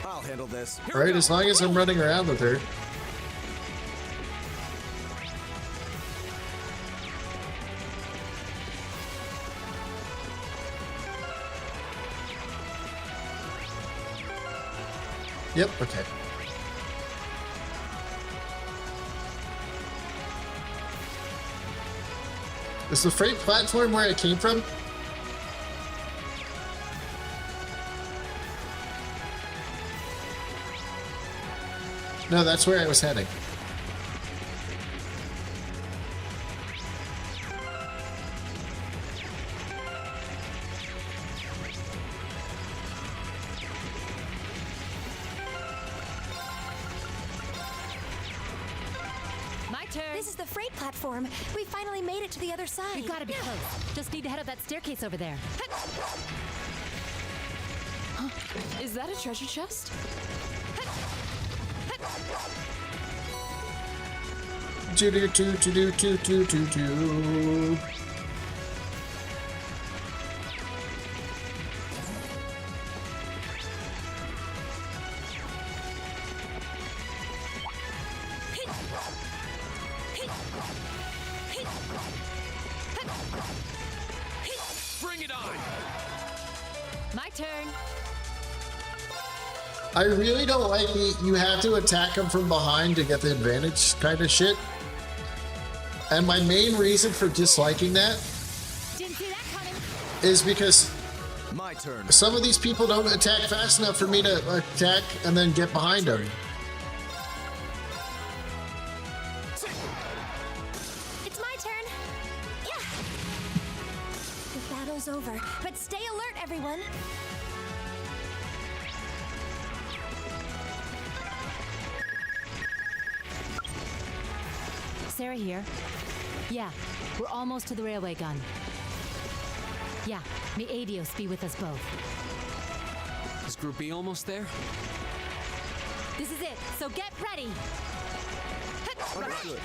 I'll handle this. Alright, as long as I'm running around with her. Yep, okay. Is the freight platform where I came from? No, that's where I was heading. My turn. This is the freight platform. We finally made it to the other side. We've got to be close. Just need to head up that staircase over there. Is that a treasure chest? Do do do do do do do do. Bring it on. My turn. I really don't like you have to attack them from behind to get the advantage kind of shit. And my main reason for disliking that Didn't see that coming. is because My turn. some of these people don't attack fast enough for me to attack and then get behind them. It's my turn. Yeah. The battle's over, but stay alert, everyone. Sarah here. Yeah, we're almost to the railway gun. Yeah, may Adios be with us both. Is Group B almost there? This is it, so get ready! Understood.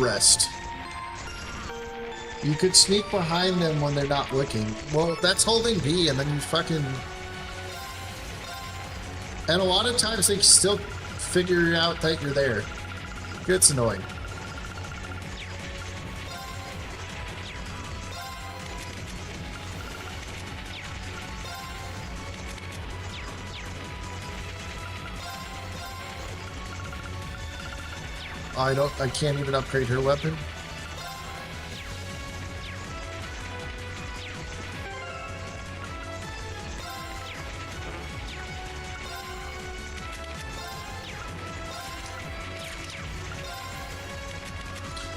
Rest. You could sneak behind them when they're not looking. Well, that's holding B, and then you fucking... And a lot of times they still figure out that you're there. It's annoying. I can't even upgrade her weapon.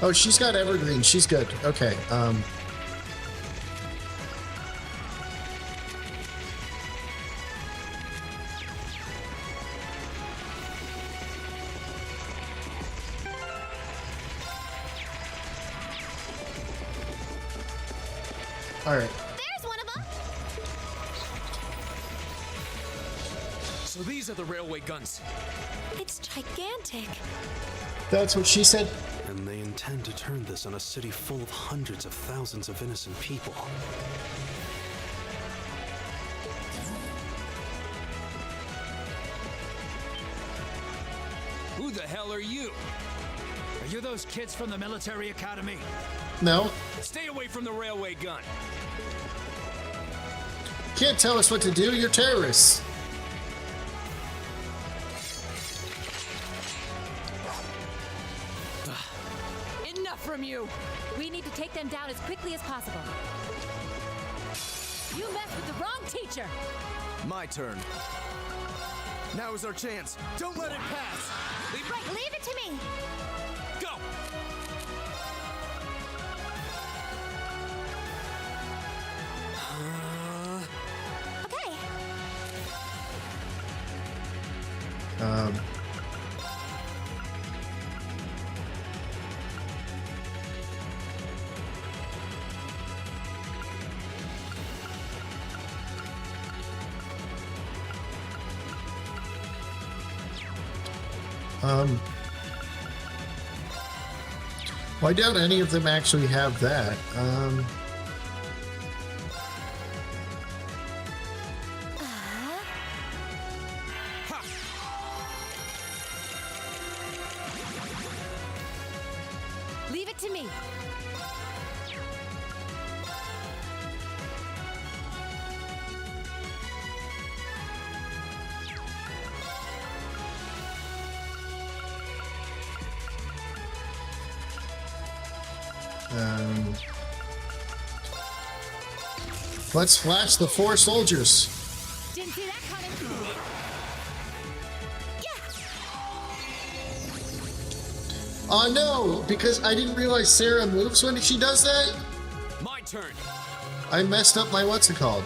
Oh, she's got evergreen. She's good. Okay. All right. There's one of them. So these are the railway guns. It's gigantic. That's what she said. And they intend to turn this on a city full of hundreds of thousands of innocent people. Who the hell are you? Are you those kids from the military academy? No. Stay away from the railway gun. Can't tell us what to do. You're terrorists. Enough from you! We need to take them down as quickly as possible. You messed with the wrong teacher! My turn. Now is our chance. Don't let it pass. Leave it to me. Go! Okay. Well, I doubt any of them actually have that. Leave it to me! Let's flash the 4 soldiers. Didn't see that coming! Oh no, because I didn't realize Sarah moves when she does that. My turn. I messed up my what's it called.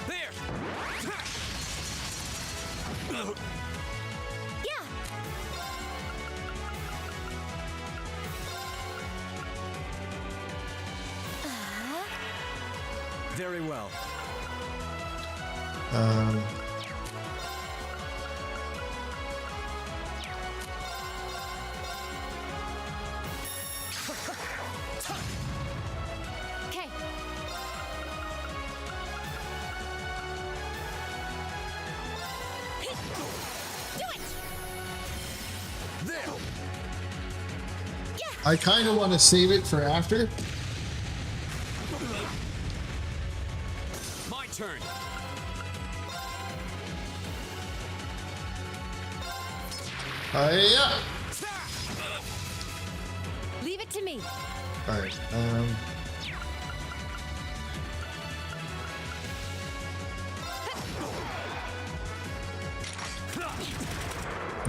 There! Yeah. Very well. Okay. Do it. There! I kind of want to save it for after. My turn. Yeah. Leave it to me! All right.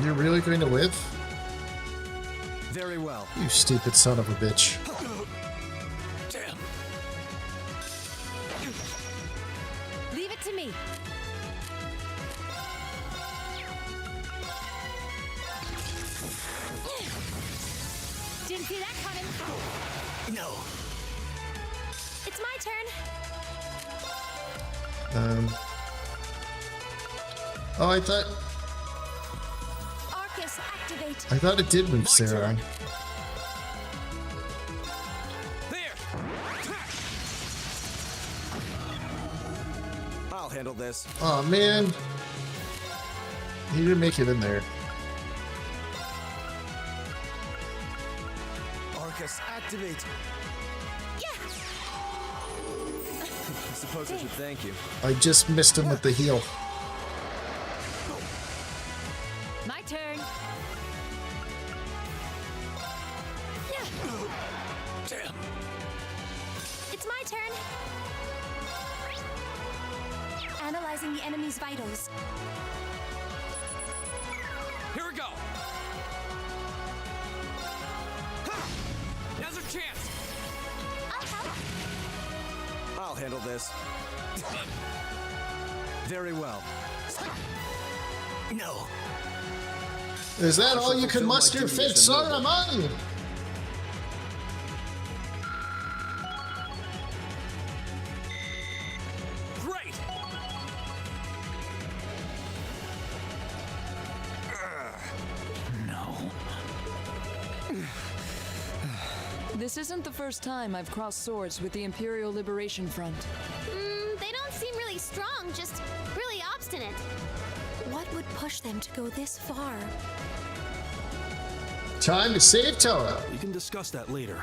You're really going to live? Very well. You stupid son of a bitch. Damn. Leave it to me! Didn't see that coming! No. It's my turn. Oh, I thought Arcus, activate. it did move Sarah. There! I'll handle this. Oh man, he didn't make it in there. Arcus, activate! Yeah. I suppose I should thank you. I just missed him with the heel. My turn! Damn. It's my turn. Analyzing the enemy's vitals. Here we go. Ha! Now's our chance. I'll help. I'll handle this. Very well. No. Is that all you can fulfill my muster, duty fit as a noble. Saruman? Great. No. This isn't the first time I've crossed swords with the Imperial Liberation Front. They don't seem really strong, just really obstinate. What would push them to go this far? Time to save Toa. We can discuss that later.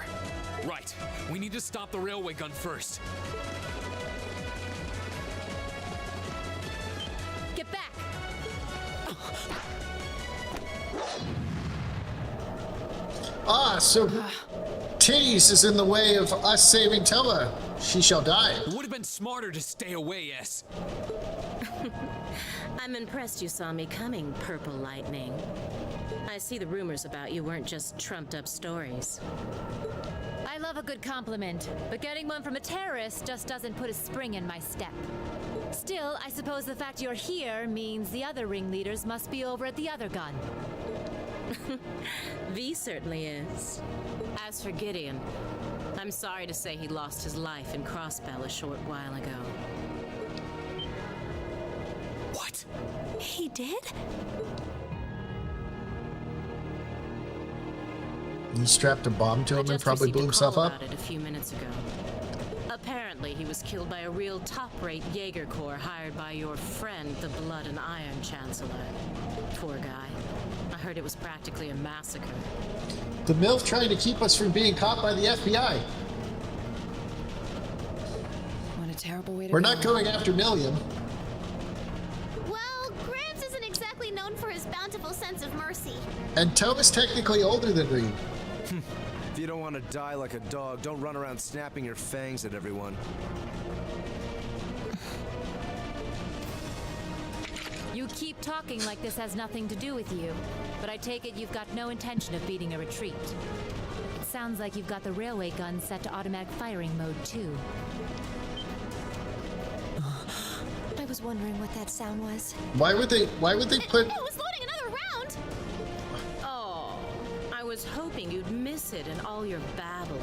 Right. We need to stop the railway gun first. Get back! Ah, so Titties is in the way of us saving Toa. She shall die. It would have been smarter to stay away, S. I'm impressed you saw me coming, Purple Lightning. I see the rumors about you weren't just trumped-up stories. I love a good compliment, but getting one from a terrorist just doesn't put a spring in my step. Still, I suppose the fact you're here means the other ringleaders must be over at the other gun. V certainly is. As for Gideon, I'm sorry to say he lost his life in Crossbell a short while ago. What? He did? You strapped a bomb to him and probably received blew a himself call up? about it a few minutes ago. Apparently, he was killed by a real top-rate Jaeger Corps hired by your friend, the Blood and Iron Chancellor. Poor guy. I heard it was practically a massacre. The MILF trying to keep us from being caught by the FBI. What a terrible way to We're go. not going after Milliam. Well, Gramps isn't exactly known for his bountiful sense of mercy. And Toa's technically older than Reed. If you don't want to die like a dog, don't run around snapping your fangs at everyone. You keep talking like this has nothing to do with you, but I take it you've got no intention of beating a retreat. It sounds like you've got the railway gun set to automatic firing mode, too. I was wondering what that sound was. Why would they put... It was loading another round! Oh, I was hoping you'd miss it in all your babbling.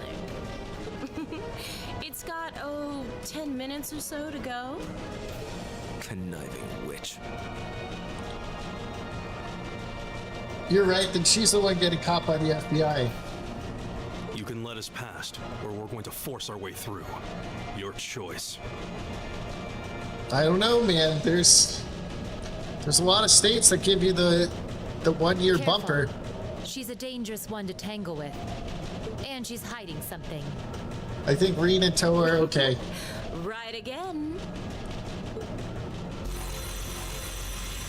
It's got, 10 minutes or so to go. Conniving witch. You're right, then she's the one getting caught by the FBI. You can let us past, or we're going to force our way through. Your choice. I don't know, man. There's a lot of states that give you the 1 year Careful. bumper. She's a dangerous one to tangle with. And she's hiding something. I think Reen and Toa are okay. Right again.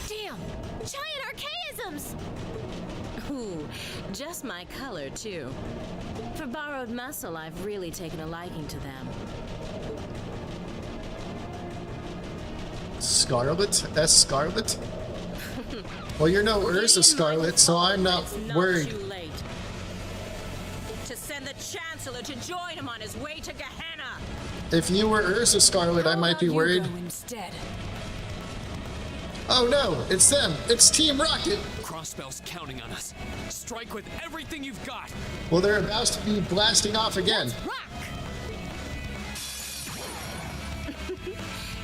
Damn! Giant archaisms! Ooh, just my color, too. For borrowed muscle, I've really taken a liking to them. Scarlet? That's Scarlet? Well, you're no Ursa Scarlet, so I'm not worried. Too late. To send the Chancellor to join him on his way to Gehenna. If you were Ursa Scarlet, I might be worried. Instead. Oh no, it's them. It's Team Rocket. Crossbell's counting on us. Strike with everything you've got. Well, they're about to be blasting off again.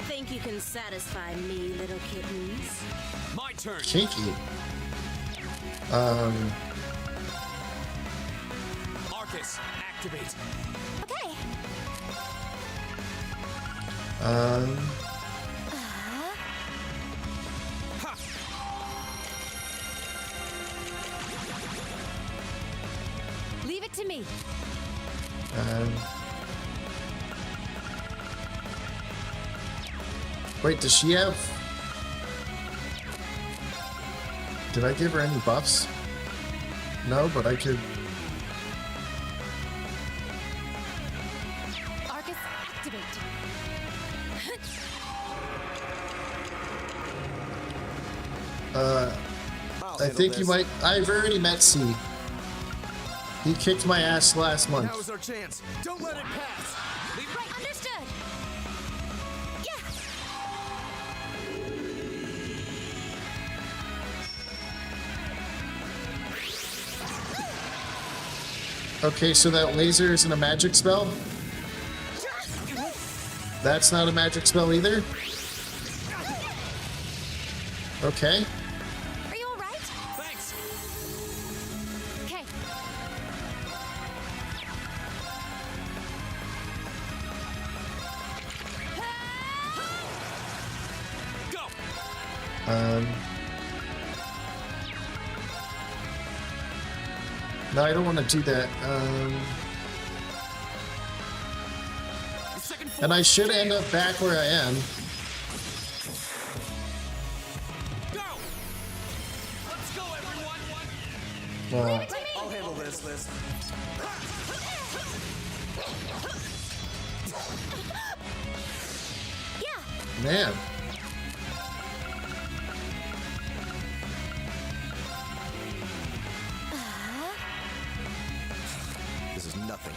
Think you can satisfy me, little kittens? My turn. Kinky. Arcus, activate. Okay. Leave it to me. Wait, does she have... Did I give her any buffs? No, but I could... Arcus, activate. I think you might... I've already met C. He kicked my ass last month. That was our chance. Don't let it pass. Right, understood! Yeah! Okay, so that laser isn't a magic spell? That's not a magic spell either? Okay. Are you alright? Thanks. Okay. No, I don't want to do that. And I should end up back where I am. I'll handle this, Liz. Man. This is nothing.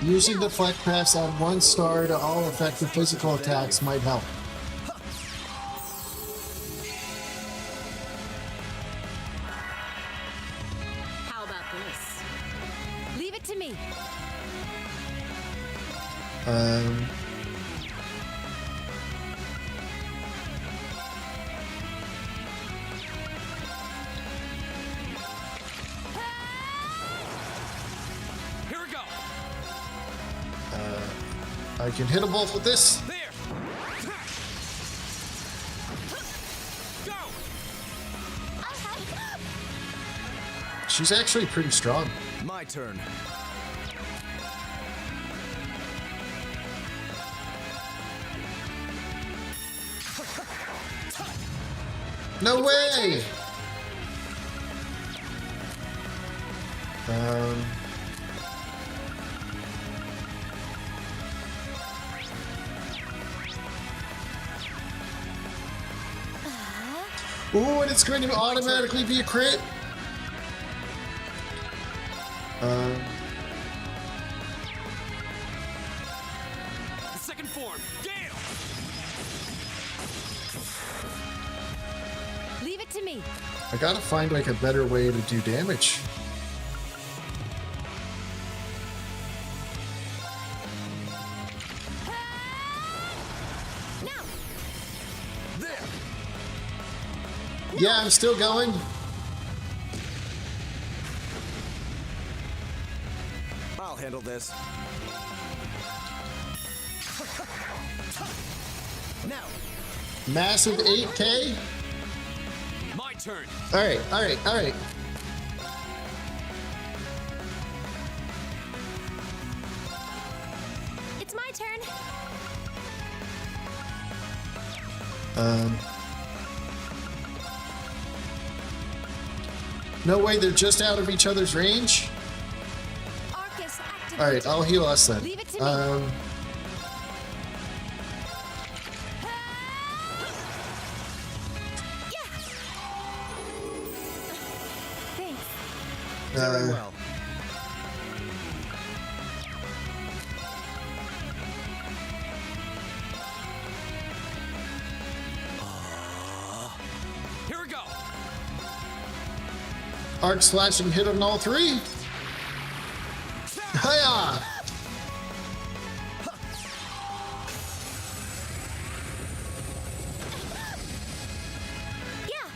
Using deflect press on 1 star to all effective physical attacks might help. How about this? Leave it to me. Here we go. I can hit them both with this. There. Go. She's actually pretty strong. My turn. No way! Ooh, and it's going to automatically be a crit. The second form. Gale. Leave it to me. I gotta find like a better way to do damage. Now. There. Yeah, I'm still going. I'll handle this. Now. Massive 8K. My turn. All right, all right, all right. It's my turn. No way, they're just out of each other's range. Arcus activated. All right, I'll heal us then. Leave it to me. Thanks. Very well. Here we go. Arc slashing hit on all 3. Hiya!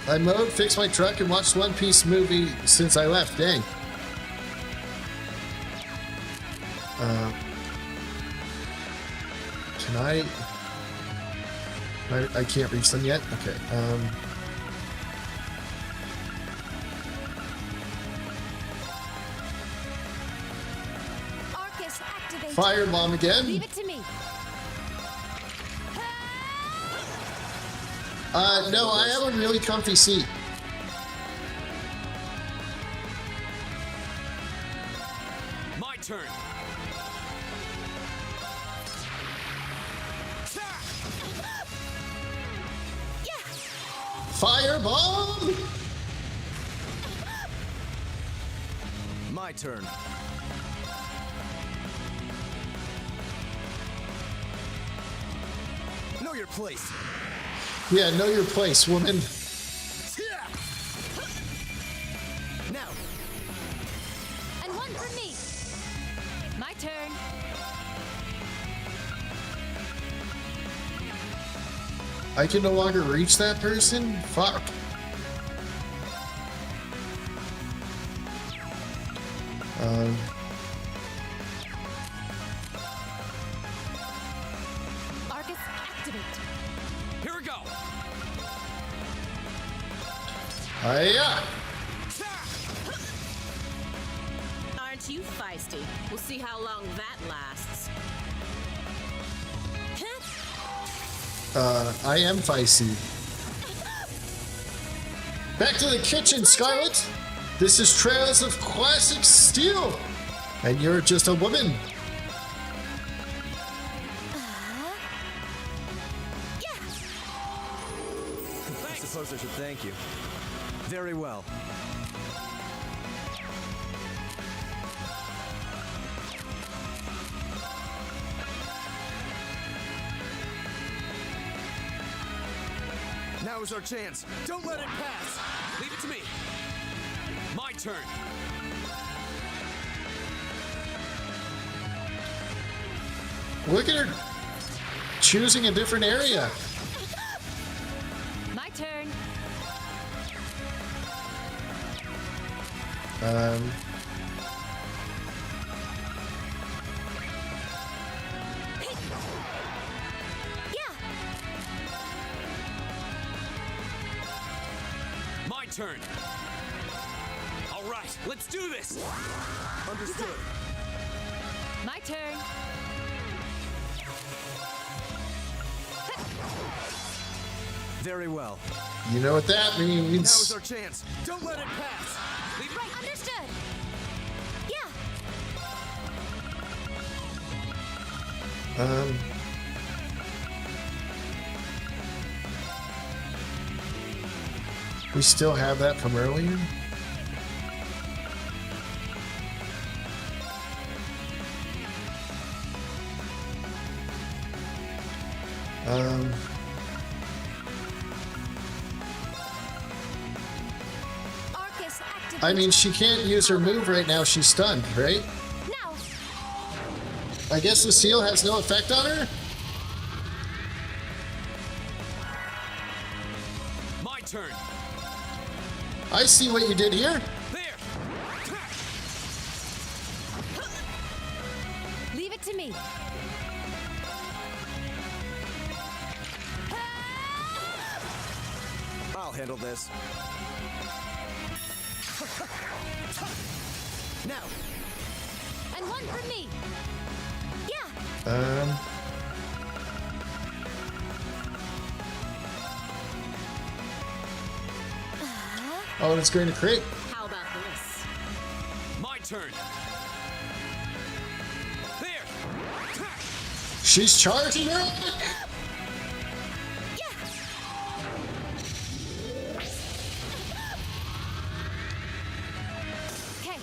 I mowed, fixed my truck, and watched One Piece movie since I left. Dang. Can I can't reach them yet? Okay. Arcus activated. Firebomb again. Leave it to me. No, I have a really comfy seat. My turn. Firebomb! My turn. Know your place. Yeah, know your place, woman. Now. And one for me. My turn. I can no longer reach that person? Fuck. Arcus, activate. Here we go. Hiya! Aren't you feisty? We'll see how long that lasts. I am feisty. Back to the kitchen, Scarlet! This is Trails of Classic Steel! And you're just a woman. I suppose I should thank you. Very well. Now is our chance. Don't let it pass. Leave it to me. My turn. Look at her choosing a different area. My turn. My turn. All right, let's do this. Understood. My turn. Very well. You know what that Now is means. our chance. Don't let it pass. Right, understood. Yeah. We still have that from earlier? Arcus, activate. I mean, she can't use her move right now. She's stunned, right? Now. I guess the seal has no effect on her? My turn. I see what you did here. There. Leave it to me. I'll handle this. Now. And one for me. Yeah. Oh, and it's going to crit. How about this? My turn. There. She's charging her. Okay.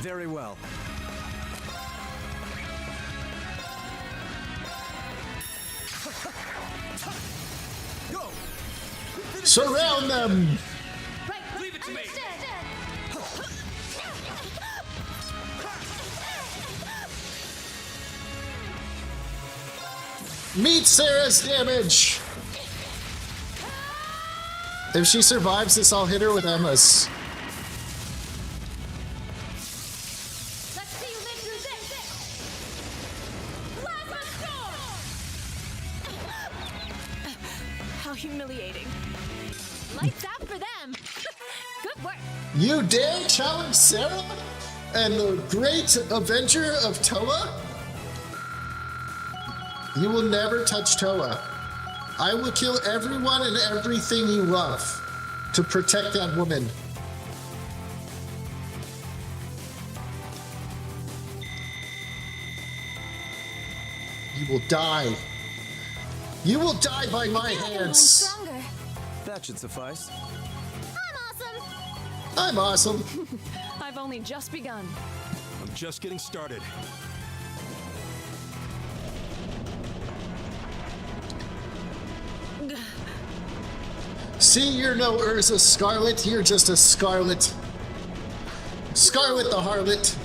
Very well. Go! Surround them. Right. Leave it to me. Meet Sarah's damage. If she survives this, I'll hit her with Emma's. Let's see you live through this. Plasma storm. How humiliating. Lights out for them. Good work. You dare challenge Sarah and the great Avenger of Toa? You will never touch Toa. I will kill everyone and everything you love to protect that woman. You will die. You will die by my hands. Stronger. That should suffice. I'm awesome. I've only just begun. I'm just getting started. See, you're no Urza Scarlet, you're just a Scarlet. Scarlet the Harlot.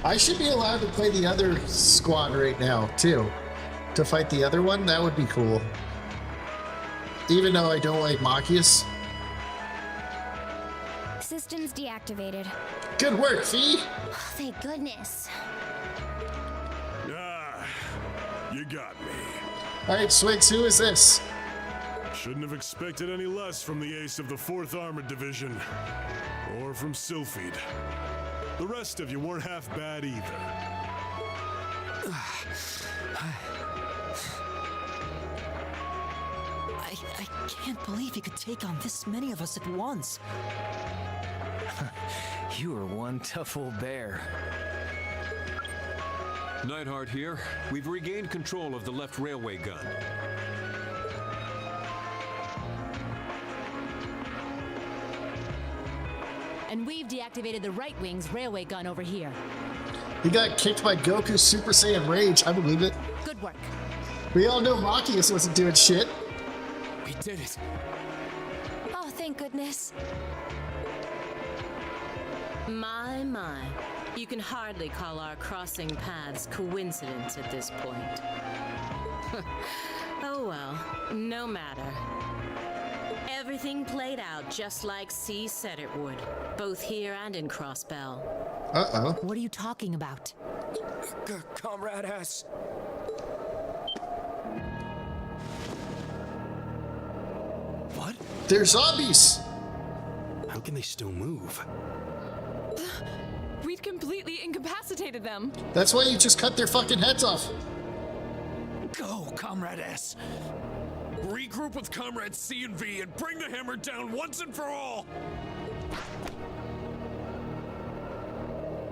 I should be allowed to play the other squad right now, too. To fight the other one, that would be cool. Even though I don't like Machias. Systems deactivated. Good work, Fee! Oh, thank goodness. Ah, you got me. Alright, Swigs, who is this? Shouldn't have expected any less from the ace of the 4th Armored Division. Or from Sylphid. The rest of you weren't half bad either. I can't believe he could take on this many of us at once. You are one tough old bear. Neidhart here. We've regained control of the left railway gun. And we've deactivated the right wing's railway gun over here. He got kicked by Goku's Super Saiyan Rage, I believe it. Good work. We all know Machias wasn't doing shit. We did it. Oh, thank goodness. My, my. You can hardly call our crossing paths coincidence at this point. Oh well, no matter. Everything played out just like C said it would, both here and in Crossbell. Uh-oh. What are you talking about? Comrade S. What? They're zombies! How can they still move? We'd completely incapacitated them. That's why you just cut their fucking heads off. Go, Comrade S. Regroup with Comrades C and V and bring the hammer down once and for all!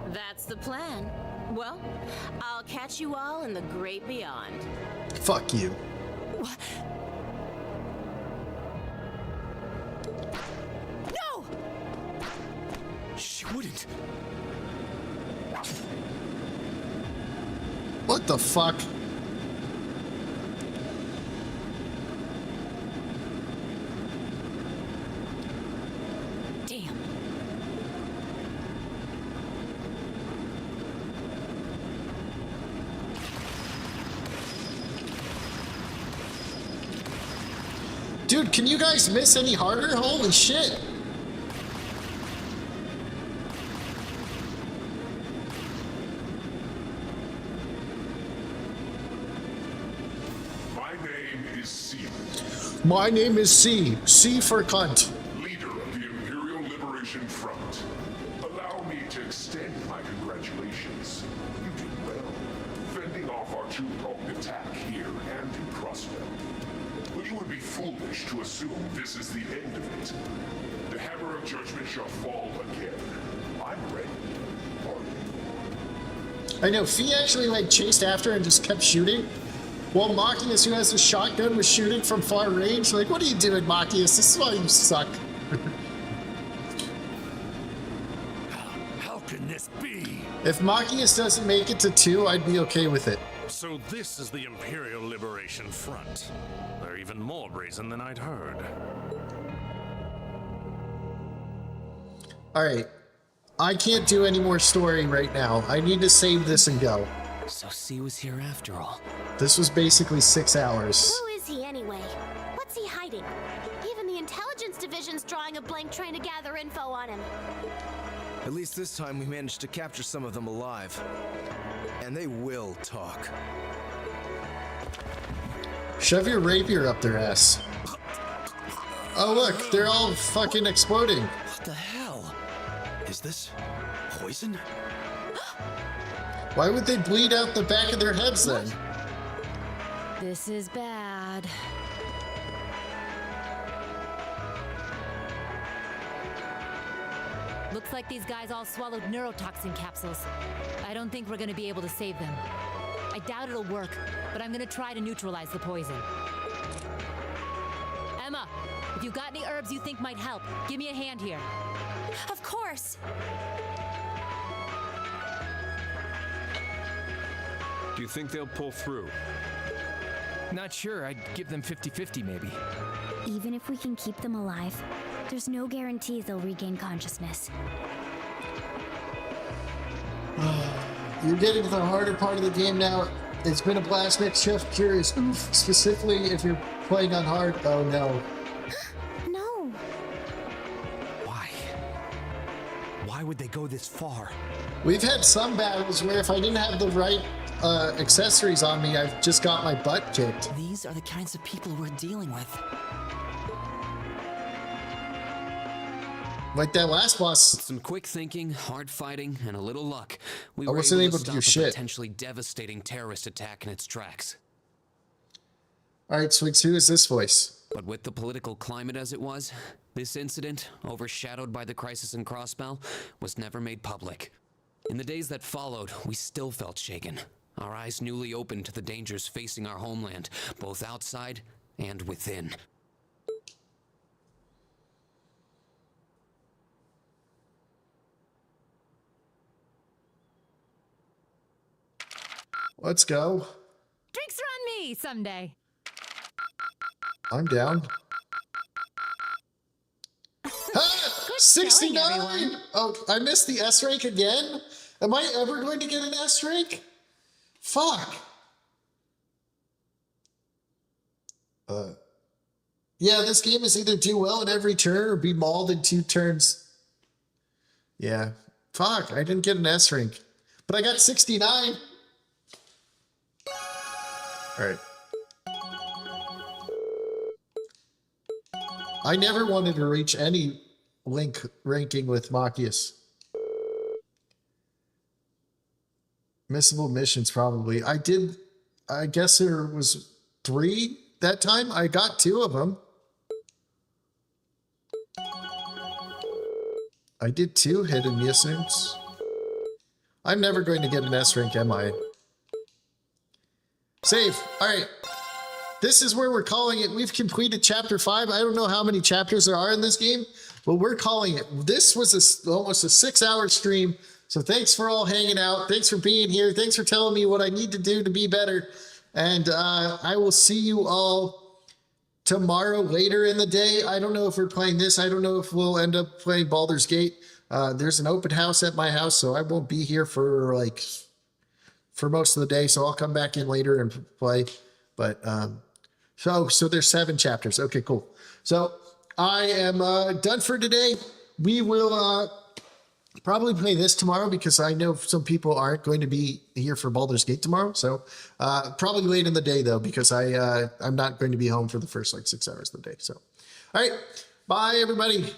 That's the plan. Well, I'll catch you all in the great beyond. Fuck you. What? No! She wouldn't. What the fuck? Damn. Dude, can you guys miss any harder? Holy shit. My name is C. My name is C. C for cunt. Leader of the Imperial Liberation Front. Allow me to extend my congratulations. You did well, fending off our two-pronged attack here and in Crossbell. But you would be foolish to assume this is the end of it. The hammer of judgment shall fall again. I'm ready. Are you? I know, Fee actually like chased after and just kept shooting. While Machias, who has a shotgun, was shooting from far range. Like, what are you doing, Machias? This is why you suck. How can this be? If Machias doesn't make it to 2, I'd be okay with it. So this is the Imperial Liberation Front. They're even more brazen than I'd heard. Alright. I can't do any more story right now. I need to save this and go. So C was here after all. This was basically 6 hours. Who is he anyway? What's he hiding? Even the intelligence division's drawing a blank trying to gather info on him. At least this time we managed to capture some of them alive. And they will talk. Shove your rapier up their ass. Oh look, they're all fucking exploding. What the hell? Is this poison? Why would they bleed out the back of their heads then? This is bad. Looks like these guys all swallowed neurotoxin capsules. I don't think we're gonna be able to save them. I doubt it'll work, but I'm gonna try to neutralize the poison. Emma, if you got any herbs you think might help, give me a hand here. Of course. Do you think they'll pull through? Not sure. I'd give them 50-50 maybe. Even if we can keep them alive, there's no guarantee they'll regain consciousness. You're getting to the harder part of the game now. It's been a blast, Nick. Chef curious, specifically if you're playing on hard. Oh no. No. Why? Why would they go this far? We've had some battles where if I didn't have the right accessories on me, I've just got my butt kicked. These are the kinds of people we're dealing with. Like that last boss. With some quick thinking, hard fighting, and a little luck, we I were wasn't able able to to do stop a shit. potentially devastating terrorist attack in its tracks. All right, Swigs, who is this voice? But with the political climate as it was, this incident, overshadowed by the crisis in Crossbell, was never made public. In the days that followed, we still felt shaken, our eyes newly opened to the dangers facing our homeland, both outside and within. Let's go. Drinks are on me someday. I'm down. Ah, 69! Oh, I missed the S rank again? Am I ever going to get an S rank? Fuck. Yeah, this game is either do well in every turn or be mauled in 2 turns. Yeah. Fuck, I didn't get an S rank. But I got 69. Alright. I never wanted to reach any Link ranking with Machias. Missable missions, probably. I guess there was 3 that time. I got 2 of them. I did 2 hidden missions. I'm never going to get an S rank, am I? Save. All right. This is where we're calling it. We've completed chapter 5. I don't know how many chapters there are in this game, but we're calling it. This was almost a 6-hour stream. So thanks for all hanging out. Thanks for being here. Thanks for telling me what I need to do to be better. And I will see you all tomorrow later in the day. I don't know if we're playing this. I don't know if we'll end up playing Baldur's Gate. There's an open house at my house, so I won't be here for most of the day. So I'll come back in later and play. But so there's 7 chapters. Okay, cool. So I am done for today. We will probably play this tomorrow because I know some people aren't going to be here for Baldur's Gate tomorrow. So probably late in the day though, because I'm not going to be home for the first 6 hours of the day. So, all right, bye everybody.